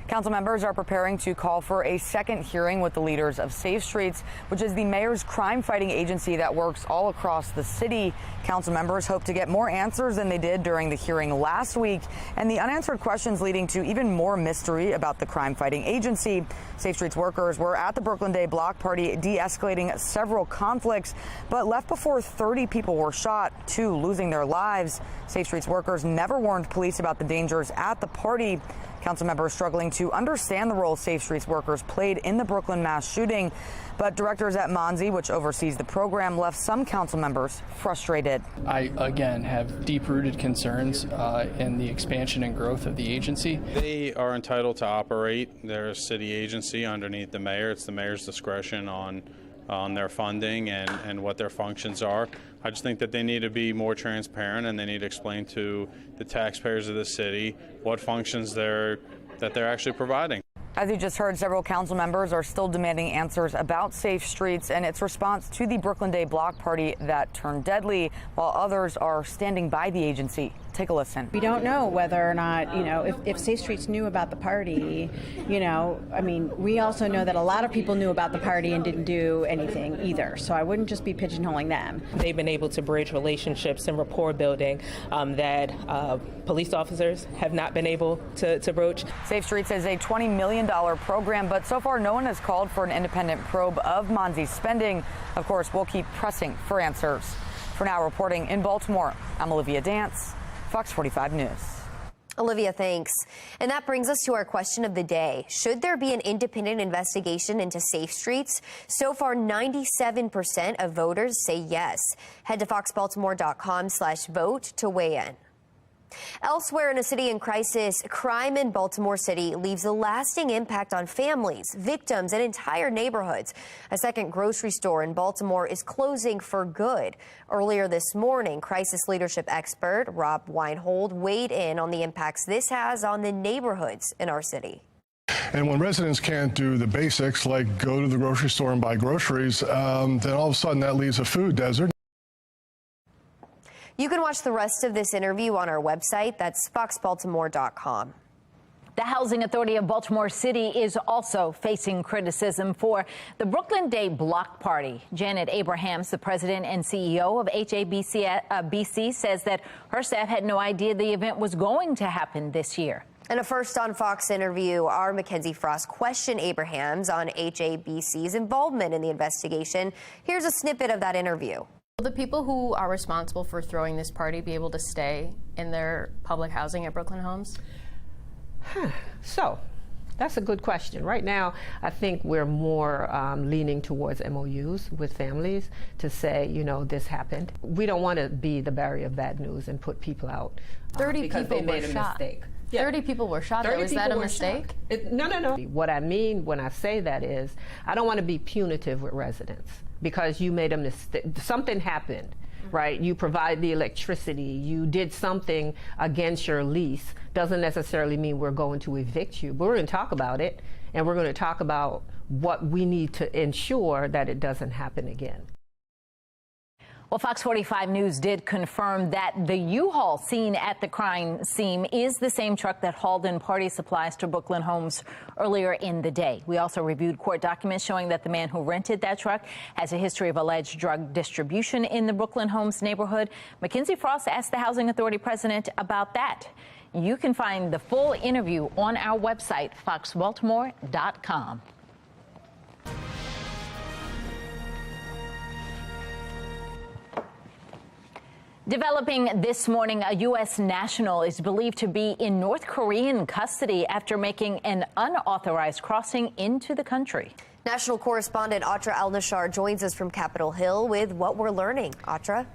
S7: Council members are preparing to call for a second hearing with the leaders of Safe Streets, which is the mayor's crime-fighting agency that works all across the city. Council members hope to get more answers than they did during the hearing last week, and the unanswered questions leading to even more mystery about the crime-fighting agency. Safe Streets workers were at the Brooklyn Day block party de-escalating several conflicts, but left before 30 people were shot, 2 losing their lives. Safe Streets workers never warned police about the dangers at the party. Council members struggling to understand the role Safe Streets workers played in the Brooklyn mass shooting. But directors at Monzi, which oversees the program, left some council members frustrated.
S15: I, again, have deep-rooted concerns in the expansion and growth of the agency.
S16: They are entitled to operate. They're a city agency underneath the mayor. It's the mayor's discretion on their funding and what their functions are. I just think that they need to be more transparent, and they need to explain to the taxpayers of the city what functions that they're actually providing.
S7: As you just heard, several council members are still demanding answers about Safe Streets and its response to the Brooklyn Day block party that turned deadly, while others are standing by the agency. Take a listen.
S17: We don't know whether or not, if Safe Streets knew about the party, we also know that a lot of people knew about the party and didn't do anything either. So I wouldn't just be pigeonholing them.
S20: They've been able to bridge relationships and rapport building that police officers have not been able to broach.
S7: Safe Streets is a $20 million program, but so far no one has called for an independent probe of Monzi's spending. Of course, we'll keep pressing for answers. For now, reporting in Baltimore, I'm Olivia Dance, Fox 45 News.
S5: Olivia, thanks. And that brings us to our question of the day. Should there be an independent investigation into Safe Streets? So far, 97% of voters say yes. Head to foxbaltimore.com/vote to weigh in. Elsewhere in a city in crisis, crime in Baltimore City leaves a lasting impact on families, victims, and entire neighborhoods. A second grocery store in Baltimore is closing for good. Earlier this morning, crisis leadership expert Rob Weinhold weighed in on the impacts this has on the neighborhoods in our city.
S21: And when residents can't do the basics, like go to the grocery store and buy groceries, then all of a sudden that leaves a food desert.
S5: You can watch the rest of this interview on our website. That's foxbaltimore.com.
S18: The Housing Authority of Baltimore City is also facing criticism for the Brooklyn Day block party. Janet Abrahams, the president and CEO of HABC, says that her staff had no idea the event was going to happen this year.
S5: In a First on Fox interview, our Mackenzie Frost questioned Abrahams on HABC's involvement in the investigation. Here's a snippet of that interview.
S24: Will the people who are responsible for throwing this party be able to stay in their public housing at Brooklyn Homes?
S28: So, that's a good question. Right now, I think we're more leaning towards MOUs with families to say, this happened. We don't want to be the bearer of bad news and put people out
S24: 30
S28: because
S24: people
S28: they made
S24: were
S28: a
S24: shot.
S28: mistake.
S24: 30 people were shot. Is that a mistake?
S28: No. What I mean when I say that is, I don't want to be punitive with residents because you made a mistake. Something happened, right? You provide the electricity. You did something against your lease. Doesn't necessarily mean we're going to evict you. But we're going to talk about it, and we're going to talk about what we need to ensure that it doesn't happen again.
S18: Well, Fox 45 News did confirm that the U-Haul seen at the crime scene is the same truck that hauled in party supplies to Brooklyn Homes earlier in the day. We also reviewed court documents showing that the man who rented that truck has a history of alleged drug distribution in the Brooklyn Homes neighborhood. Mackenzie Frost asked the Housing Authority president about that. You can find the full interview on our website, foxbaltimore.com. Developing this morning, a U.S. national is believed to be in North Korean custody after making an unauthorized crossing into the country.
S5: National correspondent Atra Al-Nashar joins us from Capitol Hill with what we're learning. Atra?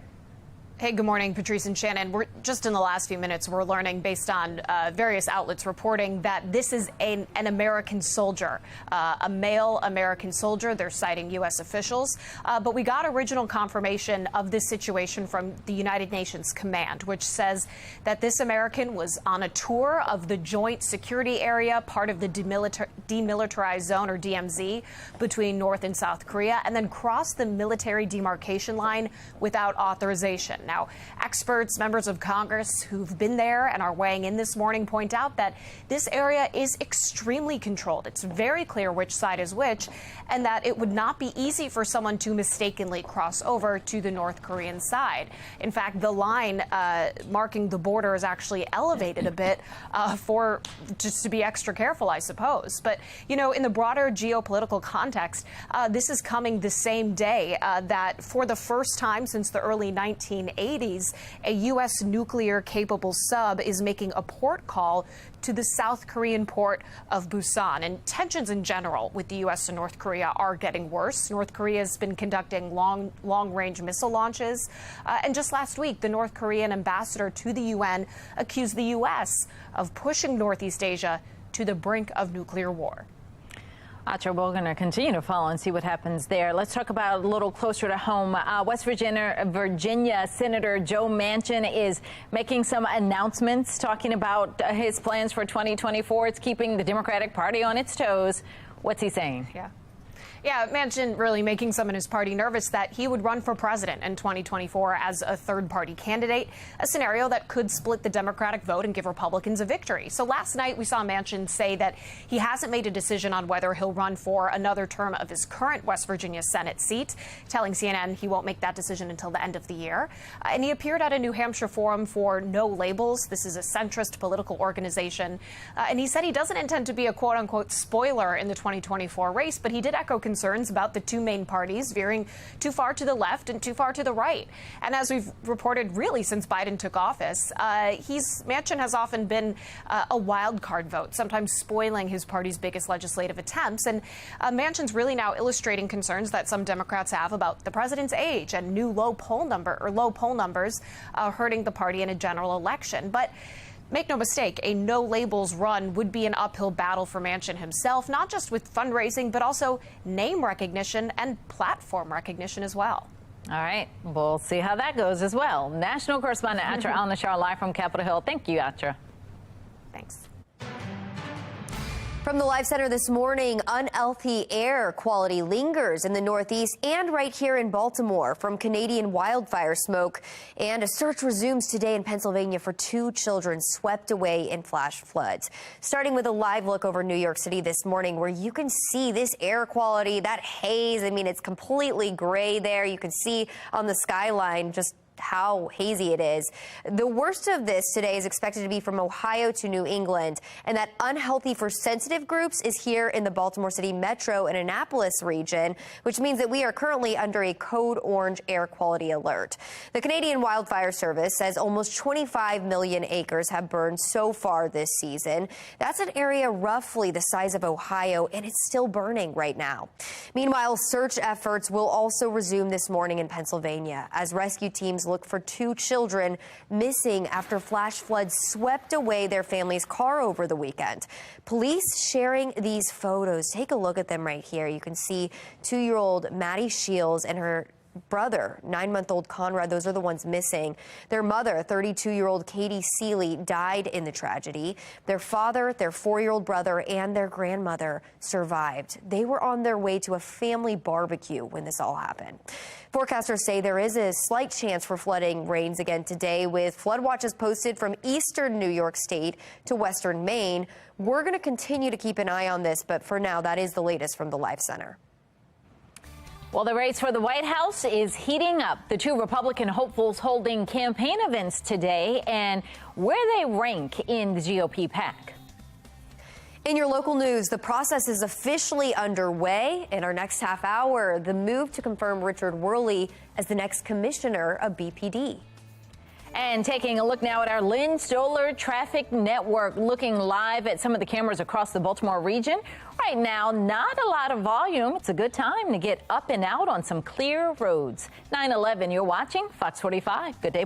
S6: Hey, good morning, Patrice and Shannon. We're just in the last few minutes, we're learning based on various outlets reporting that this is an American soldier, a male American soldier. They're citing U.S. officials. But we got original confirmation of this situation from the United Nations Command, which says that this American was on a tour of the Joint Security Area, part of the Demilitarized Zone, or DMZ, between North and South Korea, and then crossed the military demarcation line without authorization. Now, experts, members of Congress who've been there and are weighing in this morning point out that this area is extremely controlled. It's very clear which side is which, and that it would not be easy for someone to mistakenly cross over to the North Korean side. In fact, the line marking the border is actually elevated a bit for just to be extra careful, I suppose. But, you know, in the broader geopolitical context, this is coming the same day that for the first time since the early 1980s, a U.S. nuclear-capable sub is making a port call to the South Korean port of Busan. And tensions in general with the U.S. and North Korea are getting worse. North Korea has been conducting long-range missile launches. And just last week, the North Korean ambassador to the UN accused the U.S. of pushing Northeast Asia to the brink of nuclear war.
S18: Atra, we're going to continue to follow and see what happens there. Let's talk about a little closer to home. West Virginia Senator Joe Manchin is making some announcements talking about his plans for 2024. It's keeping the Democratic Party on its toes. What's he saying?
S6: Yeah, Manchin really making some in his party nervous that he would run for president in 2024 as a third-party candidate, a scenario that could split the Democratic vote and give Republicans a victory. So last night we saw Manchin say that he hasn't made a decision on whether he'll run for another term of his current West Virginia Senate seat, telling CNN he won't make that decision until the end of the year. And he appeared at a New Hampshire forum for No Labels. This is a centrist political organization. And he said he doesn't intend to be a quote-unquote spoiler in the 2024 race, but he did echo concerns about the two main parties veering too far to the left and too far to the right. And as we've reported really since Biden took office, Manchin has often been a wild card vote, sometimes spoiling his party's biggest legislative attempts. And Manchin's really now illustrating concerns that some Democrats have about the president's age and new low poll numbers hurting the party in a general election. But make no mistake, a no-labels run would be an uphill battle for Manchin himself, not just with fundraising, but also name recognition and platform recognition as well.
S18: All right, we'll see how that goes as well. National correspondent Atra Al-Nashar live from Capitol Hill. Thank you, Atra.
S6: Thanks.
S5: From the Live Center this morning, unhealthy air quality lingers in the Northeast and right here in Baltimore from Canadian wildfire smoke. And a search resumes today in Pennsylvania for two children swept away in flash floods. Starting with a live look over New York City this morning, where you can see this air quality, that haze. I mean, it's completely gray there. You can see on the skyline just how hazy it is. The worst of this today is expected to be from Ohio to New England, and that unhealthy for sensitive groups is here in the Baltimore City metro and Annapolis region, which means that we are currently under a code orange air quality alert. The Canadian Wildfire Service says almost 25 million acres have burned so far this season. That's an area roughly the size of Ohio, and it's still burning right now. Meanwhile, search efforts will also resume this morning in Pennsylvania as rescue teams look for two children missing after flash floods swept away their family's car over the weekend. Police sharing these photos. Take a look at them right here. You can see 2-year-old Maddie Shields and her brother, 9-month-old Conrad. Those are the ones missing. Their mother, 32-year-old Katie Seeley, died in the tragedy. Their father, their 4-year-old brother, and their grandmother survived. They were on their way to a family barbecue when this all happened. Forecasters say there is a slight chance for flooding rains again today, with flood watches posted from eastern New York State to western Maine. We're going to continue to keep an eye on this, but for now, that is the latest from the Live Center.
S18: Well, the race for the White House is heating up. The two Republican hopefuls holding campaign events today and where they rank in the GOP pack.
S5: In your local news, the process is officially underway. In our next half hour, the move to confirm Richard Worley as the next commissioner of BPD.
S18: And taking a look now at our Lynn Stoller Traffic Network, looking live at some of the cameras across the Baltimore region. Right now, not a lot of volume. It's a good time to get up and out on some clear roads. 9/11, you're watching Fox 45. Good day.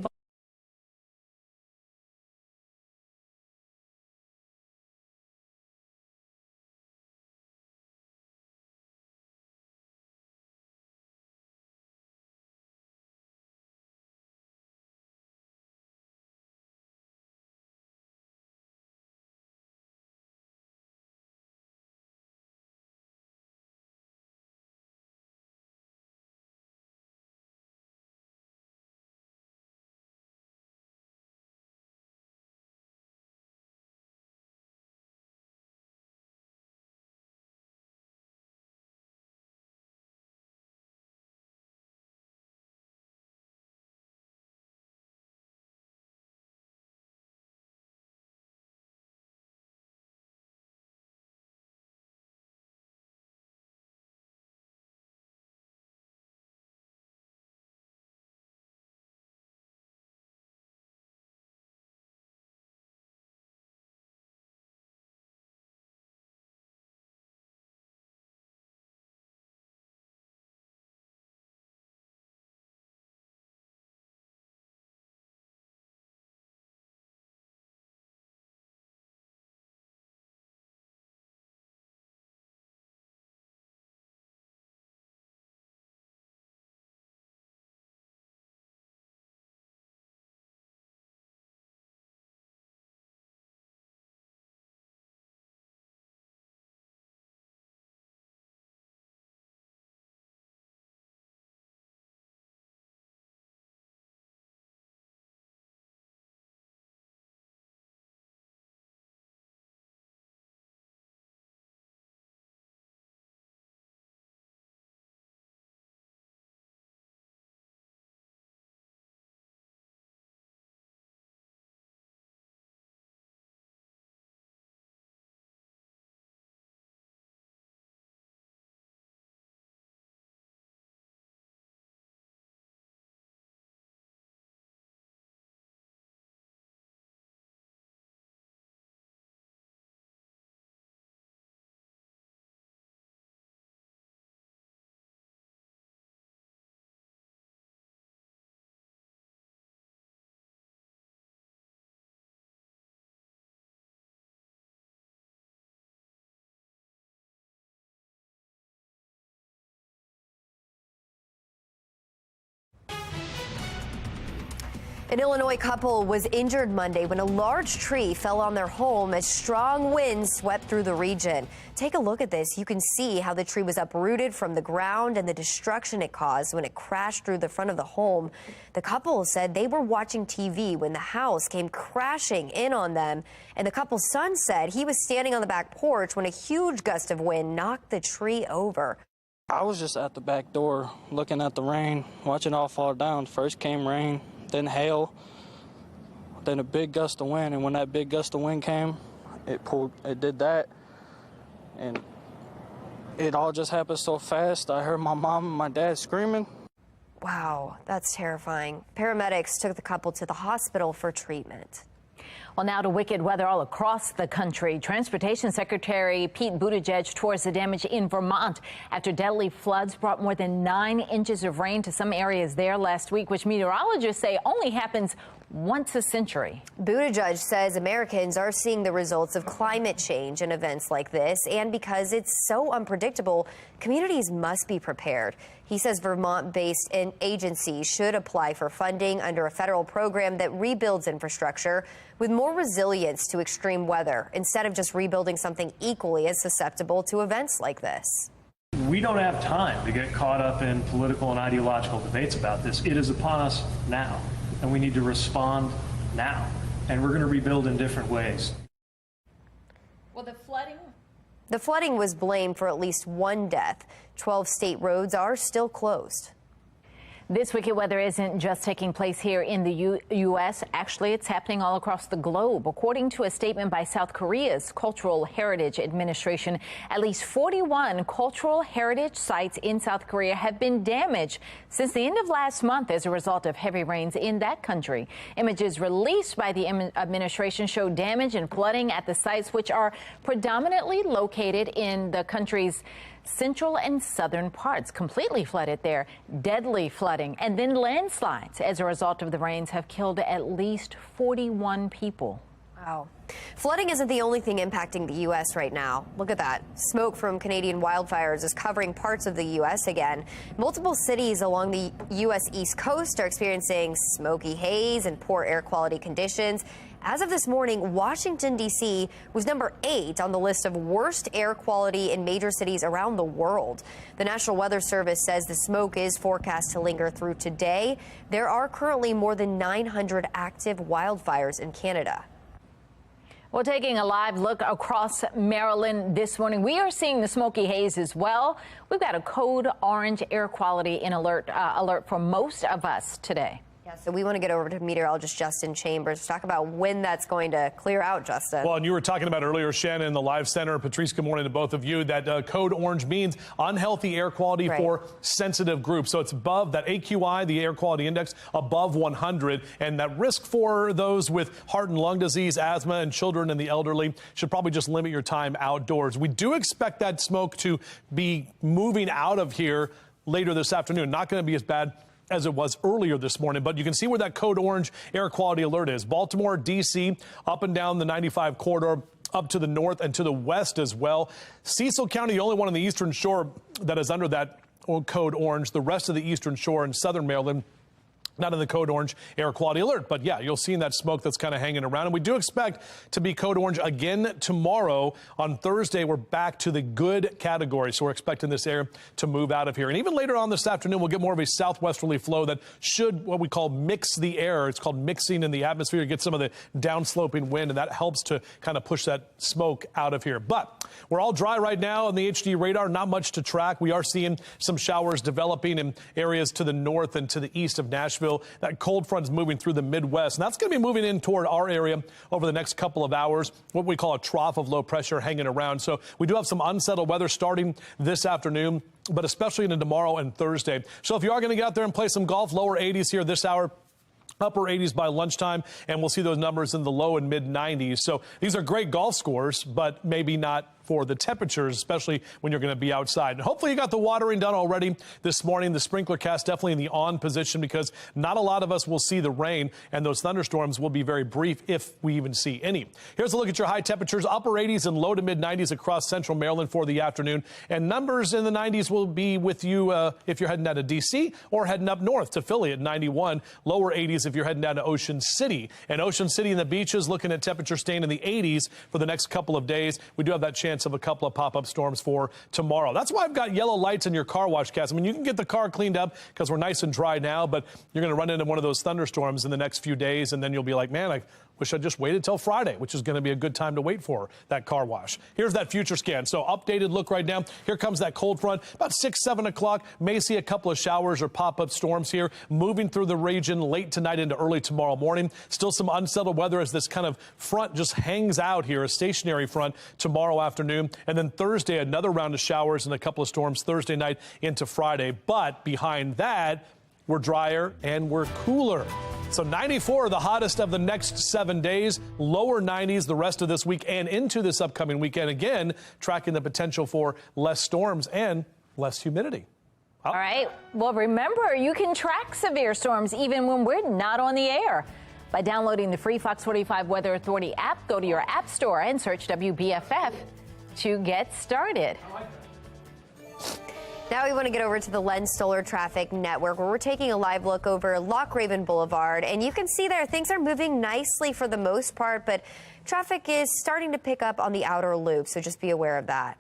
S5: An Illinois couple was injured Monday when a large tree fell on their home as strong winds swept through the region. Take a look at this. You can see how the tree was uprooted from the ground and the destruction it caused when it crashed through the front of the home. The couple said they were watching TV when the house came crashing in on them, and the couple's son said he was standing on the back porch when a huge gust of wind knocked the tree over.
S1: I was just at the back door looking at the rain, watching it all fall down. First came rain, then hail, then a big gust of wind, and when that big gust of wind came, it did that, and it all just happened so fast. I heard my mom and my dad screaming.
S5: Wow, that's terrifying. Paramedics took the couple to the hospital for treatment.
S18: Well, now to wicked weather all across the country. Transportation Secretary Pete Buttigieg tours the damage in Vermont after deadly floods brought more than 9 inches of rain to some areas there last week, which meteorologists say only happens once a century.
S5: Buttigieg says Americans are seeing the results of climate change in events like this, and because it's so unpredictable, communities must be prepared. He says Vermont-based agencies should apply for funding under a federal program that rebuilds infrastructure with more resilience to extreme weather, instead of just rebuilding something equally as susceptible to events like this.
S12: We don't have time to get caught up in political and ideological debates about this. It is upon us now, and we need to respond now. And we're going to rebuild in different ways.
S18: Well, the
S5: flooding was blamed for at least 1 death. 12 state roads are still closed.
S18: This wicked weather isn't just taking place here in the U.S. Actually, it's happening all across the globe. According to a statement by South Korea's Cultural Heritage Administration, at least 41 cultural heritage sites in South Korea have been damaged since the end of last month as a result of heavy rains in that country. Images released by the administration show damage and flooding at the sites, which are predominantly located in the country's central and southern parts. Completely flooded there, deadly flooding, and then landslides as a result of the rains have killed at least 41 people.
S5: Wow. Flooding isn't the only thing impacting the U.S. right now. Look at that. Smoke from Canadian wildfires is covering parts of the U.S. again. Multiple cities along the U.S. East Coast are experiencing smoky haze and poor air quality conditions. As of this morning, Washington, D.C. was number 8 on the list of worst air quality in major cities around the world. The National Weather Service says the smoke is forecast to linger through today. There are currently more than 900 active wildfires in Canada.
S18: Well, taking a live look across Maryland this morning, we are seeing the smoky haze as well. We've got a code orange air quality alert for most of us today.
S5: Yeah, so we want to get over to meteorologist Justin Chambers to talk about when that's going to clear out, Justin.
S4: Well, and you were talking about earlier, Shannon, in the live center. Patrice, good morning to both of you. That code orange means unhealthy air quality for sensitive groups. So it's above that AQI, the air quality index, above 100. And that risk for those with heart and lung disease, asthma, and children and the elderly should probably just limit your time outdoors. We do expect that smoke to be moving out of here later this afternoon. Not going to be as bad as it was earlier this morning, but you can see where that code orange air quality alert is. Baltimore, D.C., up and down the 95 corridor, up to the north and to the west as well. Cecil County, the only one on the eastern shore that is under that code orange. The rest of the eastern shore in southern Maryland, not in the code orange air quality alert. But yeah, you'll see that smoke that's kind of hanging around. And we do expect to be code orange again tomorrow. On Thursday, we're back to the good category. So we're expecting this air to move out of here. And even later on this afternoon, we'll get more of a southwesterly flow that should what we call mix the air. It's called mixing in the atmosphere. You get some of the downsloping wind, and that helps to kind of push that smoke out of here. But we're all dry right now on the HD radar. Not much to track. We are seeing some showers developing in areas to the north and to the east of Nashville. That cold front is moving through the Midwest, and that's going to be moving in toward our area over the next couple of hours, what we call a trough of low pressure hanging around. So we do have some unsettled weather starting this afternoon, but especially into tomorrow and Thursday. So if you are going to get out there and play some golf, lower 80s here this hour, upper 80s by lunchtime, and we'll see those numbers in the low and mid 90s. So these are great golf scores, but maybe not for the temperatures, especially when you're going to be outside. And hopefully you got the watering done already this morning. The sprinkler cast definitely in the on position because not a lot of us will see the rain, and those thunderstorms will be very brief if we even see any. Here's a look at your high temperatures, upper 80s and low to mid 90s across central Maryland for the afternoon. And numbers in the 90s will be with you if you're heading down to D.C. or heading up north to Philly at 91. Lower 80s if you're heading down to Ocean City. And Ocean City and the beaches looking at temperature staying in the 80s for the next couple of days. We do have that chance of a couple of pop-up storms for tomorrow. That's why I've got yellow lights in your car wash, Cass. I mean, you can get the car cleaned up because we're nice and dry now, but you're going to run into one of those thunderstorms in the next few days, and then you'll be like, man, I wish I just waited till Friday, which is going to be a good time to wait for that car wash. Here's that future scan. So updated look right now. Here comes that cold front. About 6, 7 o'clock. May see a couple of showers or pop-up storms here moving through the region late tonight into early tomorrow morning. Still some unsettled weather as this kind of front just hangs out here, a stationary front tomorrow afternoon. And then Thursday, another round of showers and a couple of storms Thursday night into Friday. But behind that, we're drier and we're cooler. So 94, the hottest of the next 7 days, lower 90s the rest of this week and into this upcoming weekend. Again, tracking the potential for less storms and less humidity.
S18: All right. Well, remember, you can track severe storms even when we're not on the air. By downloading the free FOX45 Weather Authority app, go to your app store and search WBFF to get started.
S5: Now we want to get over to the Len Stoller Traffic Network, where we're taking a live look over Loch Raven Boulevard. And you can see there things are moving nicely for the most part, but traffic is starting to pick up on the outer loop, so just be aware of that.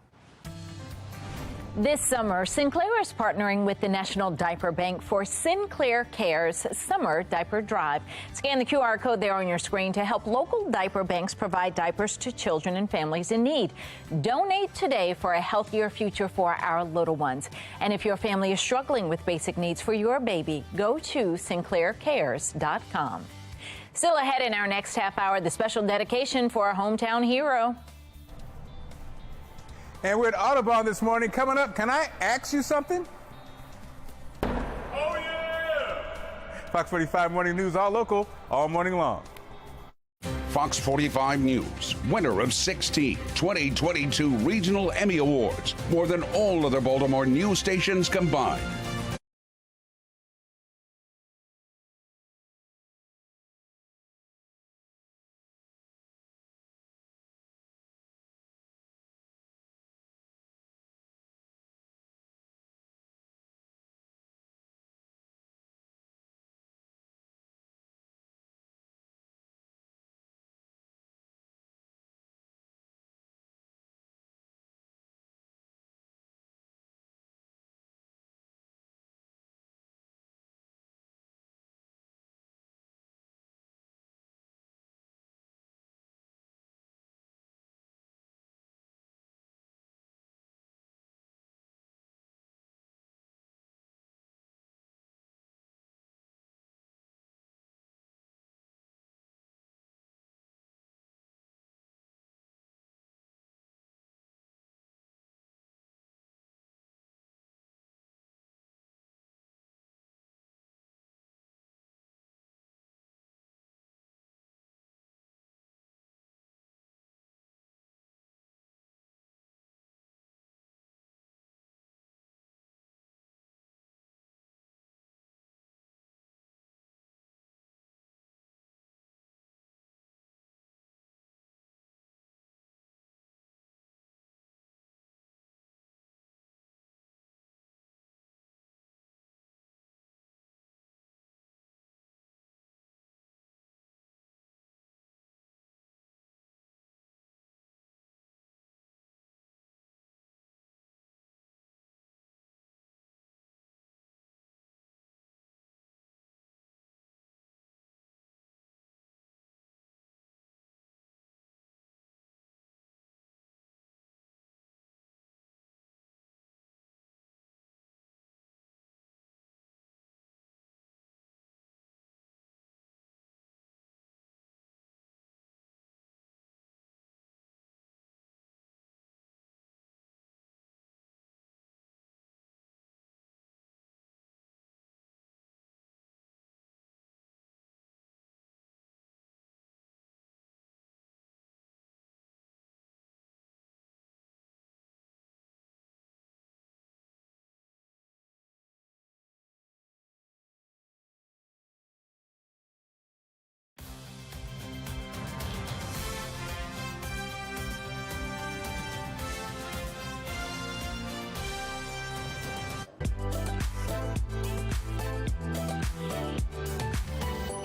S18: This summer, Sinclair is partnering with the National Diaper Bank for Sinclair Cares Summer Diaper Drive. Scan the QR code there on your screen to help local diaper banks provide diapers to children and families in need. Donate today for a healthier future for our little ones. And if your family is struggling with basic needs for your baby, go to sinclaircares.com. Still ahead in our next half hour, the special dedication for our hometown hero.
S8: And we're at Audubon this morning. Coming up, can I ask you something?
S13: Oh, yeah!
S8: Fox 45 Morning News, all local, all morning long.
S3: Fox 45 News, winner of 16 2022 Regional Emmy Awards, more than all other Baltimore news stations combined.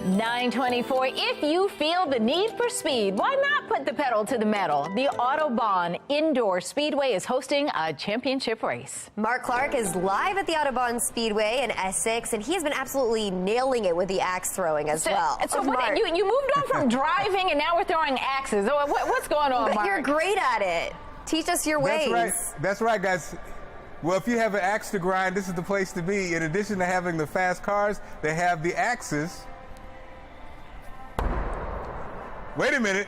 S18: $9:24. If you feel the need for speed, why not put the pedal to the metal? The Audubon Indoor Speedway is hosting a championship race.
S5: Mark Clark is live at the Audubon Speedway in Essex, and he has been absolutely nailing it with the axe throwing as well.
S18: So what, you moved on from driving, and now we're throwing axes. What's going on,
S5: But
S18: Mark?
S5: you're great at it. Teach us your ways.
S8: That's right, guys. Well, if you have an axe to grind, this is the place to be. In addition to having the fast cars, they have the axes. Wait a minute.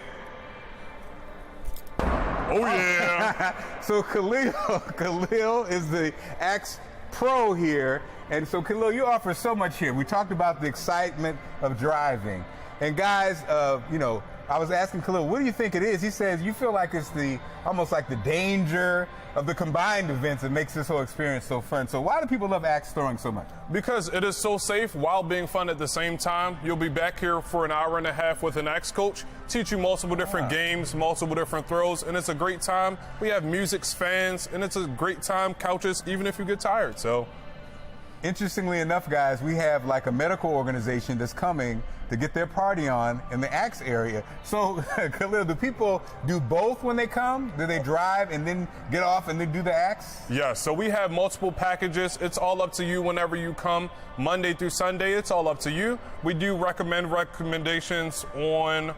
S13: Oh, yeah.
S8: So Khalil is the axe pro here. And so, Khalil, you offer so much here. We talked about the excitement of driving. And guys, I was asking Khalil, what do you think it is? He says, you feel like it's almost like the danger of the combined events that makes this whole experience so fun. So why do people love axe throwing so much?
S13: Because it is so safe while being fun at the same time. You'll be back here for an hour and a half with an axe coach, teach you multiple different games, multiple different throws, and it's a great time. We have music, fans, and it's a great time, couches, even if you get tired. So
S8: Interestingly enough, guys, we have like a medical organization that's coming to get their party on in the Axe area. So, Khalil, do people do both when they come? Do they drive and then get off and then do the Axe?
S13: Yeah, so we have multiple packages. It's all up to you whenever you come, Monday through Sunday. It's all up to you. We do recommend recommendations on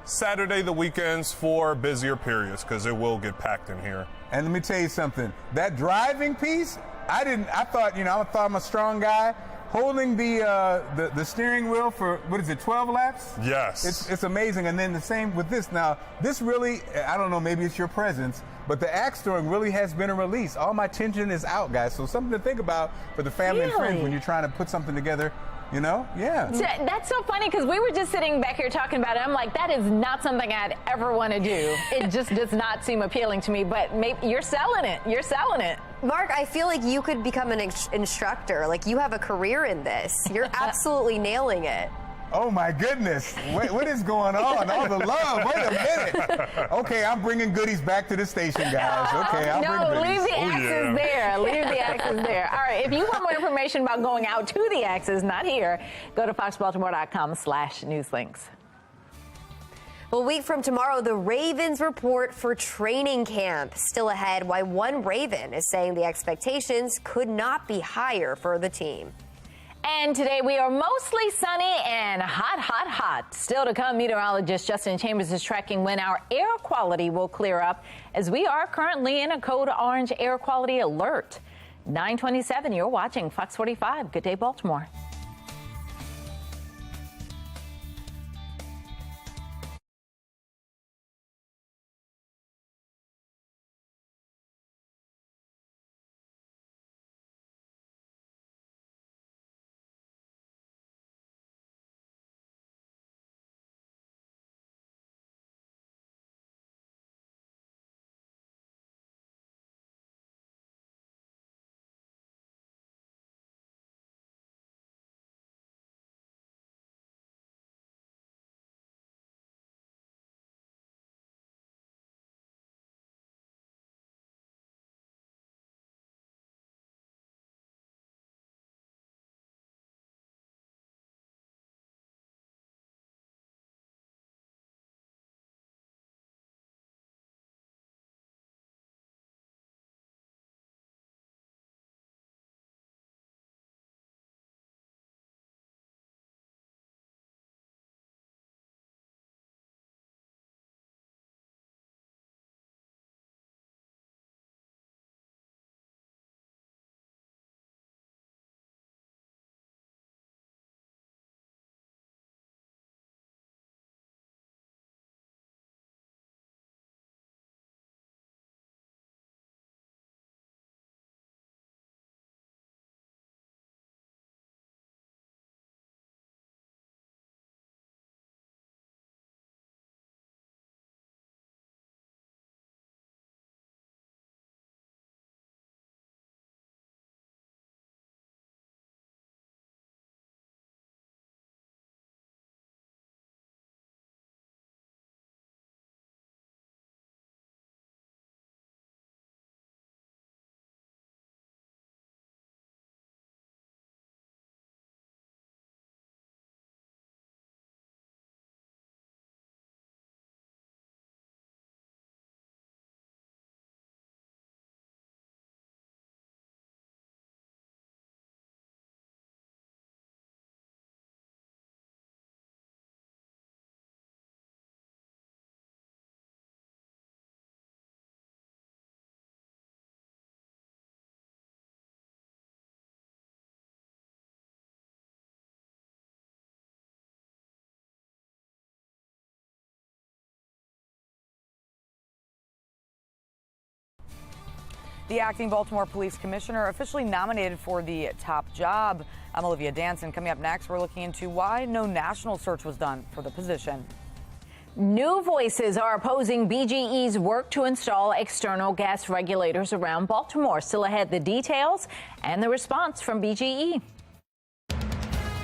S13: Saturday, the weekends for busier periods, because it will get packed in here.
S8: And let me tell you something. That driving piece, I thought I'm a strong guy. Holding the steering wheel for, 12 laps?
S13: Yes.
S8: It's amazing. And then the same with this. Now, this really, I don't know, maybe it's your presence, but the Axe Throwing really has been a release. All my tension is out, guys. So something to think about for the family and friends when you're trying to put something together. You know? Yeah.
S18: That's so funny because we were just sitting back here talking about it. I'm like, that is not something I'd ever want to do. It just does not seem appealing to me, but maybe you're selling it. You're selling it.
S5: Mark, I feel like you could become an instructor. Like, you have a career in this. You're absolutely nailing it.
S8: Oh, my goodness. What is going on? All the love. Wait a minute. Okay, I'm bringing goodies back to the station, guys. Okay, I'll bring goodies.
S18: Leave the axes there. Leave the axes there. All right, if you want more information about going out to the axes, not here, go to foxbaltimore.com/newslinks.
S5: Well, a week from tomorrow, the Ravens report for training camp. Still ahead, why one Raven is saying the expectations could not be higher for the team.
S18: And today we are mostly sunny and hot, hot, hot. Still to come, meteorologist Justin Chambers is tracking when our air quality will clear up, as we are currently in a code orange air quality alert. 9:27, you're watching Fox 45. Good day, Baltimore.
S7: The acting Baltimore Police Commissioner officially nominated for the top job. I'm Olivia Danson. Coming up next, we're looking into why no national search was done for the position.
S18: New voices are opposing BGE's work to install external gas regulators around Baltimore. Still ahead, the details and the response from BGE.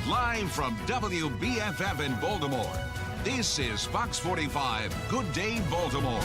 S3: Live from WBFF in Baltimore, this is Fox 45 Good Day Baltimore.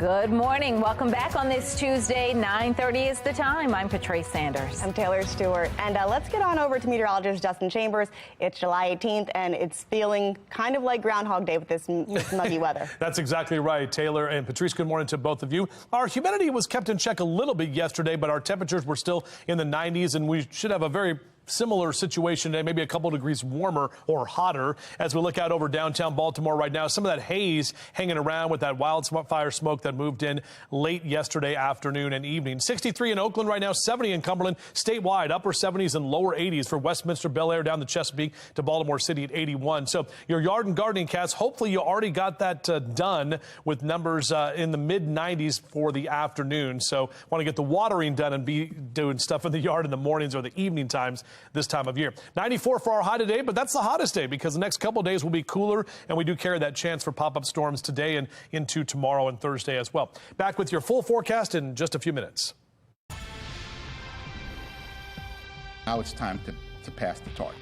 S18: Good morning. Welcome back on this Tuesday. 9:30 is the time. I'm Patrice Sanders.
S2: I'm Taylor Stewart. And let's get on over to meteorologist Justin Chambers. It's July 18th, and it's feeling kind of like Groundhog Day with this muggy weather.
S4: That's exactly right, Taylor and Patrice. Good morning to both of you. Our humidity was kept in check a little bit yesterday, but our temperatures were still in the 90s, and we should have a very similar situation today, maybe a couple degrees warmer or hotter as we look out over downtown Baltimore right now. Some of that haze hanging around with that wildfire smoke that moved in late yesterday afternoon and evening. 63 in Oakland right now, 70 in Cumberland, statewide, upper 70s and lower 80s for Westminster, Bel Air down to Chesapeake to Baltimore City at 81. So your yard and gardening cats, hopefully you already got that done with numbers in the mid 90s for the afternoon. So want to get the watering done and be doing stuff in the yard in the mornings or the evening times this time of year. 94 for our high today, but that's the hottest day because the next couple of days will be cooler, and we do carry that chance for pop-up storms today and into tomorrow and Thursday as well. Back with your full forecast in just a few minutes.
S9: Now it's time to pass the torch.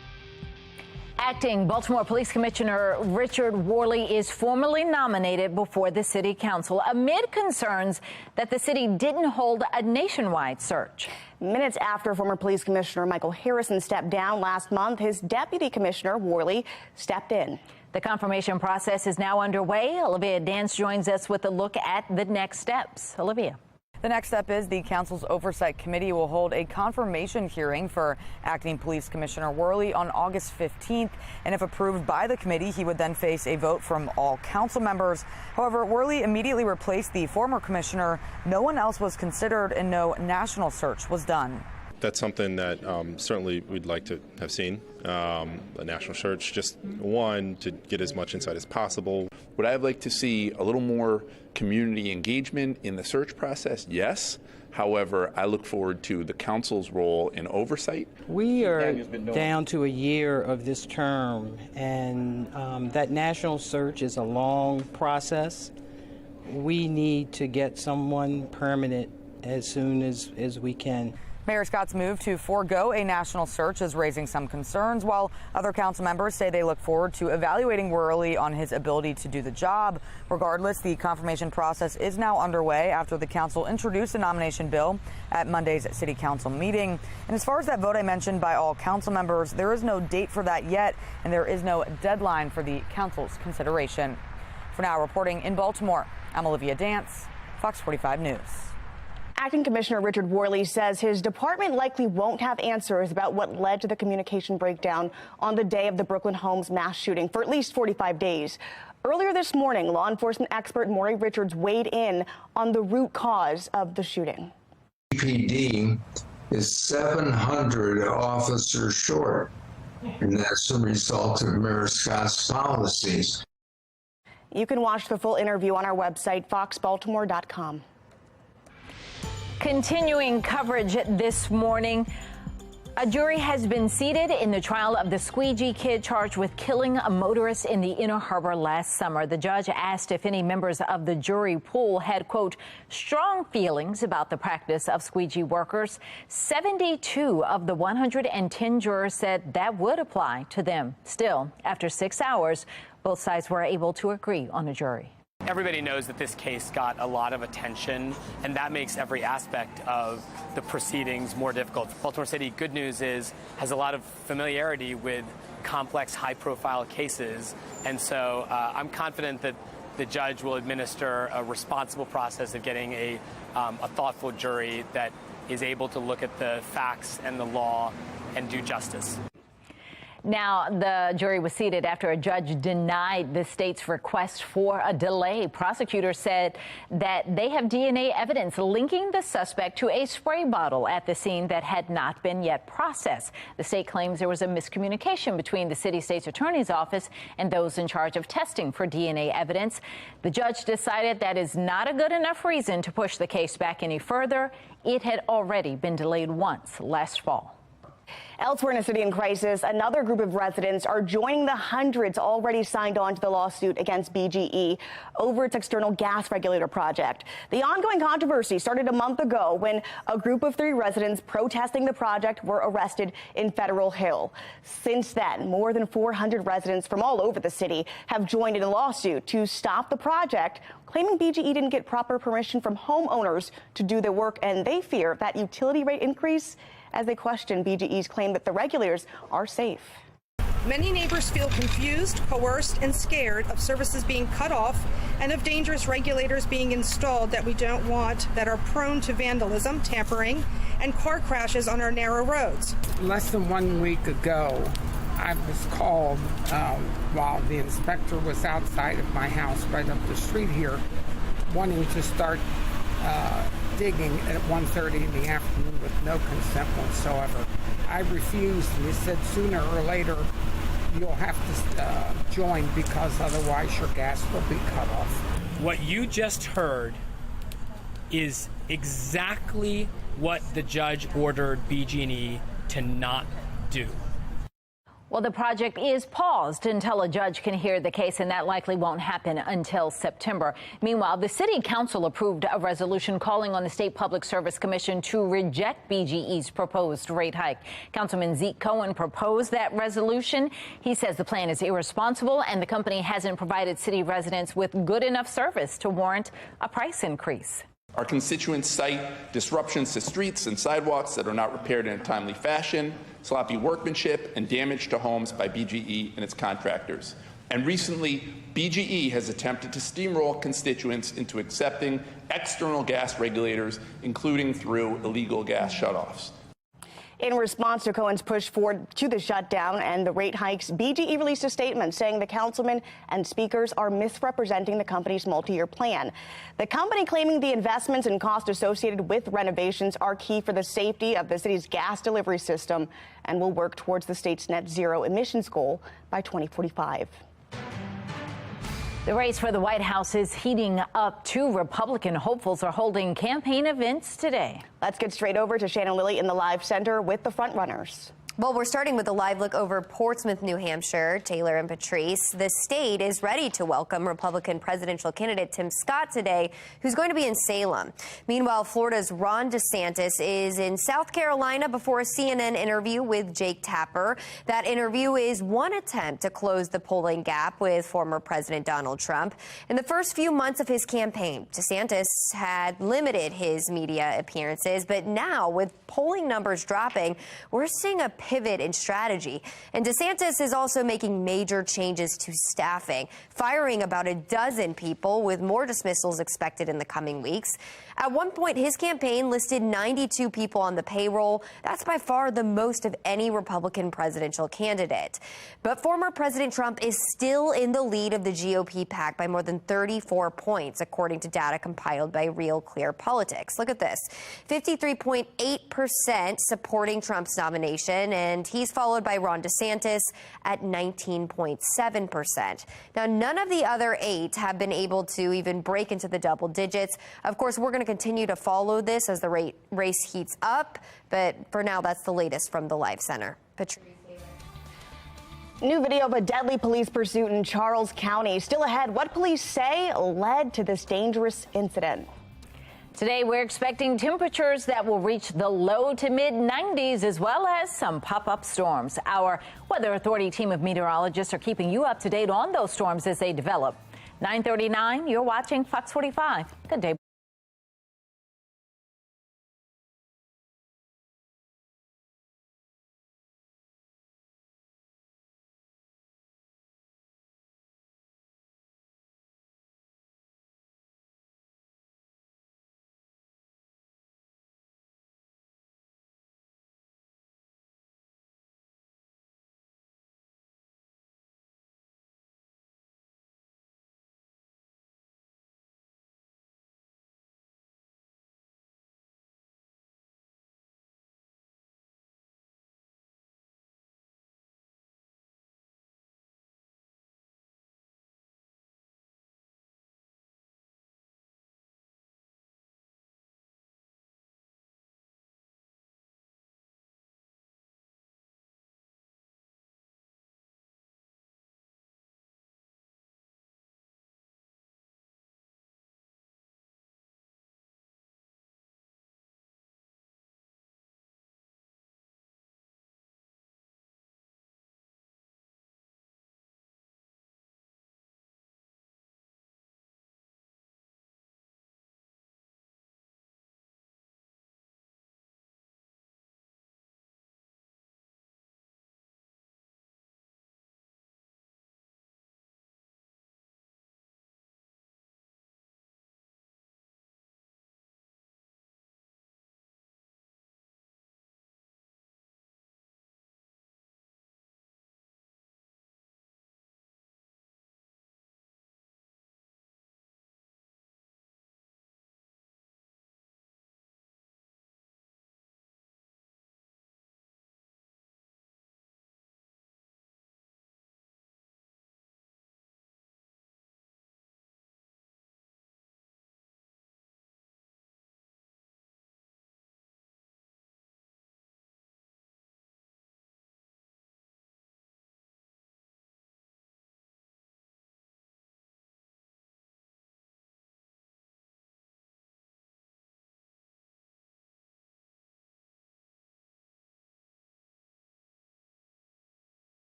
S18: Acting Baltimore Police Commissioner Richard Worley is formally nominated before the City Council amid concerns that the city didn't hold a nationwide search.
S2: Minutes after former Police Commissioner Michael Harrison stepped down last month, his Deputy Commissioner Worley stepped in.
S18: The confirmation process is now underway. Olivia Dance joins us with a look at the next steps. Olivia.
S7: The next step is the council's oversight committee will hold a confirmation hearing for acting police commissioner Worley on August 15th. And if approved by the committee, he would then face a vote from all council members. However, Worley immediately replaced the former commissioner. No one else was considered and no national search was done.
S10: That's something that certainly we'd like to have seen. A national search, just one, to get as much insight as possible.
S14: Would I like to see a little more community engagement in the search process? Yes. However, I look forward to the council's role in oversight.
S22: We are down to a year of this term, and that national search is a long process. We need to get someone permanent as soon as we can.
S7: Mayor Scott's move to forego a national search is raising some concerns, while other council members say they look forward to evaluating Worley on his ability to do the job. Regardless, the confirmation process is now underway after the council introduced a nomination bill at Monday's city council meeting. And as far as that vote I mentioned by all council members, there is no date for that yet, and there is no deadline for the council's consideration. For now, reporting in Baltimore, I'm Olivia Dance, Fox 45 News.
S2: Acting Commissioner Richard Worley says his department likely won't have answers about what led to the communication breakdown on the day of the Brooklyn Homes mass shooting for at least 45 days. Earlier this morning, law enforcement expert Maury Richards weighed in on the root cause of the shooting.
S19: PD is 700 officers short, and that's the result of Mayor Scott's policies.
S2: You can watch the full interview on our website, foxbaltimore.com.
S18: Continuing coverage this morning, a jury has been seated in the trial of the squeegee kid charged with killing a motorist in the Inner Harbor last summer. The judge asked if any members of the jury pool had, quote, strong feelings about the practice of squeegee workers. 72 of the 110 jurors said that would apply to them. Still, after 6 hours, both sides were able to agree on a jury.
S23: Everybody knows that this case got a lot of attention, and that makes every aspect of the proceedings more difficult. Baltimore City, good news is, has a lot of familiarity with complex, high-profile cases, and so I'm confident that the judge will administer a responsible process of getting a thoughtful jury that is able to look at the facts and the law and do justice.
S18: Now, the jury was seated after a judge denied the state's request for a delay. Prosecutors said that they have DNA evidence linking the suspect to a spray bottle at the scene that had not been yet processed. The state claims there was a miscommunication between the city state's attorney's office and those in charge of testing for DNA evidence. The judge decided that is not a good enough reason to push the case back any further. It had already been delayed once last fall.
S2: Elsewhere in a city in crisis, another group of residents are joining the hundreds already signed on to the lawsuit against BGE over its external gas regulator project. The ongoing controversy started a month ago when a group of 3 residents protesting the project were arrested in Federal Hill. Since then, more than 400 residents from all over the city have joined in a lawsuit to stop the project, claiming BGE didn't get proper permission from homeowners to do their work, and they fear that utility rate increase as they question BGE's claim that the regulators are safe.
S11: Many neighbors feel confused, coerced, and scared of services being cut off and of dangerous regulators being installed that we don't want, that are prone to vandalism, tampering, and car crashes on our narrow roads.
S15: Less than 1 week ago, I was called while the inspector was outside of my house right up the street here, wanting to start digging at 1:30 in the afternoon with no consent whatsoever. I refused, and he said sooner or later you'll have to join because otherwise your gas will be cut off.
S16: What you just heard is exactly what the judge ordered BG&E to not do.
S18: Well, the project is paused until a judge can hear the case, and that likely won't happen until September. Meanwhile, the City Council approved a resolution calling on the State Public Service Commission to reject BGE's proposed rate hike. Councilman Zeke Cohen proposed that resolution. He says the plan is irresponsible and the company hasn't provided city residents with good enough service to warrant a price increase.
S14: Our constituents cite disruptions to streets and sidewalks that are not repaired in a timely fashion, sloppy workmanship, and damage to homes by BGE and its contractors. And recently, BGE has attempted to steamroll constituents into accepting external gas regulators, including through illegal gas shutoffs.
S2: In response to Cohen's push forward to the shutdown and the rate hikes, BGE released a statement saying the councilmen and speakers are misrepresenting the company's multi-year plan. The company claiming the investments and costs associated with renovations are key for the safety of the city's gas delivery system and will work towards the state's net zero emissions goal by 2045.
S18: The race for the White House is heating up. 2 Republican hopefuls are holding campaign events today.
S2: Let's get straight over to Shannon Lilly in the live center with the frontrunners.
S5: Well, we're starting with a live look over Portsmouth, New Hampshire. Taylor and Patrice, the state is ready to welcome Republican presidential candidate Tim Scott today, who's going to be in Salem. Meanwhile, Florida's Ron DeSantis is in South Carolina before a CNN interview with Jake Tapper. That interview is one attempt to close the polling gap with former President Donald Trump. In the first few months of his campaign, DeSantis had limited his media appearances, but now with polling numbers dropping, we're seeing a pivot in strategy. And DeSantis is also making major changes to staffing, firing about a dozen people with more dismissals expected in the coming weeks. At one point, his campaign listed 92 people on the payroll. That's by far the most of any Republican presidential candidate. But former President Trump is still in the lead of the GOP pack by more than 34 points, according to data compiled by Real Clear Politics. Look at this. 53.8% supporting Trump's nomination, and he's followed by Ron DeSantis at 19.7%. Now, none of the other 8 have been able to even break into the double digits. Of course, we're going to continue to follow this as the race heats up, but for now, that's the latest from the Live Center. Patrice.
S2: New video of a deadly police pursuit in Charles County. Still ahead, what police say led to this dangerous incident.
S18: Today, we're expecting temperatures that will reach the low to mid 90s, as well as some pop-up storms. Our Weather Authority team of meteorologists are keeping you up to date on those storms as they develop. 9:39, you're watching Fox 45. Good day.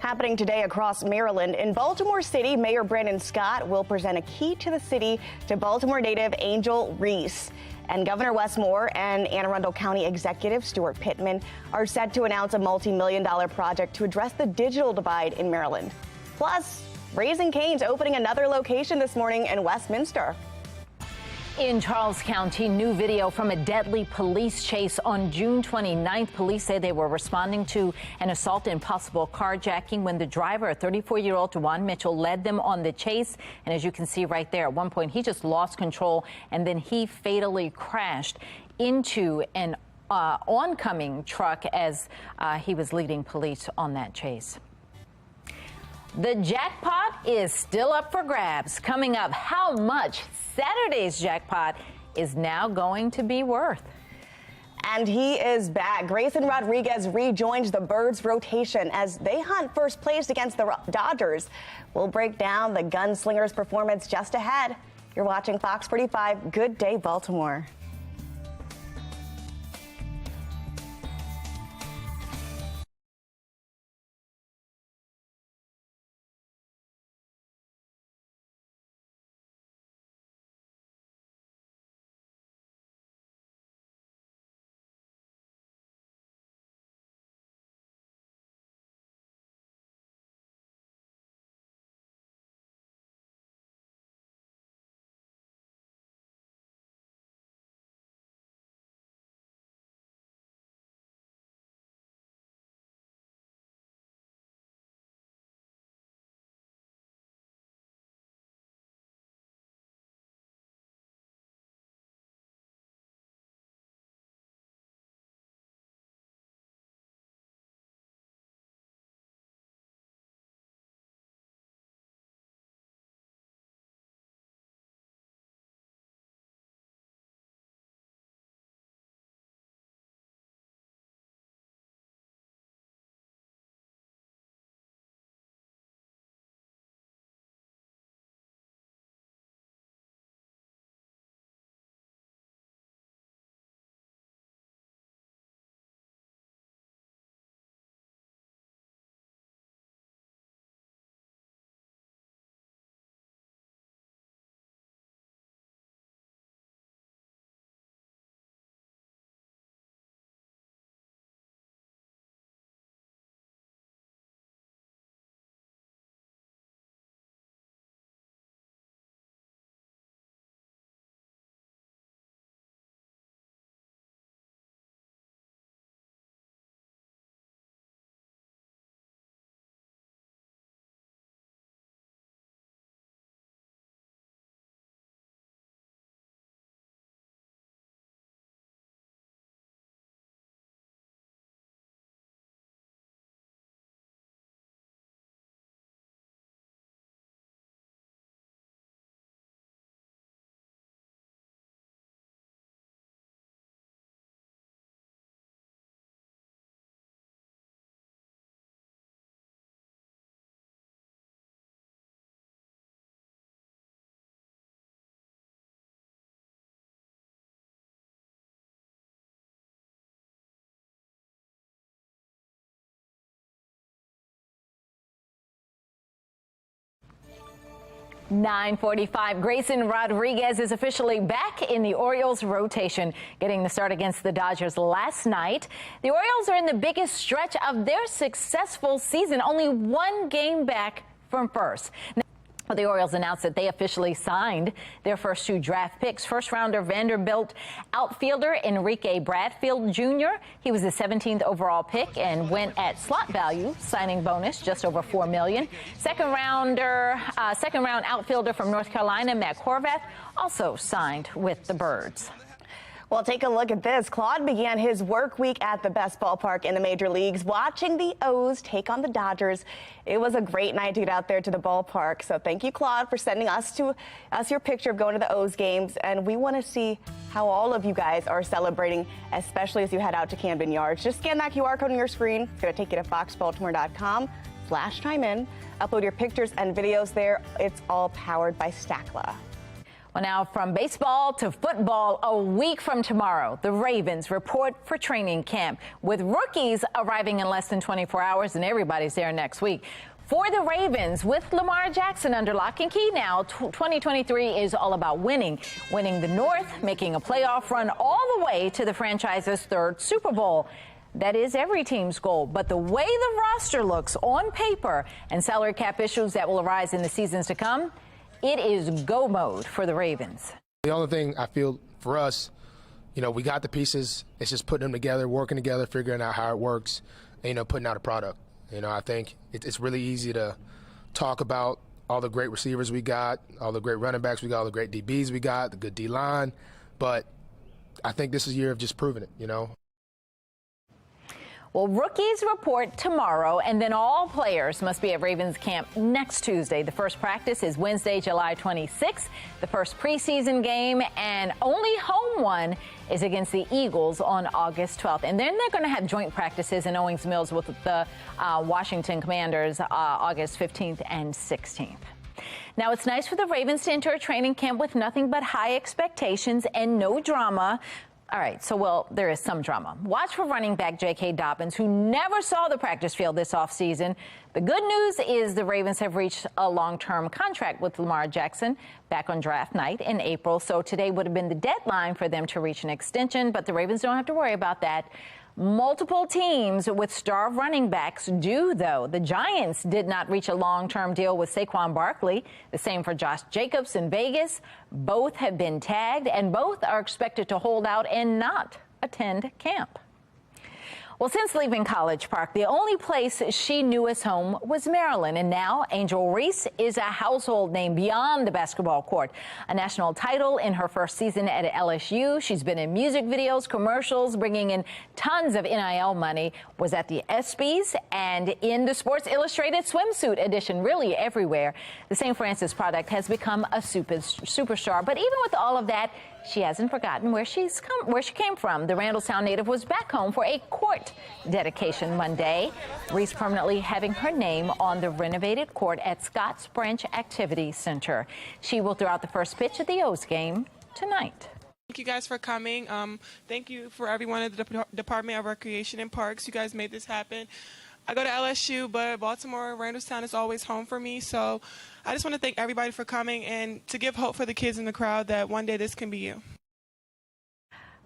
S2: Happening today across Maryland. In Baltimore City, Mayor Brandon Scott will present a key to the city to Baltimore native Angel Reese. And Governor Wes Moore and Anne Arundel County Executive Stuart Pittman are set to announce a multi-million-dollar project to address the digital divide in Maryland. Plus, Raising Cane's opening another location this morning in Westminster.
S18: In Charles County, new video from a deadly police chase on June 29th. Police say they were responding to an assault and possible carjacking when the driver, a 34-year-old DeJuan Mitchell, led them on the chase. And as you can see right there, at one point he just lost control and then he fatally crashed into an oncoming truck as he was leading police on that chase. The jackpot is still up for grabs. Coming up, how much Saturday's jackpot is now going to be worth.
S2: And he is back. Grayson Rodriguez rejoins the Birds rotation as they hunt first place against the Dodgers. We'll break down the gunslinger's performance just ahead. You're watching Fox 45. Good day, Baltimore.
S18: .45. Grayson Rodriguez is officially back in the Orioles rotation, getting the start against the Dodgers last night. The Orioles are in the biggest stretch of their successful season, only one game back from first. The Orioles announced that they officially signed their first two draft picks. First-rounder Vanderbilt outfielder Enrique Bradfield Jr. He was the 17th overall pick and went at slot value, signing bonus just over $4 million. Second-round outfielder from North Carolina, Matt Horvath, also signed with the Birds.
S2: Well, take a look at this. Claude began his work week at the best ballpark in the major leagues, watching the O's take on the Dodgers. It was a great night to get out there to the ballpark. So thank you, Claude, for sending us your picture of going to the O's games. And we want to see how all of you guys are celebrating, especially as you head out to Camden Yards. Just scan that QR code on your screen. It's going to take you to foxbaltimore.com/chime in. Upload your pictures and videos there. It's all powered by Stackla.
S18: Well, now from baseball to football, a week from tomorrow, the Ravens report for training camp, with rookies arriving in less than 24 hours, and everybody's there next week. For the Ravens, with Lamar Jackson under lock and key now, 2023 is all about winning. Winning the North, making a playoff run all the way to the franchise's third Super Bowl. That is every team's goal. But the way the roster looks on paper and salary cap issues that will arise in the seasons to come, it is go mode for the Ravens.
S17: The only thing I feel for us, we got the pieces. It's just putting them together, working together, figuring out how it works, and, putting out a product. I think it's really easy to talk about all the great receivers we got, all the great running backs we got, all the great DBs we got, the good D-line. But I think this is a year of just proving it,
S18: Well, rookies report tomorrow, and then all players must be at Ravens camp next Tuesday. The first practice is Wednesday, July 26th, the first preseason game, and only home one is against the Eagles on August 12th. And then they're going to have joint practices in Owings Mills with the Washington Commanders August 15th and 16th. Now, it's nice for the Ravens to enter a training camp with nothing but high expectations and no drama. All right, so, there is some drama. Watch for running back J.K. Dobbins, who never saw the practice field this offseason. The good news is the Ravens have reached a long-term contract with Lamar Jackson back on draft night in April. So today would have been the deadline for them to reach an extension, but the Ravens don't have to worry about that. Multiple teams with star running backs do, though. The Giants did not reach a long-term deal with Saquon Barkley. The same for Josh Jacobs in Vegas. Both have been tagged, and both are expected to hold out and not attend camp. Well, since leaving College Park, the only place she knew as home was Maryland. And now Angel Reese is a household name beyond the basketball court. A national title in her first season at LSU. She's been in music videos, commercials, bringing in tons of NIL money. Was at the ESPYs and in the Sports Illustrated swimsuit edition, really everywhere. The St. Francis product has become a superstar. But even with all of that, she hasn't forgotten where she came from. The Randallstown native was back home for a court dedication Monday. Reese permanently having her name on the renovated court at Scotts Branch Activity Center. She will throw out the first pitch of the O's game tonight.
S20: Thank you guys for coming. Thank you for everyone at the Department of Recreation and Parks. You guys made this happen. I go to LSU, but Baltimore, Randallstown is always home for me. So I just want to thank everybody for coming and to give hope for the kids in the crowd that one day this can be you.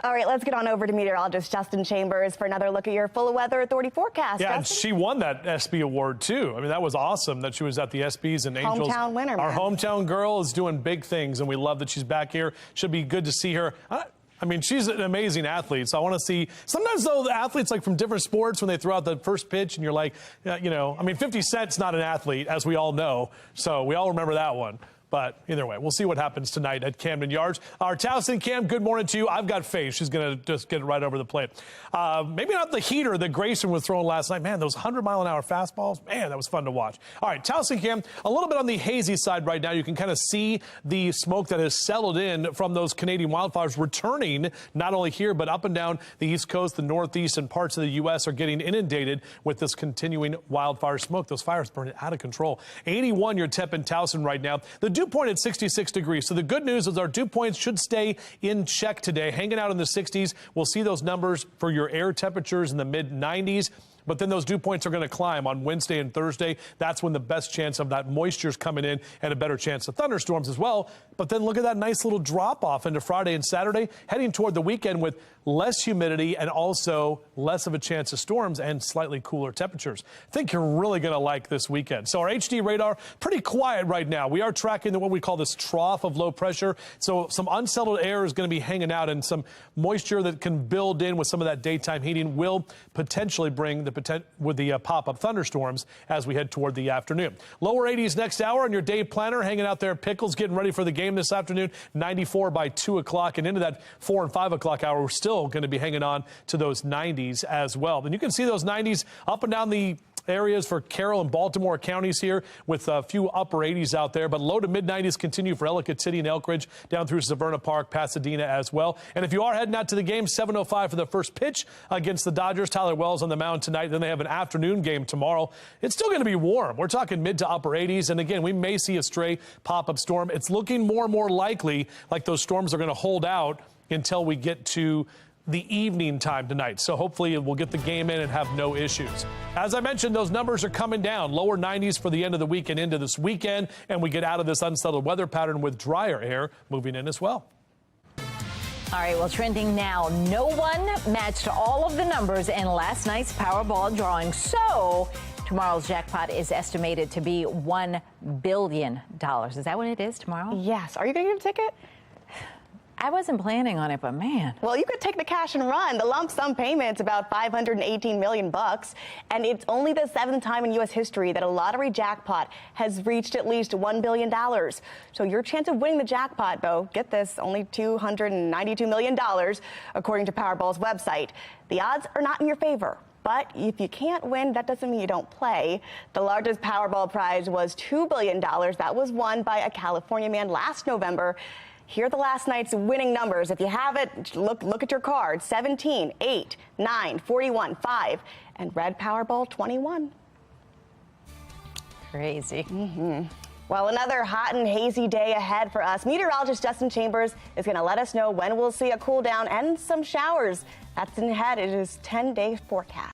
S2: All right, let's get on over to meteorologist Justin Chambers for another look at your full weather authority forecast.
S4: Yeah,
S2: Justin?
S4: and she won that ESPY award, too. I mean, that was awesome that she was at the ESPYs and Angels.
S2: Hometown winner,
S4: Our
S2: man.
S4: hometown girl is doing big things, and we love that she's back here. Should be good to see her. I mean, she's an amazing athlete, so I want to see. Sometimes, though, the athletes, like from different sports, when they throw out the first pitch and you're like, I mean, 50 Cent's not an athlete, as we all know, so we all remember that one. But either way, we'll see what happens tonight at Camden Yards. Our Towson Cam, good morning to you. I've got faith. She's going to just get it right over the plate. Maybe not the heater that Grayson was throwing last night. Man, those 100-mile-an-hour fastballs, man, that was fun to watch. All right, Towson Cam, a little bit on the hazy side right now. You can kind of see the smoke that has settled in from those Canadian wildfires returning, not only here, but up and down the East Coast, the Northeast, and parts of the U.S. are getting inundated with this continuing wildfire smoke. Those fires burning out of control. 81 your temp in Towson right now. The dew point at 66 degrees. So the good news is our dew points should stay in check today, hanging out in the 60s. We'll see those numbers for your air temperatures in the mid-90s. But then those dew points are going to climb on Wednesday and Thursday. That's when the best chance of that moisture is coming in and a better chance of thunderstorms as well. But then look at that nice little drop off into Friday and Saturday, heading toward the weekend with less humidity and also less of a chance of storms and slightly cooler temperatures. I think you're really going to like this weekend. So our HD radar, pretty quiet right now. We are tracking what we call this trough of low pressure. So some unsettled air is going to be hanging out, and some moisture that can build in with some of that daytime heating will potentially bring the pop-up thunderstorms as we head toward the afternoon. Lower 80s next hour on your day planner, hanging out there at Pickles, getting ready for the game this afternoon. 94 by 2 o'clock, and into that 4 and 5 o'clock hour, we're still going to be hanging on to those 90s as well. And you can see those 90s up and down the areas for Carroll and Baltimore counties here with a few upper 80s out there, but low to mid 90s continue for Ellicott City and Elkridge down through Severna Park, Pasadena as well. And if you are heading out to the game, 7:05 for the first pitch against the Dodgers. Tyler Wells on the mound tonight. Then they have an afternoon game tomorrow. It's still going to be warm. We're talking mid to upper 80s. And again, we may see a stray pop-up storm. It's looking more and more likely like those storms are going to hold out until we get to the evening time tonight. So hopefully we'll get the game in and have no issues. As I mentioned, those numbers are coming down. Lower 90s for the end of the week and into this weekend. And we get out of this unsettled weather pattern with drier air moving in as well.
S18: All right, well, trending now. No one matched all of the numbers in last night's Powerball drawing. So tomorrow's jackpot is estimated to be $1 billion. Is that what it is tomorrow?
S2: Yes. Are you going to get a ticket?
S18: I wasn't planning on it, but man.
S2: Well, you could take the cash and run. The lump sum payment's about $518 million, and it's only the 7th time in U.S. history that a lottery jackpot has reached at least $1 billion. So your chance of winning the jackpot, though, get this, only $292 million, according to Powerball's website. The odds are not in your favor. But if you can't win, that doesn't mean you don't play. The largest Powerball prize was $2 billion. That was won by a California man last November. Here are the last night's winning numbers. If you have it, look at your card. 17, 8, 9, 41, 5, and red Powerball 21.
S18: Crazy.
S2: Well, another hot and hazy day ahead for us. Meteorologist Justin Chambers is going to let us know when we'll see a cool down and some showers. That's ahead. It is 10-day forecast.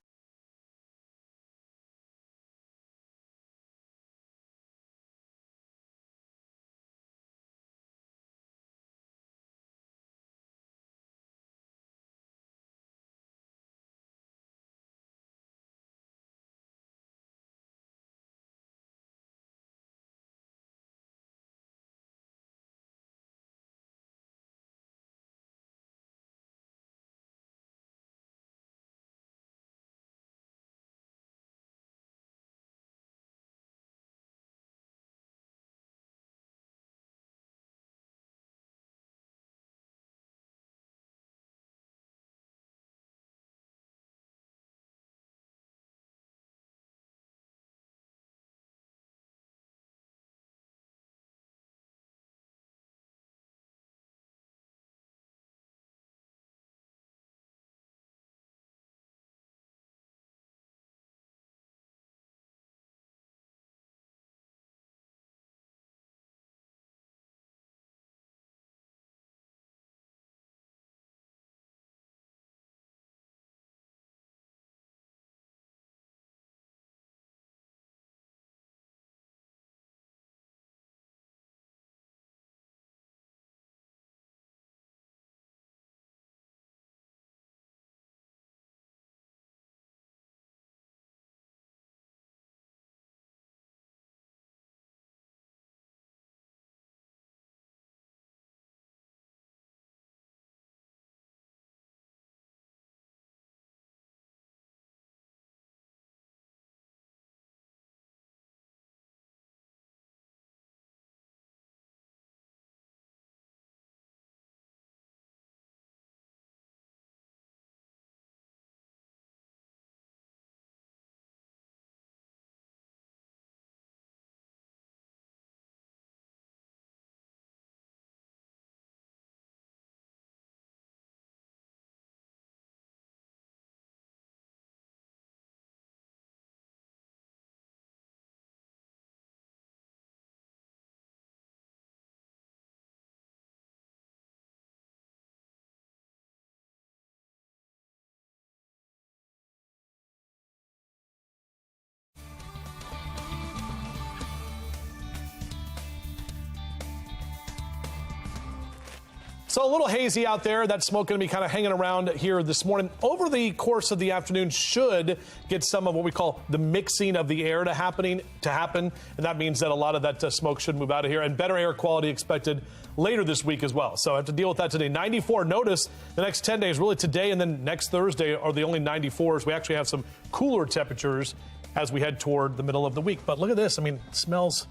S4: So a little hazy out there. That smoke going to be kind of hanging around here this morning. Over the course of the afternoon, should get some of what we call the mixing of the air to happen. And that means that a lot of that smoke should move out of here. And better air quality expected later this week as well. So I have to deal with that today. 94. Notice the next 10 days, really today and then next Thursday are the only 94s. We actually have some cooler temperatures as we head toward the middle of the week. But look at this. I mean, it smells.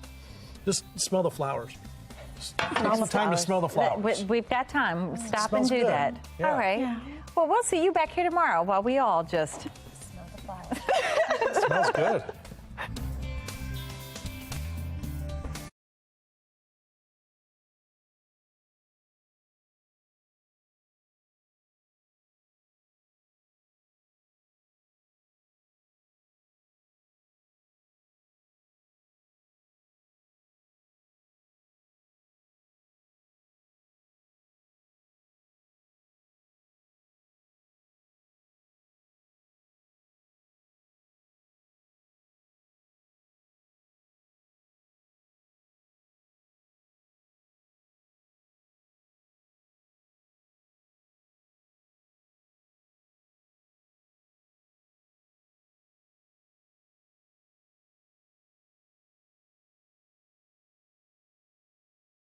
S4: Just smell the flowers. It's time to smell the flowers.
S18: We've got time. Stop and
S4: Smells
S18: do
S4: good.
S18: that.
S4: Yeah.
S18: All right.
S2: Yeah.
S18: Well, we'll see you back here tomorrow while we all just
S2: Smell the flowers.
S4: Smells good.